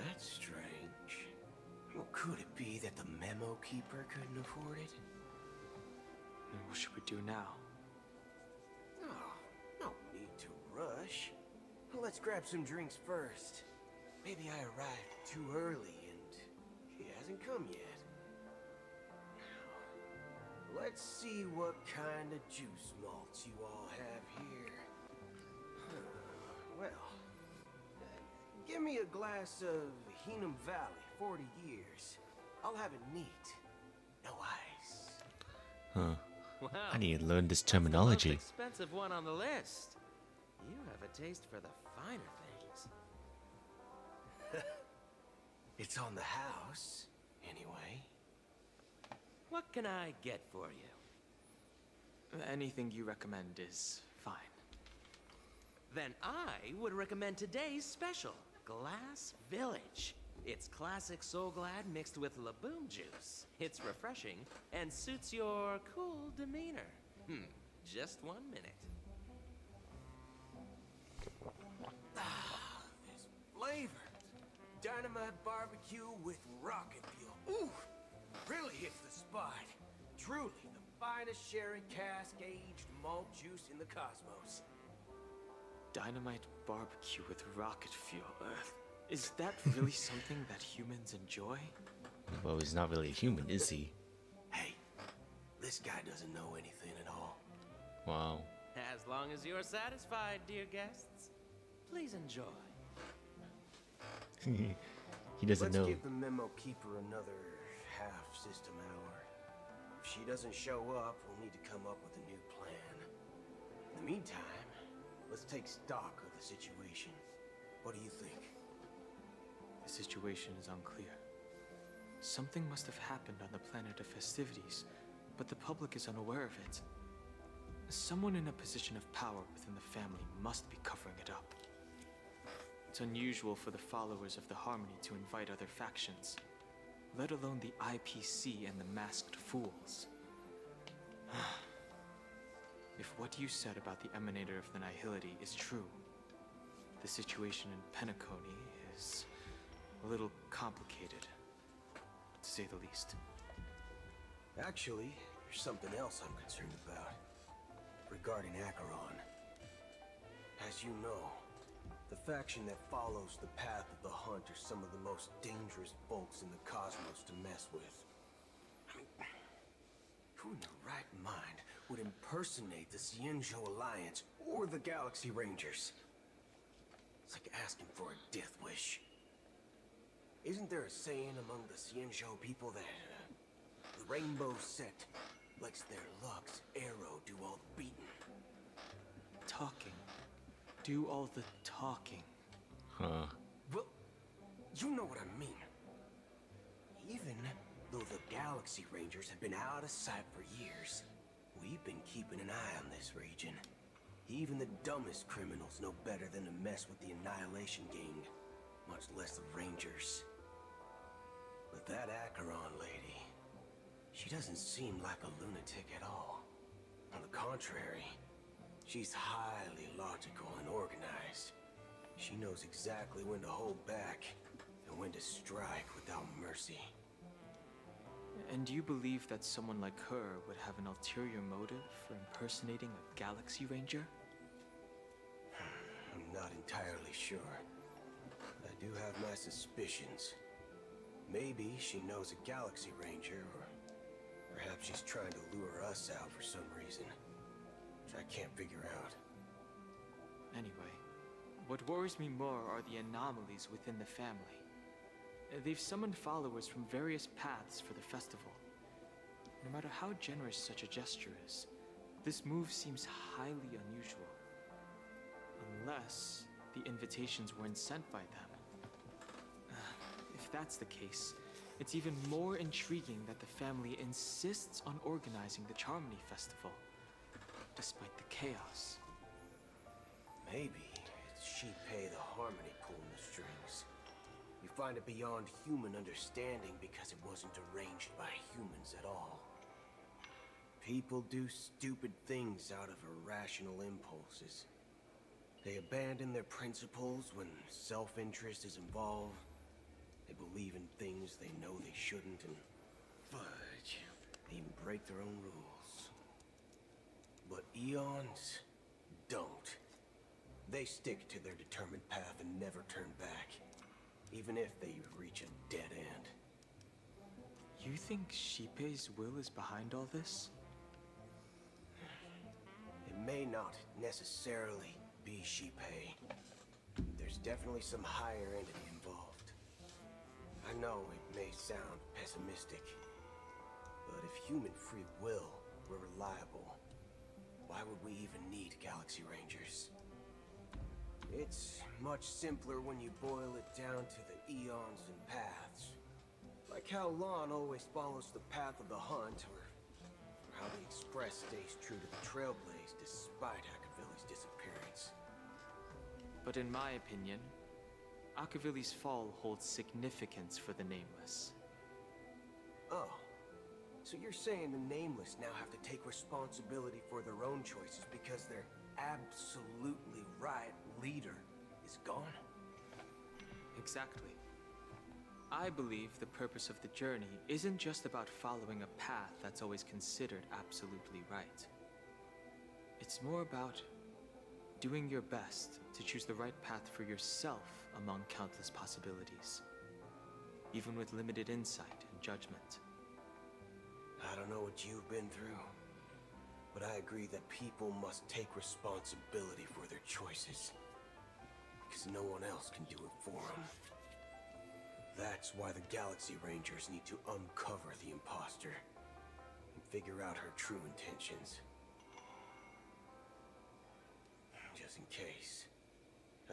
That's strange. Well, could it be that the Memo Keeper couldn't afford it? And what should we do now? Oh, no need to rush. Well, let's grab some drinks first. Maybe I arrived too early and he hasn't come yet. Now, let's see what kind of juice malts you all have here. Well, give me a glass of Heenum Valley, 40 years. I'll have it neat. No ice. Huh. Wow, I need to learn this that's the most terminology. expensive one on the list. You have a taste for the finer things. It's on the house, anyway. What can I get for you? Anything you recommend is fine. Then I would recommend today's special, Glass Village. It's classic Soul Glad mixed with Laboon juice. It's refreshing and suits your cool demeanor. Just 1 minute. This flavor. Dynamite barbecue with rocket fuel. Ooh, really hits the spot. Truly the finest sherry cask-aged malt juice in the cosmos. Dynamite barbecue with rocket fuel. Is that really something that humans enjoy? Well, he's not really a human, is he? Hey, this guy doesn't know anything at all. Wow. As long as you're satisfied, dear guests, please enjoy. He doesn't know. Let's give the memo keeper another half-system hour. If she doesn't show up, we'll need to come up with a new plan. In the meantime, let's take stock of the situation. What do you think? The situation is unclear. Something must have happened on the planet of festivities, but the public is unaware of it. Someone in a position of power within the family must be covering it up. It's unusual for the followers of the Harmony to invite other factions, let alone the IPC and the Masked Fools. If what you said about the Emanator of the Nihility is true, the situation in Penacony is a little complicated, to say the least. Actually, there's something else I'm concerned about. Regarding Acheron. As you know, the faction that follows the path of the Hunt are some of the most dangerous folks in the cosmos to mess with. I mean, who in their right mind would impersonate the Xianzhou Alliance or the Galaxy Rangers? It's like asking for a death wish. Isn't there a saying among the Xianzhou people that the Rainbow Set lets their Lux arrow do all the beating? Talking. Do all the talking. Huh. Well, you know what I mean. Even though the Galaxy Rangers have been out of sight for years, we've been keeping an eye on this region. Even the dumbest criminals know better than to mess with the Annihilation Gang, much less the Rangers. But that Acheron lady, she doesn't seem like a lunatic at all. On the contrary, she's highly logical and organized. She knows exactly when to hold back and when to strike without mercy. And do you believe that someone like her would have an ulterior motive for impersonating a Galaxy Ranger? I'm not entirely sure. I do have my suspicions. Maybe she knows a Galaxy Ranger, or perhaps she's trying to lure us out for some reason, which I can't figure out. Anyway, what worries me more are the anomalies within the family. They've summoned followers from various paths for the festival. No matter how generous such a gesture is, this move seems highly unusual. Unless the invitations weren't sent by them. If that's the case, it's even more intriguing that the family insists on organizing the Charmony Festival, despite the chaos. Maybe it's Shipei the Harmony pulling the strings. You find it beyond human understanding because it wasn't arranged by humans at all. People do stupid things out of irrational impulses. They abandon their principles when self-interest is involved. They believe in things they know they shouldn't, and fudge, they even break their own rules. But Eons don't. They stick to their determined path and never turn back, even if they reach a dead end. You think Shipei's will is behind all this? It may not necessarily be Shipei. There's definitely some higher entity involved. I know it may sound pessimistic, but if human free will were reliable, why would we even need Galaxy Rangers? It's much simpler when you boil it down to the eons and paths. Like how Lon always follows the path of the Hunt, or how the Express stays true to the Trailblaze despite Akavilli's disappearance. But in my opinion, Akavilli's fall holds significance for the Nameless. Oh, so you're saying the Nameless now have to take responsibility for their own choices because their absolutely right leader is gone? Exactly. I believe the purpose of the journey isn't just about following a path that's always considered absolutely right. It's more about doing your best to choose the right path for yourself among countless possibilities, even with limited insight and judgment. I don't know what you've been through, but I agree that people must take responsibility for their choices, because no one else can do it for them. That's why the Galaxy Rangers need to uncover the imposter and figure out her true intentions. Just in case.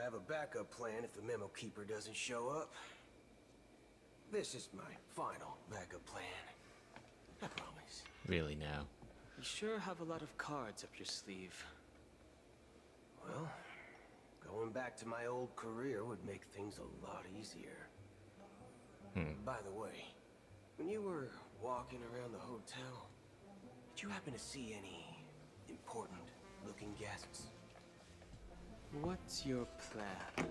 I have a backup plan if the Memo Keeper doesn't show up. This is my final backup plan. I promise. Really now? You sure have a lot of cards up your sleeve. Well, going back to my old career would make things a lot easier. By the way, when you were walking around the hotel, did you happen to see any important-looking guests? What's your plan?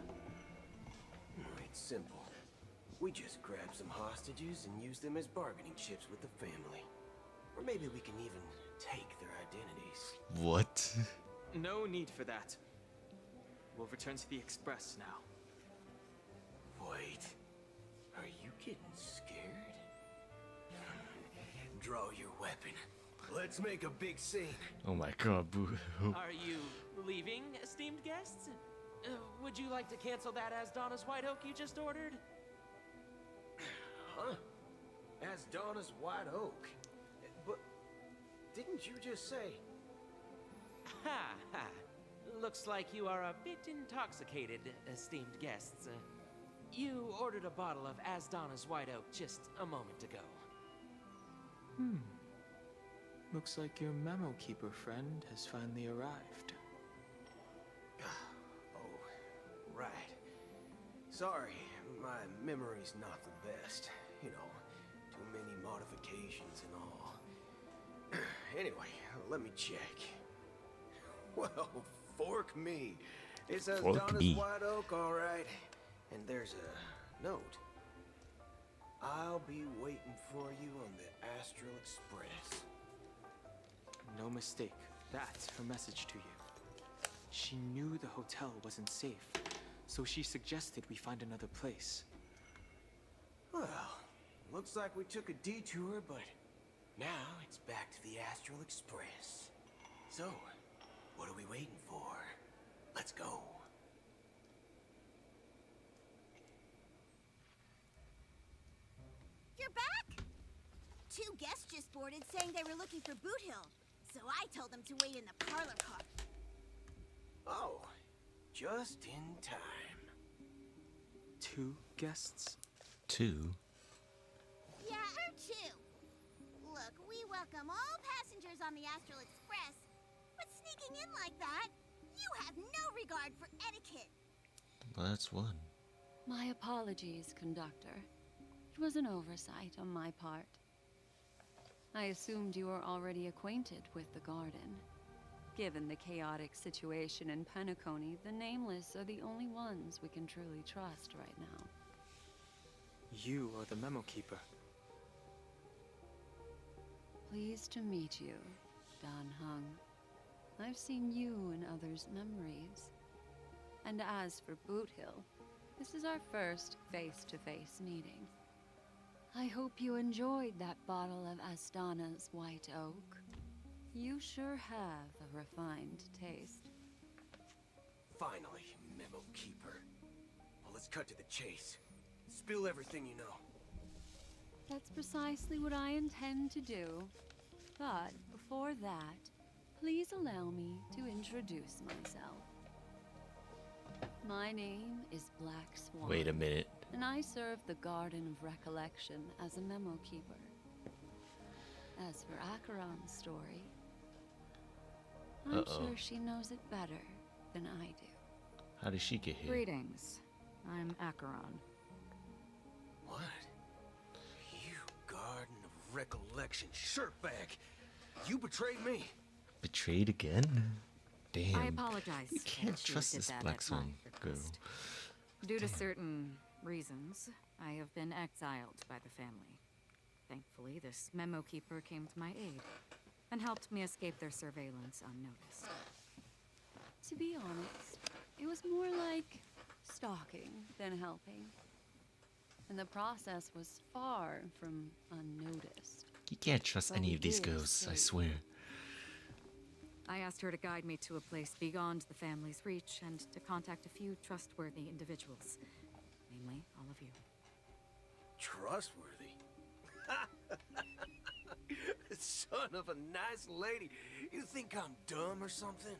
It's simple. We just grab some hostages and use them as bargaining chips with the family. Or maybe we can even take their identities. What? No need for that. We'll return to the Express now. Wait. Are you getting scared? Draw your weapon. Let's make a big scene. Oh my god, boo. Are you leaving, esteemed guests? Would you like to cancel that Asdona's White Oak you just ordered? Huh? Asdona's White Oak? But didn't you just say... Ha ha. Looks like you are a bit intoxicated, esteemed guests. You ordered a bottle of Asdona's White Oak just a moment ago. Looks like your Memo Keeper friend has finally arrived. Oh, right. Sorry, my memory's not the best. You know, too many modifications and all. Anyway, let me check. Well, fork me. It says Donna's White Oak, all right. And there's a note. I'll be waiting for you on the Astral Express. No mistake. That's her message to you. She knew the hotel wasn't safe, so she suggested we find another place. Well, looks like we took a detour, but now it's back to the Astral Express. So, what are we waiting for? Let's go. You're back? Two guests just boarded saying they were looking for Boot Hill, so I told them to wait in the parlor car. Oh, just in time. Two guests? Two? Yeah, or two. Look, we welcome all passengers on the Astral Express, but sneaking in like that, you have no regard for etiquette. Well, that's one. My apologies, conductor. It was an oversight on my part. I assumed you were already acquainted with the garden. Given the chaotic situation in Penacony, the Nameless are the only ones we can truly trust right now. You are the Memo Keeper. Pleased to meet you, Dan Hung. I've seen you in others' memories. And as for Boot Hill, this is our first face-to-face meeting. I hope you enjoyed that bottle of Astana's White Oak. You sure have a refined taste. Finally, Memo Keeper. Well, let's cut to the chase. Spill everything you know. That's precisely what I intend to do. But before that, please allow me to introduce myself. My name is Black Swan. Wait a minute. And I serve the Garden of Recollection as a Memo Keeper. As for Acheron's story, I'm sure she knows it better than I do. How did she get here? Greetings. I'm Acheron. What? You Garden of Recollection shirtbag! You betrayed me! Betrayed again? Damn. I apologize. You can't She trust did this that Black at my Swan girl. request. Due to certain reasons, I have been exiled by the family. Thankfully, this Memo Keeper came to my aid and helped me escape their surveillance unnoticed. To be honest, it was more like stalking than helping. And the process was far from unnoticed. You can't trust But any we of these did ghosts, I save. swear. I asked her to guide me to a place beyond the family's reach and to contact a few trustworthy individuals. Namely, all of you. Trustworthy? Son of a nice lady. You think I'm dumb or something?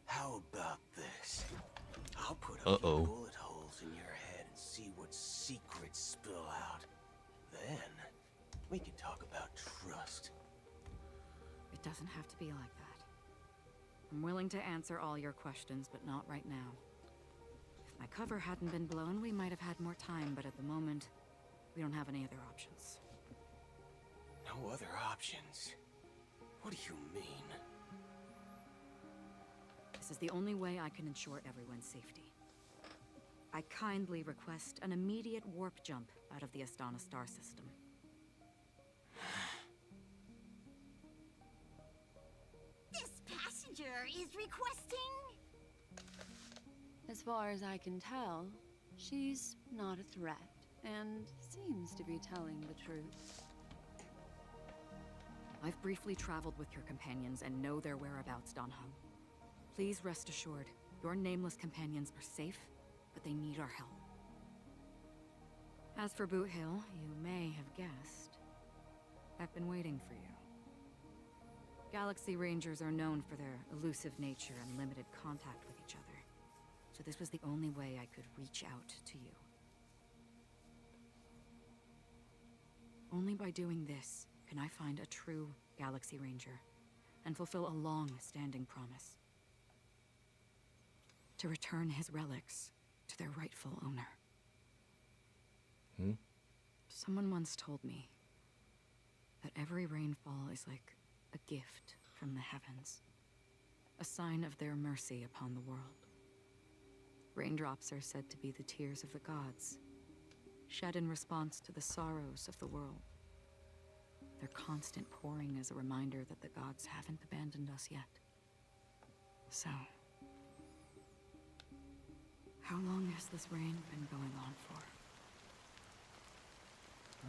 How about this? I'll put a few bullet holes in your head and see what secrets spill out. Then, we can talk about trust. It doesn't have to be like that. I'm willing to answer all your questions, but not right now. If my cover hadn't been blown, we might have had more time, but at the moment, we don't have any other options. No other options? What do you mean? This is the only way I can ensure everyone's safety. I kindly request an immediate warp jump out of the Astana star system. This passenger is requesting... As far as I can tell, she's not a threat and seems to be telling the truth. I've briefly traveled with your companions and know their whereabouts, Dan Heng. Please rest assured, your nameless companions are safe, but they need our help. As for Boot Hill, you may have guessed. I've been waiting for you. Galaxy Rangers are known for their elusive nature and limited contact with each other, so this was the only way I could reach out to you. Only by doing this can I find a true Galaxy Ranger and fulfill a long-standing promise. To return his relics to their rightful owner. Someone once told me that every rainfall is like a gift from the heavens, a sign of their mercy upon the world. Raindrops are said to be the tears of the gods, shed in response to the sorrows of the world. Their constant pouring is a reminder that the gods haven't abandoned us yet. So, how long has this rain been going on for?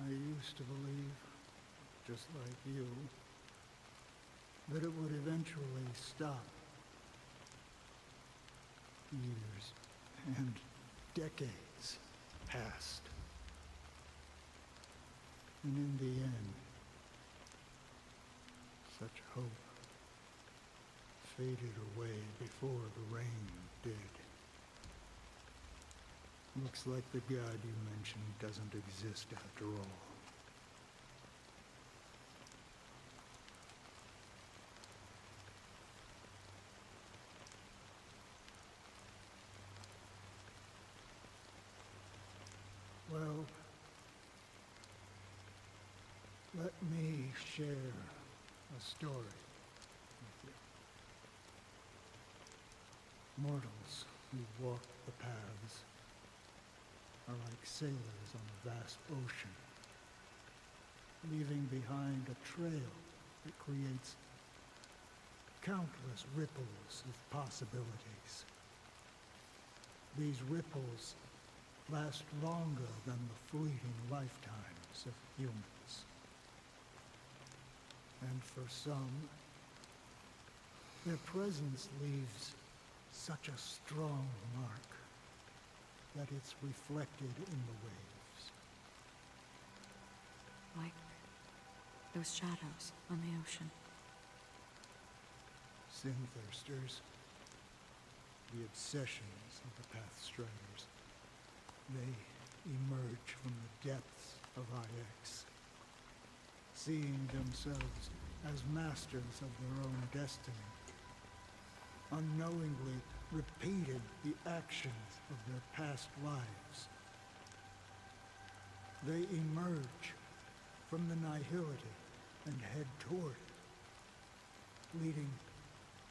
I used to believe, just like you, that it would eventually stop. Years and decades passed. And in the end, such hope faded away before the rain did. Looks like the god you mentioned doesn't exist after all. Well, let me share a story with you. Mortals who walk the paths are like sailors on a vast ocean, leaving behind a trail that creates countless ripples of possibilities. These ripples last longer than the fleeting lifetimes of humans. And for some, their presence leaves such a strong mark that it's reflected in the waves. Like those shadows on the ocean. Sin-thirsters, the obsessions of the Pathstriders, they emerge from the depths of IX, seeing themselves as masters of their own destiny, unknowingly repeated the actions of their past lives. They emerge from the nihility and head toward it, leading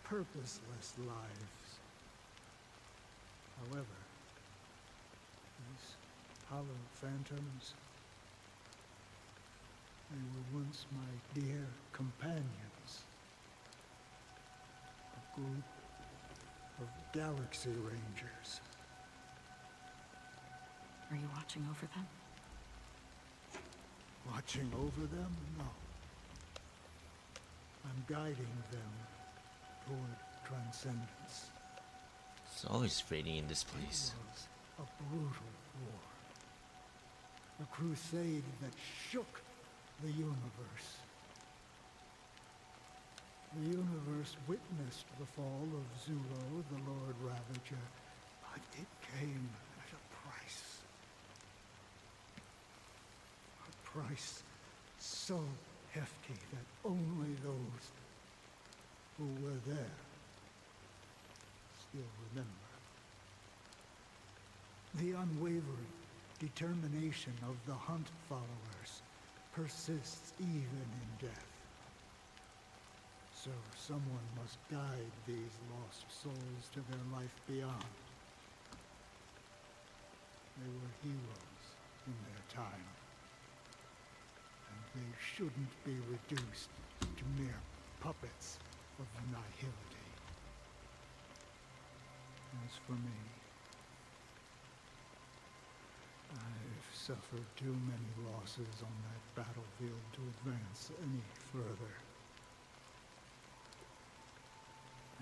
purposeless lives. However, these hollow phantoms, they were once my dear companions. A group of Galaxy Rangers. Are you watching over them? Watching over them? No. I'm guiding them toward transcendence. It's always raining in this place. It was a brutal war. A crusade that shook the universe. The universe witnessed the fall of Zulo, the Lord Ravager, but it came at a price. A price so hefty that only those who were there still remember. The unwavering determination of the Hunt followers persists even in death. So someone must guide these lost souls to their life beyond. They were heroes in their time, and they shouldn't be reduced to mere puppets of nihility. As for me, I've suffered too many losses on that battlefield to advance any further.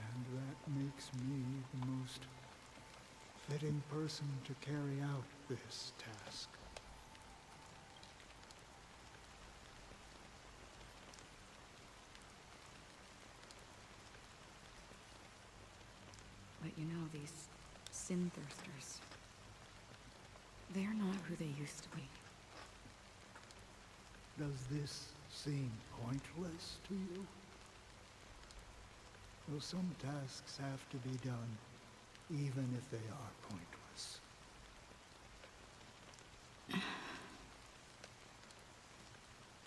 And that makes me the most fitting person to carry out this task. But you know, these sin thirsters, they're not who they used to be. Does this seem pointless to you? Well, some tasks have to be done, even if they are pointless.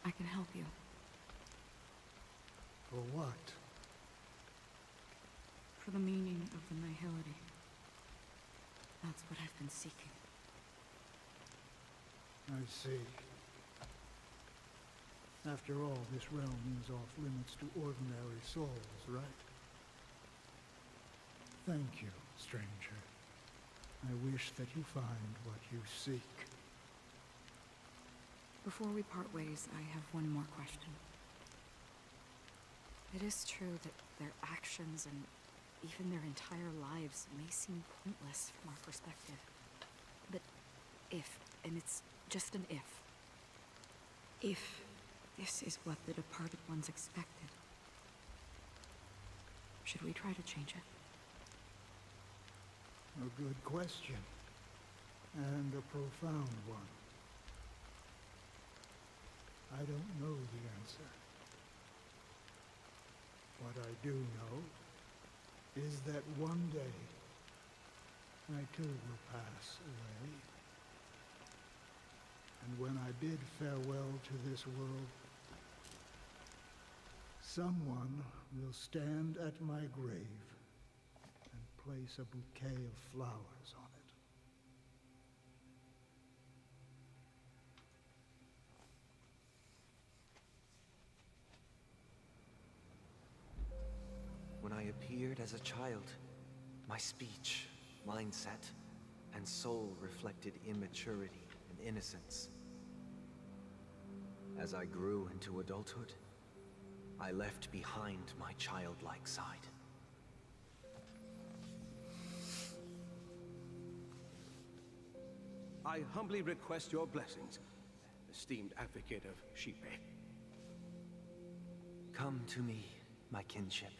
I can help you. For what? For the meaning of the nihility. That's what I've been seeking. I see. After all, this realm is off limits to ordinary souls, right? Thank you, stranger. I wish that you find what you seek. Before we part ways, I have one more question. It is true that their actions and even their entire lives may seem pointless from our perspective. But if, and it's just an if this is what the departed ones expected, should we try to change it? A good question. And a profound one. I don't know the answer. What I do know is that one day I too will pass away. And when I bid farewell to this world, someone will stand at my grave and place a bouquet of flowers on it. When I appeared as a child, my speech, mindset, and soul reflected immaturity and innocence. As I grew into adulthood, I left behind my childlike side. I humbly request your blessings, esteemed advocate of Shipe. Come to me, my kinship.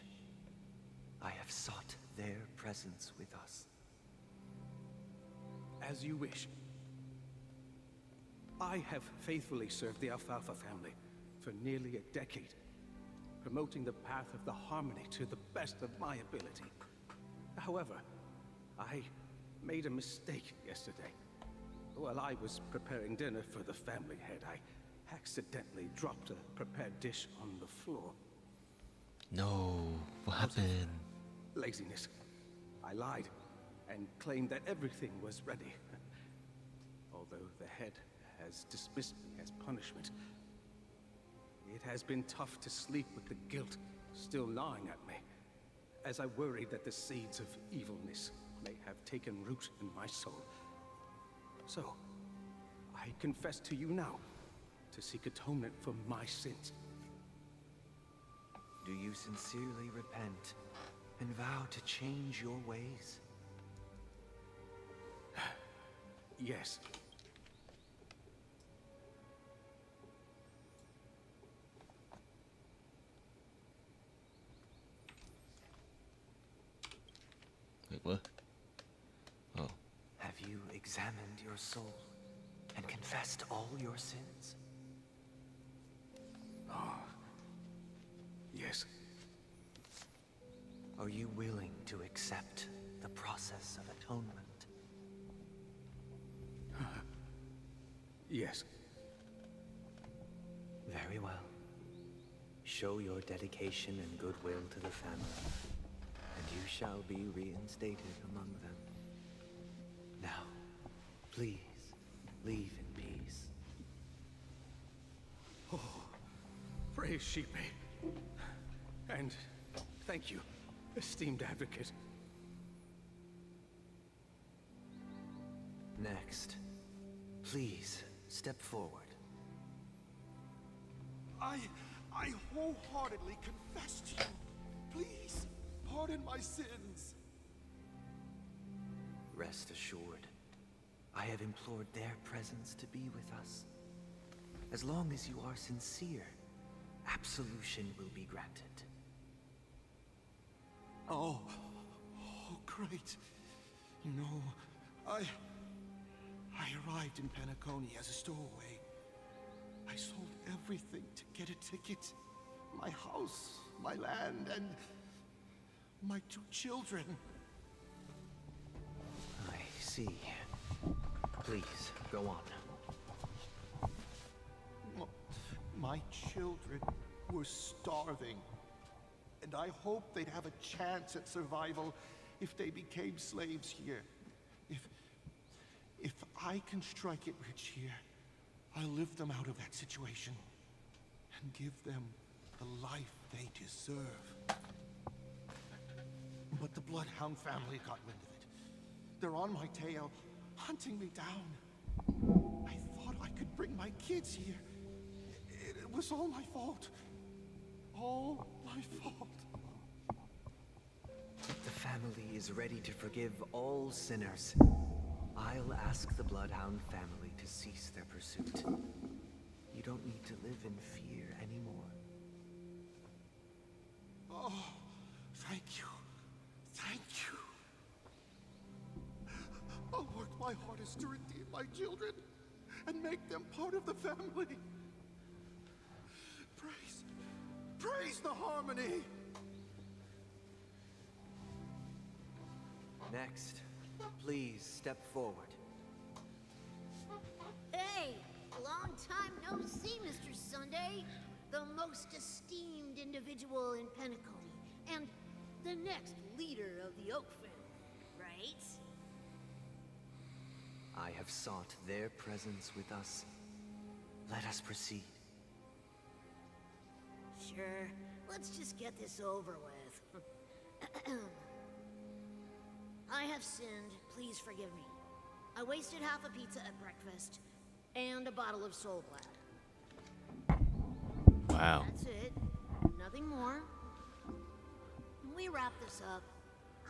I have sought their presence with us. As you wish. I have faithfully served the Alfalfa family for nearly a decade, promoting the path of the harmony to the best of my ability. However, I made a mistake yesterday. While I was preparing dinner for the family head, I accidentally dropped a prepared dish on the floor. No, what happened? Laziness. I lied and claimed that everything was ready. Although the head has dismissed me as punishment, it has been tough to sleep with the guilt still gnawing at me. as I worry that the seeds of evilness may have taken root in my soul. So, I confess to you now, to seek atonement for my sins. Do you sincerely repent and vow to change your ways? Yes. Wait, what? Oh. Have you examined your soul and confessed all your sins? Oh. Yes. Are you willing to accept the process of atonement? Yes. Very well. Show your dedication and goodwill to the family, and you shall be reinstated among them. Now, please, leave in peace. Oh, praise Sheepy. And thank you, esteemed advocate. Next, please step forward. I wholeheartedly confess to you. Please, pardon my sins. Rest assured, I have implored their presence to be with us. As long as you are sincere, absolution will be granted. Oh, great. You know, I arrived in Penacony as a stowaway. I sold everything to get a ticket. My house, my land, and my 2 children. I see. Please, go on. My children were starving, and I hoped they'd have a chance at survival if they became slaves here. If I can strike it rich here, I'll lift them out of that situation and give them the life they deserve. But the Bloodhound family got wind of it. They're on my tail, hunting me down. I thought I could bring my kids here. It was all my fault. All my fault. The family is ready to forgive all sinners. I'll ask the Bloodhound family to cease their pursuit. You don't need to live in fear anymore. Oh, thank you. Thank you. I'll work my hardest to redeem my children and make them part of the family. Praise the harmony! Next, please step forward. Hey, long time no see, Mr. Sunday. The most esteemed individual in Penacony, and the next leader of the Oak family, right? I have sought their presence with us. Let us proceed. Sure, let's just get this over with. I have sinned, please forgive me. I wasted half a pizza at breakfast, and a bottle of Soul Glad. Wow. That's it. Nothing more. When we wrap this up,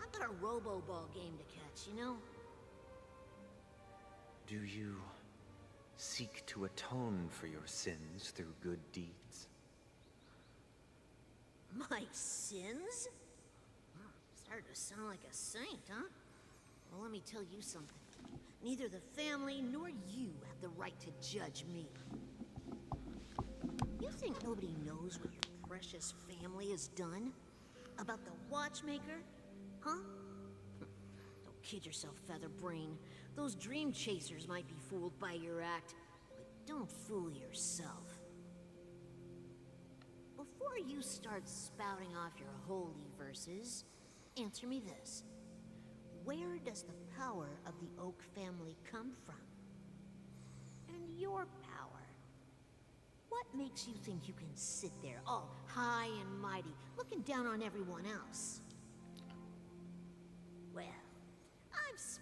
I've got a robo-ball game to catch, you know? Do you seek to atone for your sins through good deeds? My sins? Started to sound like a saint, huh? Well, let me tell you something. Neither the family nor you have the right to judge me. You think nobody knows what your precious family has done? About the watchmaker? Huh? Don't kid yourself, Featherbrain. Those dream chasers might be fooled by your act, but don't fool yourself. Before you start spouting off your holy verses, answer me this. Where does the power of the Oak family come from? And your power? What makes you think you can sit there all high and mighty, looking down on everyone else?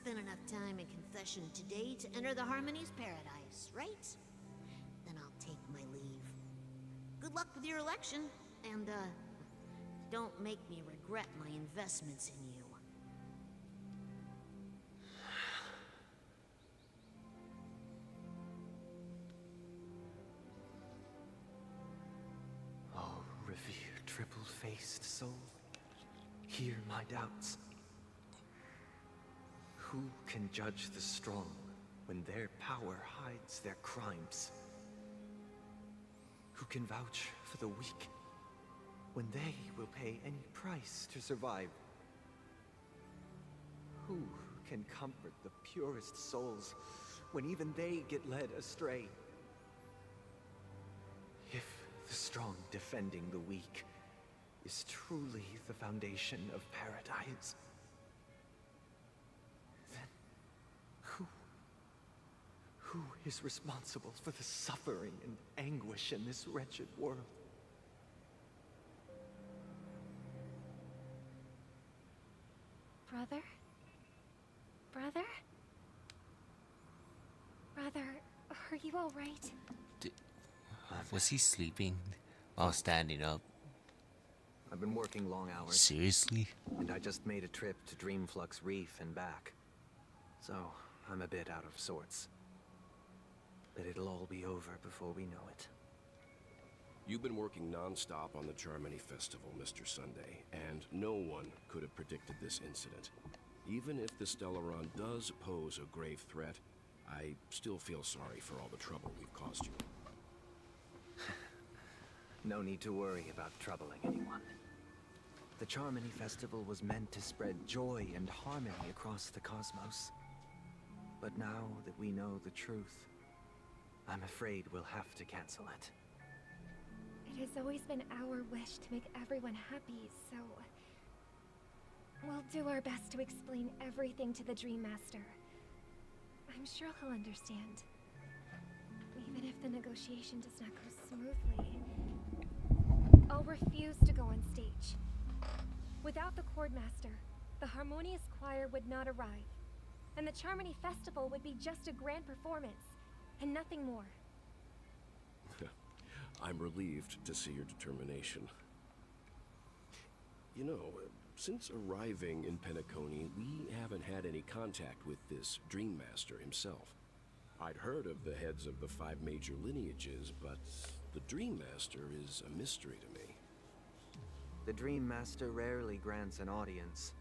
spent enough time in confession today to enter the Harmony's paradise, right? Then I'll take my leave. Good luck with your election, and, don't make me regret my investments in you. Oh, revered triple-faced soul, hear my doubts. Who can judge the strong when their power hides their crimes? Who can vouch for the weak when they will pay any price to survive? Who can comfort the purest souls when even they get led astray? If the strong defending the weak is truly the foundation of paradise, then who is responsible for the suffering and anguish in this wretched world? Brother? Brother? Brother, are you all right? Was he sleeping while standing up? I've been working long hours. Seriously? And I just made a trip to Dreamflux Reef and back. So, I'm a bit out of sorts. But it'll all be over before we know it. You've been working non-stop on the Germany Festival, Mr. Sunday, and no one could have predicted this incident. Even if the Stellaron does pose a grave threat, I still feel sorry for all the trouble we've caused you. No need to worry about troubling anyone. The Charmony Festival was meant to spread joy and harmony across the cosmos. But now that we know the truth, I'm afraid we'll have to cancel it. It has always been our wish to make everyone happy, so... we'll do our best to explain everything to the Dream Master. I'm sure he'll understand. Even if the negotiation does not go smoothly, I'll refuse to go on stage. Without the Chord Master, the Harmonious Choir would not arrive, and the Charmony Festival would be just a grand performance, and nothing more. I'm relieved to see your determination. You know, since arriving in Penacony, we haven't had any contact with this Dream Master himself. I'd heard of the heads of the 5 major lineages, but the Dream Master is a mystery to me. The Dream Master rarely grants an audience,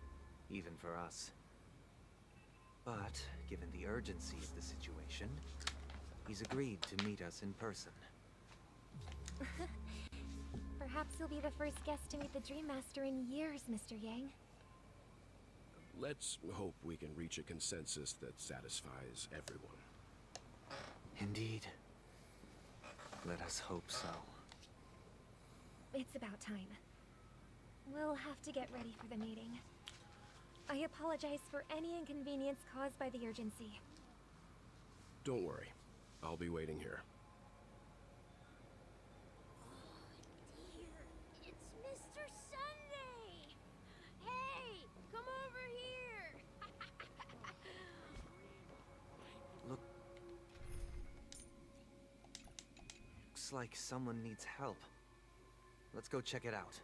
even for us. But, given the urgency of the situation, he's agreed to meet us in person. Perhaps you'll be the first guest to meet the Dream Master in years, Mr. Yang. Let's hope we can reach a consensus that satisfies everyone. Indeed. Let us hope so. It's about time. We'll have to get ready for the meeting. I apologize for any inconvenience caused by the urgency. Don't worry. I'll be waiting here. It's Mr. Sunday! Hey, come over here! Looks like someone needs help. Let's go check it out.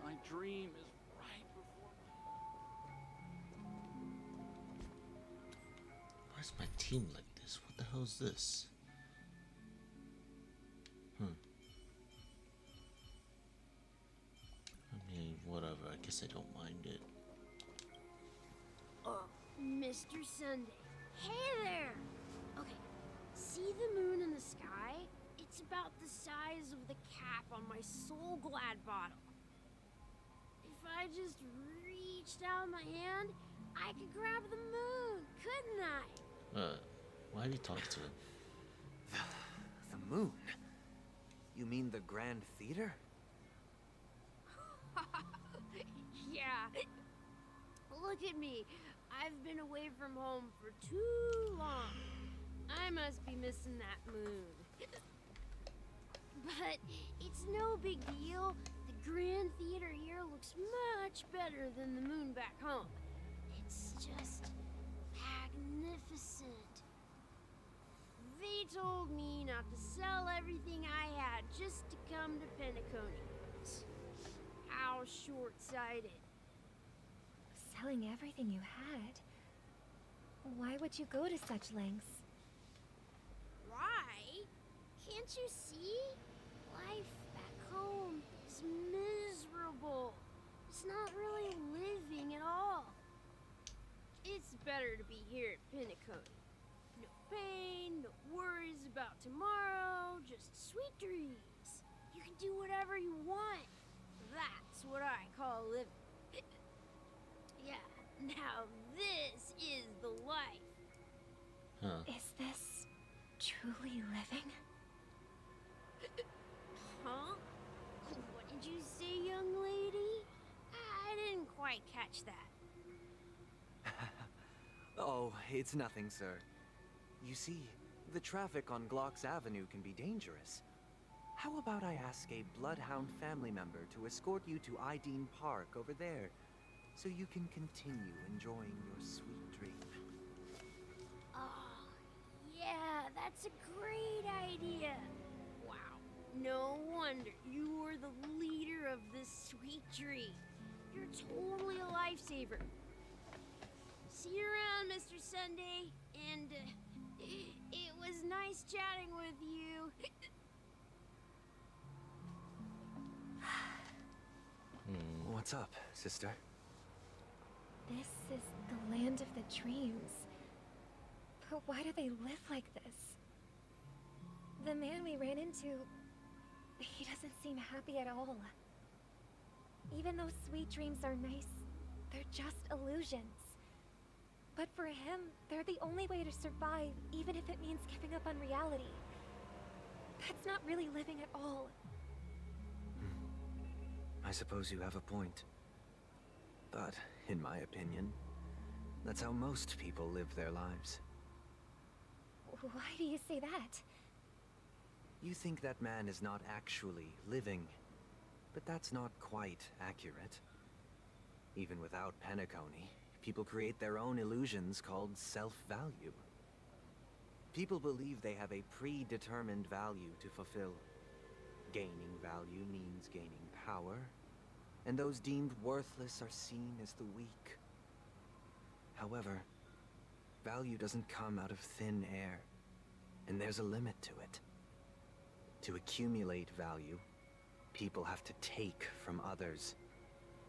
My dream is right before me. Why is my team like this? What the hell is this? I mean, whatever. I guess I don't mind it. Mr. Sunday. Hey there! Okay, see the moon in the sky? It's about the size of the cap on my Soul Glad bottle. If I just reached out my hand, I could grab the moon, couldn't I? Why are you talking to him? The moon? You mean the Grand Theater? Yeah. Look at me. I've been away from home for too long. I must be missing that moon. But it's no big deal. The Grand Theater here looks much better than the moon back home. It's just magnificent. They told me not to sell everything I had just to come to Penacony. How short-sighted. Selling everything you had? Why would you go to such lengths? Why? Can't you see? Life back home is miserable. It's not really living at all. It's better to be here at Penacony. No pain, no worries about tomorrow, just sweet dreams. You can do whatever you want. That's what I call living. Yeah, now this is the life. Huh. Is this truly living? Huh? What did you say, young lady? I didn't quite catch that. Oh, it's nothing, sir. You see, the traffic on Glock's Avenue can be dangerous. How about I ask a Bloodhound family member to escort you to Ideen Park over there, so you can continue enjoying your sweet dream? Oh, yeah, that's a great idea. Wow, no wonder you were the leader of this sweet dream. You're totally a lifesaver. See you around, Mr. Sunday, and it was nice chatting with you. What's up, sister? This is the land of the dreams. But why do they live like this? The man we ran into, he doesn't seem happy at all. Even though sweet dreams are nice, they're just illusions. But for him, they're the only way to survive, even if it means giving up on reality. That's not really living at all. I suppose you have a point. But, in my opinion, that's how most people live their lives. Why do you say that? You think that man is not actually living, but that's not quite accurate. Even without Penacony, people create their own illusions called self-value. People believe they have a predetermined value to fulfill. Gaining value means gaining power, and those deemed worthless are seen as the weak. However, value doesn't come out of thin air, and there's a limit to it. To accumulate value, people have to take from others,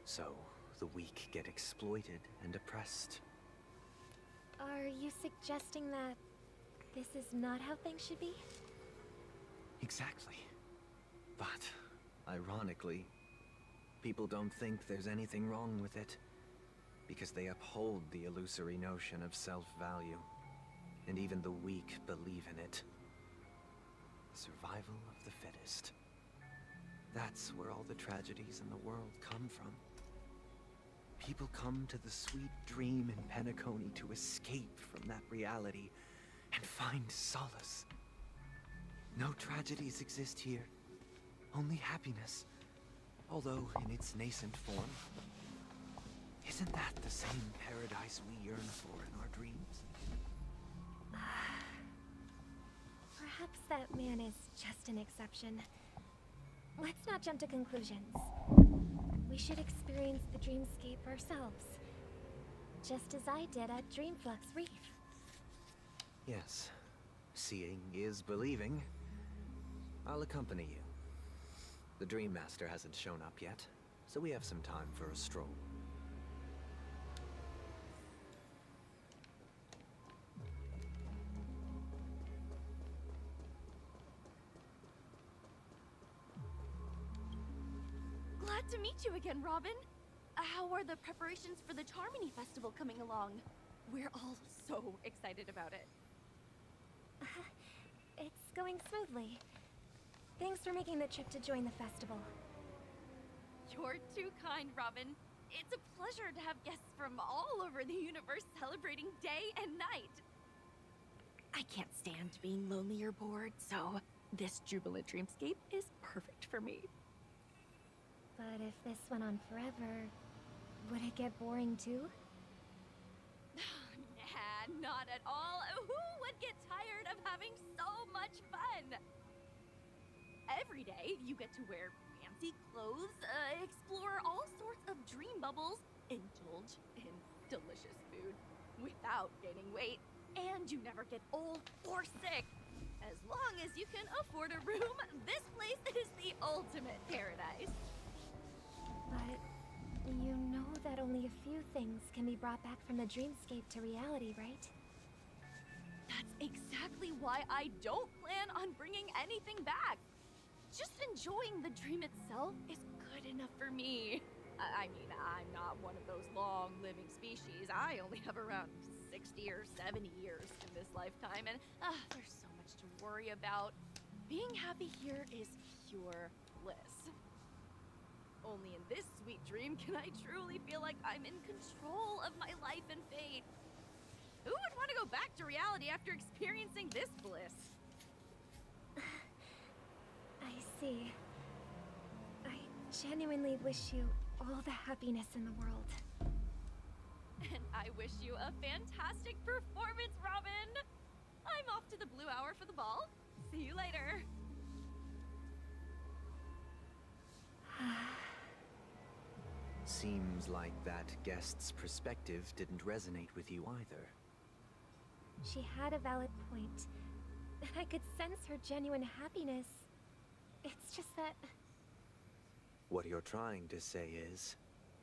so the weak get exploited and oppressed. Are you suggesting that this is not how things should be? Exactly. But, ironically, people don't think there's anything wrong with it, because they uphold the illusory notion of self-value, and even the weak believe in it. Survival of the fittest. That's where all the tragedies in the world come from. People come to the sweet dream in Penacony to escape from that reality and find solace. No tragedies exist here, only happiness, although in its nascent form. Isn't that the same paradise we yearn for in our dreams? Perhaps that man is just an exception. Let's not jump to conclusions. We should experience the dreamscape ourselves. Just as I did at Dreamflux Reef. Yes. Seeing is believing. I'll accompany you. The Dream Master hasn't shown up yet, so we have some time for a stroll. Glad to meet you again, Robin. How are the preparations for the Charmony Festival coming along? We're all so excited about it. It's going smoothly. Thanks for making the trip to join the festival. You're too kind, Robin. It's a pleasure to have guests from all over the universe celebrating day and night. I can't stand being lonely or bored, so this jubilant dreamscape is perfect for me. But if this went on forever, would it get boring too? Nah, not at all. Who would get tired of having so much fun? Every day, you get to wear fancy clothes, explore all sorts of dream bubbles, indulge in delicious food without gaining weight, and you never get old or sick. As long as you can afford a room, this place is the ultimate paradise. But you know that only a few things can be brought back from the dreamscape to reality, right? That's exactly why I don't plan on bringing anything back. Just enjoying the dream itself is good enough for me. I mean, I'm not one of those long-living species. I only have around 60 or 70 years in this lifetime, and there's so much to worry about. Being happy here is pure bliss. Only in this sweet dream can I truly feel like I'm in control of my life and fate. Who would want to go back to reality after experiencing this bliss? I see. I genuinely wish you all the happiness in the world. And I wish you a fantastic performance, Robin! I'm off to the Blue Hour for the ball. See you later. Seems like that guest's perspective didn't resonate with you either. She had a valid point. I could sense her genuine happiness. It's just that... What you're trying to say is,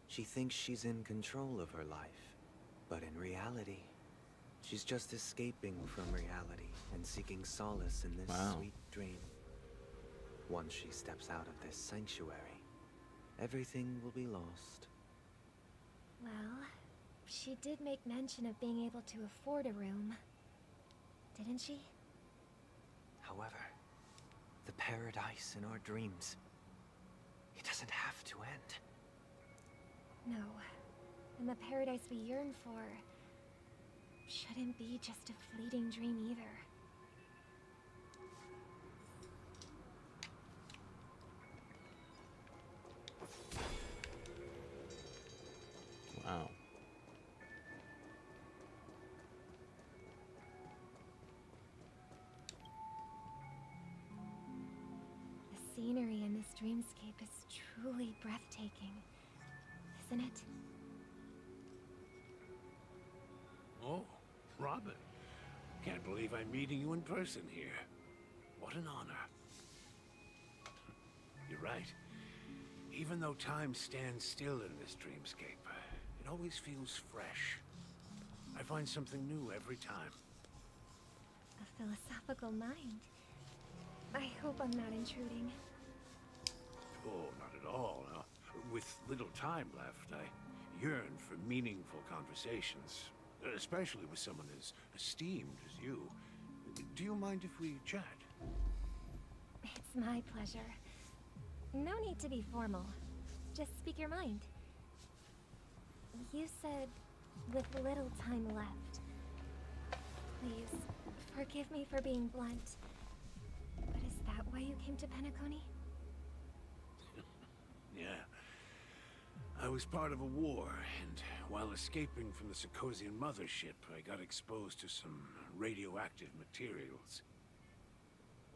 she thinks she's in control of her life. But in reality, she's just escaping from reality and seeking solace in this sweet dream. Once she steps out of this sanctuary, everything will be lost. Well, she did make mention of being able to afford a room. Didn't she? However, the paradise in our dreams, it doesn't have to end. No. And the paradise we yearn for shouldn't be just a fleeting dream either. Wow. The scenery in this dreamscape is truly breathtaking, isn't it? Oh, Robin. Can't believe I'm meeting you in person here. What an honor. You're right. Even though time stands still in this dreamscape, it always feels fresh. I find something new every time. A philosophical mind. I hope I'm not intruding. Oh, not at all. With little time left, I yearn for meaningful conversations, especially with someone as esteemed as you. Do you mind if we chat? It's my pleasure. No need to be formal. Just speak your mind. You said, with little time left. Please, forgive me for being blunt. But is that why you came to Penacony? Yeah. I was part of a war, and while escaping from the Sarkosian mothership, I got exposed to some radioactive materials.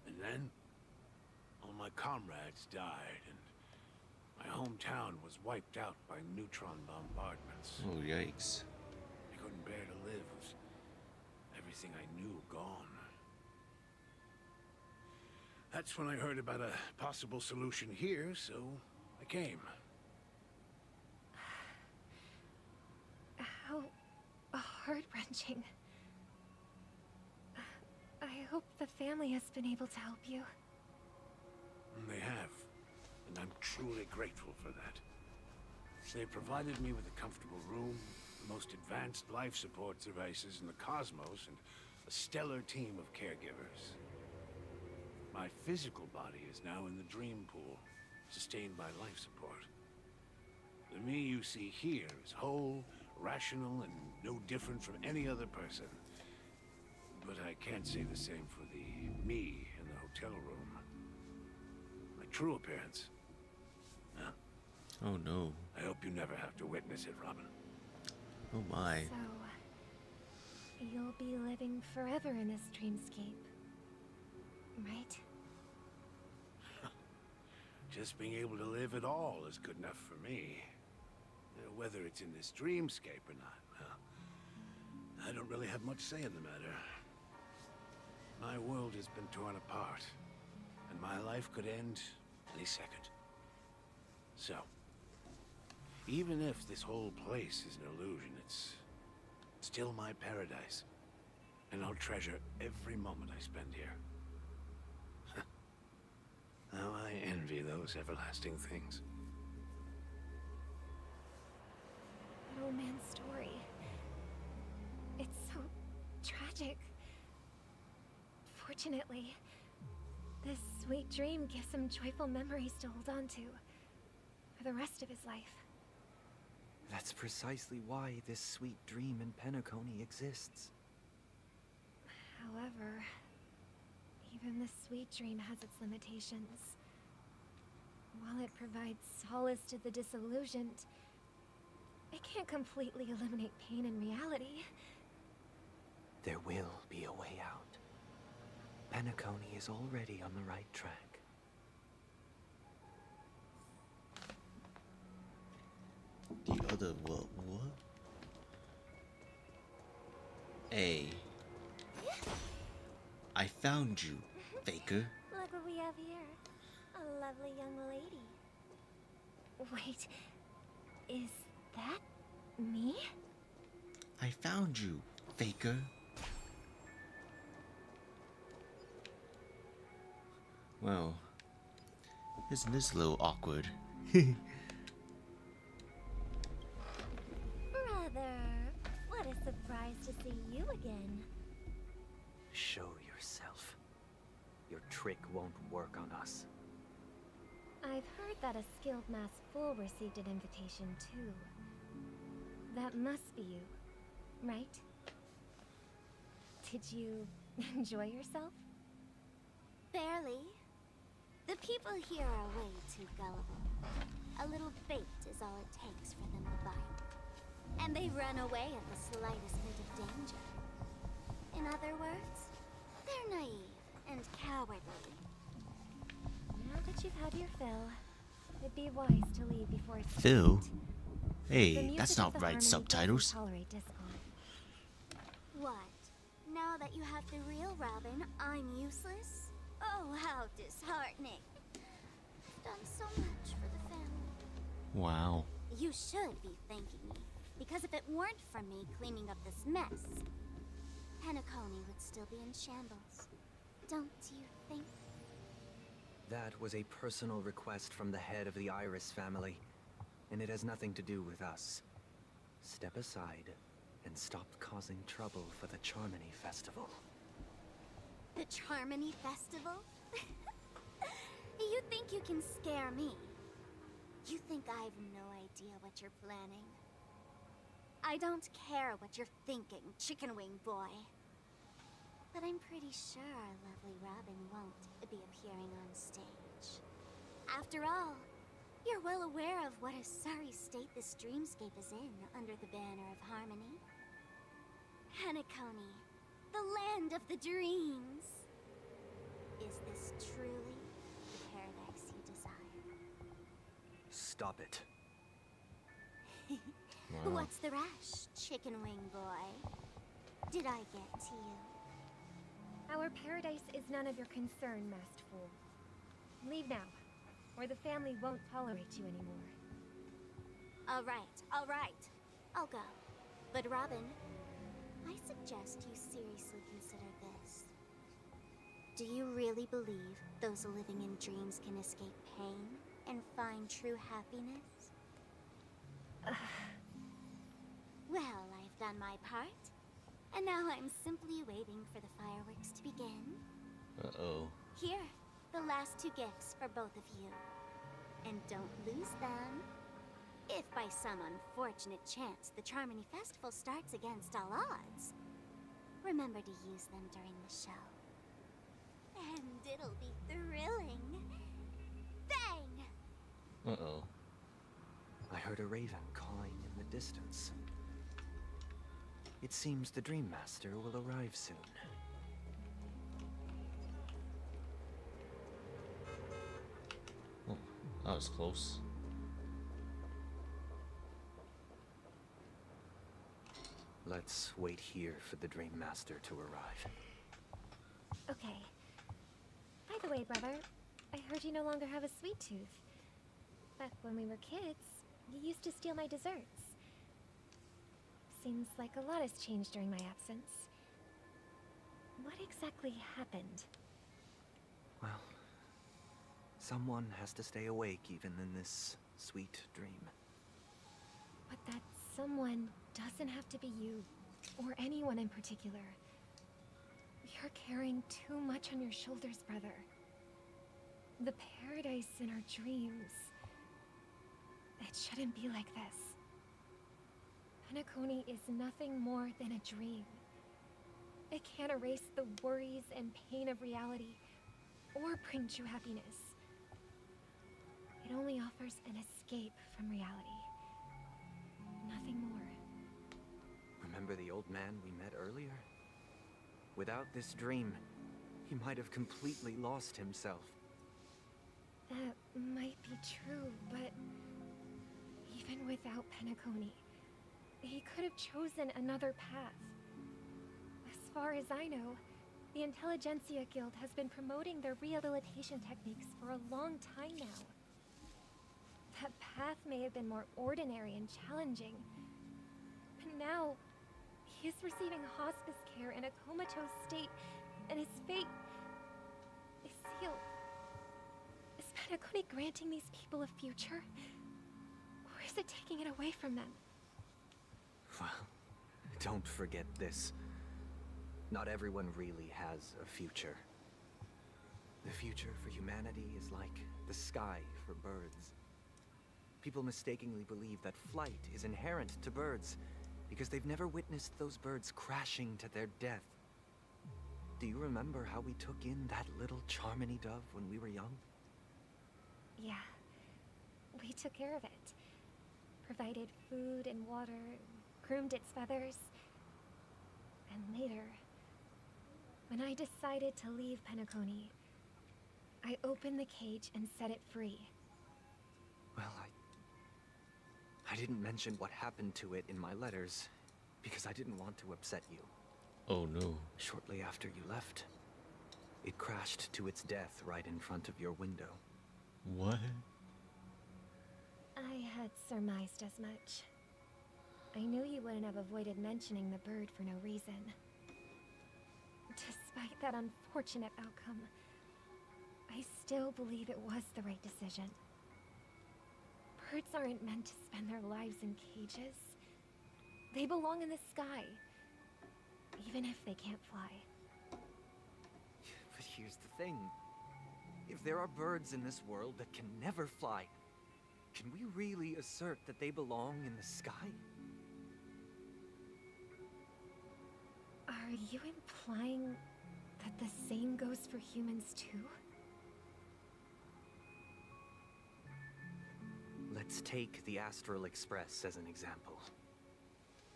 And then, all my comrades died, and my hometown was wiped out by neutron bombardments. Oh, yikes. I couldn't bear to live with everything I knew gone. That's when I heard about a possible solution here, so I came. How heart-wrenching. I hope the family has been able to help you. They have, and I'm truly grateful for that. They provided me with a comfortable room, the most advanced life support devices in the cosmos, and a stellar team of caregivers. My physical body is now in the dream pool, sustained by life support. The me you see here is whole, rational, and no different from any other person. but I can't say the same for the me in the hotel room. My true appearance. Huh? Oh no. I hope you never have to witness it, Robin. Oh my. So, you'll be living forever in this dreamscape, right? Just being able to live at all is good enough for me. Whether it's in this dreamscape or not, well, I don't really have much say in the matter. My world has been torn apart, and my life could end any second. So, even if this whole place is an illusion, it's still my paradise. And I'll treasure every moment I spend here. How I envy those everlasting things. An old man's story. It's so tragic. Fortunately, this sweet dream gives him joyful memories to hold on to for the rest of his life. That's precisely why this sweet dream in Penacony exists. However, even this sweet dream has its limitations. While it provides solace to the disillusioned, it can't completely eliminate pain in reality. There will be a way out. Penacony is already on the right track. The other world, what? Hey. I found you, Faker. Look what we have here. A lovely young lady. Wait, is that me? I found you, Faker. Well, isn't this a little awkward? Brother, what a surprise to see you again. Show yourself. Your trick won't work on us. I've heard that a skilled masked fool received an invitation too. That must be you, right? Did you enjoy yourself? Barely. The people here are way too gullible. A little bait is all it takes for them to bite. And they run away at the slightest hint of danger. In other words, they're naive and cowardly. Now that you've had your fill, it'd be wise to leave before it's Phil? late. The Hey, music that's of not the right harmony subtitles. doesn't tolerate discord. What? Now that you have the real Robin, I'm useless? Oh, how disheartening. I've done so much for the family. Wow. You should be thanking me, because if it weren't for me cleaning up this mess, Penacony would still be in shambles. Don't you think? That was a personal request from the head of the Iris family, and it has nothing to do with us. Step aside and stop causing trouble for the Charmony Festival. The Charmony Festival? You think you can scare me? You think I have no idea what you're planning? I don't care what you're thinking, chicken wing boy. But I'm pretty sure our lovely Robin won't be appearing on stage. After all, you're well aware of what a sorry state this dreamscape is in under the banner of harmony. Penacony, the land of the dreams. Is this truly the paradise you desire? Stop it. Wow. What's the rush, chicken wing boy? Did I get to you? Our paradise is none of your concern, masked fool. Leave now, or the family won't tolerate you anymore. All right. I'll go. But Robin, I suggest you seriously consider this. Do you really believe those living in dreams can escape pain and find true happiness? Well, I've done my part. And now I'm simply waiting for the fireworks to begin. Uh-oh. Here, the last two gifts for both of you. And don't lose them. If by some unfortunate chance the Charmony Festival starts against all odds, Remember to use them during the show. And it'll be thrilling. Bang! Uh-oh. I heard a raven cawing in the distance. It seems the Dream Master will arrive soon. Oh, that was close. Let's wait here for the Dream Master to arrive. Okay. By the way, brother, I heard you no longer have a sweet tooth. Back when we were kids, you used to steal my desserts. Seems like a lot has changed during my absence. What exactly happened? Well, someone has to stay awake even in this sweet dream. But that someone doesn't have to be you, or anyone in particular. You're carrying too much on your shoulders, brother. The paradise in our dreams. It shouldn't be like this. Penacony is nothing more than a dream. It can't erase the worries and pain of reality, or bring true happiness. It only offers an escape from reality. Nothing more. Remember the old man we met earlier? Without this dream, he might have completely lost himself. That might be true, but even without Penacony, he could have chosen another path. As far as I know, the Intelligentsia Guild has been promoting their rehabilitation techniques for a long time now. That path may have been more ordinary and challenging, but now he is receiving hospice care in a comatose state, and his fate is sealed. Is Penacony granting these people a future? Or is it taking it away from them? Well, don't forget this. Not everyone really has a future. The future for humanity is like the sky for birds. People mistakenly believe that flight is inherent to birds because they've never witnessed those birds crashing to their death. Do you remember how we took in that little Charmony dove when we were young? Yeah. We took care of it. Provided food and water, groomed its feathers. And later, when I decided to leave Penacony, I opened the cage and set it free. Well, I didn't mention what happened to it in my letters because I didn't want to upset you. Oh no. Shortly after you left, it crashed to its death right in front of your window. What? I had surmised as much. I knew you wouldn't have avoided mentioning the bird for no reason. Despite that unfortunate outcome, I still believe it was the right decision. Birds aren't meant to spend their lives in cages. They belong in the sky, even if they can't fly. But here's the thing. If there are birds in this world that can never fly, can we really assert that they belong in the sky? Are you implying that the same goes for humans too? Let's take the Astral Express as an example.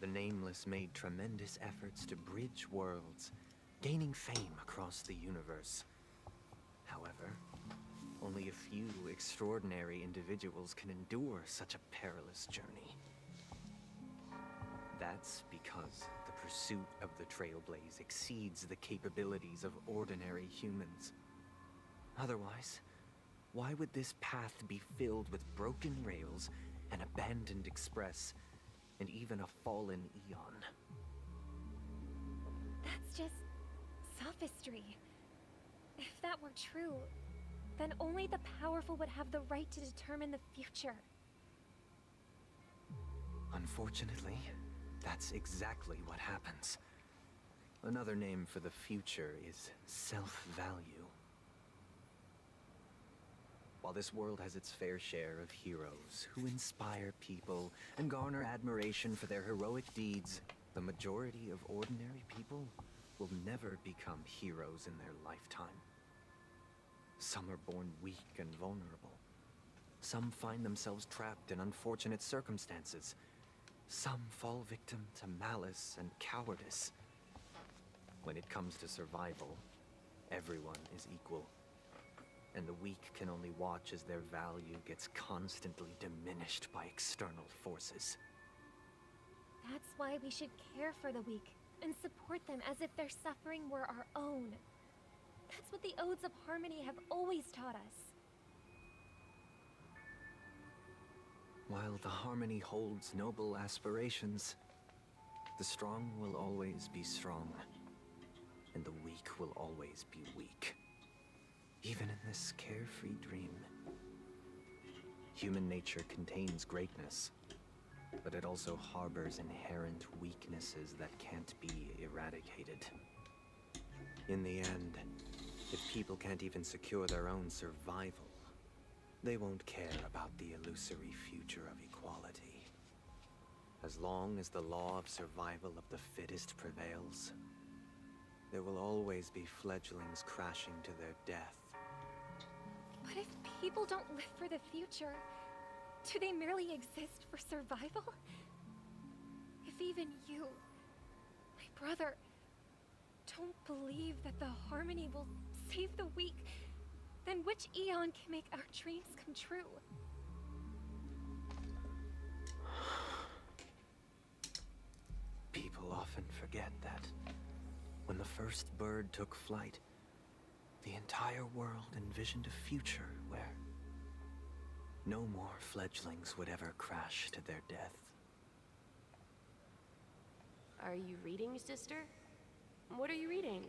The Nameless made tremendous efforts to bridge worlds, gaining fame across the universe. However, only a few extraordinary individuals can endure such a perilous journey. That's because the pursuit of the Trailblaze exceeds the capabilities of ordinary humans. Otherwise, why would this path be filled with broken rails, an abandoned express, and even a fallen eon? That's just sophistry. If that were true, then only the powerful would have the right to determine the future. Unfortunately, that's exactly what happens. Another name for the future is self-value. While this world has its fair share of heroes who inspire people and garner admiration for their heroic deeds, the majority of ordinary people will never become heroes in their lifetime. Some are born weak and vulnerable. Some find themselves trapped in unfortunate circumstances. Some fall victim to malice and cowardice. When it comes to survival, everyone is equal. And the weak can only watch as their value gets constantly diminished by external forces. That's why we should care for the weak and support them as if their suffering were our own. That's what the Odes of Harmony have always taught us. While the Harmony holds noble aspirations, the strong will always be strong, and the weak will always be weak. Even in this carefree dream. Human nature contains greatness, but it also harbors inherent weaknesses that can't be eradicated. In the end, if people can't even secure their own survival, they won't care about the illusory future of equality. As long as the law of survival of the fittest prevails, there will always be fledglings crashing to their death. But if people don't live for the future, do they merely exist for survival? If even you, my brother, don't believe that the Harmony will save the weak, then which eon can make our dreams come true? People often forget that when the first bird took flight, the entire world envisioned a future where no more fledglings would ever crash to their death. Are you reading, sister? What are you reading?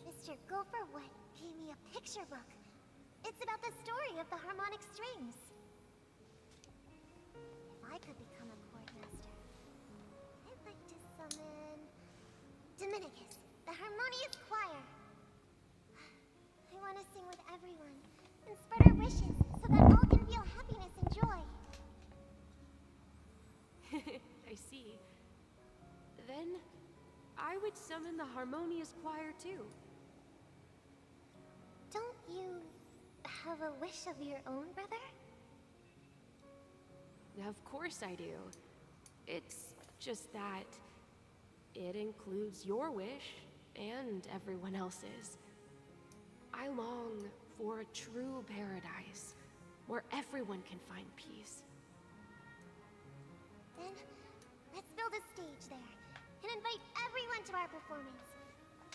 Mr. Gopherwood gave me a picture book. It's about the story of the harmonic strings. If I could become a chord master, I'd like to summon Dominicus, the harmonious choir. I want to sing with everyone and spread our wishes so that all can feel happiness and joy. I see. Then I would summon the harmonious choir too. Don't you have a wish of your own, brother? Of course I do. It's just that it includes your wish and everyone else's. I long for a true paradise where everyone can find peace. Then, let's build a stage there and invite everyone to our performance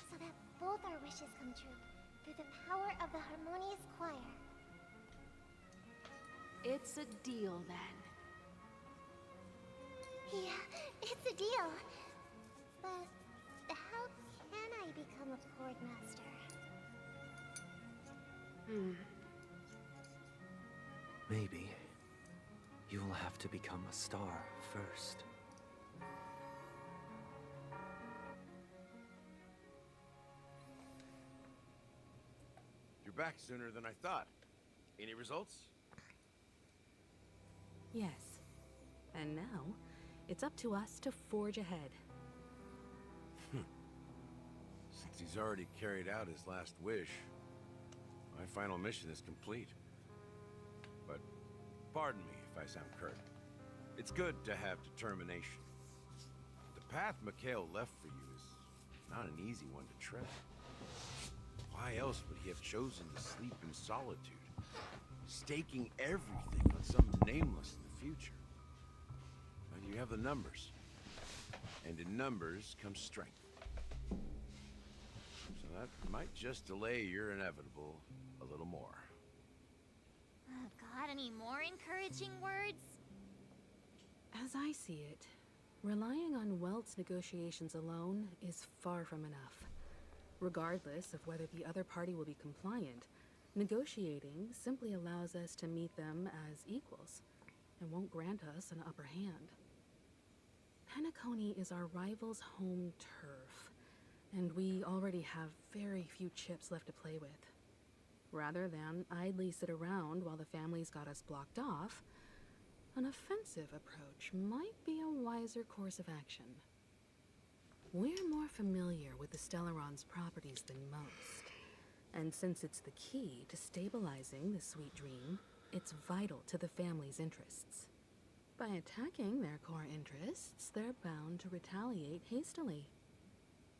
so that both our wishes come true through the power of the harmonious choir. It's a deal then. Yeah, it's a deal. But how can I become a chord master? Maybe you will have to become a star first. You're back sooner than I thought. Any results? Yes. And now, it's up to us to forge ahead. Since he's already carried out his last wish, my final mission is complete. But pardon me if I sound curt. It's good to have determination. The path Mikhail left for you is not an easy one to tread. Why else would he have chosen to sleep in solitude, staking everything on some nameless in the future? And you have the numbers. And in numbers comes strength. So that might just delay your inevitable a little more. Got any more encouraging words? As I see it, relying on Welt's negotiations alone is far from enough. Regardless of whether the other party will be compliant, negotiating simply allows us to meet them as equals and won't grant us an upper hand. Penacony is our rival's home turf, and we already have very few chips left to play with. Rather than idly sit around while the family's got us blocked off, an offensive approach might be a wiser course of action. We're more familiar with the Stellaron's properties than most. And since it's the key to stabilizing the sweet dream, it's vital to the family's interests. By attacking their core interests, they're bound to retaliate hastily.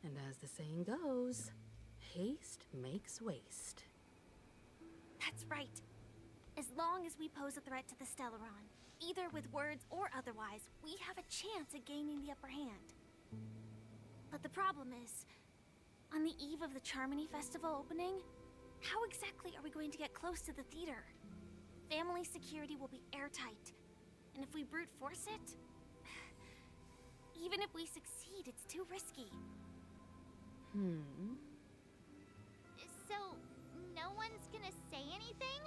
And as the saying goes, haste makes waste. That's right. As long as we pose a threat to the Stellaron, either with words or otherwise, we have a chance at gaining the upper hand. But the problem is, on the eve of the Charmony Festival opening, how exactly are we going to get close to the theater? Family security will be airtight, and if we brute force it, even if we succeed, it's too risky. So, no one's gonna say anything?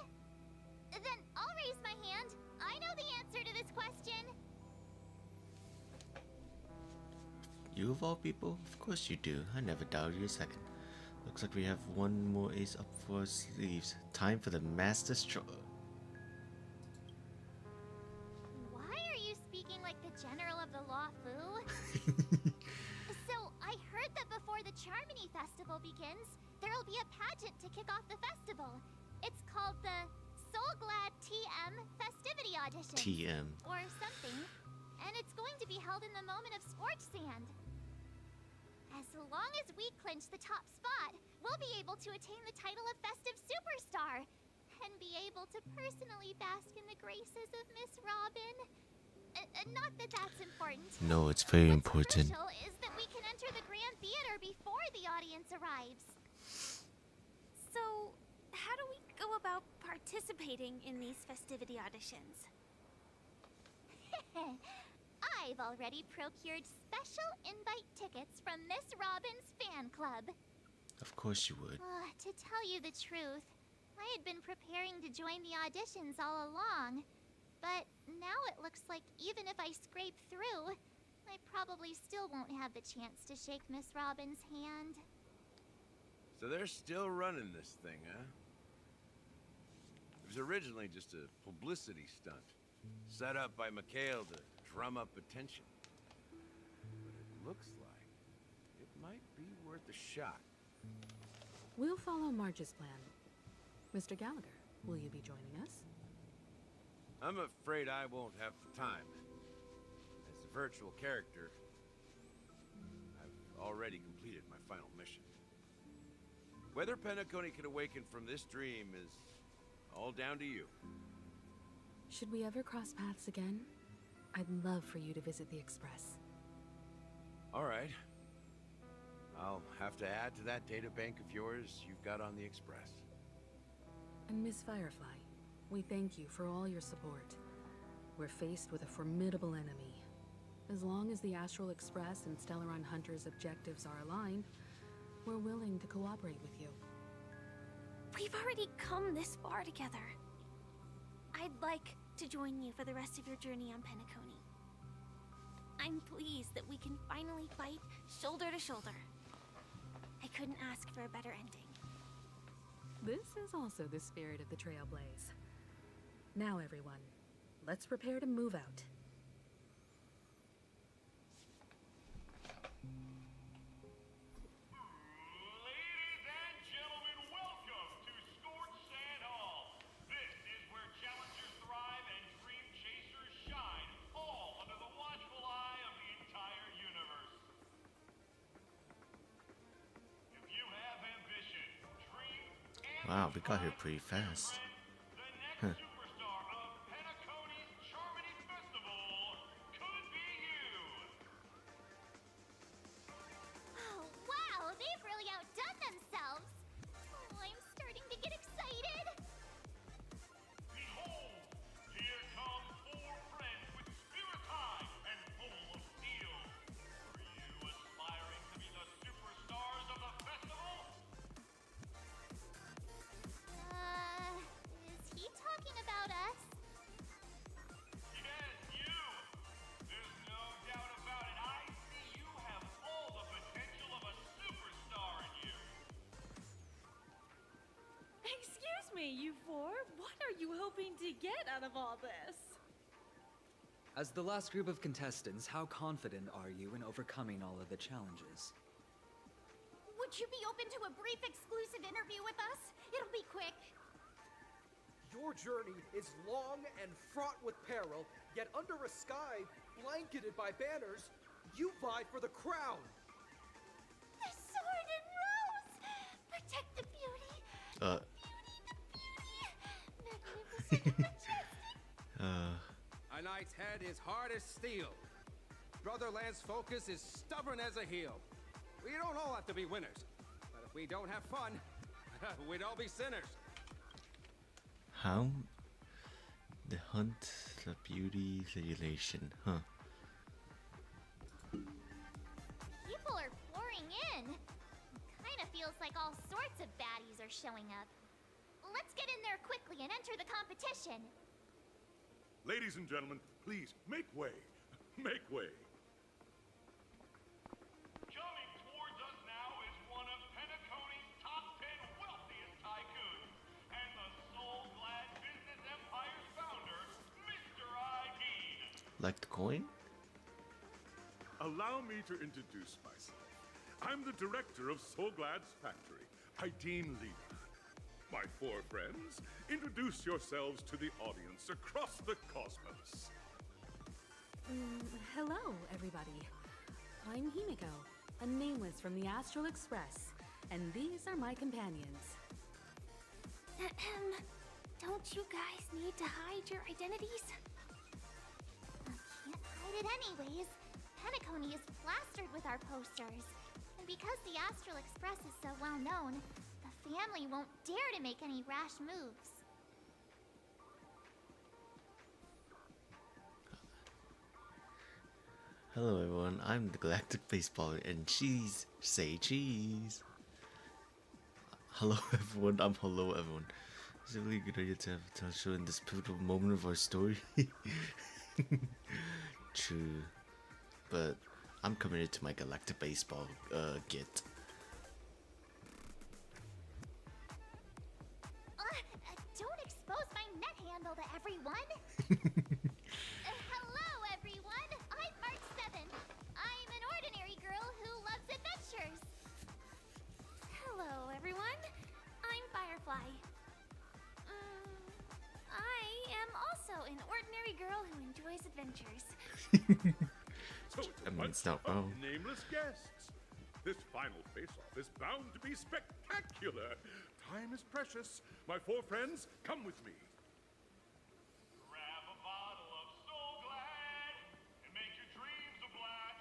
Then I'll raise my hand. I know the answer to this question. You of all people? Of course you do. I never doubted you a second. Looks like we have one more ace up for our sleeves. Time for the Master Stroke. Why are you speaking like the General of the Law Fu? So, I heard that before the Charmony Festival begins, there'll be a pageant to kick off the festival. It's called the Soul Glad TM Festivity Audition. TM. Or something. And it's going to be held in the moment of Scorch Sand. As long as we clinch the top spot, we'll be able to attain the title of Festive Superstar. And be able to personally bask in the graces of Miss Robin. Not that that's important. No, it's very important. What's crucial is that we can enter the Grand Theater before the audience arrives. So, how do we go about participating in these festivity auditions? I've already procured special invite tickets from Miss Robin's fan club. Of course you would. To tell you the truth, I had been preparing to join the auditions all along. But now it looks like even if I scrape through, I probably still won't have the chance to shake Miss Robin's hand. So they're still running this thing, huh? It was originally just a publicity stunt, set up by Mikhail to drum up attention. But it looks like it might be worth a shot. We'll follow Marge's plan. Mr. Gallagher, will you be joining us? I'm afraid I won't have the time. As a virtual character, I've already completed my final mission. Whether Penacony can awaken from this dream is all down to you. Should we ever cross paths again? I'd love for you to visit the Express. All right. I'll have to add to that data bank of yours you've got on the Express. And Miss Firefly, we thank you for all your support. We're faced with a formidable enemy. As long as the Astral Express and Stellaron Hunter's objectives are aligned, we're willing to cooperate with you. We've already come this far together. I'd like to join you for the rest of your journey on Penacony. I'm pleased that we can finally fight shoulder to shoulder. I couldn't ask for a better ending. This is also the spirit of the Trailblaze. Now, everyone, let's prepare to move out. Ladies and gentlemen, welcome to Scorch Sand Hall. This is where challengers thrive and dream chasers shine, all under the watchful eye of the entire universe. If you have ambition, dream, and Wow, we got here pretty fast. Huh. superstar of Penacony's Charmony Festival could be you. Oh, wow, they've really outdone themselves. Oh, I'm starting to get excited. Behold, here come four friends with spirit high and full of steel. Are you aspiring to be the superstars of the festival? Is he talking about us? Yes, you. There's no doubt about it. I see you have all the potential of a superstar in you. Excuse me, you four. What are you hoping to get out of all this? As the last group of contestants, how confident are you in overcoming all of the challenges? Would you be open to a brief exclusive interview with us? It'll be quick. Your journey is long and fraught with peril, yet under a sky blanketed by banners, you vie for the crown. The sword and rose! Protect the beauty! Magnificent, majestic! A knight's head is hard as steel. Brother Lance's focus is stubborn as a heel. We don't all have to be winners, but if we don't have fun, we'd all be sinners. How? The hunt, the beauty, the elation, huh? People are pouring in. Kinda feels like all sorts of baddies are showing up. Let's get in there quickly and enter the competition. Ladies and gentlemen, please make way. Make way. Coming towards us now is one of Penacony's top 10 wealthiest tycoons and the soul-glad business empire's founder, Mr. Ideed. Like the coin? Allow me to introduce myself. I'm the director of Soulglad's factory, Ideen Lena. My four friends, introduce yourselves to the audience across the cosmos. Hello, everybody. I'm Himiko, a nameless from the Astral Express, and these are my companions. Don't you guys need to hide your identities? Can't hide it anyways. Penacony is plastered with our posters. And because the Astral Express is so well known, the family won't dare to make any rash moves. Hello everyone, I'm the Galactic Baseballer and cheese, say cheese. Hello everyone, hello everyone. It's a really good idea to have a show in this pivotal moment of our story. True, but I'm committed to my Galactic Baseball get. Don't expose my net handle to everyone! Hello, everyone! I'm March 7th. I'm an ordinary girl who loves adventures. Hello, everyone. I'm Firefly. I am also an ordinary girl who enjoys adventures. So it's I mean, it's not of wrong. nameless guests. This final face-off is bound to be spectacular. Time is precious. My four friends, come with me. Grab a bottle of Soul Glad and make your dreams a black.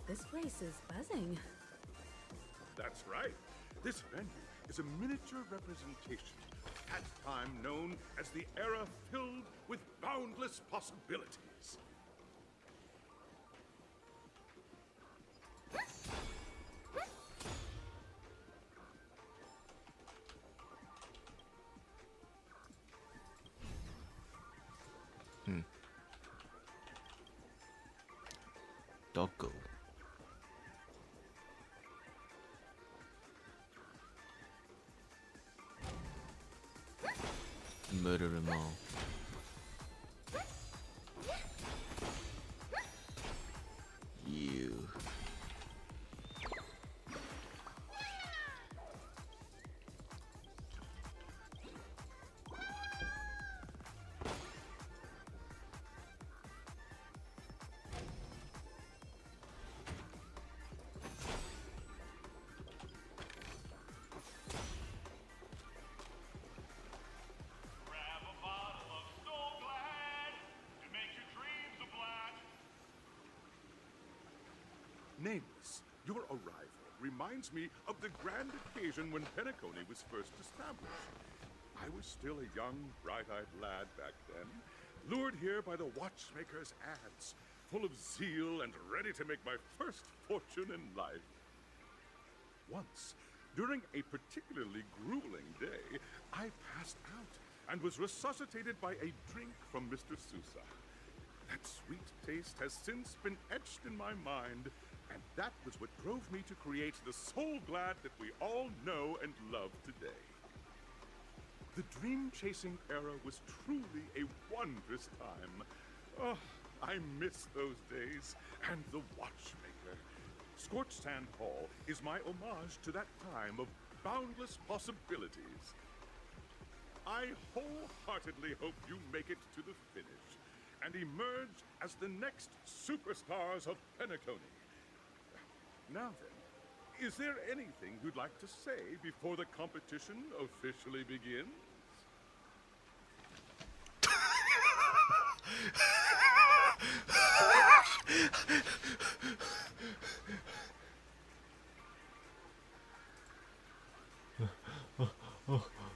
This place is buzzing. That's right. This venue is a miniature representation of that time known as the era filled with boundless possibilities. Doggo. Murder them all. You. Grab a bottle of Soul Glad to make your dreams a black. Nameless, Your arrival reminds me of the grand occasion when Penacony was first established. I was still a young, bright-eyed lad back then, lured here by the watchmaker's ads, full of zeal and ready to make my first fortune in life. Once, during a particularly grueling day, I passed out and was resuscitated by a drink from Mr. Sousa. That sweet taste has since been etched in my mind, and that was what drove me to create the Soul Glad that we all know and love today. The dream-chasing era was truly a wondrous time. Oh, I miss those days, and the watchmaker. Scorched Sand Hall is my homage to that time of boundless possibilities. I wholeheartedly hope you make it to the finish and emerge as the next superstars of Penacony. Now then, is there anything you'd like to say before the competition officially begins?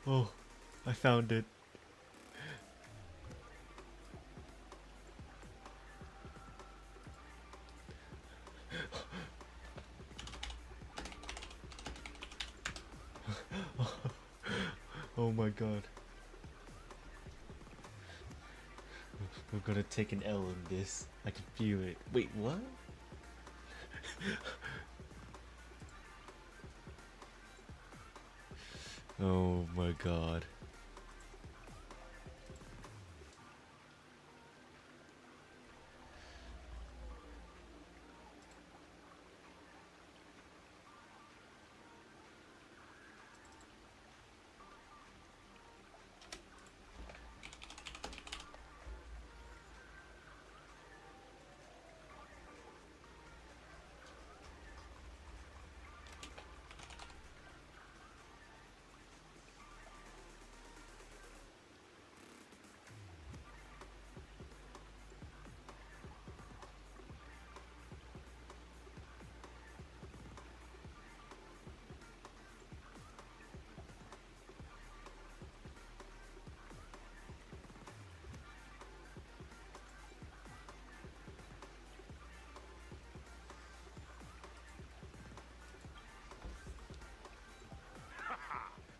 Oh, I found it. Oh my god. We're gonna take an L in this. I can feel it. Wait, what? Oh my god.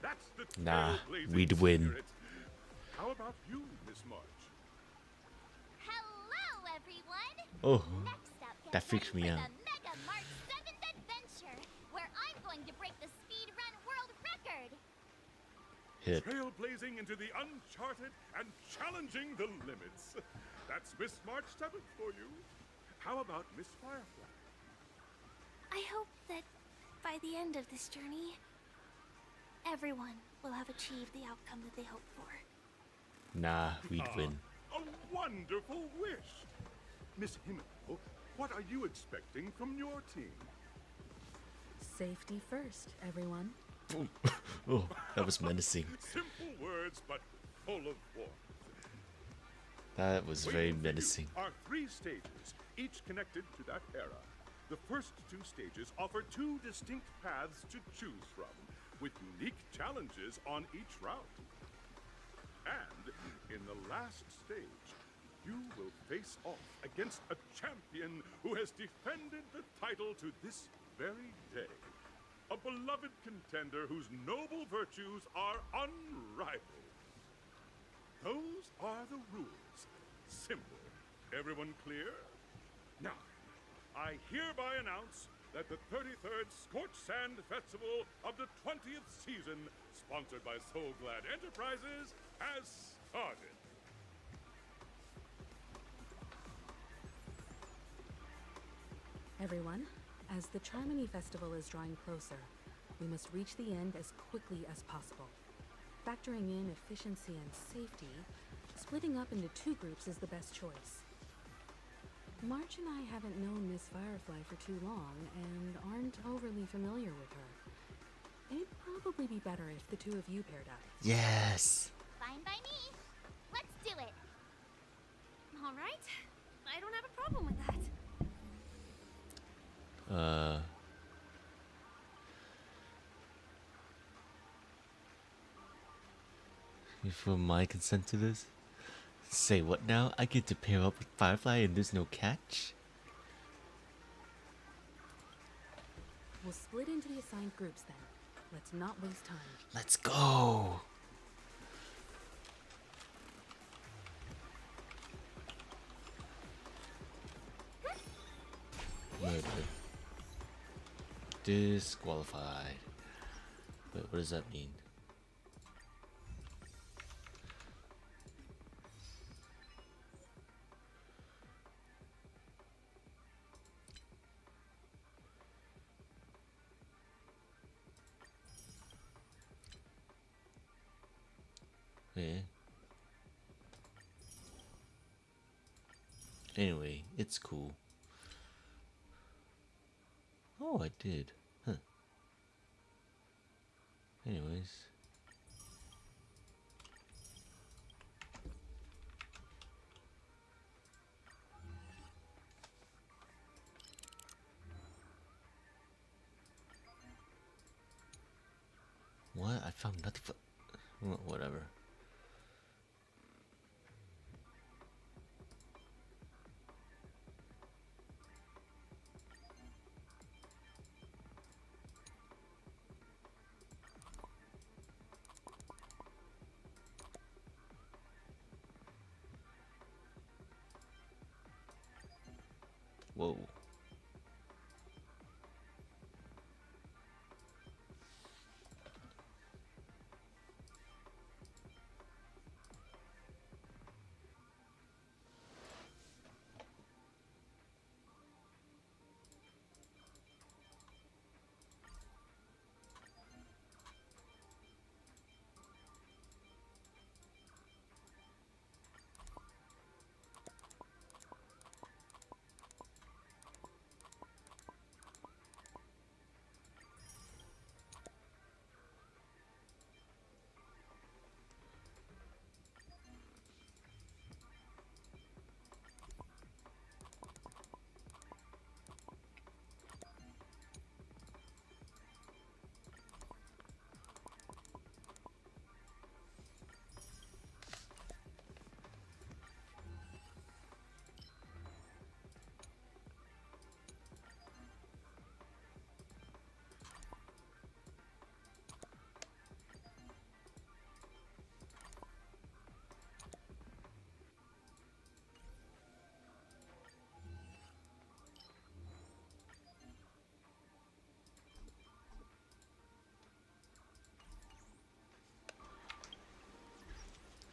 That's the Nah, trailblazing we'd win. spirit. How about you, Miss March? Hello, everyone! Oh, Next up, get that freaks ready me for out. the Mega March 7th adventure, where I'm going to break the speed run world record. Hit. Trailblazing into the uncharted and challenging the limits. That's Miss March 7th for you. How about Miss Firefly? I hope that by the end of this journey, everyone will have achieved the outcome that they hoped for. Nah, we'd win. A wonderful wish. Miss Himiko, what are you expecting from your team? Safety first, everyone. Oh, that was menacing. Simple words, but full of warmth. That was very Waiting for you menacing. are 3 stages, each connected to that era. The first 2 stages offer 2 distinct paths to choose from, with unique challenges on each route. And in the last stage, you will face off against a champion who has defended the title to this very day. A beloved contender whose noble virtues are unrivaled. Those are the rules. Simple. Everyone clear? Now, I hereby announce that the 33rd Scorched Sand Festival of the 20th season, sponsored by Soul Glad Enterprises, has started. Everyone, as the Charmony Festival is drawing closer, we must reach the end as quickly as possible. Factoring in efficiency and safety, splitting up into 2 groups is the best choice. March and I haven't known Miss Firefly for too long and aren't overly familiar with her. It'd probably be better if the 2 of you paired up. Yes. Fine by me. Let's do it. All right. I don't have a problem with that. for my consent to this? Say what now? I get to pair up with Firefly and there's no catch? We'll split into the assigned groups then. Let's not waste time. Let's go! Murder. Disqualified. Wait, what does that mean? Yeah. Anyway, it's cool. Oh, I did. Huh. Anyways. What? I found nothing but... Whatever. Whoa.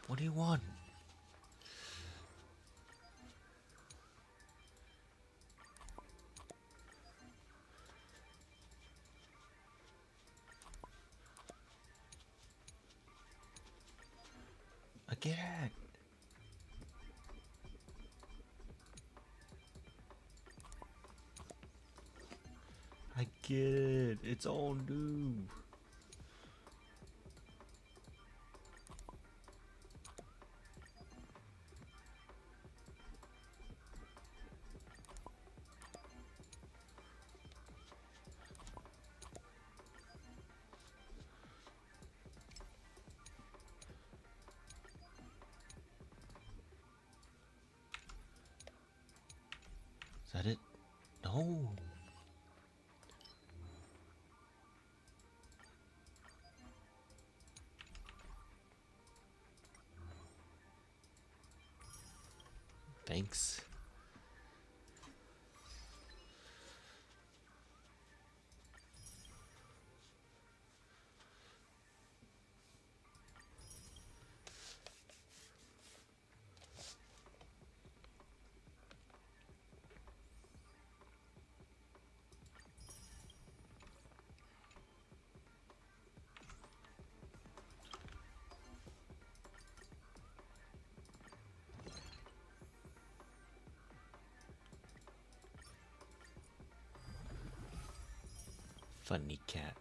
What do you want? Again. I get it. It's all new. Is that it? No. Thanks. Funny cat.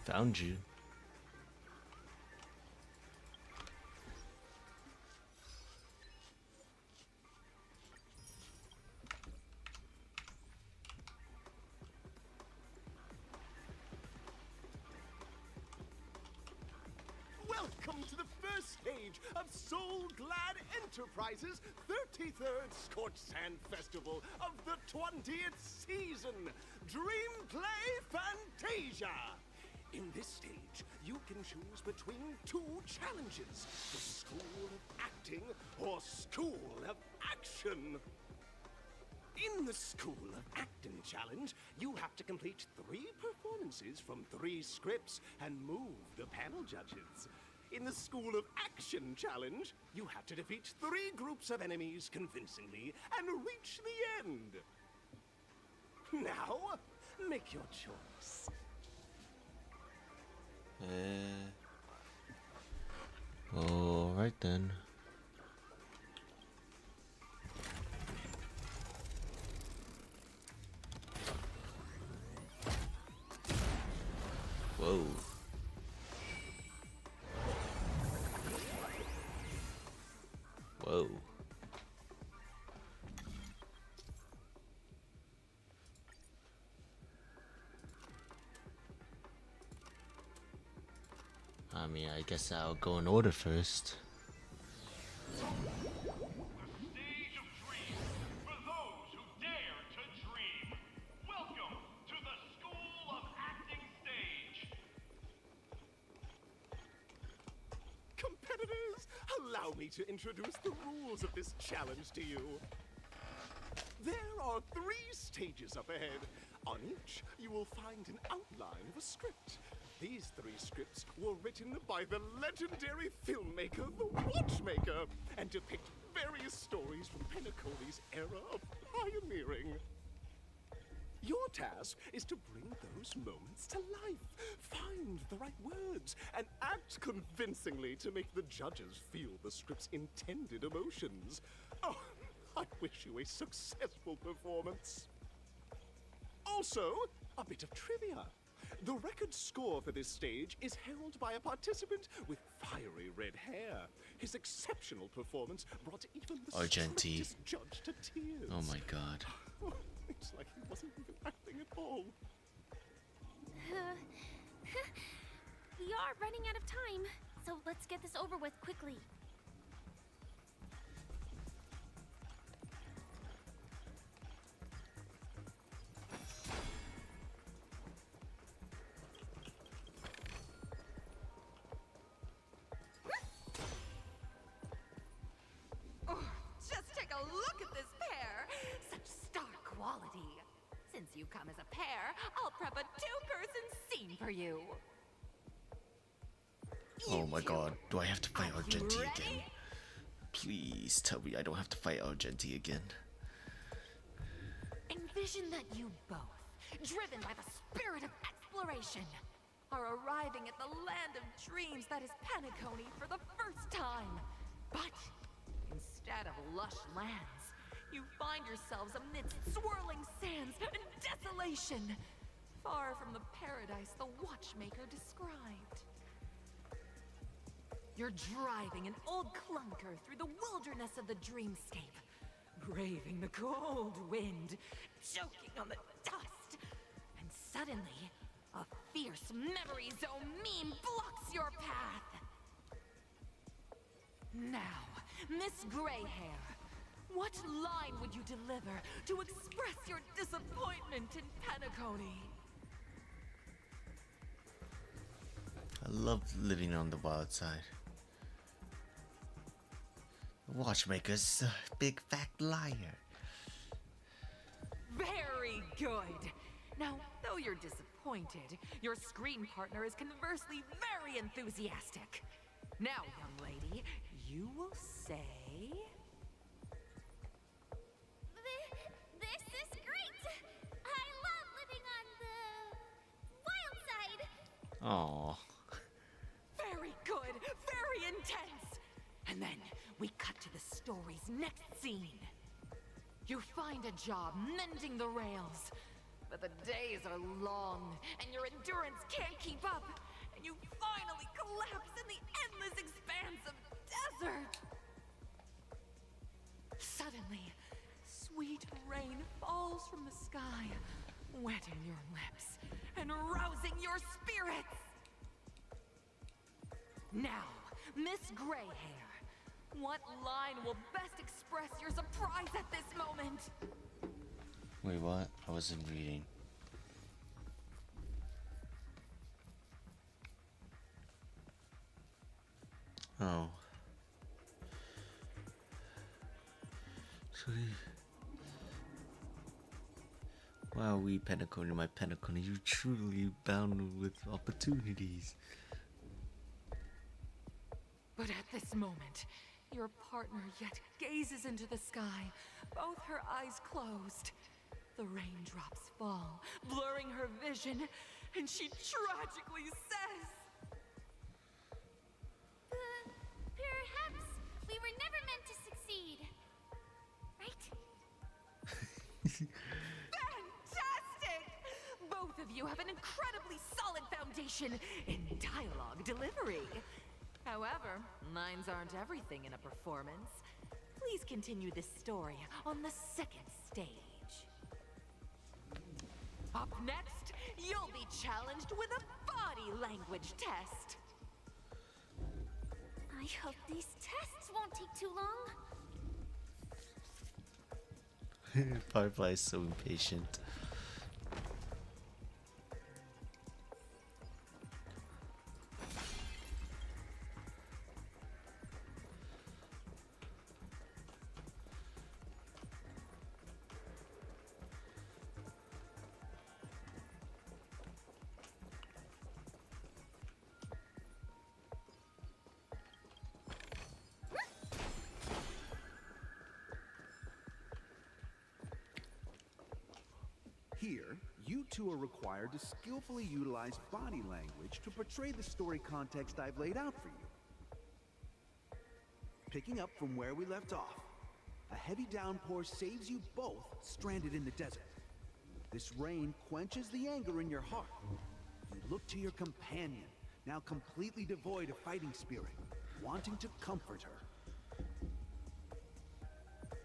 Found you. Welcome to the first stage of Soul Glad Enterprises' 33rd Scorched Sand Festival of the 20th season, Dream Play Fantasia. In this stage, you can choose between two challenges, the School of Acting or School of Action. In the School of Acting challenge, you have to complete 3 performances from 3 scripts and move the panel judges. In the School of Action challenge, you have to defeat 3 groups of enemies convincingly and reach the end. Now, make your choice. Alright then. Whoa. Whoa. I mean, I guess I'll go in order first. Competitors, allow me to introduce the rules of this challenge to you. There are 3 stages up ahead. On each, you will find an outline of a script. These 3 scripts were written by the legendary filmmaker, The Watchmaker, and depict various stories from Penacony's era of pioneering. Your task is to bring those moments to life, find the right words, and act convincingly to make the judges feel the script's intended emotions. Oh, I wish you a successful performance. Also, a bit of trivia. The record score for this stage is held by a participant with fiery red hair. His exceptional performance brought even the Argenti. strictest judge to tears. Oh my god. It's like he wasn't even acting at all. We are running out of time, so let's get this over with quickly. Just take a look at this pair! Such star quality. Since you come as a pair, I'll prep a 2-person scene for you. Oh my god, do I have to fight Argenti ready? again? Please tell me I don't have to fight Argenti again. Envision that you both, driven by the spirit of exploration, are arriving at the land of dreams that is Penacony for the first time. But instead of lush lands, you find yourselves amidst swirling sands and desolation, far from the paradise the Watchmaker described. You're driving an old clunker through the wilderness of the dreamscape, braving the cold wind, choking on the dust, and suddenly, a fierce memory zone meme blocks your path. Now, Miss Greyhair, what line would you deliver to express your disappointment in Penacony? I love living on the wild side. The Watchmaker's a big fat liar. Very good. Now, though you're disappointed, your screen partner is conversely very enthusiastic. Now, young lady, you will say... This is great! I love living on the wild side. Aww. Very good, very intense. And then we cut to the story's next scene. You find a job mending the rails, But the days are long, and your endurance can't keep up, and you finally collapse in the endless expanse of desert. Suddenly, sweet rain falls from the sky, wetting your lips and rousing your spirits. Now, Miss Greyhair, what line will best express your surprise at this moment? Wait, what? I wasn't reading. Oh. Sorry. Wow, we Penacony, my Penacony, you truly bound with opportunities. But at this moment, your partner yet gazes into the sky, both her eyes closed. The raindrops fall, blurring her vision, and she tragically says, Perhaps we were never meant to succeed. Right? Fantastic! Both of you have an incredibly solid foundation in dialogue delivery. However, lines aren't everything in a performance. Please continue this story on the second stage. Up next, you'll be challenged with a body language test. I hope these tests won't take too long. Firefly is so impatient. Here, you two are required to skillfully utilize body language to portray the story context I've laid out for you. Picking up from where we left off, a heavy downpour saves you both stranded in the desert. This rain quenches the anger in your heart. You look to your companion, now completely devoid of fighting spirit, wanting to comfort her.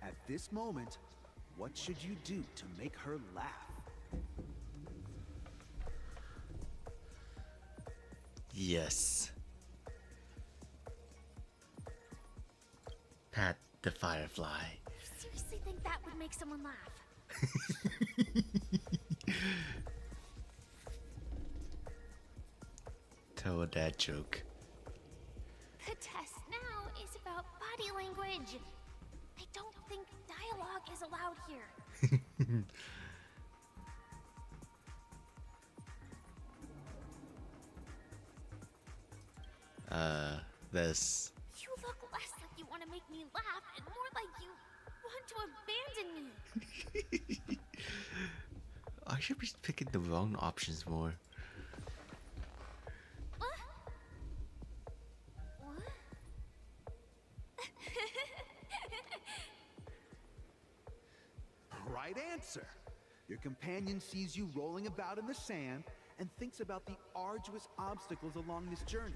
At this moment, what should you do to make her laugh? Yes. Pat the Firefly. You seriously think that would make someone laugh? Tell a dad joke. The test now is about body language. I don't think dialogue is allowed here. This. You look less like you want to make me laugh and more like you want to abandon me. I should be picking the wrong options more. What? What? Right answer. Your companion sees you rolling about in the sand and thinks about the arduous obstacles along this journey.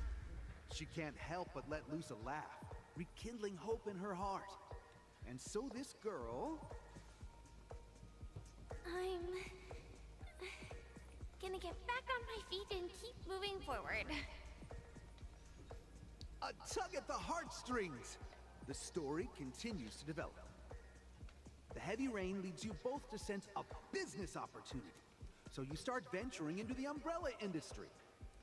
She can't help but let loose a laugh, rekindling hope in her heart. And so this girl... I'm gonna get back on my feet and keep moving forward. A tug at the heartstrings! The story continues to develop. The heavy rain leads you both to sense a business opportunity. So you start venturing into the umbrella industry.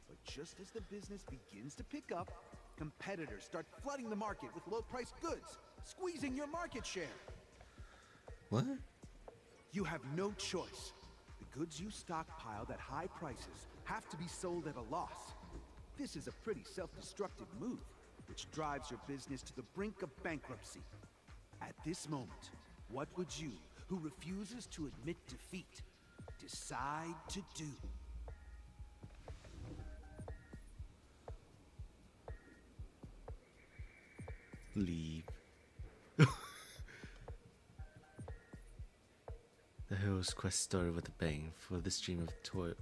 But just as the business begins to pick up, competitors start flooding the market with low-priced goods, squeezing your market share. What? You have no choice. The goods you stockpiled at high prices have to be sold at a loss. This is a pretty self-destructive move, which drives your business to the brink of bankruptcy. At this moment, what would you, who refuses to admit defeat, decide to do? Leave. The hell Ghost Quest started with a bang. For this dream of toil,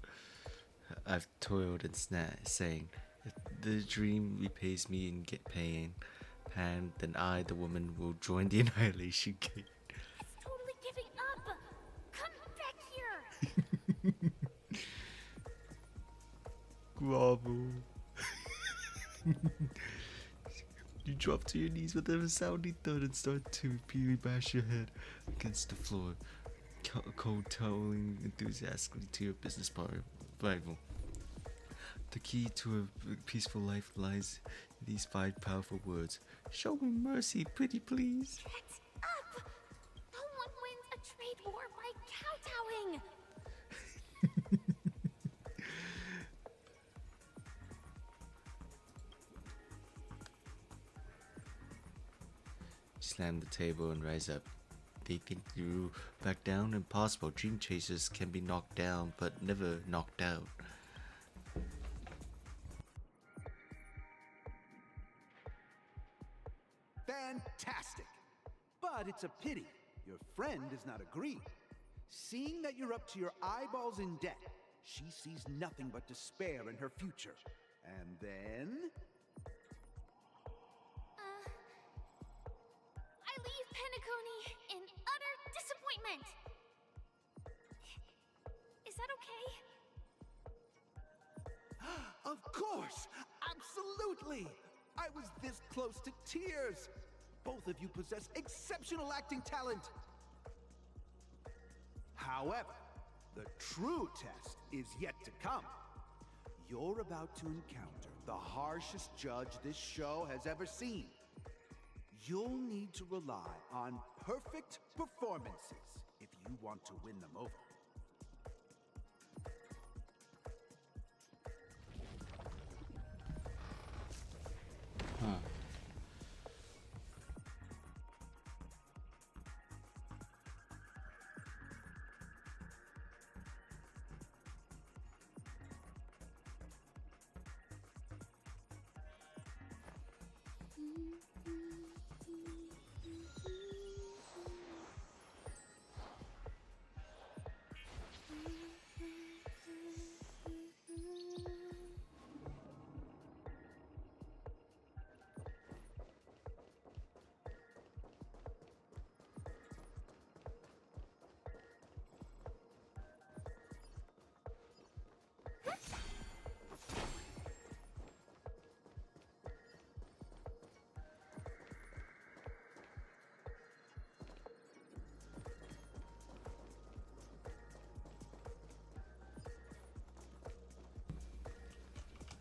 I've toiled and saying, if the dream repays me and get pain, then I, the woman, will join the annihilation gate. It's totally giving up. Come back here. Grovel. You drop to your knees with a resounding thud and start to repeatedly bash your head against the floor, cold toweling enthusiastically to your business rival. The key to a peaceful life lies in these 5 powerful words. Show me mercy, pretty please. Get up! No one wins a trade war by kowtowing. Slam the table and rise up. They think you back down? Impossible. Dream chasers can be knocked down, but never knocked out. Fantastic! But it's a pity your friend does not agree. Seeing that you're up to your eyeballs in debt, she sees nothing but despair in her future. And then... I leave Penacony in utter disappointment. Is that okay? Of course! Absolutely! I was this close to tears! Both of you possess exceptional acting talent! However, the true test is yet to come. You're about to encounter the harshest judge this show has ever seen. You'll need to rely on perfect performances if you want to win them over. Huh.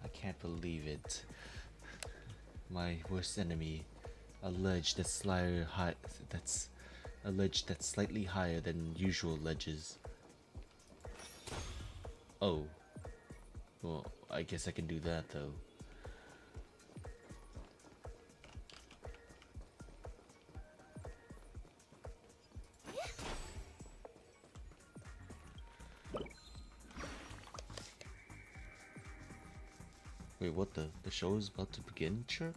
I can't believe it. My worst enemy, alleged that's slightly higher than usual ledges. Oh. Well, I guess I can do that though. Wait, what the? The show is about to begin, chirp?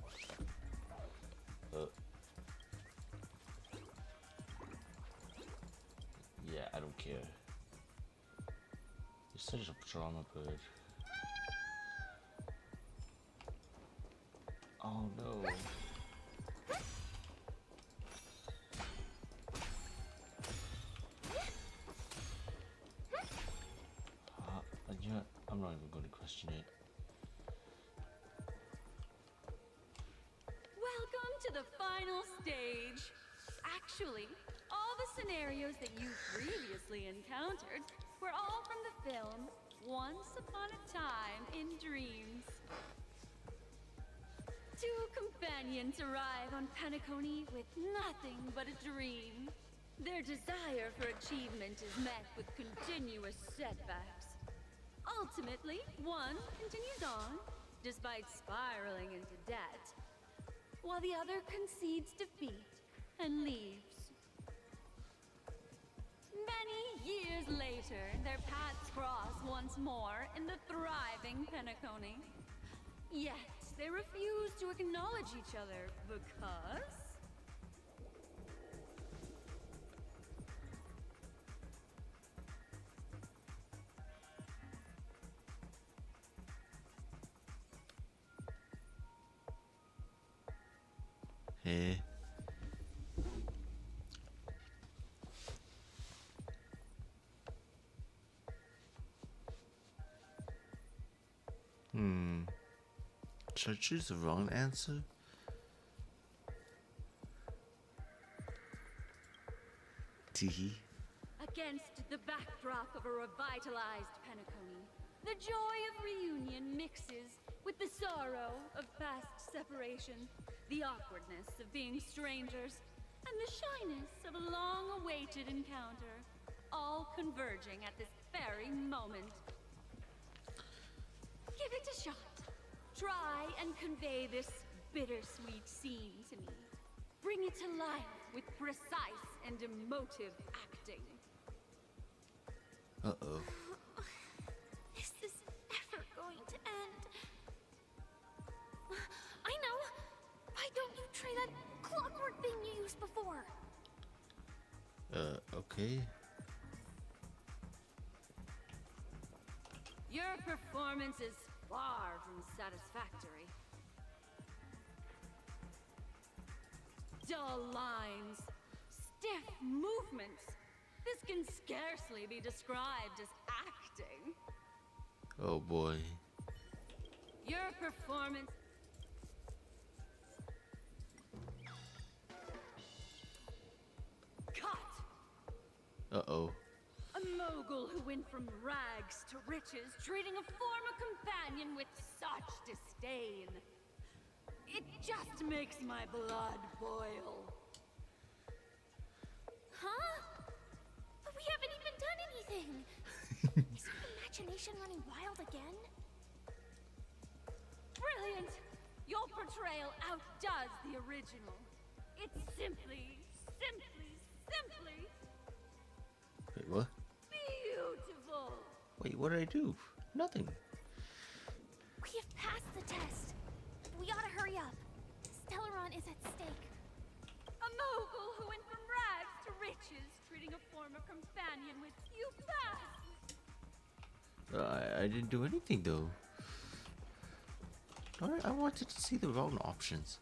Yeah, I don't care. You're such a drama bird. Oh no. Yeah, I'm not even going to question it. Welcome to the final stage. Actually, all the scenarios that you previously encountered were all from the film Once Upon a Time in Dreams. 2 companions arrive on Penacony with nothing but a dream. Their desire for achievement is met with continuous setbacks. Ultimately, one continues on, despite spiraling into debt, while the other concedes defeat and leaves. Many years later, their paths cross once more in the thriving Penacony. Yet, they refuse to acknowledge each other because... Eh. Should I choose the wrong answer? Teehee. Against the backdrop of a revitalized Penacony, the joy of reunion mixes with the sorrow of past separation, the awkwardness of being strangers, and the shyness of a long-awaited encounter, all converging at this very moment. Give it a shot. Try and convey this bittersweet scene to me. Bring it to life with precise and emotive acting. Uh-oh. Is this ever going to end? I know! Why don't you try that clockwork thing you used before? Okay. Your performance is far from satisfactory. Dull lines, stiff movements. This can scarcely be described as acting. Oh boy. Your performance... Cut! Uh-oh. A mogul who went from rags to riches, treating a former companion with such disdain. It just makes my blood boil. Huh? But we haven't even done anything! Is your imagination running wild again? Brilliant! Your portrayal outdoes the original. It's simply... Wait, what? beautiful! Wait, what did I do? Nothing. We have passed the test. We ought to hurry up. Stellaron is at stake. A mogul who went from rags to riches, treating a former companion with you fast. I didn't do anything though. I wanted to see the wrong options.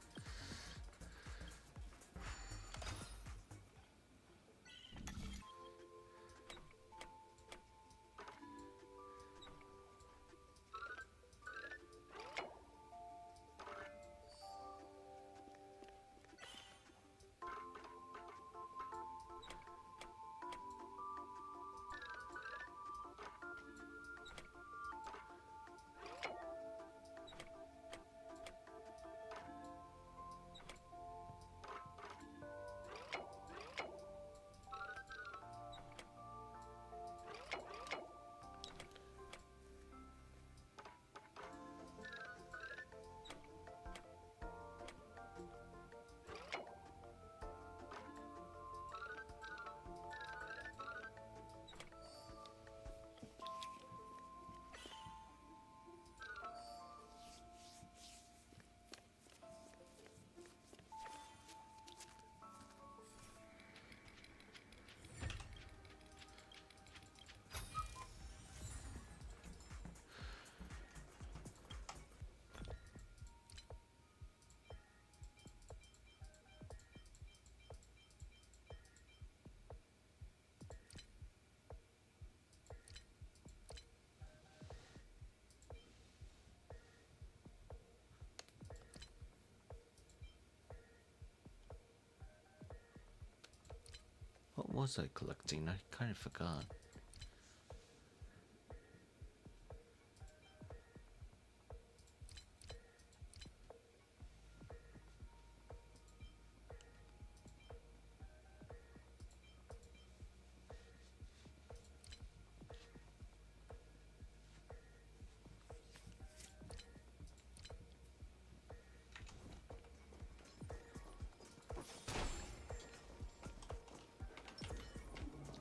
What was I collecting? I kind of forgot.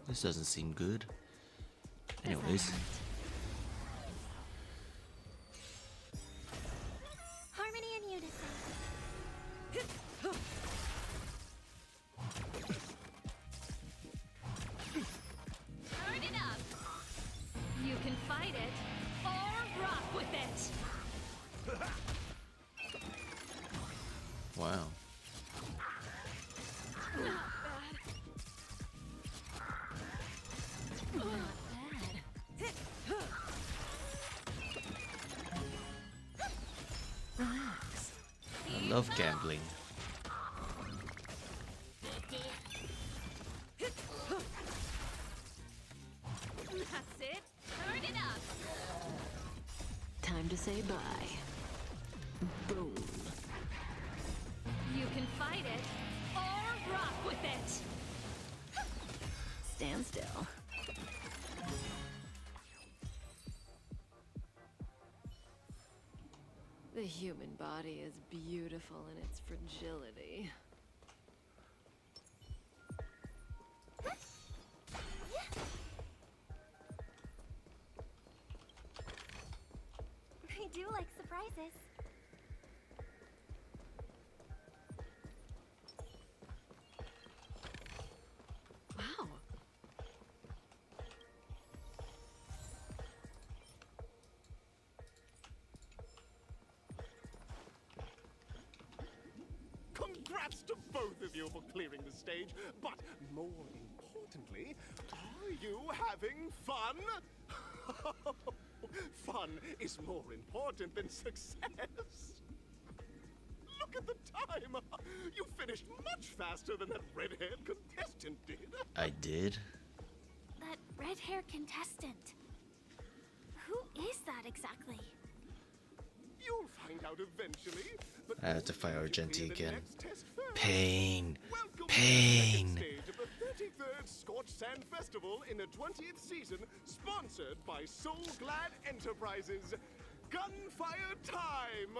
This doesn't seem good. Anyways. Harmony and unison. Turn it up! You can fight it, or rock with it! Wow. love gambling. That's it. Turn it up. Time to say bye. Boom. You can fight it or rock with it. Stand still. The human body is beautiful in its fragility. I do like surprises. Wow. Congrats to both of you for clearing the stage, but more importantly, are you having fun? Fun is more important than success. Look at the time! You finished much faster than that red-haired contestant did. I did? That red-haired contestant. Who is that exactly? You'll find out eventually. But I have to fight Argenti again. test first. Pain. Welcome Pain. to the stage of the 33rd Scorched Sand Festival in the 20th season, sponsored by Soul Glad Enterprises. Gunfire time!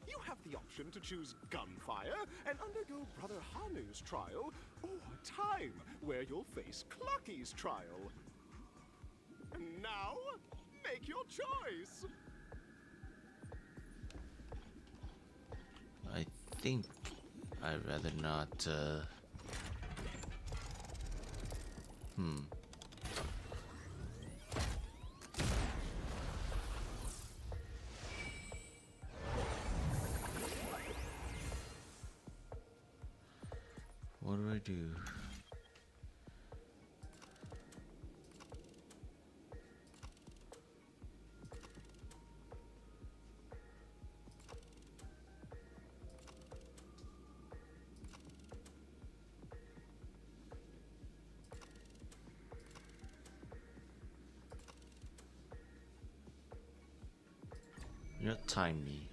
You have the option to choose gunfire and undergo Brother Hanu's trial, or time, where you'll face Clucky's trial. And now, make your choice! I think I'd rather not, What do I do? You're not time me.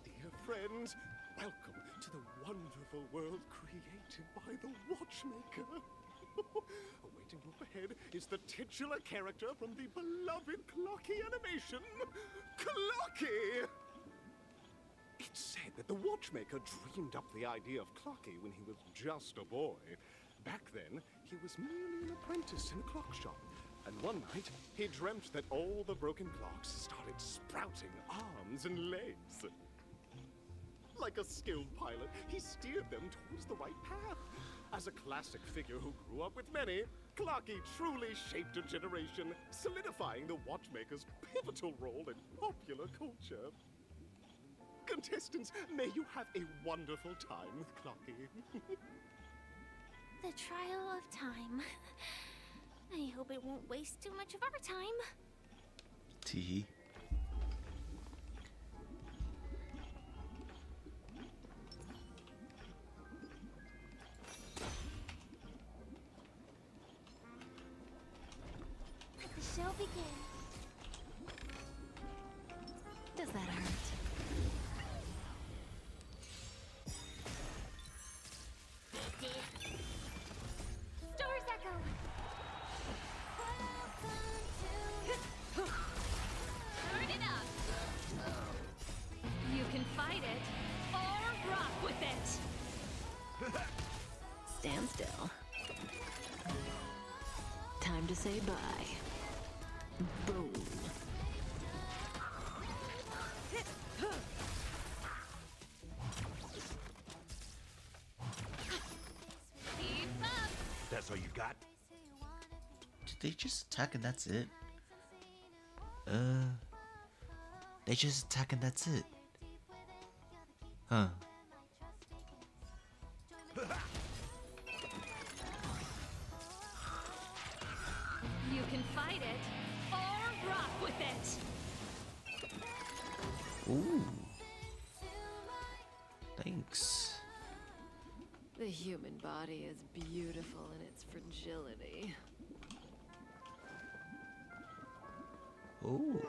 Dear friends, welcome to the wonderful world created by the Watchmaker. Awaiting up ahead is the titular character from the beloved Clocky animation, Clocky! It's said that the Watchmaker dreamed up the idea of Clocky when he was just a boy. Back then, he was merely an apprentice in a clock shop. And one night, he dreamt that all the broken clocks started sprouting arms and legs. Like a skilled pilot, he steered them towards the right path. As a classic figure who grew up with many, Clocky truly shaped a generation, solidifying the Watchmaker's pivotal role in popular culture. Contestants, may you have a wonderful time with Clocky. The trial of time. I hope it won't waste too much of our time. Tee. Let the show begin. Does that hurt? Stars echo. Turn it up. You can fight it or rock with it. Stand still. Time to say bye. Boom. Keep up. That's all you got? Did they just attack and that's it? They just attack and that's it. Huh. You can fight it or rock with it. Ooh. Thanks. The human body is beautiful in its fragility. Ooh.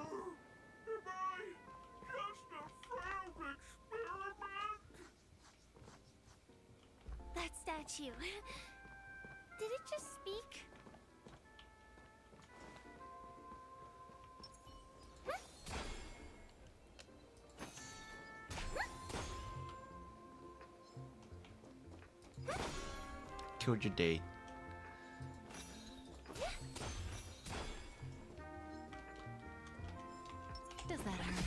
That statue. Did it just speak? Killed your date. Does that hurt?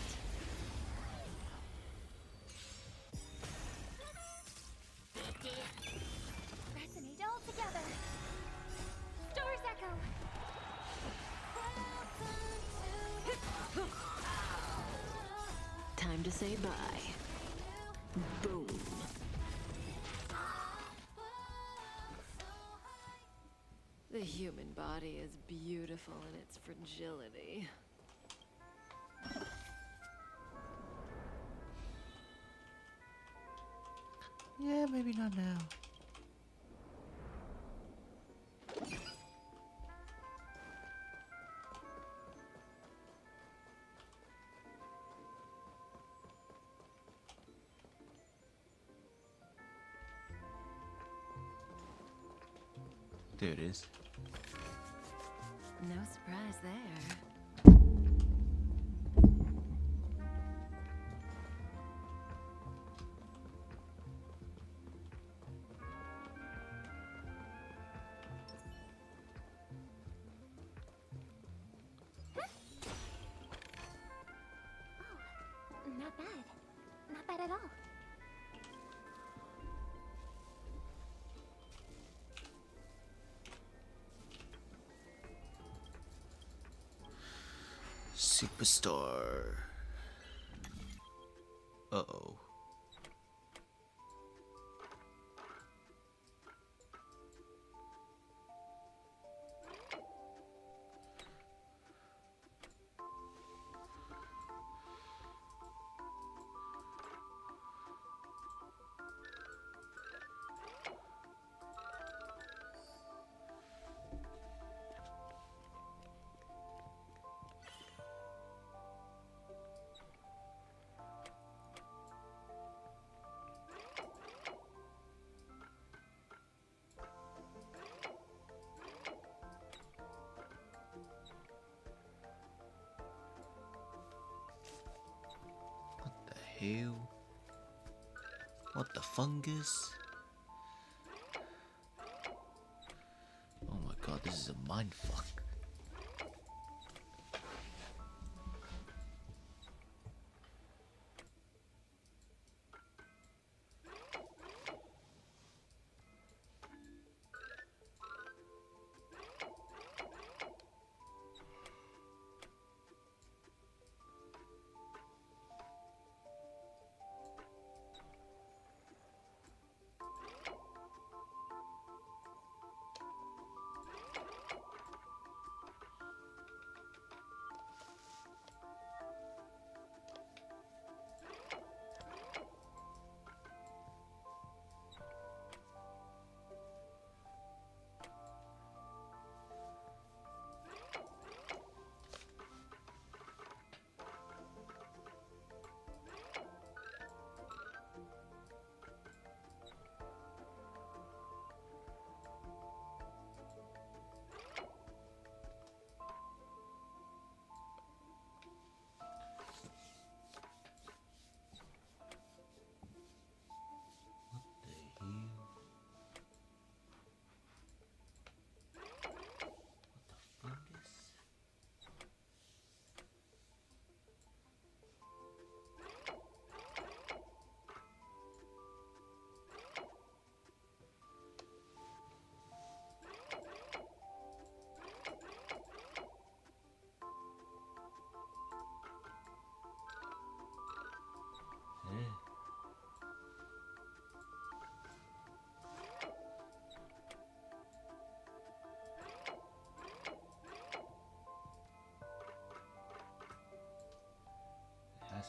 Resonate all together. Stars echo. Time to say bye. Boom. The human body is beautiful in its fragility. Yeah, maybe not now. There it is. No surprise there. Not bad. Not bad at all. Superstar. Uh-oh. Hell? What the fungus? Oh my god, this is a mindfuck.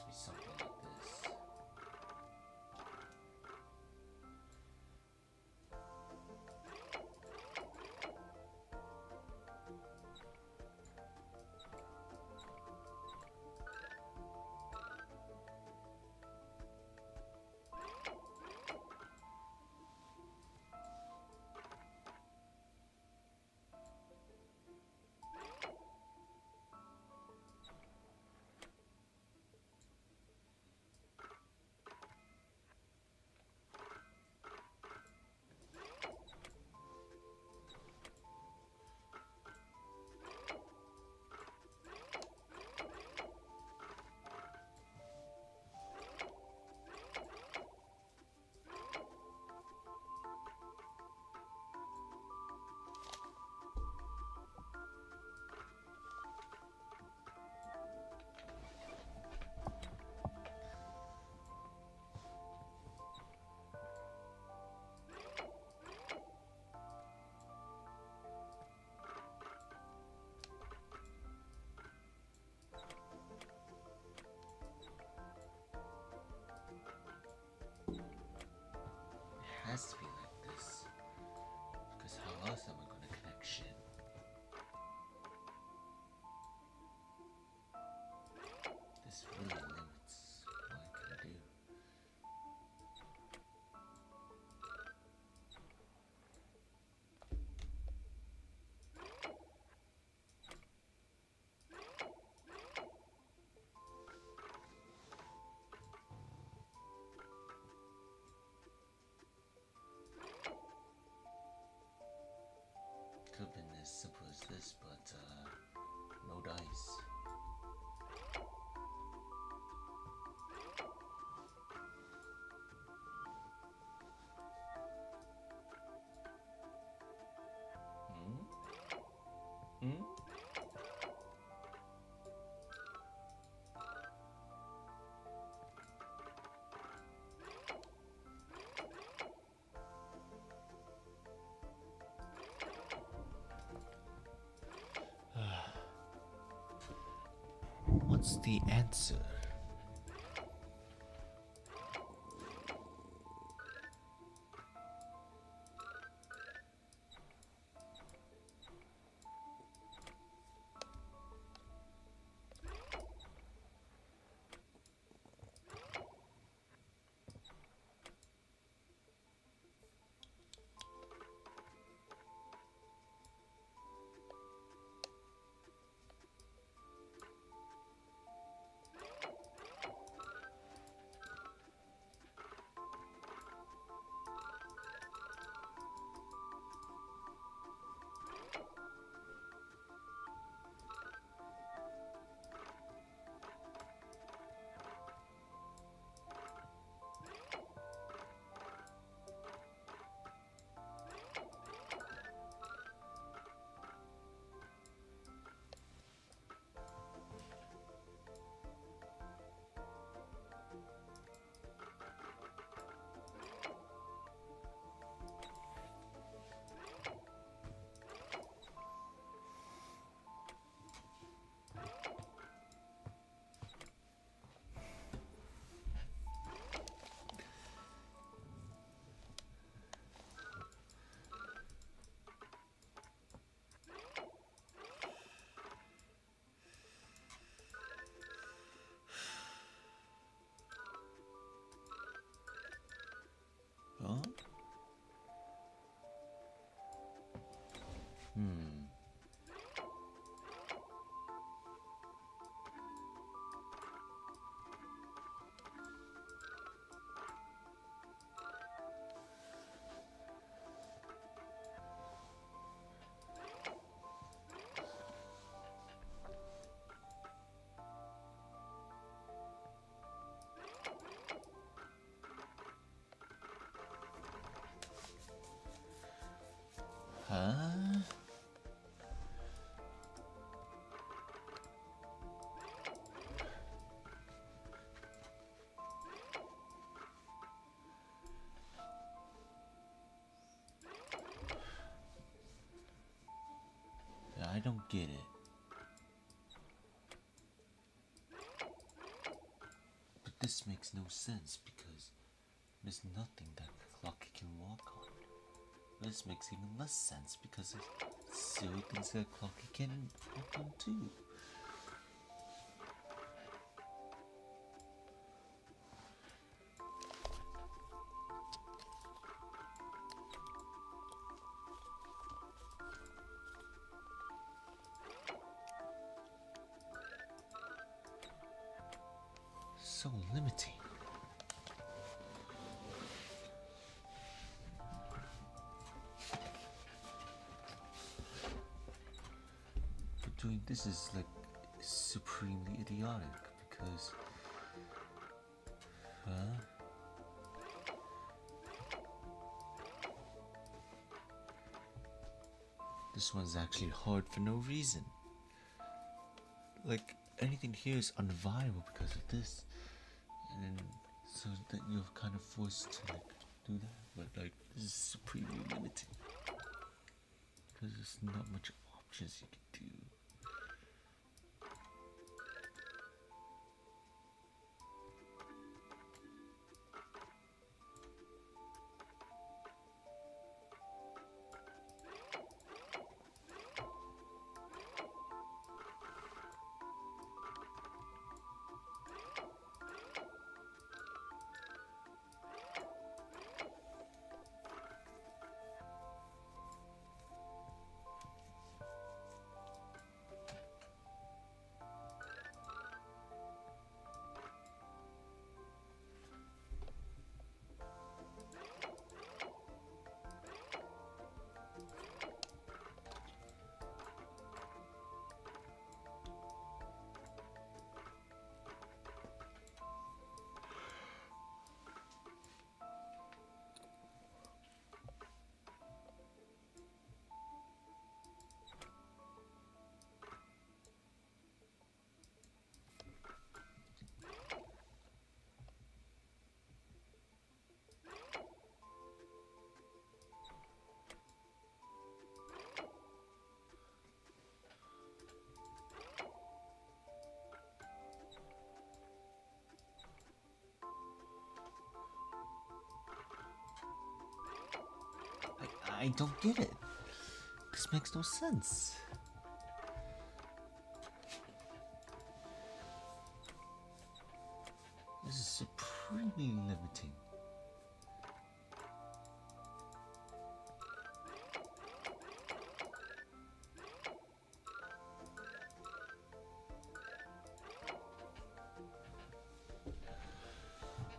to be something like this. It has to be like this, because how else am I going to connect shit? This really limits what I can do. Could have been as simple as this, but no dice. Hmm? Hmm? What's the answer? Huh? Hmm. Huh? Yeah, I don't get it. this makes no sense because there's nothing that Clocky can walk on. This makes even less sense because there's zero things that Clocky can walk on too. So limiting. But doing this is like supremely idiotic because this one's actually hard for no reason. Like anything here is unviable because of this. And so that you're kind of forced to like do that, but like this is supremely limiting because there's not much options you can do. I don't get it. This makes no sense. This is supremely limiting.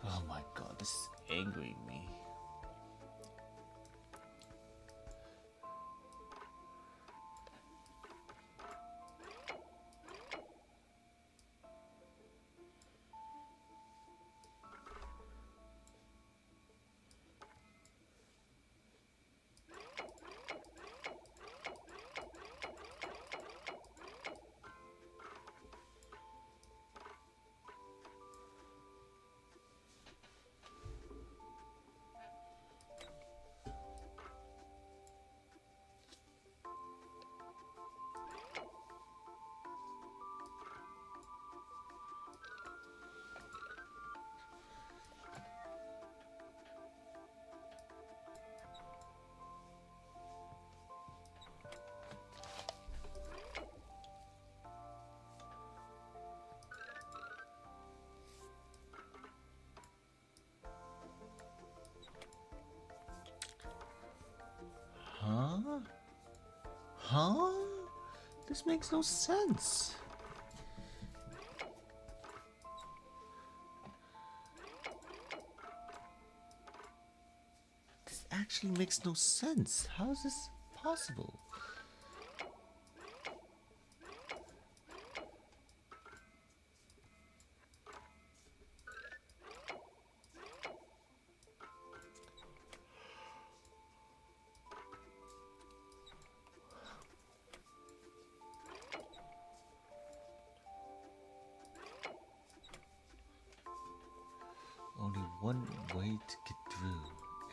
Oh my god, this is angering me. Huh? Huh? This makes no sense. This actually makes no sense. How is this possible? Only one way to get through,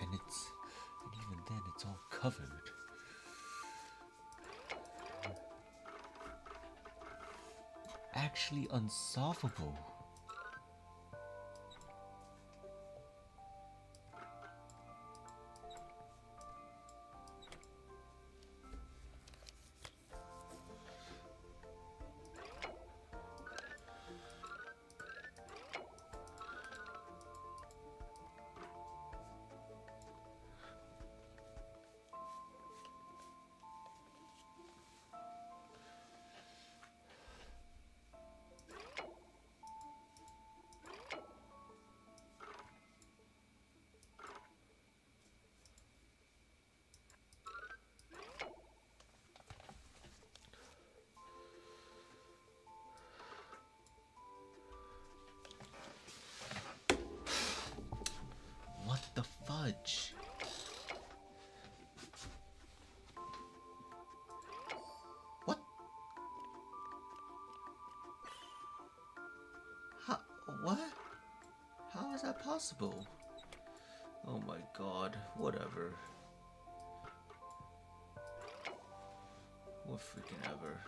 and even then it's all covered. Actually unsolvable. possible? Oh my god, whatever. What freaking ever.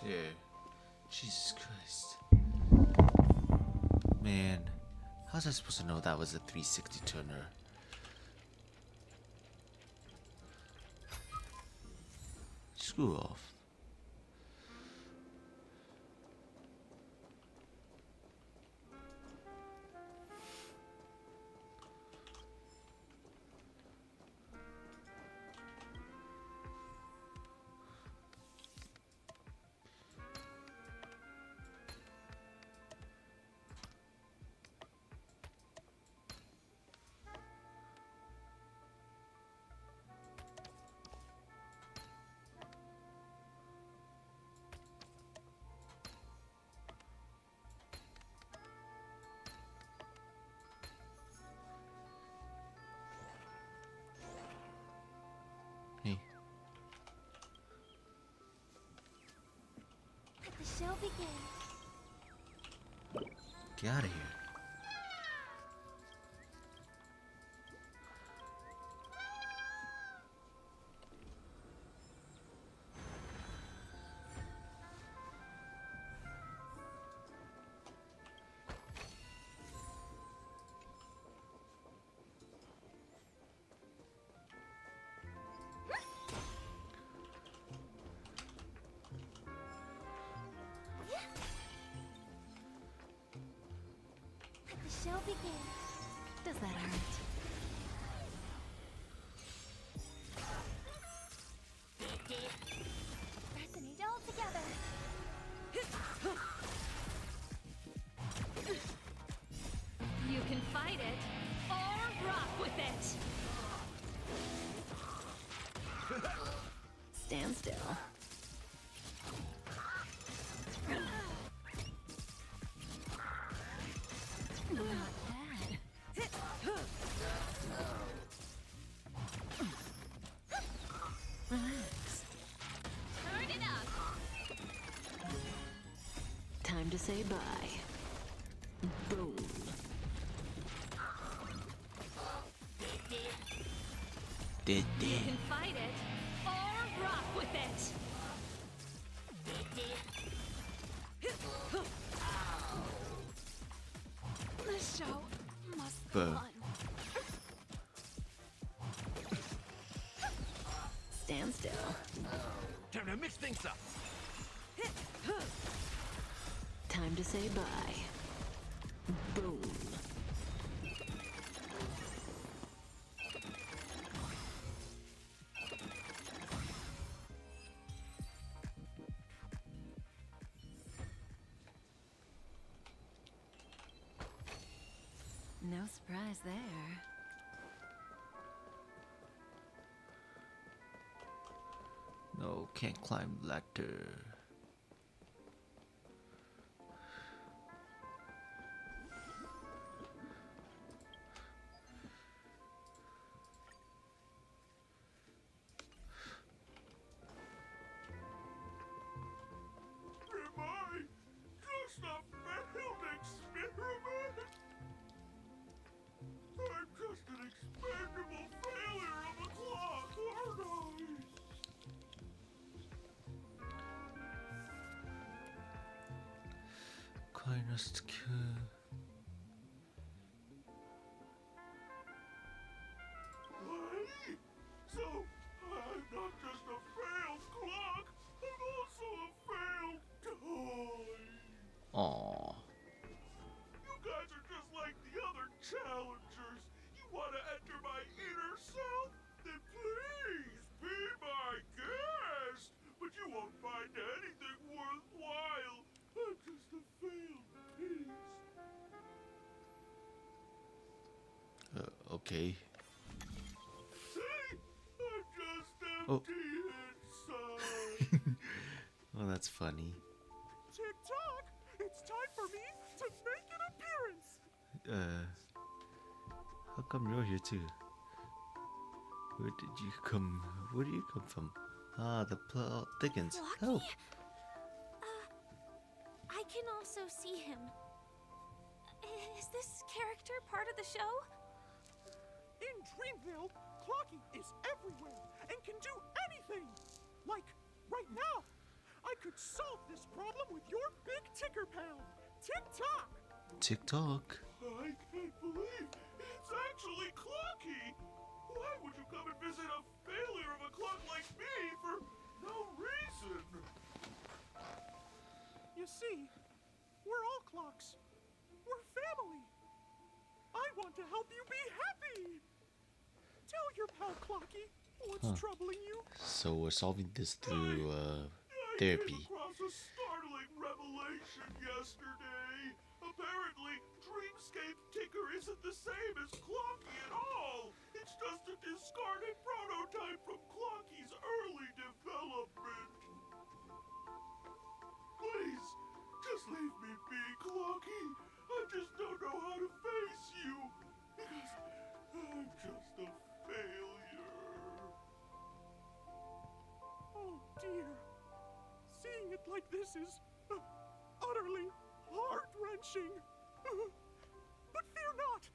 Dude, Jesus Christ. Man, how was I supposed to know that was a 360 turner? Screw off. Hey. Let the show begin. Get out of here. Let the show begin. Does that hurt? Resonate all together. You can fight it or rock with it. Stand still. Relax. Turn it up. Time to say bye. Boom. Did You can fight it or rock with it. The show must Boo. go on. Stand still. Time to mix things up. Time to say bye. Boom. No surprise there. No, can't climb ladder. Am I just a failed experiment? I'm just an expendable failure of a clock, aren't I? Kindness to kill. Okay. See? I'm just Oh. empty inside. Oh, that's funny. Tick-tock! It's time for me to make an appearance! How come you're here too? Where did you come? Where do you come from? Ah, the plot thickens. Oh. I can also see him. Is this character part of the show? In Dreamville, Clocky is everywhere and can do anything! Like, right now, I could solve this problem with your big ticker pal, Tick-tock! TikTok. I can't believe it's actually Clocky! Why would you come and visit a failure of a clock like me for no reason? You see, we're all clocks. We're family. I want to help you be happy. Tell your pal Clocky what's troubling you. So we're solving this through therapy. I came across a startling revelation yesterday. Apparently, Dreamscape Ticker isn't the same as Clocky at all. It's just a discarded prototype from Clocky's early development. Please, just leave me be, Clocky. I just don't know how to face you. Because I'm just a failure. Oh dear. Seeing it like this is utterly heart-wrenching. But fear not.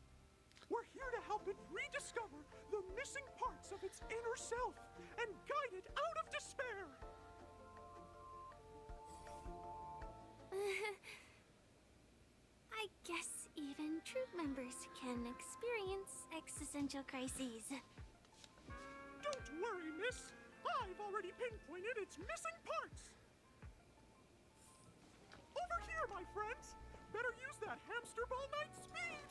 We're here to help it rediscover the missing parts of its inner self and guide it out of despair. I guess even troop members can experience existential crises. Don't worry, miss. I've already pinpointed its missing parts. Over here, my friends. Better use that hamster ball night speed.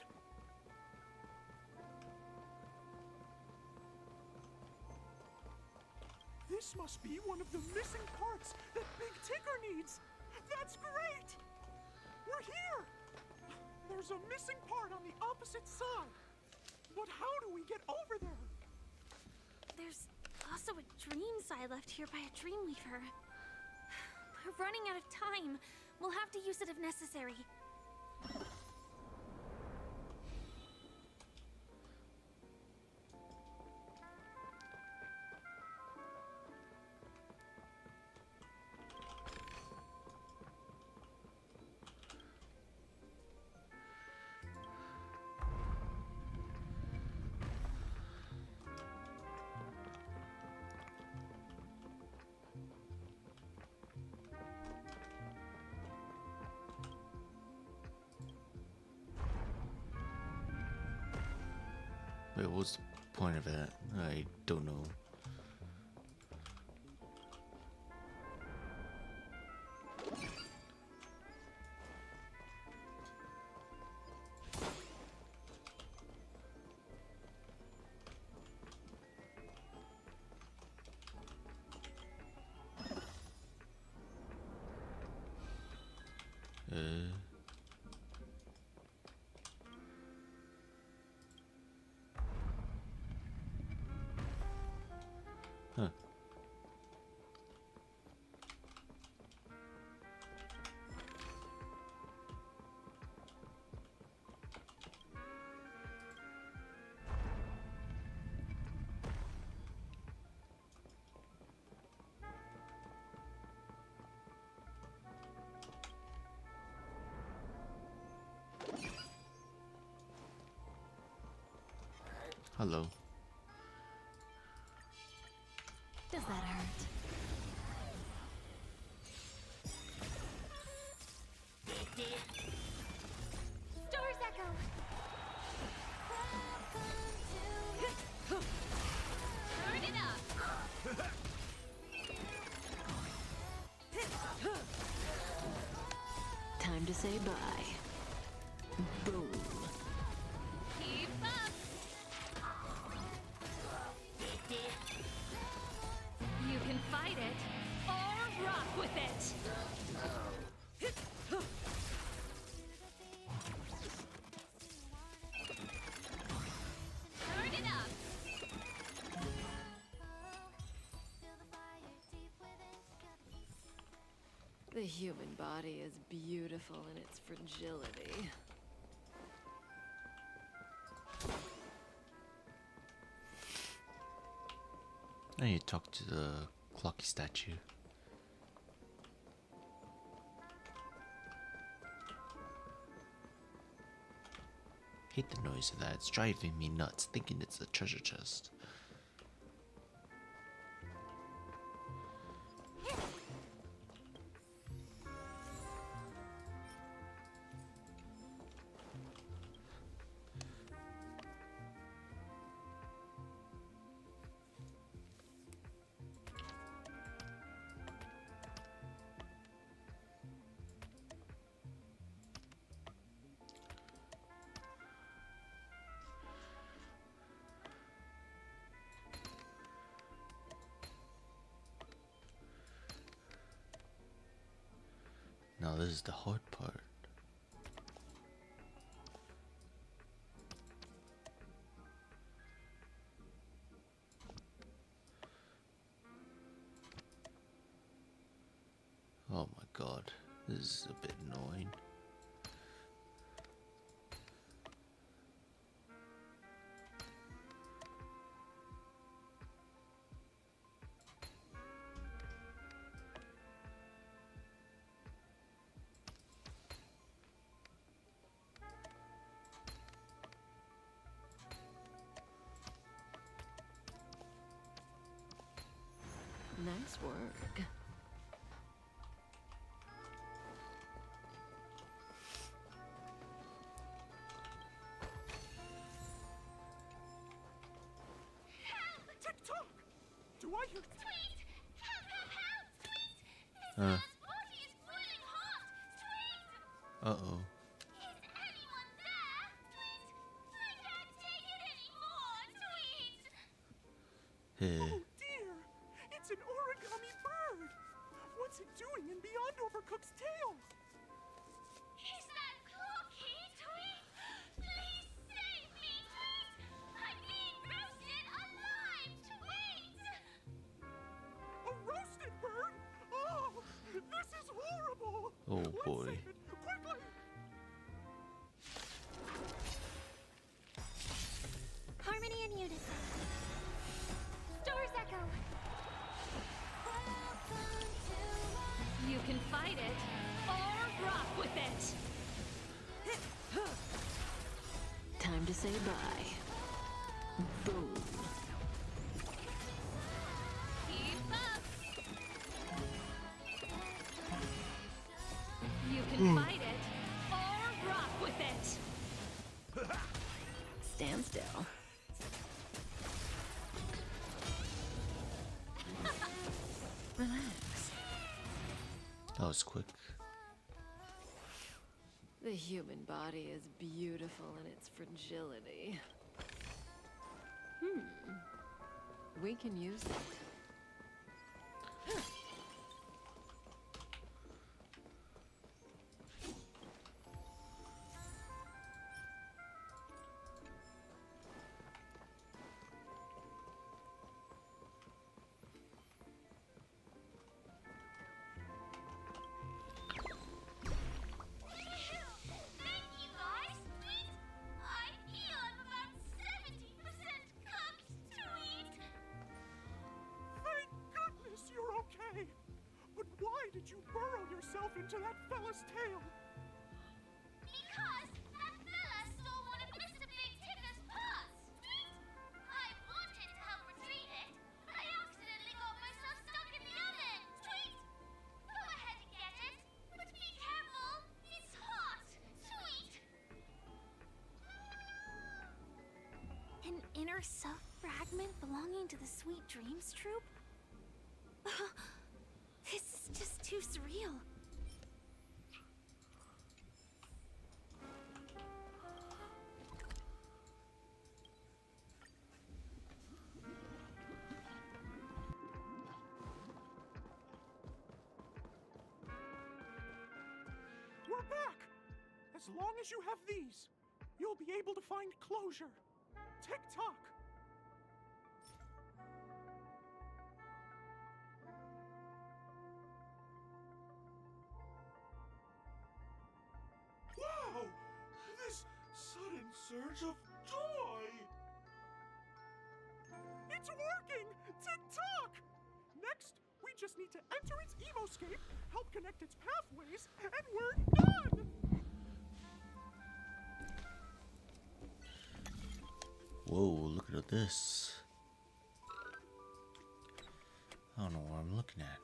This must be one of the missing parts that Big Ticker needs. That's great! We're here! There's a missing part on the opposite side. But how do we get over there? There's also a dreams I left here by a Dreamweaver. We're running out of time. We'll have to use it if necessary. Wait, what's the point of that? I don't know. Huh. Hello. Does that hurt? Stars Echo! Turn it up! Time to say bye. Boom. Keep up! You can fight it, or rock with it! The human body is beautiful in its fragility. I need to talk to the clocky statue. Hate the noise of that. It's driving me nuts, thinking it's a treasure chest. Now this is the hard part. Oh my god, this is a bit annoying. Nice work. TikTok! Do I hear? Tweet! Help, help, help! Tweet! This man's body is boiling hot! Tweet! Uh-oh. Is anyone there? Tweet! I can't take it anymore! Tweet! Oh dear! It's an origami bird! What's it doing in Beyond Overcooked's tail? Is that Clocky? Tweet! Please save me! Tweet! I'm being roasted alive! Tweet! A roasted bird? Oh, this is horrible! Oh Let's boy. save it, quickly! Harmony and unison. Stars echo. You can fight it or rock with it. Time to say bye. Boom. Keep up. You can fight it or rock with it. Stand still. Relax. That was quick. The human body is beautiful in its fragility. We can use it. Thank you guys! Tweet! I feel I'm about 70% cooked! Tweet! Thank goodness you're okay! But why did you burrow yourself into that fella's tail? Because that fella stole one of Mr. Big Ticker's parts! Tweet! I wanted to help retrieve it, but I accidentally got myself stuck in the oven! Tweet! Go ahead and get it, but be careful! It's hot! Tweet! An inner self fragment belonging to the Sweet Dreams troupe? This is just too surreal. We're back! As long as you have these, you'll be able to find closure. Tick-tock! surge of joy! It's working! Tick-tock! Next, we just need to enter its emoscape, help connect its pathways, and we're done! Whoa, look at this. I don't know what I'm looking at.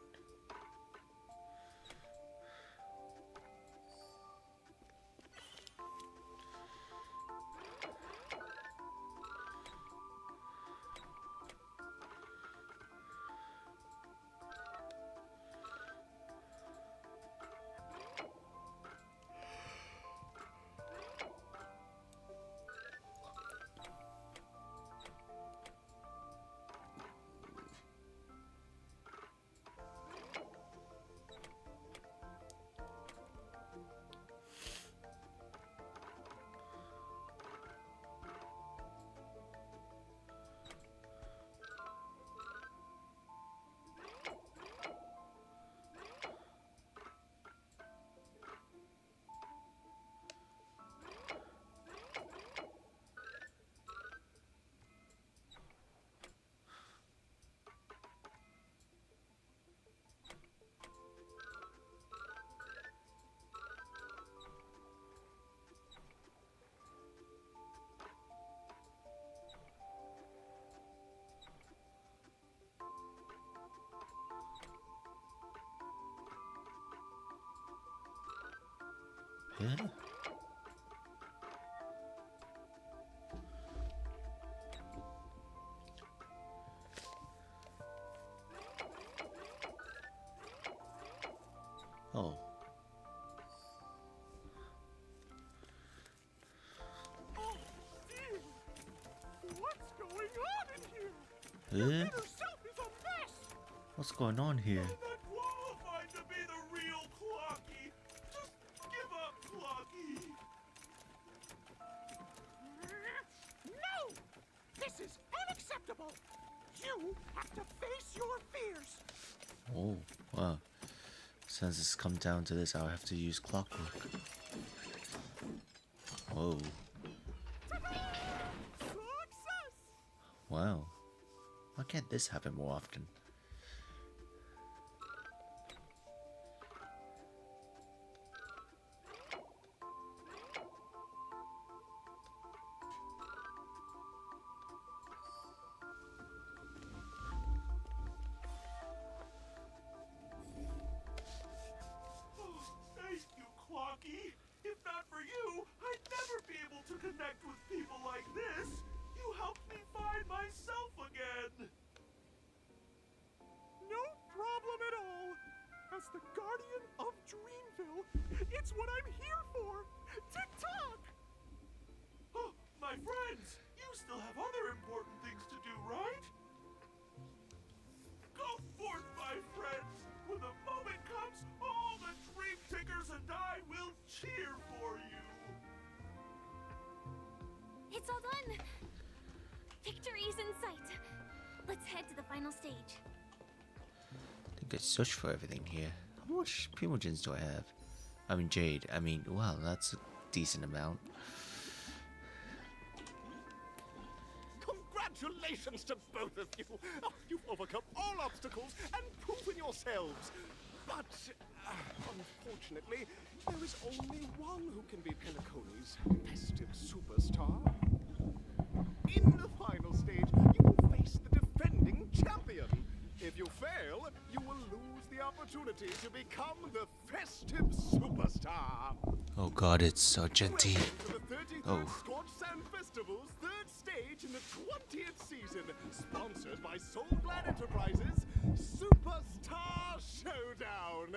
Yeah. Oh. Oh, dear! What's going on in here? Huh? Your inner self is a mess! What's going on here? Not qualified to be the real Clocky! Just give up, Clocky! No! This is unacceptable! You have to face your fears! Oh, wow. Since it's come down to this, I'll have to use clockwork. Whoa. Success! Wow. Why can't this happen more often? Thank you, Clocky. If not for you, I'd never be able to connect with people like this. You helped me find myself again. No problem at all! As the guardian of Dreamville, it's what I'm here for! Tick-tock! Oh, my friends, you still have other important things to do, right? Go forth, my friends! When the moment comes, all the dream tickers and I will cheer for you! It's all done! Victory's in sight! Let's head to the final stage. I think I searched for everything here. How much Primogens do I have? I mean, Jade. I mean, wow, that's a decent amount. Congratulations to both of you! Oh, you've overcome all obstacles and proven yourselves! But, unfortunately, there is only one who can be Penacony's festive superstar. In the final stage, you will face the defending champion. If you fail, you will lose the opportunity to become the festive superstar. Oh god, it's Argenti. Welcome to the 33rd Oh. Scorch Sand Festival's third stage in the 20th season, sponsored by Soul Glad Enterprises, Superstar Showdown.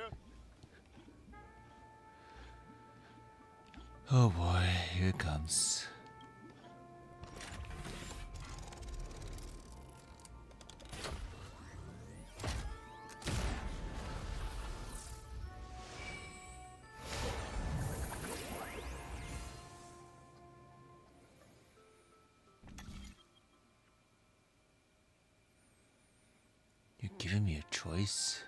Oh boy, here it comes. You're giving me a choice?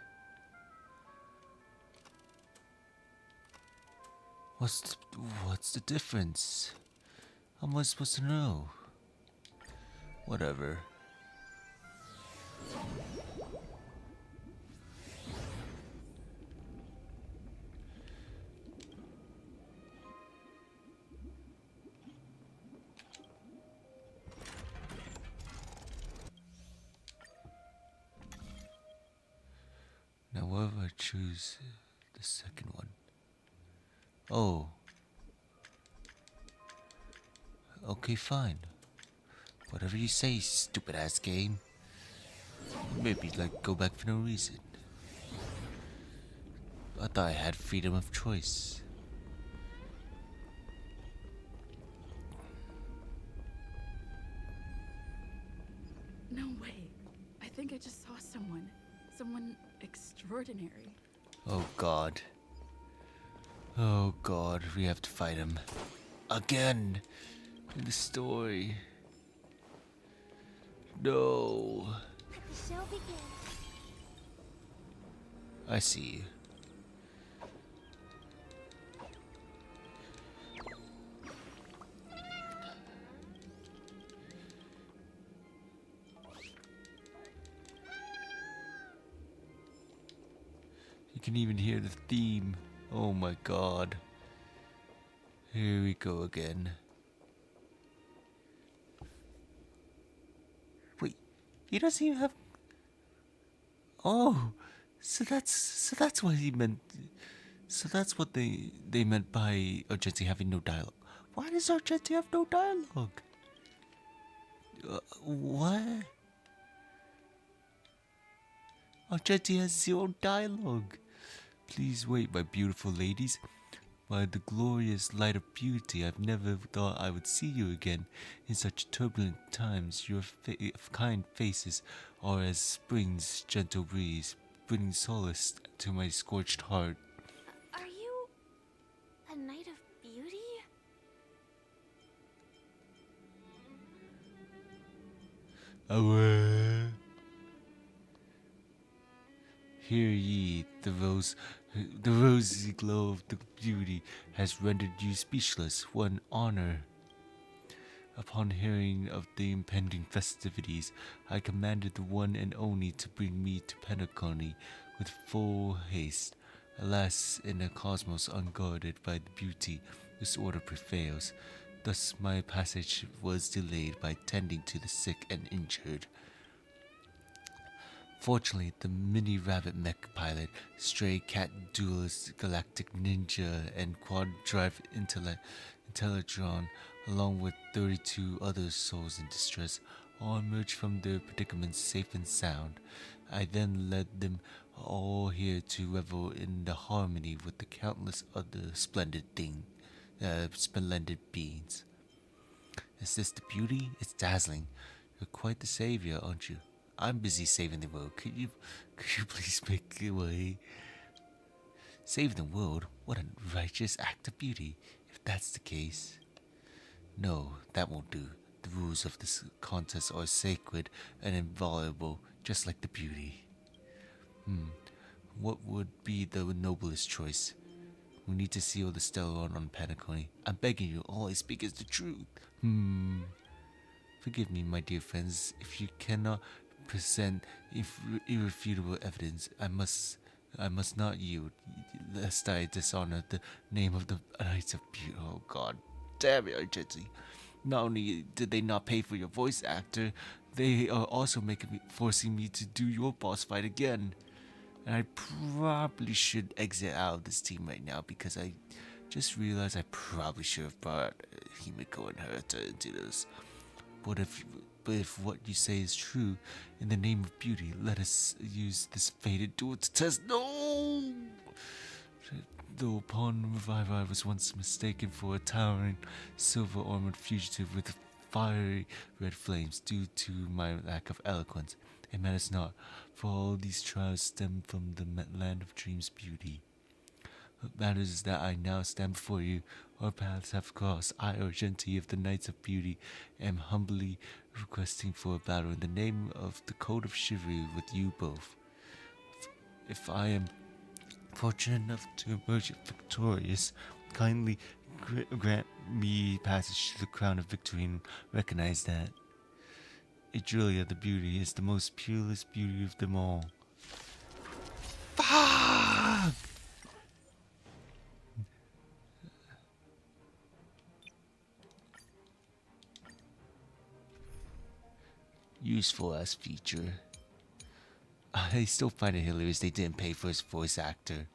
What's the difference? How am I supposed to know? Whatever. Now, what if I choose the second one? Oh. Okay, fine. Whatever you say, stupid ass game. Maybe, like, go back for no reason. I thought I had freedom of choice. No way. I think I just saw someone. Someone extraordinary. Oh god. Oh god, we have to fight him. Again! In the story. No. The show begins. I see you. You can even hear the theme. Oh my god. Here we go again. Wait, he doesn't even have... Oh, so that's what he meant. So that's what they meant by Argenti having no dialogue. Why does Argenti have no dialogue? What? Argenti has zero dialogue. Please wait, my beautiful ladies. By the glorious light of beauty, I've never thought I would see you again. In such turbulent times, your kind faces are as spring's gentle breeze, bringing solace to my scorched heart. Are you a knight of beauty? Away. Hear ye, the rosy glow of the beauty has rendered you speechless. What an honor! Upon hearing of the impending festivities, I commanded the one and only to bring me to Penacony with full haste. Alas, in a cosmos unguarded by the beauty, disorder prevails. Thus my passage was delayed by tending to the sick and injured. Fortunately, the mini rabbit mech pilot, stray cat duelist, galactic ninja, and quad drive Intellatron, along with 32 other souls in distress, all emerged from their predicaments safe and sound. I then led them all here to revel in the harmony with the countless other splendid beings. Is this the beauty? It's dazzling. You're quite the savior, aren't you? I'm busy saving the world. Could you please make a way? Save the world? What a righteous act of beauty, if that's the case. No, that won't do. The rules of this contest are sacred and inviolable, just like the beauty. What would be the noblest choice? We need to seal the Stellar on Penacony. I'm begging you, all I speak is the truth. Forgive me, my dear friends, if you cannot present irrefutable evidence, I must not yield, lest I dishonor the name of the Knights of Beauty. Oh god damn it, Argenti. Not only did they not pay for your voice actor, they are also forcing me to do your boss fight again. And I probably should exit out of this team right now, because I just realized I probably should have brought Himiko and Herta into this. But if what you say is true, in the name of beauty, let us use this fated duel to test. No! Though upon revival I was once mistaken for a towering, silver-armored fugitive with fiery red flames due to my lack of eloquence, it matters not, for all these trials stem from the land of dreams beauty. What matters is that I now stand before you. Our paths have crossed. I, Argenti of the Knights of Beauty, am humbly requesting for a battle in the name of the Code of Chivalry with you both. If I am fortunate enough to emerge victorious, kindly grant me passage to the crown of victory and recognize that Adrelia the beauty is the most peerless beauty of them all. Fuck! Useful ass feature. I still find it hilarious they didn't pay for his voice actor.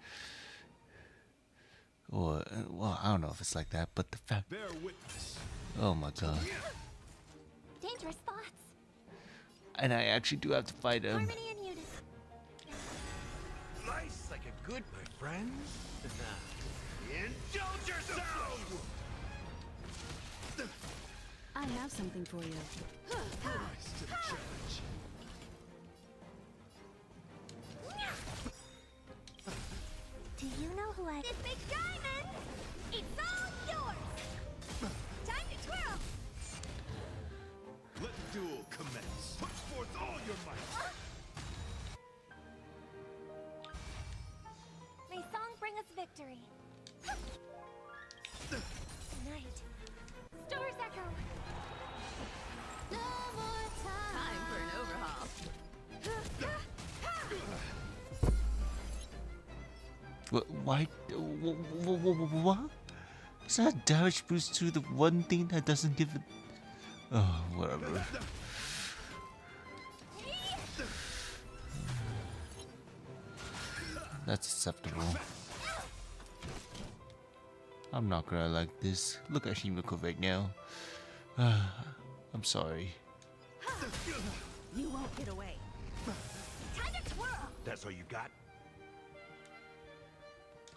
Or, well, I don't know if it's like that, but the fact. Bear witness. Oh my god. Dangerous thoughts. And I actually do have to fight him. Harmony and unity. Nice like a good, my friends. Indulge yourself! I have something for you. Rise to the challenge. Do you know who I... This big diamond! It's all yours! Time to twirl! Let the duel commence. Put forth all your might. May song bring us victory. Tonight. Stars echo. No more Time for an overhaul. Why? What? Is that a damage boost to the one thing that doesn't give it? Oh, whatever. That's acceptable. I'm not gonna like this. Look at Himiko right now. I'm sorry. You won't get away. Time to twirl! That's all you got?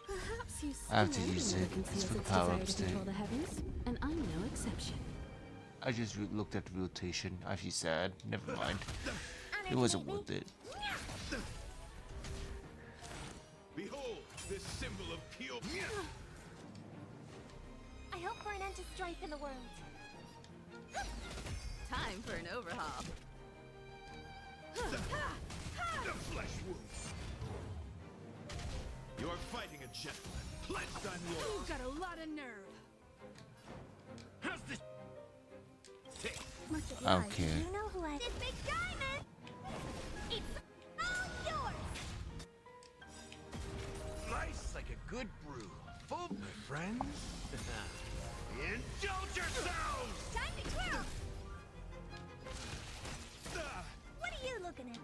Perhaps you I have to still use never it. conceals It's for the its power desire up to state. control the heavens, and I'm no exception. I just looked at the rotation. I feel sad. Never mind. It wasn't worth it. Behold, this symbol of pure. I hope for an end to strife in the world. Time for an overhaul. The flesh wound. You're fighting a gentleman. Pledged on yours. You've got a lot of nerve. How's this? Much I don't obliged. care. You know who I... This big diamond! It's all yours! Nice like a good brew. Full, my friends. Indulge yourselves! Time to twirl! What are you looking at?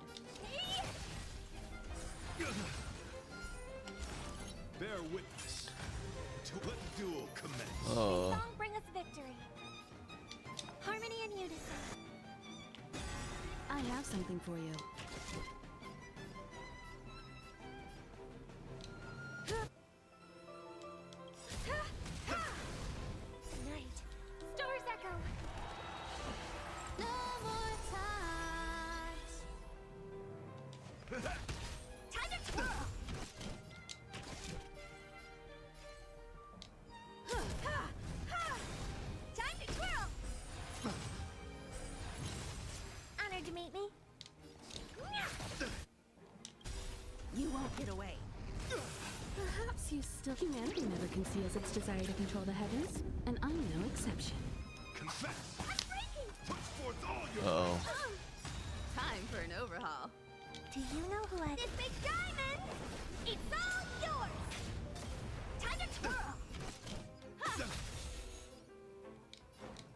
Bear witness. To let the duel commence. Oh. Song bring us victory. Harmony and unison. I have something for you. Tonight. Stars echo. No more times. Time to twirl! Time to twirl! Honored to meet me. You won't get away. Perhaps you still... Humanity never conceals its desire to control the heavens, and I'm no exception. Confess. Put forth all your. Uh-oh. Time for an overhaul. Do you know who I... This big diamond! It's all yours! Time to twirl!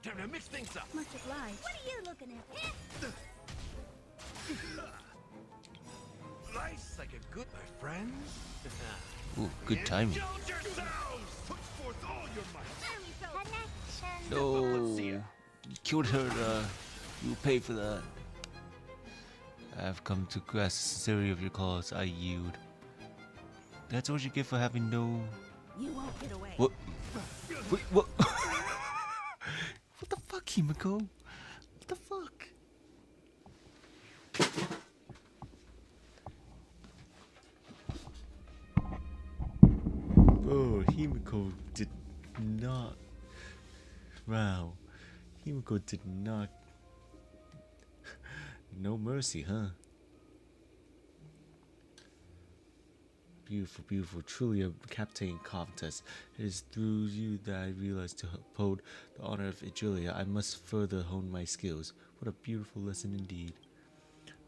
Time to mix things up. Much obliged. What are you looking at? Nice like a good, my friends. Ooh, good timing. Indulge yourselves! Put forth all your might. Connection. No. You killed her. You will pay for that. I have come to grasp the sincerity of your cause. I yield. That's what you get for having no. You won't get away. What? Wait, what? What the fuck, Himiko? What the fuck? Bro, Himiko did not. Wow. Himiko did not. No mercy, huh? beautiful, beautiful, truly a captivating contest. It is through you that I realize to uphold the honor of Agilia, I must further hone my skills. What a beautiful lesson indeed.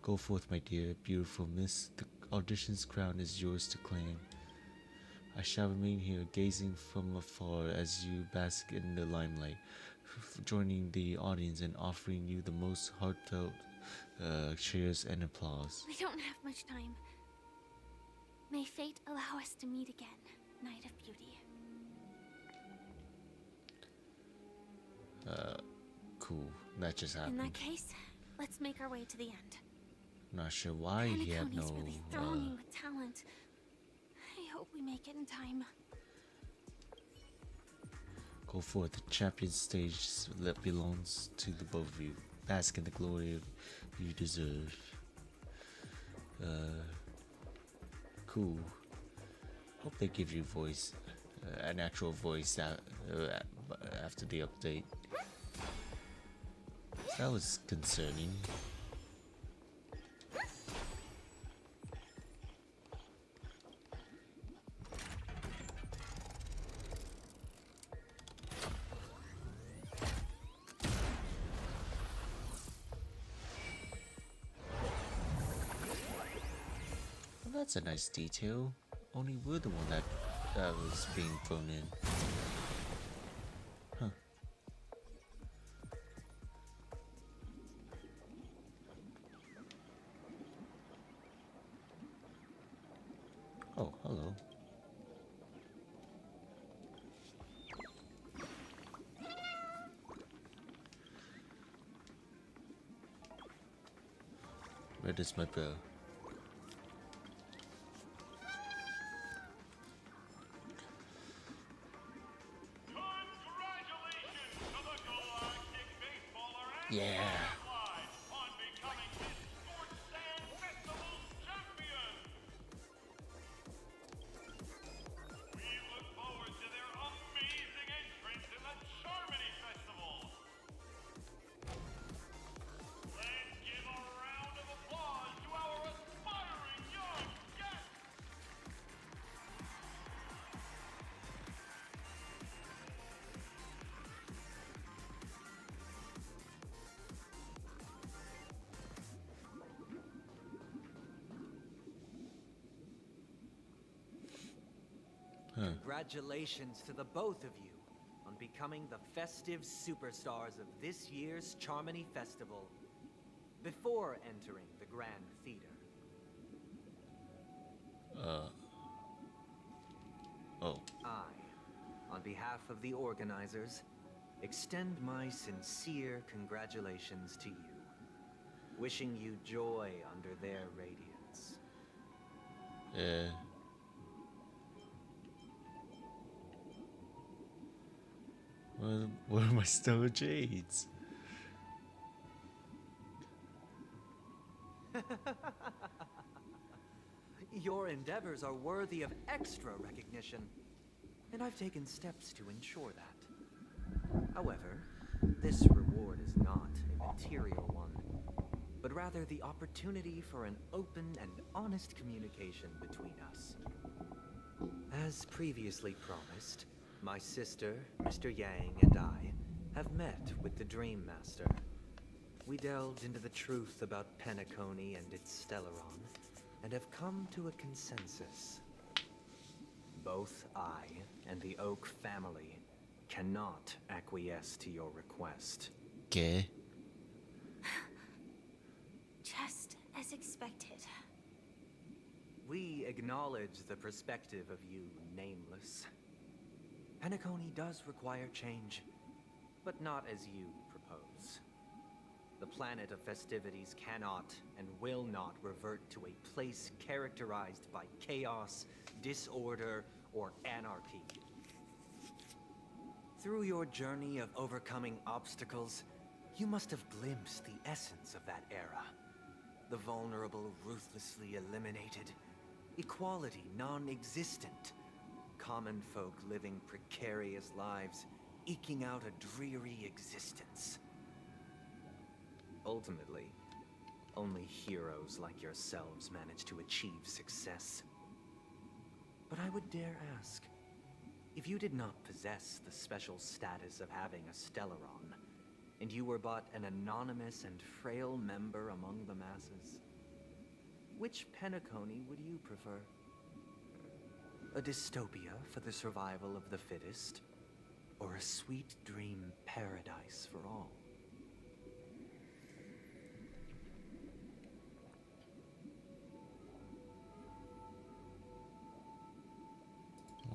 Go forth, my dear, beautiful miss. The audition's crown is yours to claim. I shall remain here, gazing from afar as you bask in the limelight, joining the audience and offering you the most heartfelt cheers and applause. We don't have much time. May fate allow us to meet again, Knight of Beauty. Cool. That just happened. In that case, let's make our way to the end. Not sure why he had no. Really thronging with talent. I hope we make it in time. Go forth. The champion stage that belongs to the both of you. Bask in the glory you deserve. Cool. Hope they give you voice, an actual voice after the update. That was concerning. Well, that's a nice detail. Only we're the one that was being thrown in. Huh. Oh, hello. Where does my bell? Yeah. Congratulations to the both of you on becoming the festive superstars of this year's Charmony Festival before entering the Grand Theater. Oh. I, on behalf of the organizers, extend my sincere congratulations to you, wishing you joy under their radiance. Where are my stellar jades? Your endeavors are worthy of extra recognition, and I've taken steps to ensure that. However, this reward is not a material one, but rather the opportunity for an open and honest communication between us. As previously promised, my sister, Mr. Yang, and I have met with the Dream Master. We delved into the truth about Penacony and its Stellaron, and have come to a consensus. Both I and the Oak family cannot acquiesce to your request. Okay. Just as expected. We acknowledge the perspective of you, Nameless. Penacony does require change, but not as you propose. The planet of festivities cannot and will not revert to a place characterized by chaos, disorder, or anarchy. Through your journey of overcoming obstacles, you must have glimpsed the essence of that era. The vulnerable ruthlessly eliminated, equality non-existent, common folk living precarious lives, eking out a dreary existence. Ultimately, only heroes like yourselves manage to achieve success. But I would dare ask, if you did not possess the special status of having a Stellaron, and you were but an anonymous and frail member among the masses, which Penacony would you prefer? A dystopia for the survival of the fittest, or a sweet dream paradise for all?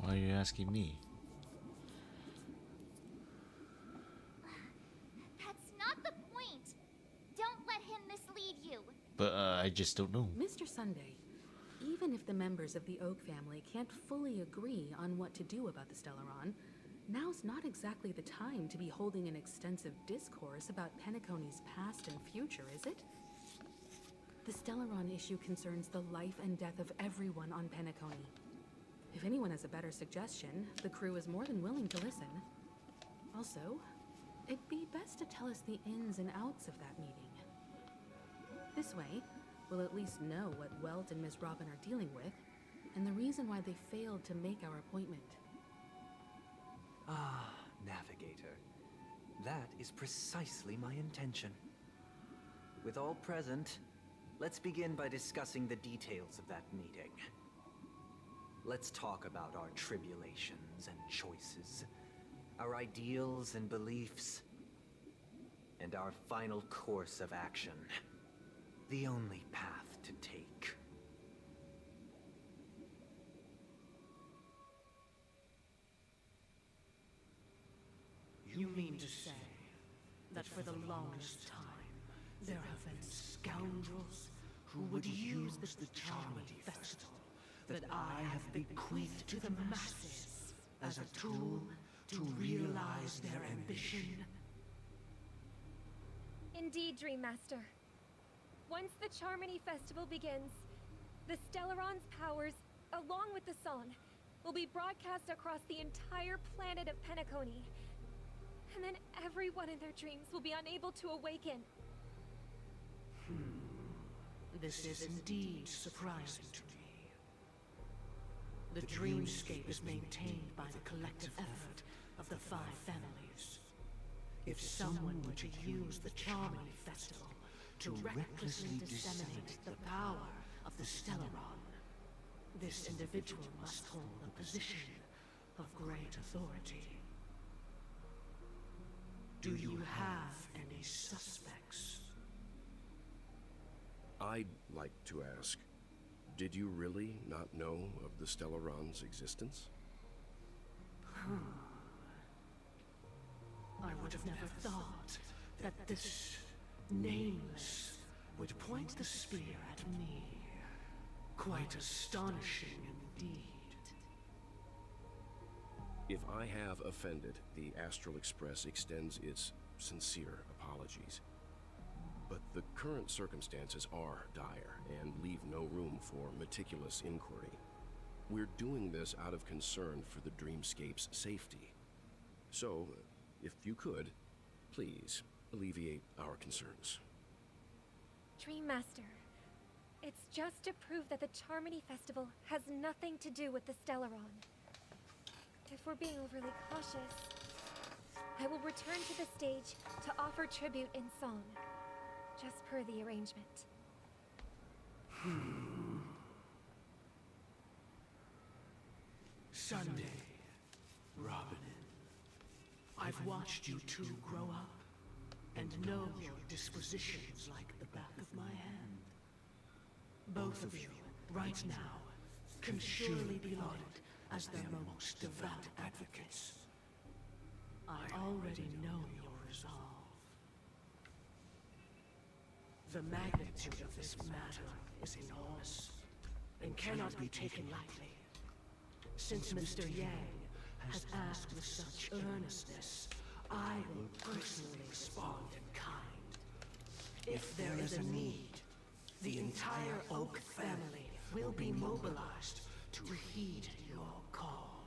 Why are you asking me? That's not the point. Don't let him mislead you. But I just don't know. Mr. Sunday, even if the members of the Oak family can't fully agree on what to do about the Stellaron, now's not exactly the time to be holding an extensive discourse about Penacony's past and future, is it? The Stellaron issue concerns the life and death of everyone on Penacony. If anyone has a better suggestion, the crew is more than willing to listen. Also, it'd be best to tell us the ins and outs of that meeting. This way, we'll at least know what Welt and Miss Robin are dealing with, and the reason why they failed to make our appointment. Ah, Navigator. That is precisely my intention. With all present, let's begin by discussing the details of that meeting. Let's talk about our tribulations and choices, our ideals and beliefs, and our final course of action. The only path to take. You mean to say that for the longest time, there have been scoundrels who would use the Charmony Festival that I have bequeathed to the masses as a tool to realize their ambition? Indeed, Dream Master. Once the Charmony Festival begins, the Stellaron's powers, along with the song, will be broadcast across the entire planet of Penacony. And then everyone in their dreams will be unable to awaken. This is indeed surprising to me. The dreamscape is maintained by the collective effort of the 5 families. If someone were to use the Charmony Festival to recklessly disseminate the power of the Stellaron, this individual must hold a position of great authority. Do you have any suspects? I'd like to ask, did you really not know of the Stellaron's existence? I would have never thought that this nameless would point the spear at me. Quite astonishing indeed. If I have offended, the Astral Express extends its sincere apologies. But the current circumstances are dire and leave no room for meticulous inquiry. We're doing this out of concern for the Dreamscape's safety. So, if you could, please alleviate our concerns. Dream Master, it's just to prove that the Charmony Festival has nothing to do with the Stellaron. If we're being overly cautious, I will return to the stage to offer tribute in song, just per the arrangement. Sunday, Robin, I've watched you two grow up and know your dispositions like the back of my hand. Both of you, right now, can surely be lauded as their most devout advocates. I already know your resolve. The magnitude of this matter is enormous and cannot be taken lightly. Since Mr. Yang has asked with such earnestness, I will personally respond in kind. If there is a need, the entire Oak family will be mobilized to heed your call.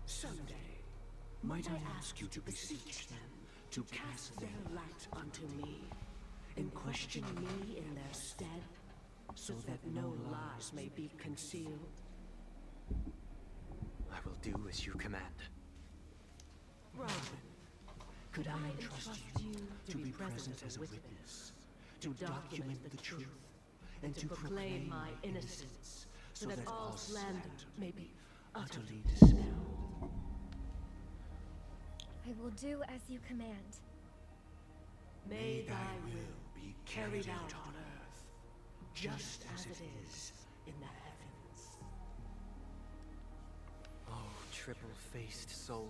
Someday, might I ask you to beseech them to cast their light unto me and question me in their stead? so that no lies may be concealed. I will do as you command. Robin, could I entrust you to be present as a witness, to document the truth, and to proclaim my innocence, so that all slander may be utterly dispelled? I will do as you command. May thy will be carried out on earth, just as it is in the heavens. Oh, triple-faced soul,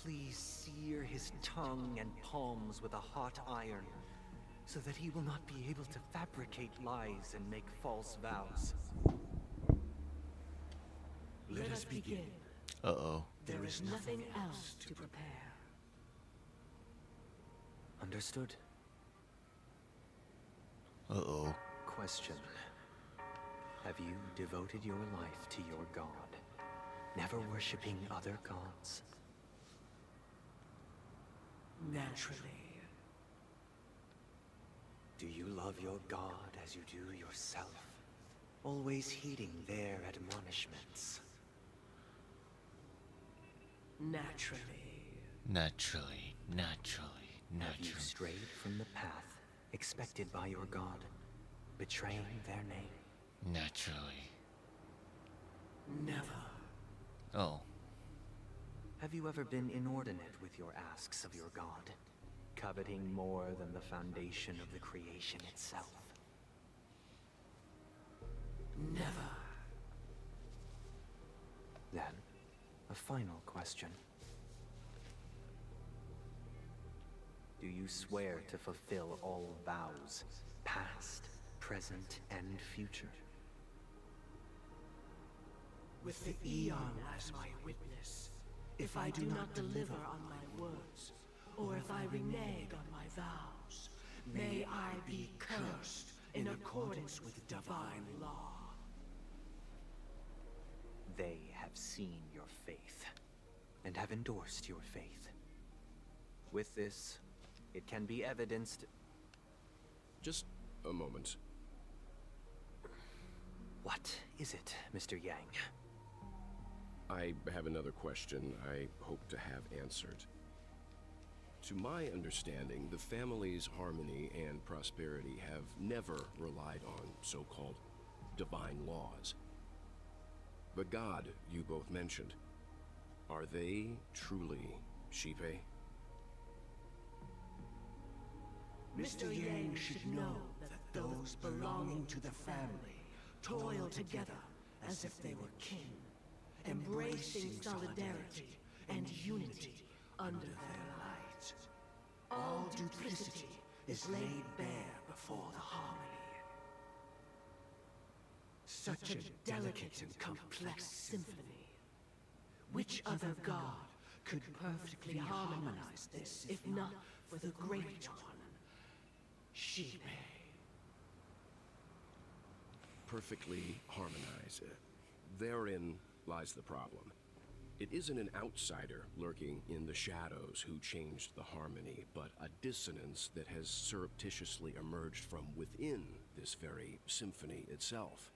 please sear his tongue and palms with a hot iron, so that he will not be able to fabricate lies and make false vows. Let us begin. Uh-oh. There is nothing else to prepare. Understood. Uh-oh. Question. Have you devoted your life to your god, never worshipping other gods? Naturally. Do you love your god as you do yourself, always heeding their admonishments? Naturally. Naturally, naturally, Have you naturally. strayed from the path expected by your god, betraying their name? Naturally. Never. Oh. Have you ever been inordinate with your asks of your god, coveting more than the foundation of the creation itself? Never. Then, a final question. Do you swear to fulfill all vows, past, present, and future? With the Eon as my witness, if I do not deliver on my words, or if I renege on my vows, may I be cursed in accordance with divine law. They have seen your faith, and have endorsed your faith. With this, it can be evidenced... Just a moment. What is it, Mr. Yang? I have another question I hope to have answered. To my understanding, the family's harmony and prosperity have never relied on so-called divine laws. The god you both mentioned, are they truly Shipe? Mr. Yang should know that those belonging to the family toil together as if they were kin, embracing solidarity and unity under their light. All duplicity is laid bare before the harmony. Such a delicate and complex symphony. Which other god could perfectly harmonize this, if not for the great one, Shipe? Perfectly harmonize. Therein lies the problem. It isn't an outsider lurking in the shadows who changed the harmony, but a dissonance that has surreptitiously emerged from within this very symphony itself.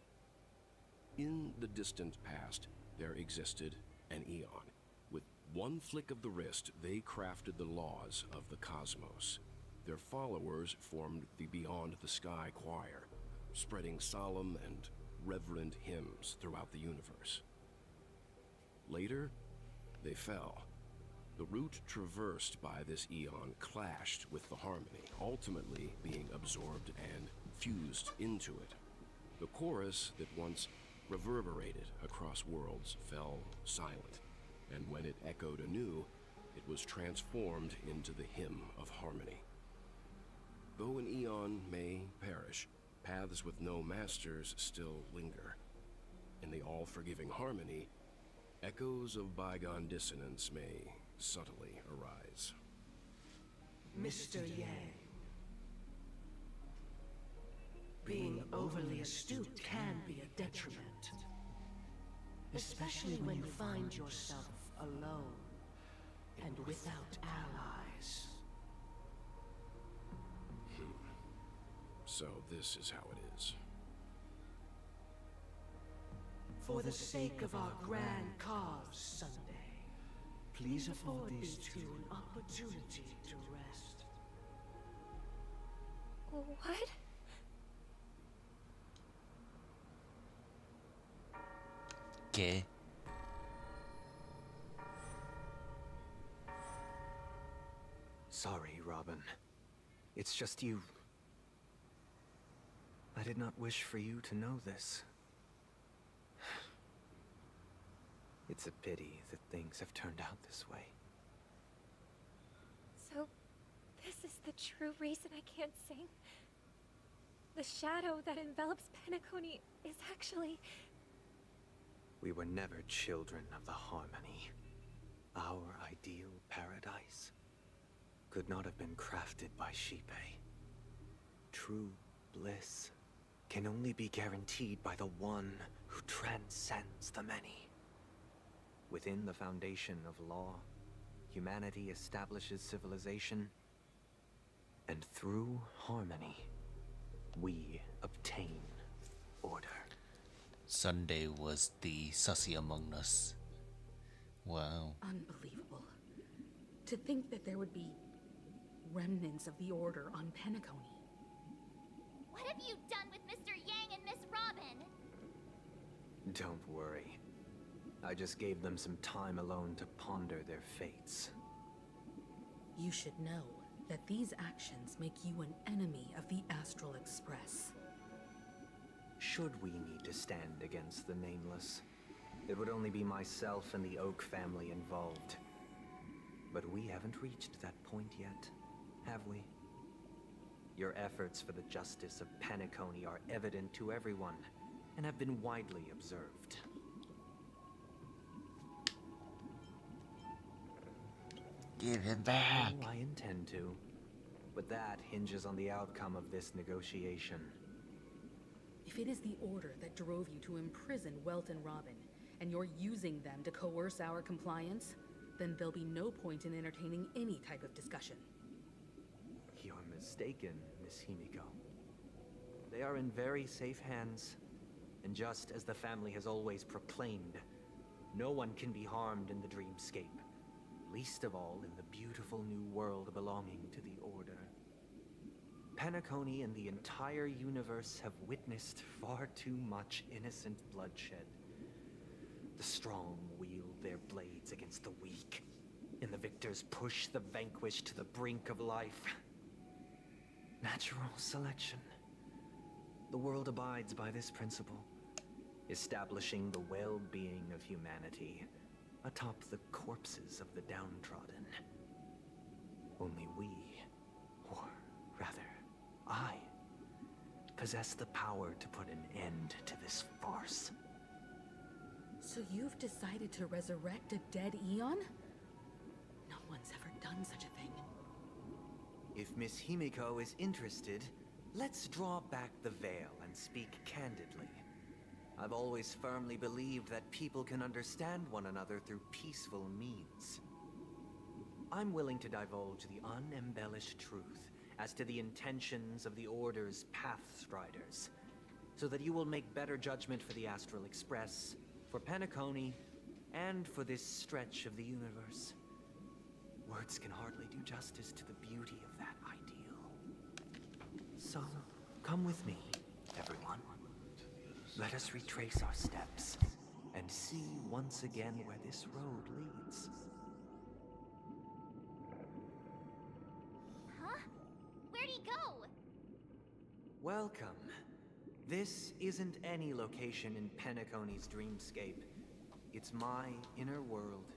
In the distant past, there existed an Eon. With one flick of the wrist, they crafted the laws of the cosmos. Their followers formed the Beyond the Sky Choir, spreading solemn and reverent hymns throughout the universe. Later, they fell. The route traversed by this Eon clashed with the harmony, ultimately being absorbed and fused into it. The chorus that once reverberated across worlds fell silent, and when it echoed anew, it was transformed into the hymn of harmony. Though an Eon may perish, paths with no masters still linger. In the all-forgiving harmony, echoes of bygone dissonance may subtly arise. Mr. Yang, being overly astute can be a detriment, especially when you find yourself alone and without allies. So this is how it is. For the sake of our grand cause, Sunday, please afford these two an opportunity to rest. What? Okay. Sorry, Robin. It's just you. I did not wish for you to know this. It's a pity that things have turned out this way. So, this is the true reason I can't sing? The shadow that envelops Penacony is actually... We were never children of the harmony. Our ideal paradise could not have been crafted by Shipe. True bliss can only be guaranteed by the one who transcends the many. Within the foundation of law, humanity establishes civilization, and through harmony, we obtain order. Sunday was the sussy among us. Wow. Unbelievable. To think that there would be remnants of the Order on Penacony. What have you done with Mr. Yang and Miss Robin? Don't worry. I just gave them some time alone to ponder their fates. You should know that these actions make you an enemy of the Astral Express. Should we need to stand against the Nameless, it would only be myself and the Oak family involved. But we haven't reached that point yet, have we? Your efforts for the justice of Penacony are evident to everyone, and have been widely observed. Give him back. Oh, I intend to. But that hinges on the outcome of this negotiation. If it is the Order that drove you to imprison Welt and Robin, and you're using them to coerce our compliance, then there'll be no point in entertaining any type of discussion. You're mistaken, Miss Himiko. They are in very safe hands, and just as the family has always proclaimed, no one can be harmed in the dreamscape, least of all in the beautiful new world belonging to the Order. Penacony and the entire universe have witnessed far too much innocent bloodshed. The strong wield their blades against the weak, and the victors push the vanquished to the brink of life. Natural selection. The world abides by this principle, establishing the well-being of humanity atop the corpses of the downtrodden. Only we, or rather, I, possess the power to put an end to this farce. So you've decided to resurrect a dead Eon? No one's ever done such a thing. If Miss Himiko is interested, let's draw back the veil and speak candidly. I've always firmly believed that people can understand one another through peaceful means. I'm willing to divulge the unembellished truth as to the intentions of the Order's Pathstriders, so that you will make better judgment for the Astral Express, for Penacony, and for this stretch of the universe. Words can hardly do justice to the beauty of that ideal. So, come with me, everyone. Let us retrace our steps, and see once again where this road leads. Huh? Where'd he go? Welcome. This isn't any location in Penacony's dreamscape. It's my inner world.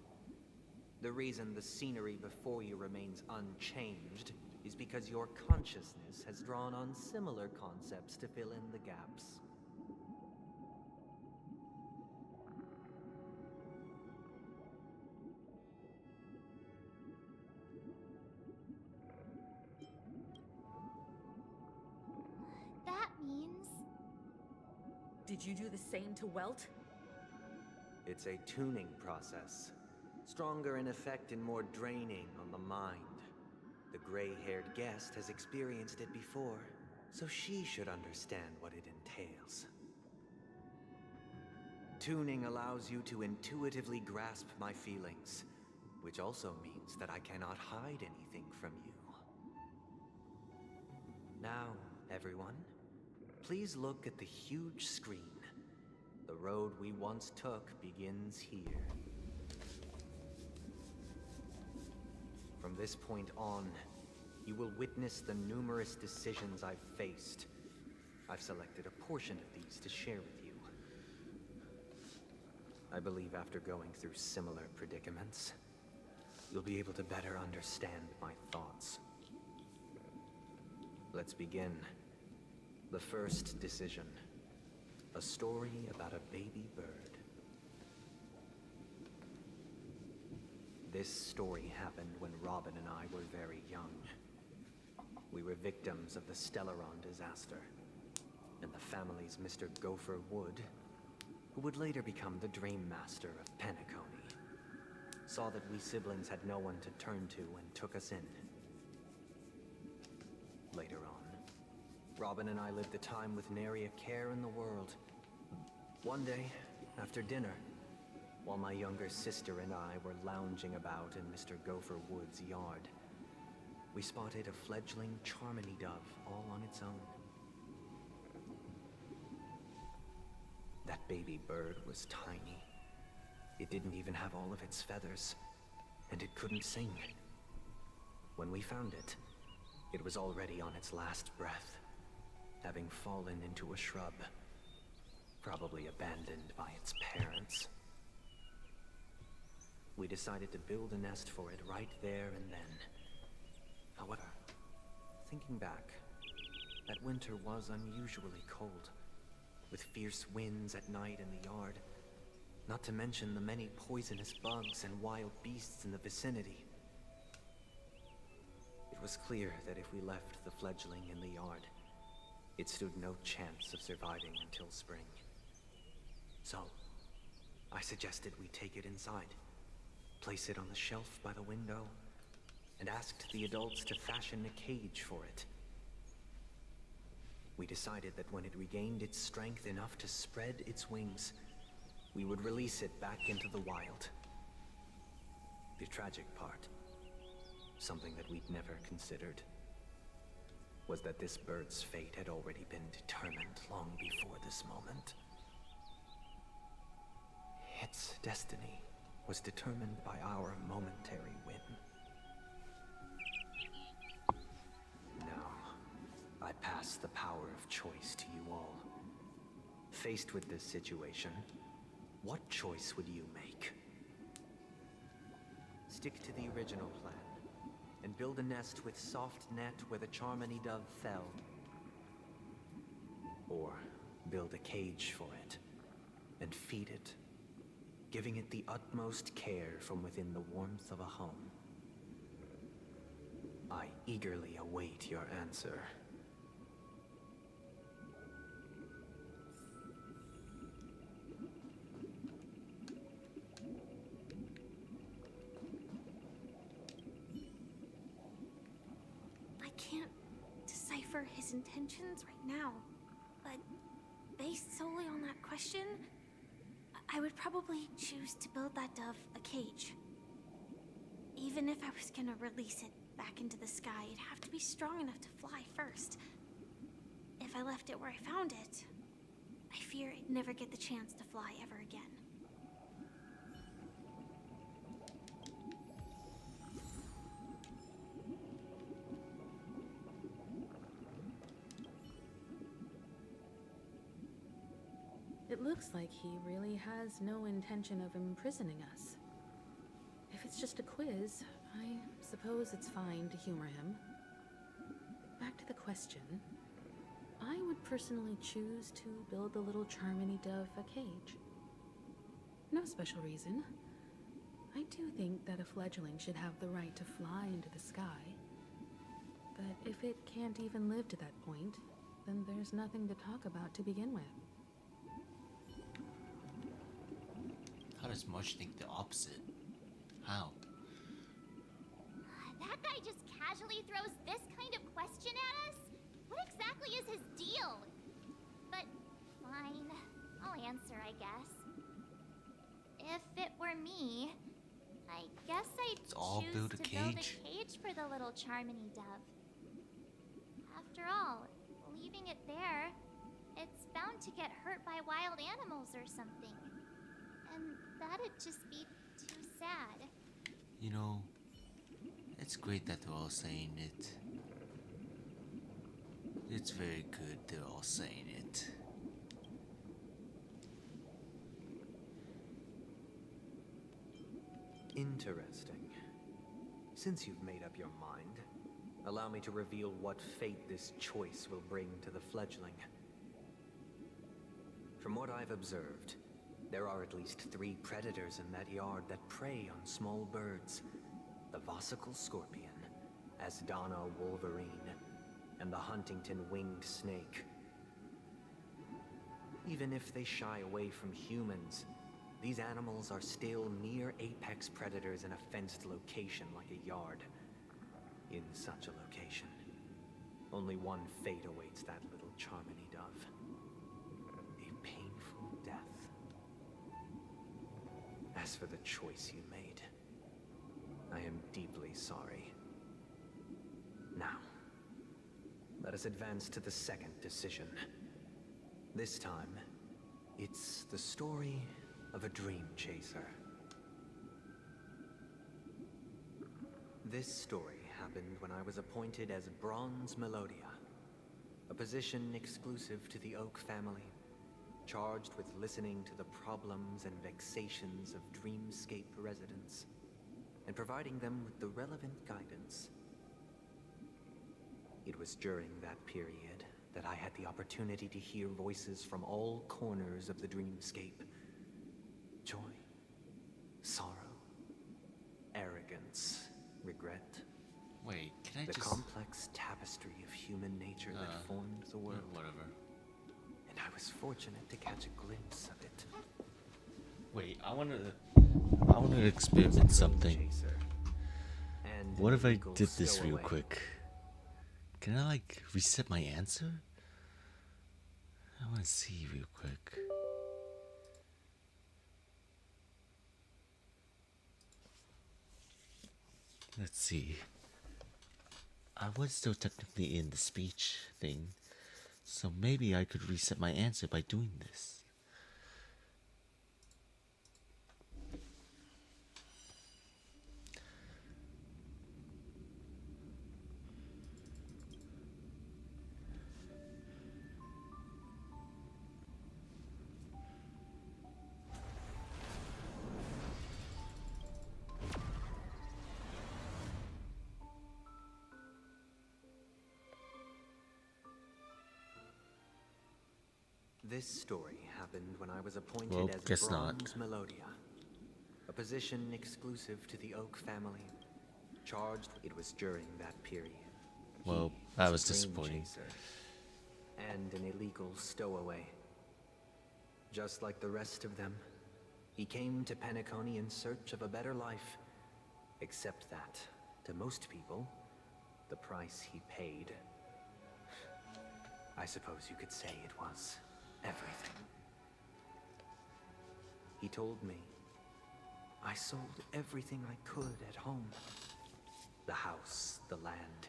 The reason the scenery before you remains unchanged is because your consciousness has drawn on similar concepts to fill in the gaps. That means... Did you do the same to Welt? It's a tuning process. Stronger in effect and more draining on the mind. The gray-haired guest has experienced it before, so she should understand what it entails. tuning allows you to intuitively grasp my feelings, which also means that I cannot hide anything from you. Now, everyone, please look at the huge screen. The road we once took begins here. From this point on, you will witness the numerous decisions I've faced. I've selected a portion of these to share with you. I believe after going through similar predicaments, you'll be able to better understand my thoughts. Let's begin. The first decision. A story about a baby bird. This story happened when Robin and I were very young. We were victims of the Stellaron disaster, and the family's Mr. Gopher Wood, who would later become the Dream Master of Penacony, saw that we siblings had no one to turn to and took us in. Later on, Robin and I lived a time with nary a care in the world. One day, after dinner, while my younger sister and I were lounging about in Mr. Gopher Wood's yard, we spotted a fledgling Charmony dove all on its own. That baby bird was tiny. It didn't even have all of its feathers, and it couldn't sing. When we found it, it was already on its last breath, having fallen into a shrub, probably abandoned by its parents. We decided to build a nest for it right there and then. However, thinking back, that winter was unusually cold, with fierce winds at night in the yard, not to mention the many poisonous bugs and wild beasts in the vicinity. It was clear that if we left the fledgling in the yard, it stood no chance of surviving until spring. So, I suggested we take it inside, place it on the shelf by the window, and asked the adults to fashion a cage for it. We decided that when it regained its strength enough to spread its wings, we would release it back into the wild. The tragic part, something that we'd never considered, was that this bird's fate had already been determined long before this moment. Its destiny was determined by our momentary whim. Now, I pass the power of choice to you all. Faced with this situation, what choice would you make? Stick to the original plan and build a nest with soft net where the Charmony dove fell. Or build a cage for it and feed it, giving it the utmost care from within the warmth of a home. I eagerly await your answer. I can't decipher his intentions right now, but based solely on that question, I would probably choose to build that dove a cage. Even if I was gonna release it back into the sky, it'd have to be strong enough to fly first. If I left it where I found it, I fear it'd never get the chance to fly ever again. It looks like he really has no intention of imprisoning us. If it's just a quiz, I suppose it's fine to humor him. Back to the question. I would personally choose to build the little Charmony dove a cage. No special reason. I do think that a fledgling should have the right to fly into the sky. But if it can't even live to that point, then there's nothing to talk about to begin with. How does Mush think the opposite? How? That guy just casually throws this kind of question at us? What exactly is his deal? But fine, I'll answer, I guess. all choose build a to cage? build a cage for the little Charmony dove? After all, leaving it there, it's bound to get hurt by wild animals or something. And that'd just be too sad. You know, it's great that they're all saying it. It's very good they're all saying it. Interesting. Since you've made up your mind, allow me to reveal what fate this choice will bring to the fledgling. From what I've observed, there are at least 3 predators in that yard that prey on small birds. The Vosicle Scorpion, Asdana Wolverine, and the Huntington Winged Snake. Even if they shy away from humans, these animals are still near apex predators in a fenced location like a yard. In such a location, only one fate awaits that little Charmony dove. A painful death. As for the choice you made, I am deeply sorry. Now, let us advance to the second decision. This time, it's the story of a dream chaser. This story happened when I was appointed as Bronze Melodia, a position exclusive to the Oak family, charged with listening to the problems and vexations of Dreamscape residents, and providing them with the relevant guidance. It was during that period that I had the opportunity to hear voices from all corners of the Dreamscape. Joy, sorrow, arrogance, regret. Wait, can I the just... complex tapestry of human nature that formed the world. Whatever. And I was fortunate to catch a glimpse of it. Wait, I wanna experiment something. What if I did this real quick? Can I like reset my answer? I wanna see real quick. Let's see. I was still technically in the speech thing, so maybe I could reset my answer by doing this. This story happened when I was appointed as guess Bronze Melodia, a position exclusive to the Oak family, charged. It was during that period. Well, He that was was a dream disappointing. chaser and an illegal stowaway. Just like the rest of them, he came to Penacony in search of a better life, except that, to most people, the price he paid, I suppose you could say it was everything. He told me, I sold everything I could at home. The house, the land,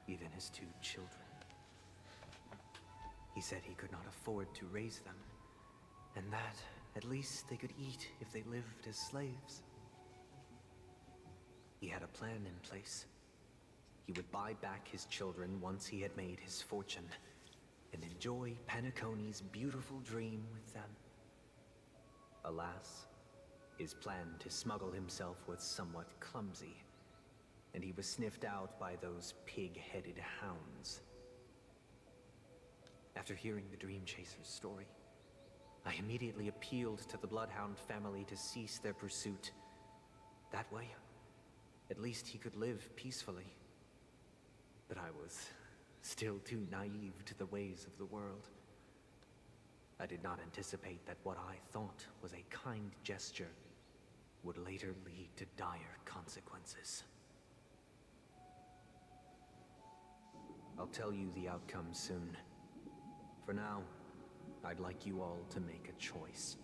even his 2 children. He said he could not afford to raise them, and that at least they could eat if they lived as slaves. He had a plan in place. He would buy back his children once he had made his fortune, and enjoy Penacony's beautiful dream with them. Alas, his plan to smuggle himself was somewhat clumsy, and he was sniffed out by those pig-headed hounds. After hearing the Dream Chaser's story, I immediately appealed to the Bloodhound family to cease their pursuit. That way, at least he could live peacefully. But I was still too naive to the ways of the world. I did not anticipate that what I thought was a kind gesture would later lead to dire consequences. I'll tell you the outcome soon. For now, I'd like you all to make a choice.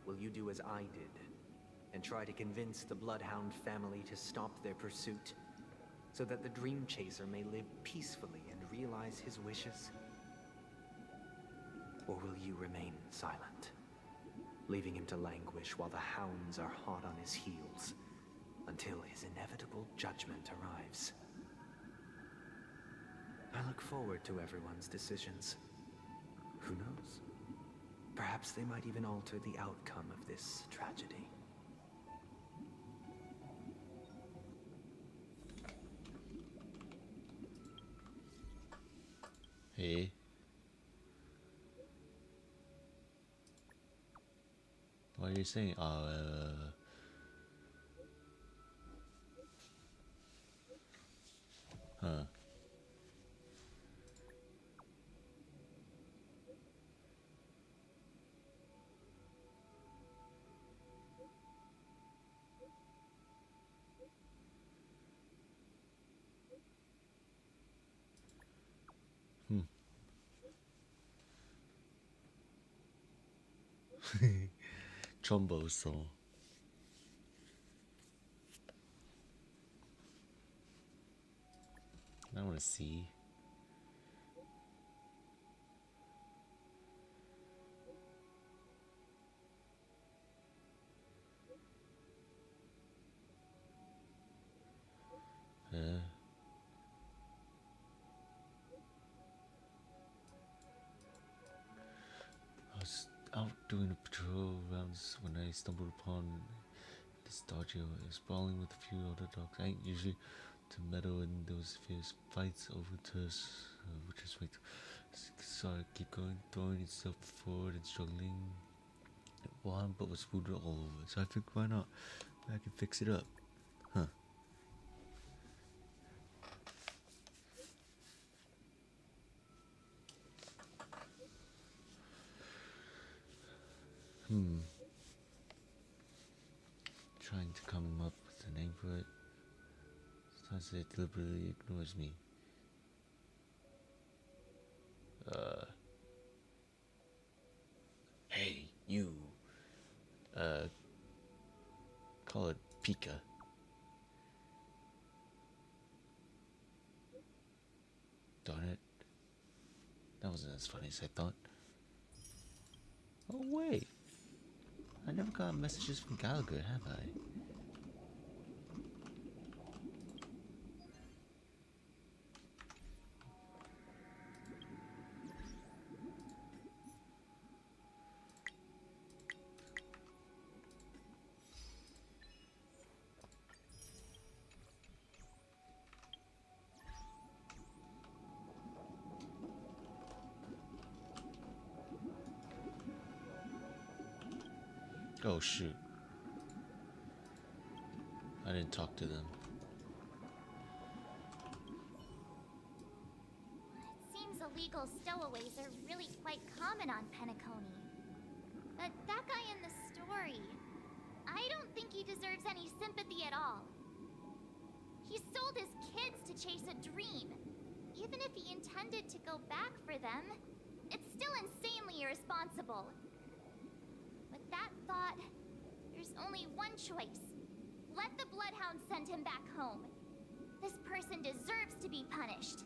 Will you do as I did and try to convince the Bloodhound family to stop their pursuit so that the Dream Chaser may live peacefully and realize his wishes? Or will you remain silent, leaving him to languish while the hounds are hot on his heels until his inevitable judgment arrives? I look forward to everyone's decisions. Who knows? Perhaps they might even alter the outcome of this tragedy. Hey. What are you saying? Huh. Trumbo song. I want to see. I was out doing a patrol rounds when I stumbled upon this dojo. I was brawling with a few other dogs. I ain't usually to meddle in those fierce fights over turfs, which is right. So I keep going, throwing itself forward and struggling. It won, but was wounded all over. So I think, why not? I can fix it up. Huh. Trying to come up with a name for it. Sometimes it deliberately ignores me. Hey, you. Call it Pika. Darn it. That wasn't as funny as I thought. Oh, wait. I never got messages from Gallagher, have I? Oh shoot. I didn't talk to them. It seems illegal stowaways are really quite common on Penacony. But that guy in the story, I don't think he deserves any sympathy at all. He sold his kids to chase a dream. Even if he intended to go back for them, it's still insanely irresponsible. With that thought, there's only one choice. Let the Bloodhounds send him back home. This person deserves to be punished.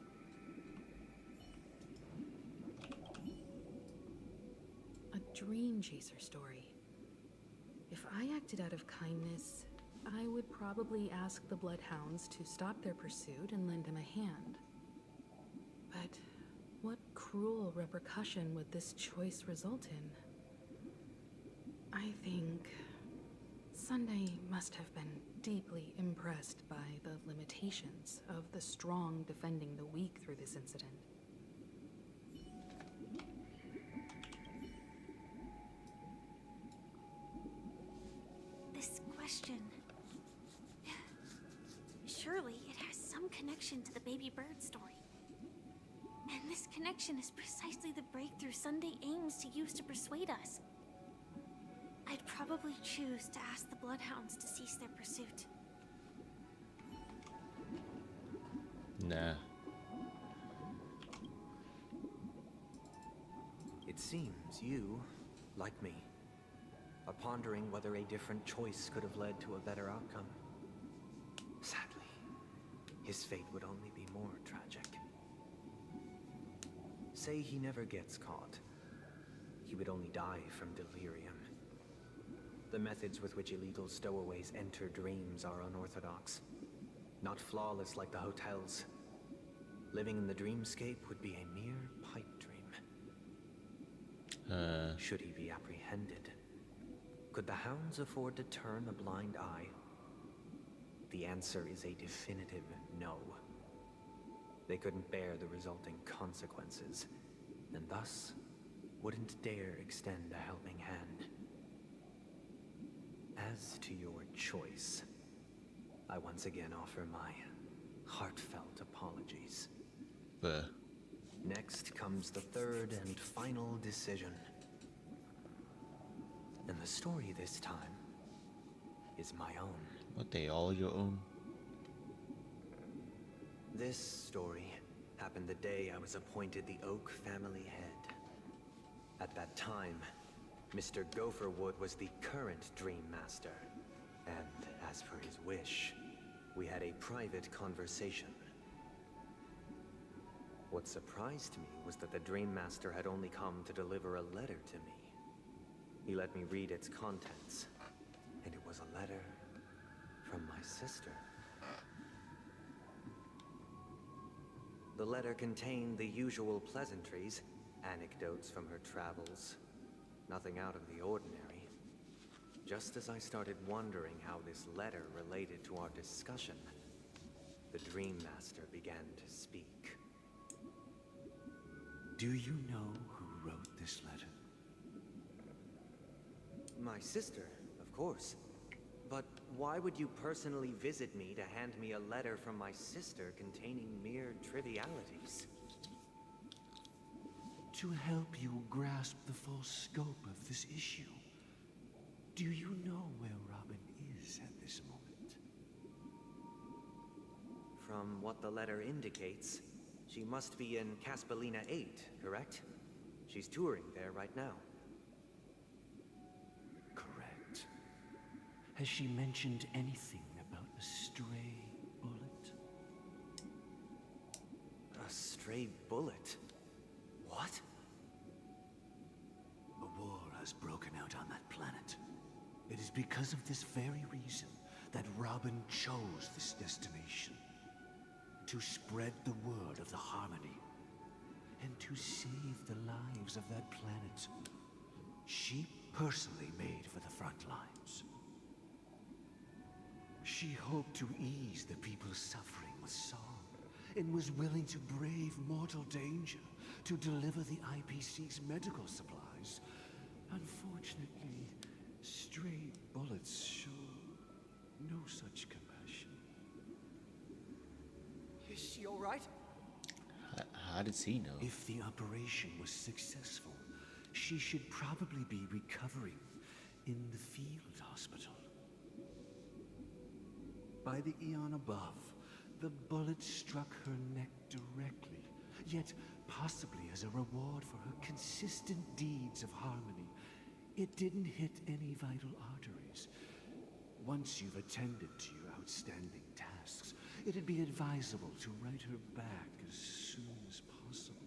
A dream chaser story. If I acted out of kindness, I would probably ask the Bloodhounds to stop their pursuit and lend him a hand. But what cruel repercussion would this choice result in? I think Sunday must have been deeply impressed by the limitations of the strong defending the weak through this incident. This question... Surely it has some connection to the baby bird story. And this connection is precisely the breakthrough Sunday aims to use to persuade us. I'd probably choose to ask the Bloodhounds to cease their pursuit. Nah. It seems you, like me, or pondering whether a different choice could have led to a better outcome. Sadly, his fate would only be more tragic. Say he never gets caught. He would only die from delirium. The methods with which illegal stowaways enter dreams are unorthodox. Not flawless like the hotels. Living in the dreamscape would be a mere pipe dream. Should he be apprehended? Could the hounds afford to turn a blind eye? The answer is a definitive no. They couldn't bear the resulting consequences, and thus wouldn't dare extend a helping hand. As to your choice, I once again offer my heartfelt apologies. Next comes the third and final decision. And the story this time is my own. What, they all your own? This story happened the day I was appointed the Oak family head. At that time, Mr. Gopherwood was the current Dream Master. And as per his wish, we had a private conversation. What surprised me was that the Dream Master had only come to deliver a letter to me. He let me read its contents, and it was a letter from my sister. The letter contained the usual pleasantries, anecdotes from her travels, nothing out of the ordinary. Just as I started wondering how this letter related to our discussion, the Dream Master began to speak. Do you know who wrote this letter? My sister, of course. But why would you personally visit me to hand me a letter from my sister containing mere trivialities? To help you grasp the full scope of this issue. Do you know where Robin is at this moment? From what the letter indicates, she must be in Caspelina 8, correct? She's touring there right now. Correct. Has she mentioned anything about a stray bullet? A stray bullet? What? A war has broken out on that planet. It is because of this very reason that Robin chose this destination. To spread the word of the Harmony. And to save the lives of that planet. She personally made for the front lines. She hoped to ease the people's suffering with song, and was willing to brave mortal danger to deliver the IPC's medical supplies. Unfortunately, stray bullets show no such compassion. Is she all right? How does he know? If the operation was successful, she should probably be recovering in the field hospital. By the eon above, the bullet struck her neck directly, yet possibly as a reward for her consistent deeds of harmony. It didn't hit any vital arteries. Once you've attended to your outstanding tasks, it'd be advisable to write her back as soon as possible.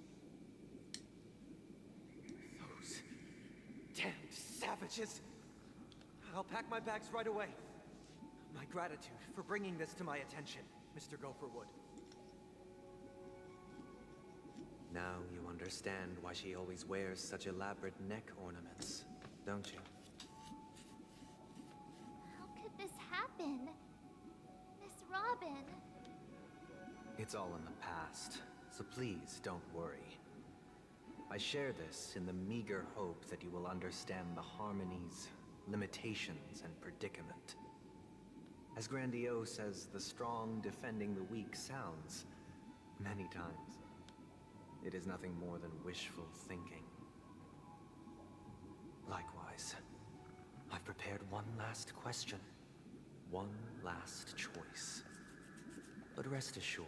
Those damned savages! I'll pack my bags right away. My gratitude for bringing this to my attention, Mr. Gopherwood. Now you understand why she always wears such elaborate neck ornaments, don't you? How could this happen? Miss Robin. It's all in the past, so please don't worry. I share this in the meager hope that you will understand the Harmony's limitations and predicament. As grandiose as the strong defending the weak sounds, many times, it is nothing more than wishful thinking. Likewise, I've prepared one last question, one last choice. But rest assured,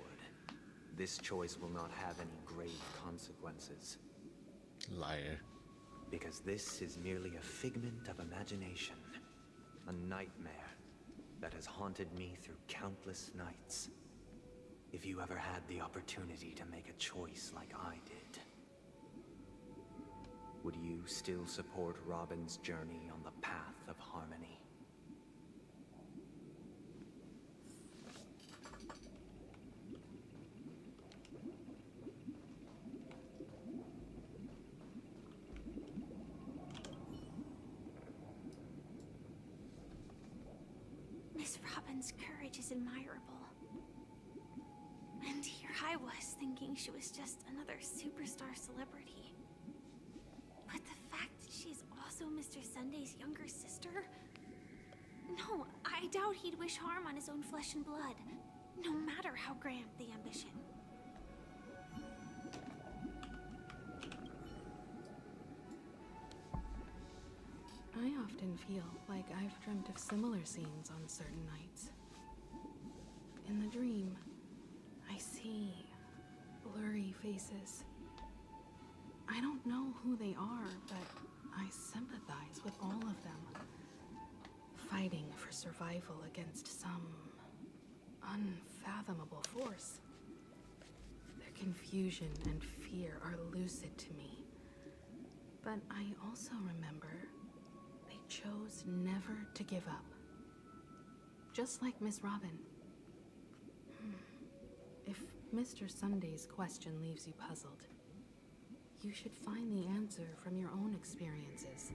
this choice will not have any grave consequences. Liar. Because this is merely a figment of imagination. A nightmare that has haunted me through countless nights. If you ever had the opportunity to make a choice like I did, would you still support Robin's journey on the path of harmony? Miss Robin's courage is admirable. And here I was thinking she was just another superstar celebrity. But the fact that she's also Mr. Sunday's younger sister? No, I doubt he'd wish harm on his own flesh and blood, no matter how grand the ambition. I often feel like I've dreamt of similar scenes on certain nights. In the dream, I see blurry faces. I don't know who they are, but I sympathize with all of them, fighting for survival against some unfathomable force. Their confusion and fear are lucid to me, but I also remember they chose never to give up. Just like Miss Robin. If Mr. Sunday's question leaves you puzzled, you should find the answer from your own experiences.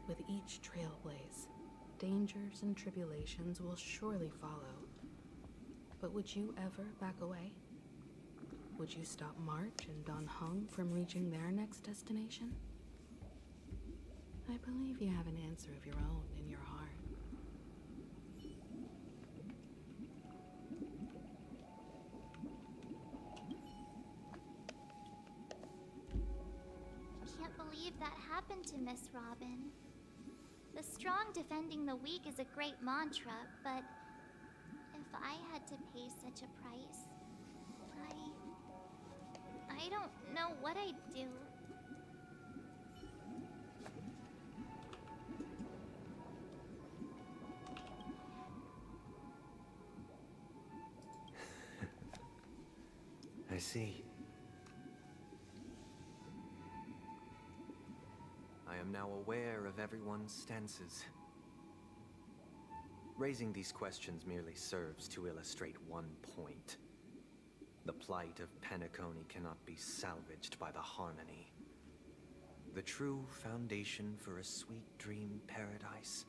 With each trailblaze, dangers and tribulations will surely follow. But would you ever back away? Would you stop March and Don Hung from reaching their next destination? I believe you have an answer of your own in your heart. Can't believe that happened to Miss Robin. The strong defending the weak is a great mantra, but if I had to pay such a price, I don't know what I'd do. I see. I am now aware of everyone's stances. Raising these questions merely serves to illustrate one point. The plight of Penacony cannot be salvaged by the harmony. The true foundation for a sweet dream paradise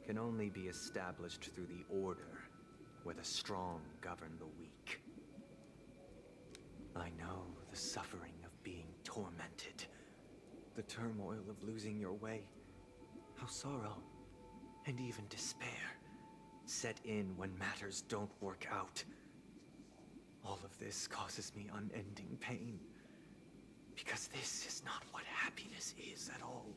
can only be established through the order where the strong govern the weak. I know the suffering of being tormented, the turmoil of losing your way, how sorrow and even despair set in when matters don't work out. All of this causes me unending pain, because this is not what happiness is at all.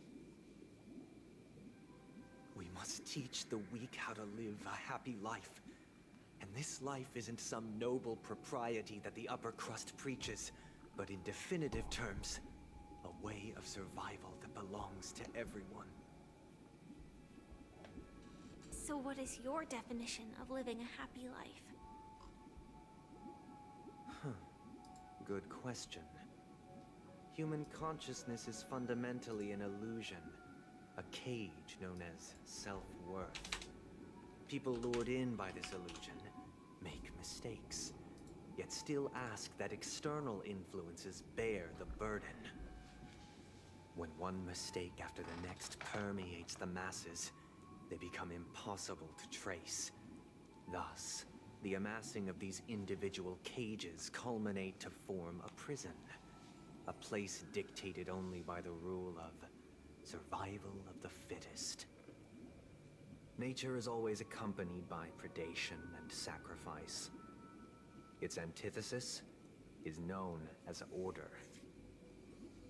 We must teach the weak how to live a happy life. And this life isn't some noble propriety that the upper crust preaches, but in definitive terms, a way of survival that belongs to everyone. So what is your definition of living a happy life? Good question. Human consciousness is fundamentally an illusion, a cage known as self-worth. People lured in by this illusion make mistakes, yet still ask that external influences bear the burden. When one mistake after the next permeates the masses, they become impossible to trace. Thus, the amassing of these individual cages culminate to form a prison, a place dictated only by the rule of survival of the fittest. Nature is always accompanied by predation and sacrifice. Its antithesis is known as order.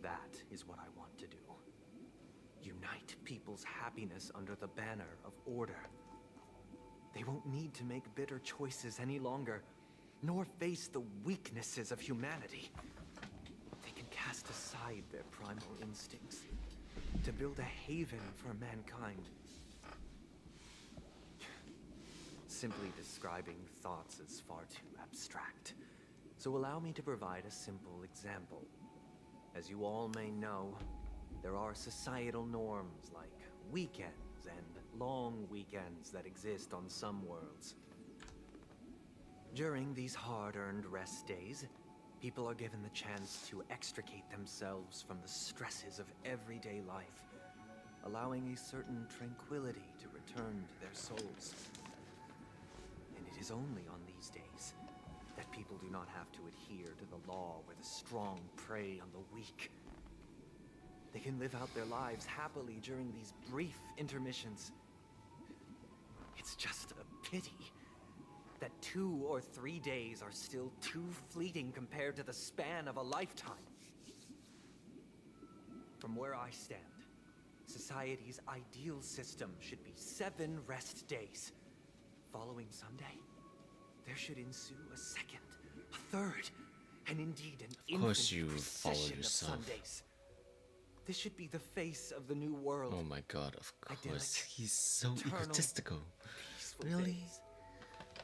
That is what I want to do. Unite people's happiness under the banner of order. They won't need to make bitter choices any longer, nor face the weaknesses of humanity. They can cast cast aside their primal instincts to build a haven for mankind. Simply describing thoughts is far too abstract, so allow me to provide a simple example. As you all may know, there are societal norms like weekends and long weekends that exist on some worlds. During these hard-earned rest days, people are given the chance to extricate themselves from the stresses of everyday life, allowing a certain tranquility to return to their souls. And it is only on these days that people do not have to adhere to the law where the strong prey on the weak. They can live out their lives happily during these brief intermissions. It's just a pity that 2 or 3 days are still too fleeting compared to the span of a lifetime. From where I stand, society's ideal system should be 7 rest days. Following Sunday, there should ensue a second, a third, and indeed an infinite procession of Sundays. This should be the face of the new world. Oh my god, of course. Idyllic, He's so eternal, egotistical. peaceful Really? days.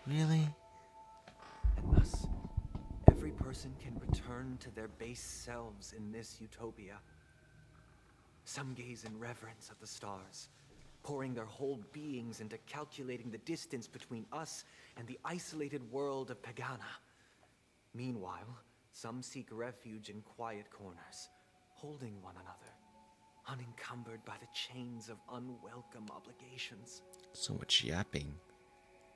Really? And thus, every person can return to their base selves in this utopia. Some gaze in reverence at the stars, pouring their whole beings into calculating the distance between us and the isolated world of Pagana. Meanwhile, some seek refuge in quiet corners, holding one another, unencumbered by the chains of unwelcome obligations. So much yapping.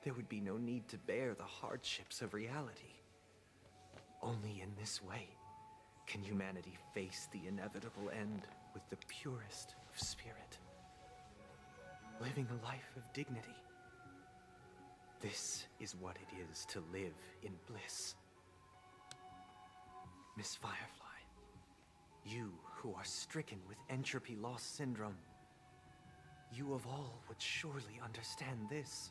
There would be no need to bear the hardships of reality. Only in this way can humanity face the inevitable end with the purest of spirit, living a life of dignity. This is what it is to live in bliss. Miss Firefly, you who are stricken with entropy loss syndrome, you of all would surely understand this.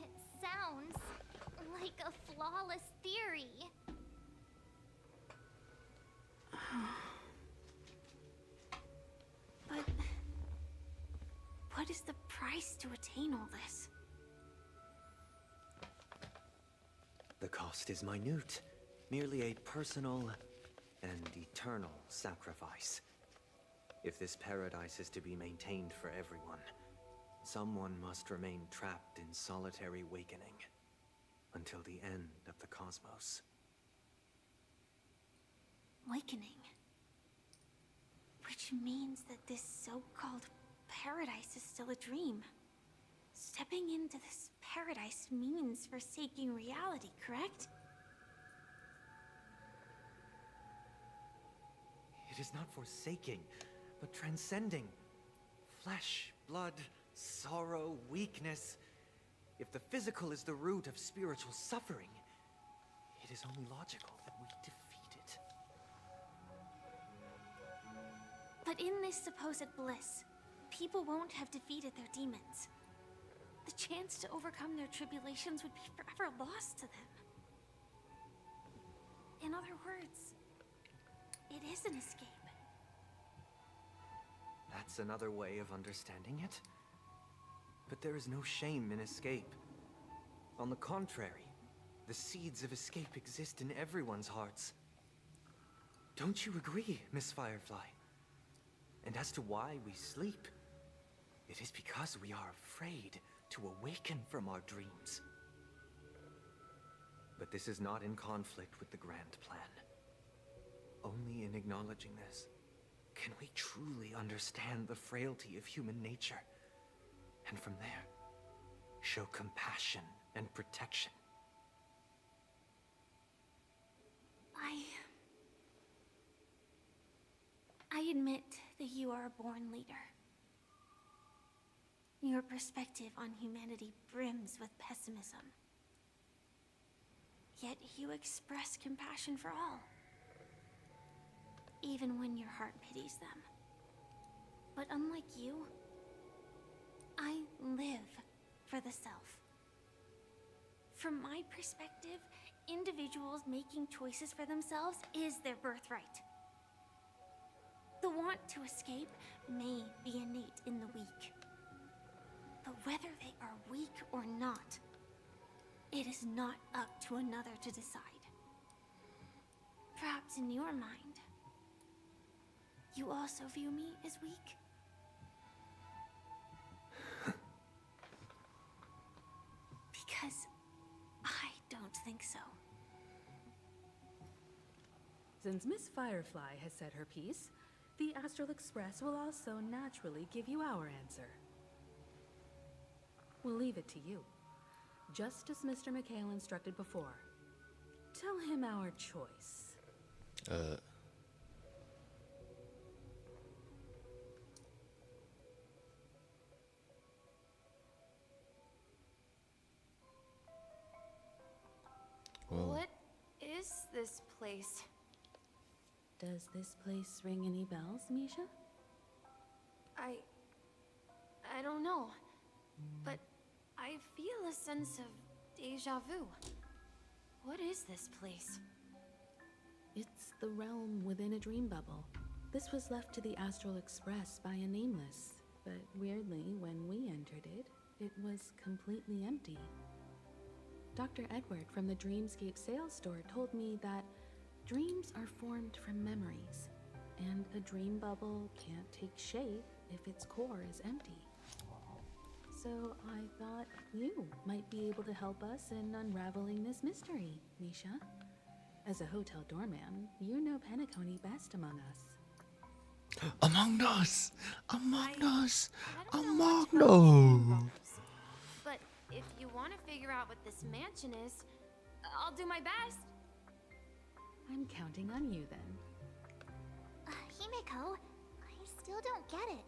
It sounds like a flawless theory. But what is the price to attain all this? The cost is minute, merely a personal and eternal sacrifice. If this paradise is to be maintained for everyone, someone must remain trapped in solitary wakening until the end of the cosmos. Wakening. Which means that this so-called paradise is still a dream. Stepping into this paradise means forsaking reality, correct? It is not forsaking, but transcending. Flesh, blood, sorrow, weakness. If the physical is the root of spiritual suffering, it is only logical that we defeat it. But in this supposed bliss, people won't have defeated their demons. The chance to overcome their tribulations would be forever lost to them. In other words, it is an escape. That's another way of understanding it. But there is no shame in escape. On the contrary, the seeds of escape exist in everyone's hearts. Don't you agree, Miss Firefly? And as to why we sleep, it is because we are afraid to awaken from our dreams. But this is not in conflict with the grand plan. Only in acknowledging this can we truly understand the frailty of human nature, and from there, show compassion and protection. I admit that you are a born leader. Your perspective on humanity brims with pessimism. Yet you express compassion for all, even when your heart pities them. But unlike you, I live for the self. From my perspective, individuals making choices for themselves is their birthright. The want to escape may be innate in the weak. But whether they are weak or not, it is not up to another to decide. Perhaps in your mind, you also view me as weak? Because I don't think so. Since Miss Firefly has said her piece, the Astral Express will also naturally give you our answer. We'll leave it to you, just as Mr. McHale instructed before. Tell him our choice. What is this place? Does this place ring any bells, Misha? I don't know, but I feel a sense of deja vu. What is this place? It's the realm within a dream bubble. This was left to the Astral Express by a nameless, but weirdly, when we entered it, it was completely empty. Dr. Edward from the Dreamscape sales store told me that dreams are formed from memories, and a dream bubble can't take shape if its core is empty. So I thought you might be able to help us in unraveling this mystery, Misha. As a hotel doorman, you know Penacony best among us. Among us! Among us! I don't know Among much about dream us! bubbles, but if you want to figure out what this mansion is, I'll do my best. I'm counting on you then. Himeko, I still don't get it.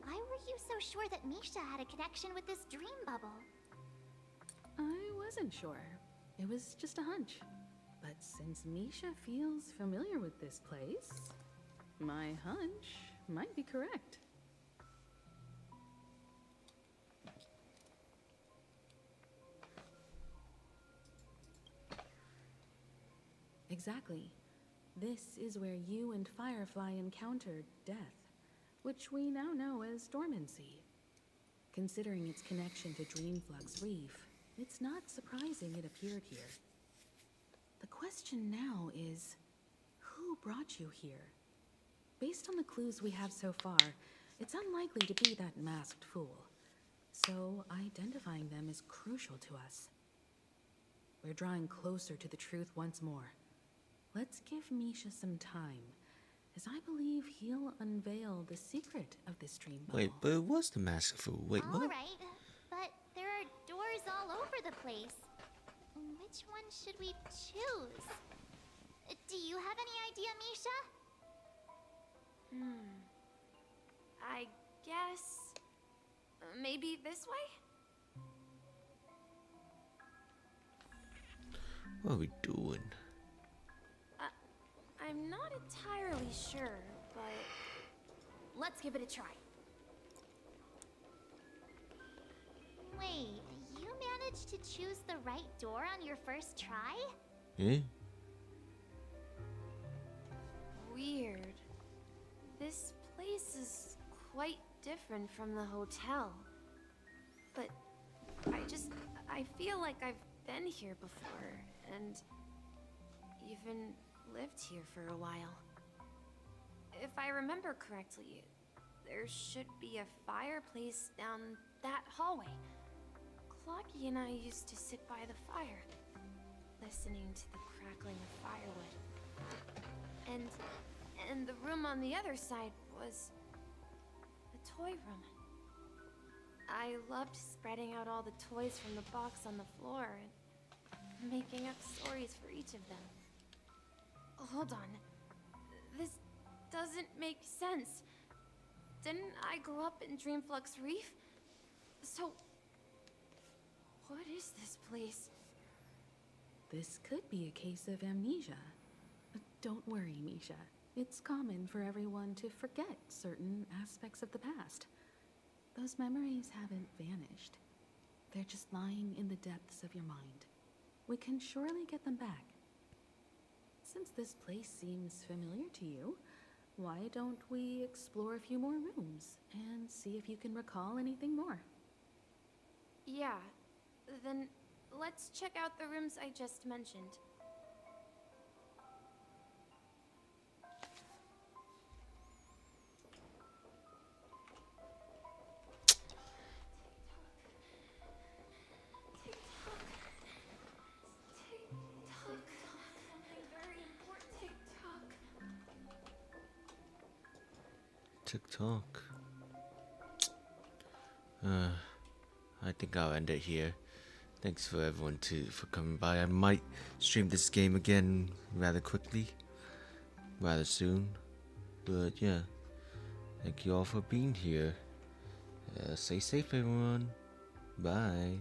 Why were you so sure that Misha had a connection with this dream bubble? I wasn't sure. It was just a hunch. But since Misha feels familiar with this place, my hunch might be correct. Exactly. This is where you and Firefly encountered death, which we now know as dormancy. Considering its connection to Dreamflux Reef, it's not surprising it appeared here. The question now is, who brought you here? Based on the clues we have so far, it's unlikely to be that masked fool. So identifying them is crucial to us. We're drawing closer to the truth once more. Let's give Misha some time, as I believe he'll unveil the secret of this dream bubble. Wait, but it was the mask fool. Wait, what? Alright, but there are doors all over the place. Which one should we choose? Do you have any idea, Misha? I guess maybe this way? What are we doing? I'm not entirely sure, but let's give it a try. Wait, you managed to choose the right door on your first try? Eh? Weird. This place is quite different from the hotel. But I feel like I've been here before, and even lived here for a while. If I remember correctly, there should be a fireplace down that hallway. Clocky and I used to sit by the fire, listening to the crackling of firewood. And the room on the other side was the toy room. I loved spreading out all the toys from the box on the floor and making up stories for each of them. Hold on. This doesn't make sense. Didn't I grow up in Dreamflux Reef? So, what is this place? This could be a case of amnesia. But don't worry, Misha. It's common for everyone to forget certain aspects of the past. Those memories haven't vanished. They're just lying in the depths of your mind. we can surely get them back. Since this place seems familiar to you, why don't we explore a few more rooms and see if you can recall anything more? Yeah, then let's check out the rooms I just mentioned. TikTok. I think I'll end it here. Thanks for everyone for coming by. I might stream this game again rather quickly, rather soon. But yeah, thank you all for being here. Stay safe, everyone. Bye.